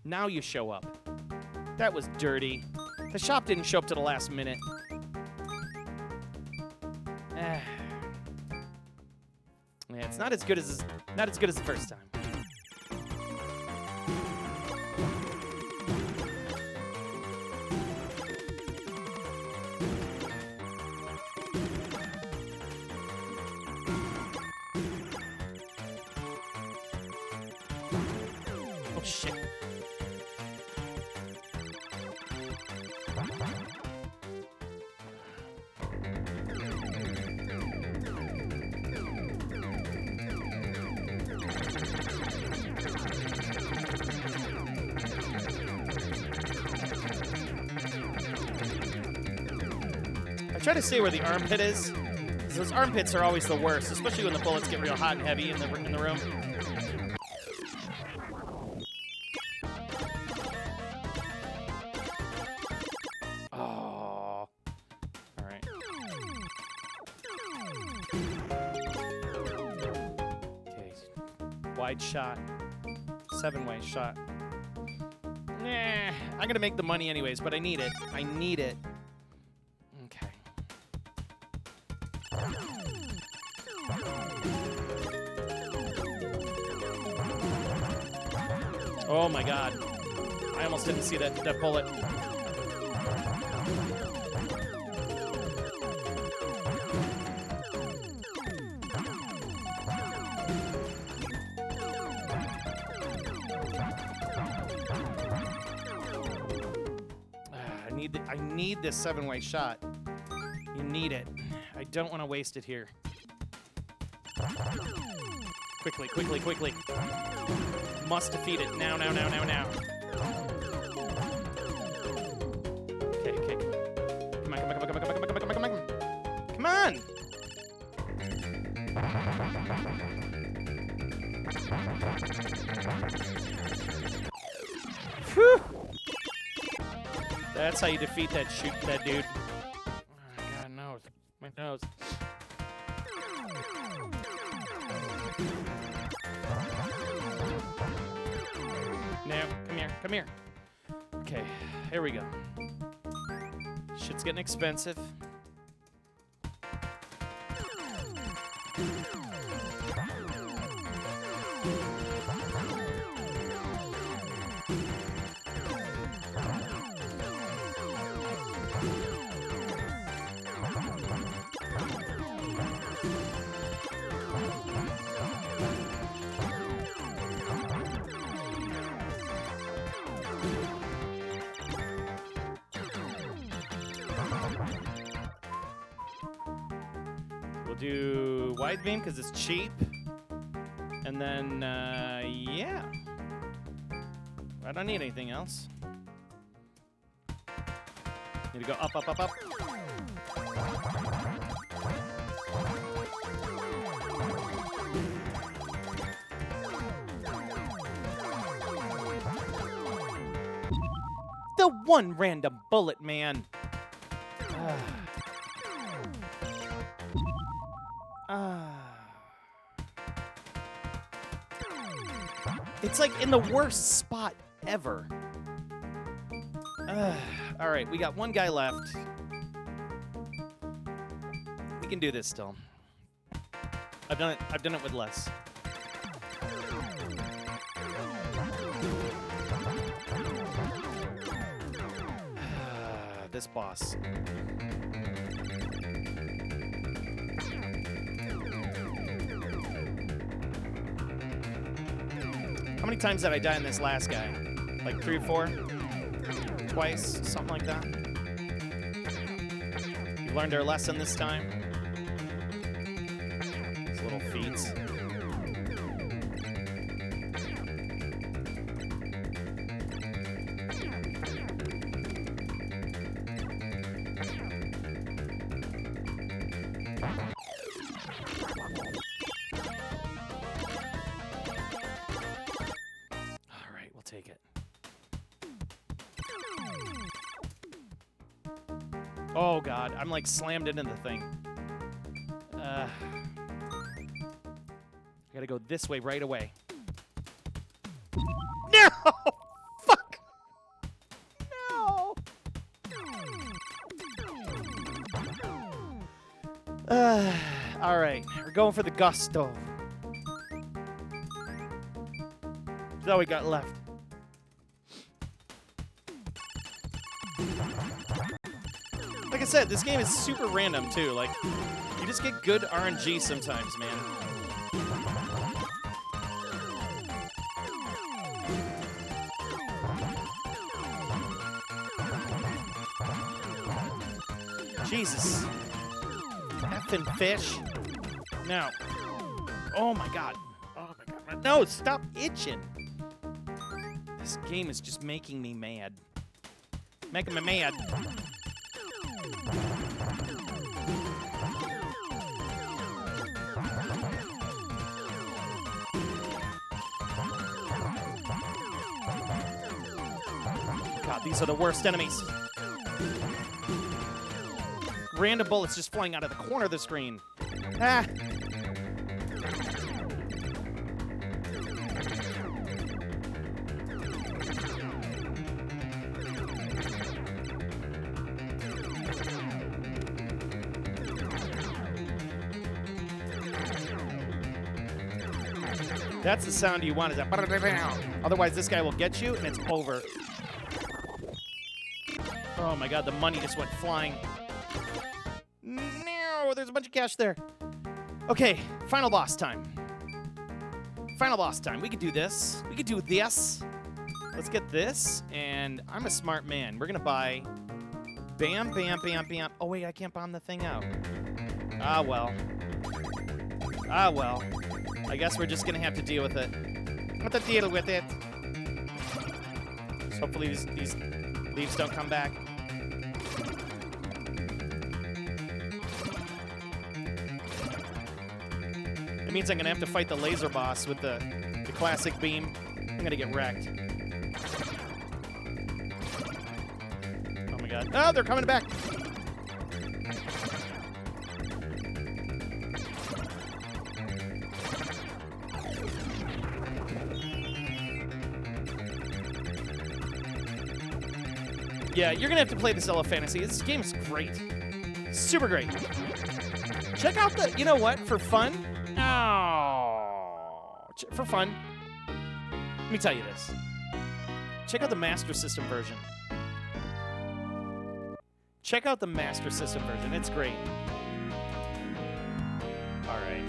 Now you show up. That was dirty. The shop didn't show up to the last minute. Yeah, it's not as good as the first time. Oh shit. I try to see where the armpit is. 'Cause those armpits are always the worst, especially when the bullets get real hot and heavy in the room. Oh. All right. Okay. Wide shot. 7-way shot. Nah, I'm gonna make the money anyways, but I need it. I need it. Okay. Oh my god. I almost didn't see that bullet. I need this 7-way shot. You need it. I don't want to waste it here. Quickly, quickly, quickly. Must defeat it. Now, now, now, now, now. Okay, okay. Come on, come on, come on, come on, come on, come on, come on, come on. Come on! Whew! That's how you defeat that dude. Oh, God, no. My nose. No, come here, come here. Okay, here we go. Shit's getting expensive. We'll do wide beam because it's cheap. And then, yeah. I don't need anything else. Need to go up, up, up, up. The one random bullet, man. It's like in the worst spot ever. All right, we got one guy left. We can do this still. I've done it with less. This boss. How many times did I die in this last guy? Like 3 or 4? Twice? Something like that? You learned our lesson this time? These little feats. Take it. Oh god, I'm like slammed into the thing. I gotta go this way right away. No! Fuck! No! Alright, we're going for the gusto. That's all we got left. Like I said, this game is super random too. Like, you just get good RNG sometimes, man. Jesus. Effing fish. No. Oh my god. Oh my god. No, stop itching. This game is just making me mad. Making me mad. God, these are the worst enemies. Random bullets just flying out of the corner of the screen. Ah. That's the sound you want, is that. Otherwise, this guy will get you, and it's over. Oh my god, the money just went flying. No, there's a bunch of cash there. Okay, final boss time. Final boss time. We could do this. We could do this. Let's get this, and I'm a smart man. We're gonna buy bam, bam, bam, bam. Oh wait, I can't bomb the thing out. Ah well. Ah well. I guess we're just gonna have to deal with it. Have to deal with it. So hopefully these leaves don't come back. It means I'm gonna have to fight the laser boss with the classic beam. I'm gonna get wrecked. Oh my god. Oh, they're coming back! Yeah, you're gonna have to play this Ella Fantasy. This game is great. Super great. Check out the, you know what, for fun? Oh, for fun. Let me tell you this. Check out the Master System version. Check out the Master System version. It's great. All right.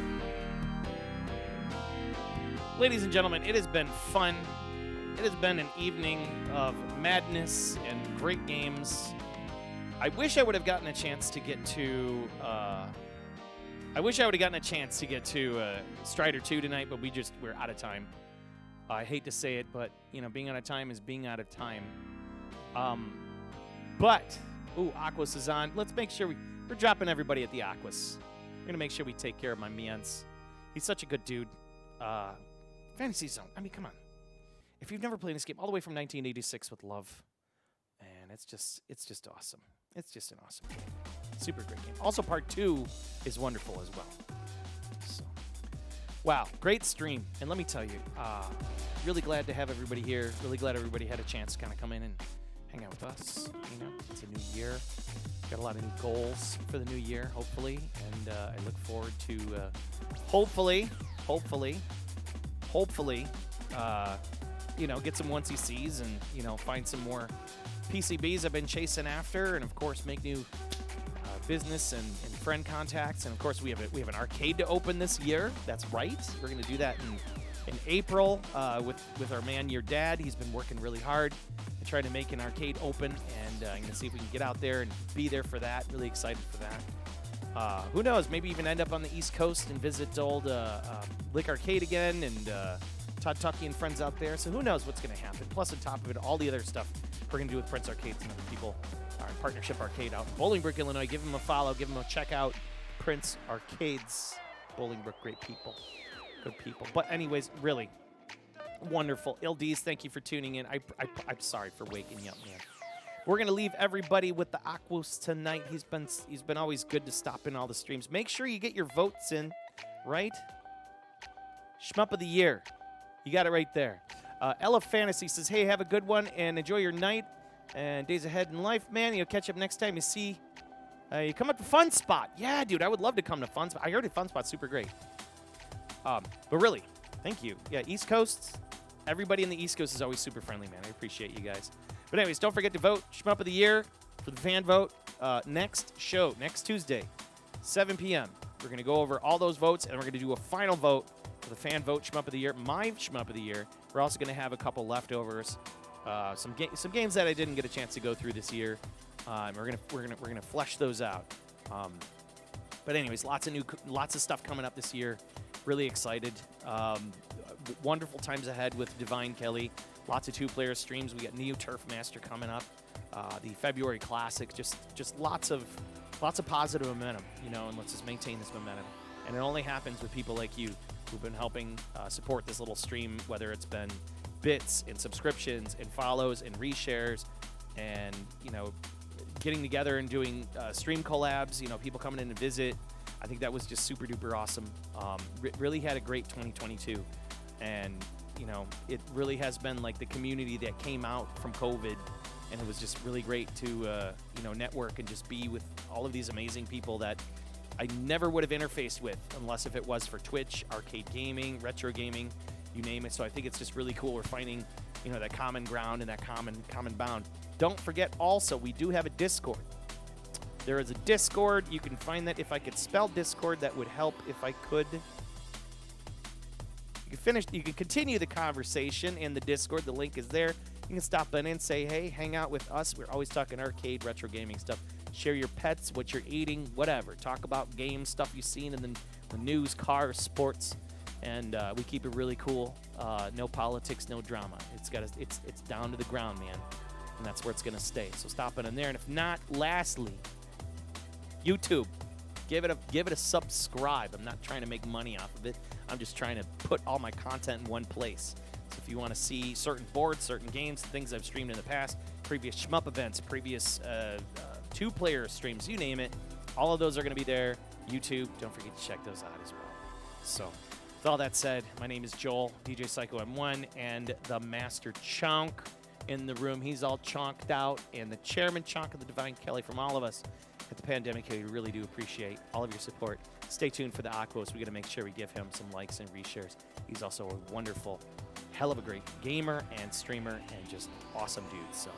Ladies and gentlemen, it has been fun. It has been an evening of madness and great games. I wish I would have gotten a chance to get to Strider 2 tonight, but we're out of time. I hate to say it, but you know, being out of time is being out of time. But Aquas is on. Let's make sure we're dropping everybody at the Aquas. We're gonna make sure we take care of my Mians. He's such a good dude. Fantasy Zone. I mean, come on. If you've never played this game, all the way from 1986 with love, and it's just awesome. It's just an awesome game. Super great game. Also, part 2 is wonderful as well. So, Wow, great stream. And let me tell you, really glad to have everybody here. Really glad everybody had a chance to kind of come in and hang out with us. You know, it's a new year. Got a lot of new goals for the new year, hopefully. And I look forward to hopefully, you know, get some onesies and, you know, find some more PCBs I've been chasing after. And, of course, make new business and friend contacts. And, of course, we have an arcade to open this year. That's right. We're going to do that in April with our man, your dad. He's been working really hard to try to make an arcade open. And I'm going to see if we can get out there and be there for that. Really excited for that. Who knows? Maybe even end up on the East Coast and visit old Lick Arcade again and Todd Tucky and friends out there. So who knows what's going to happen. Plus, on top of it, all the other stuff we're going to do with Prince Arcades and other people. Our partnership arcade out in Bolingbrook, Illinois. Give them a follow. Give them a check out. Prince Arcades. Bolingbrook, great people. Good people. But anyways, really wonderful. LDs, thank you for tuning in. I'm sorry for waking you up, man. We're going to leave everybody with the Aquos tonight. He's been always good to stop in all the streams. Make sure you get your votes in, right? Shmup of the Year. You got it right there. Ella Fantasy says, hey, have a good one and enjoy your night and days ahead in life, man. You'll catch up next time you see. You come up to Fun Spot. Yeah, dude, I would love to come to Fun Spot. I heard Fun Spot's super great. But really, thank you. Yeah, East Coast. Everybody in the East Coast is always super friendly, man. I appreciate you guys. But anyways, don't forget to vote Shmup of the Year for the fan vote. Next show, next Tuesday, 7 p.m. We're going to go over all those votes, and we're going to do a final vote for the fan vote Shmup of the Year, my Shmup of the Year. We're also going to have a couple leftovers, some games that I didn't get a chance to go through this year. We're gonna flesh those out. But anyways, lots of stuff coming up this year. Really excited. Wonderful times ahead with Divine Kelly. Lots of 2-player streams. We got Neo Turf Master coming up. The February Classic. Just lots of positive momentum. You know, and let's just maintain this momentum. And it only happens with people like you who've been helping support this little stream, whether it's been bits and subscriptions and follows and reshares and, you know, getting together and doing stream collabs, you know, people coming in to visit. I think that was just super duper awesome. Really had a great 2022. And, you know, it really has been like the community that came out from COVID. And it was just really great to, you know, network and just be with all of these amazing people that I never would have interfaced with unless if it was for Twitch, arcade gaming, retro gaming, you name it. So I think it's just really cool. We're finding, you know, that common ground and that common bound. Don't forget also, we do have a Discord. There is a Discord. You can find that. If I could spell Discord, that would help if I could. You can continue the conversation in the Discord. The link is there. You can stop in and say, hey, hang out with us. We're always talking arcade, retro gaming stuff. Share your pets, what you're eating, whatever. Talk about games, stuff you've seen in the news, cars, sports. And we keep it really cool. No politics, no drama. It's down to the ground, man. And that's where it's going to stay. So stop in there. And if not, lastly, YouTube. Give it a subscribe. I'm not trying to make money off of it. I'm just trying to put all my content in one place. So if you want to see certain boards, certain games, things I've streamed in the past, previous shmup events, previous 2-player streams, you name it, all of those are going to be there. YouTube, don't forget to check those out as well. So with all that said, my name is Joel, DJ Psycho M1, and the Master Chunk in the room. He's all chonked out, and the Chairman Chunk of the Divine Kelly from all of us at the Pandemic Kelly. We really do appreciate all of your support. Stay tuned for the Aquos. We got to make sure we give him some likes and reshares. He's also a wonderful, hell of a great gamer and streamer and just awesome dude. So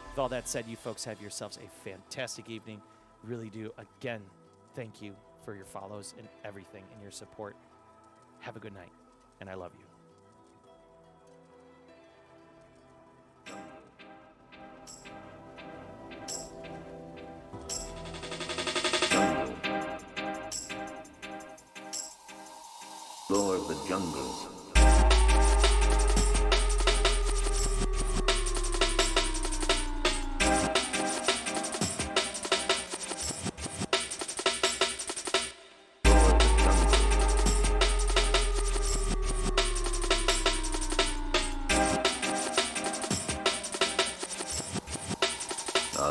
with all that said, you folks have yourselves a fantastic evening. Really do. Again, thank you for your follows and everything and your support. Have a good night, and I love you. Lord of the jungle.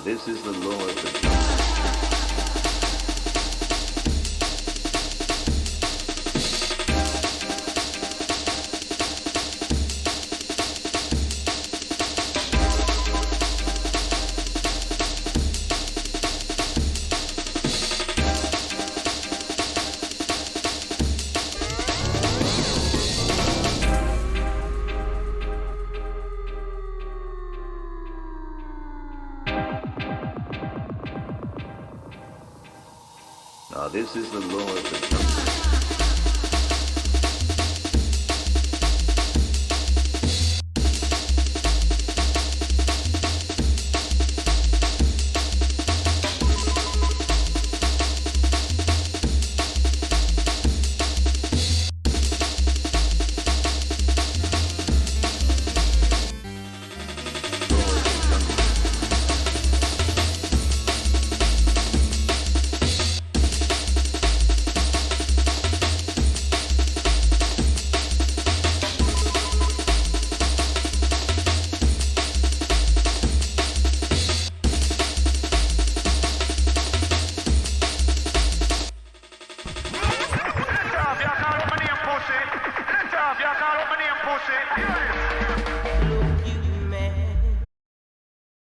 This is the Lord of the jungle. This is the law of the jungle.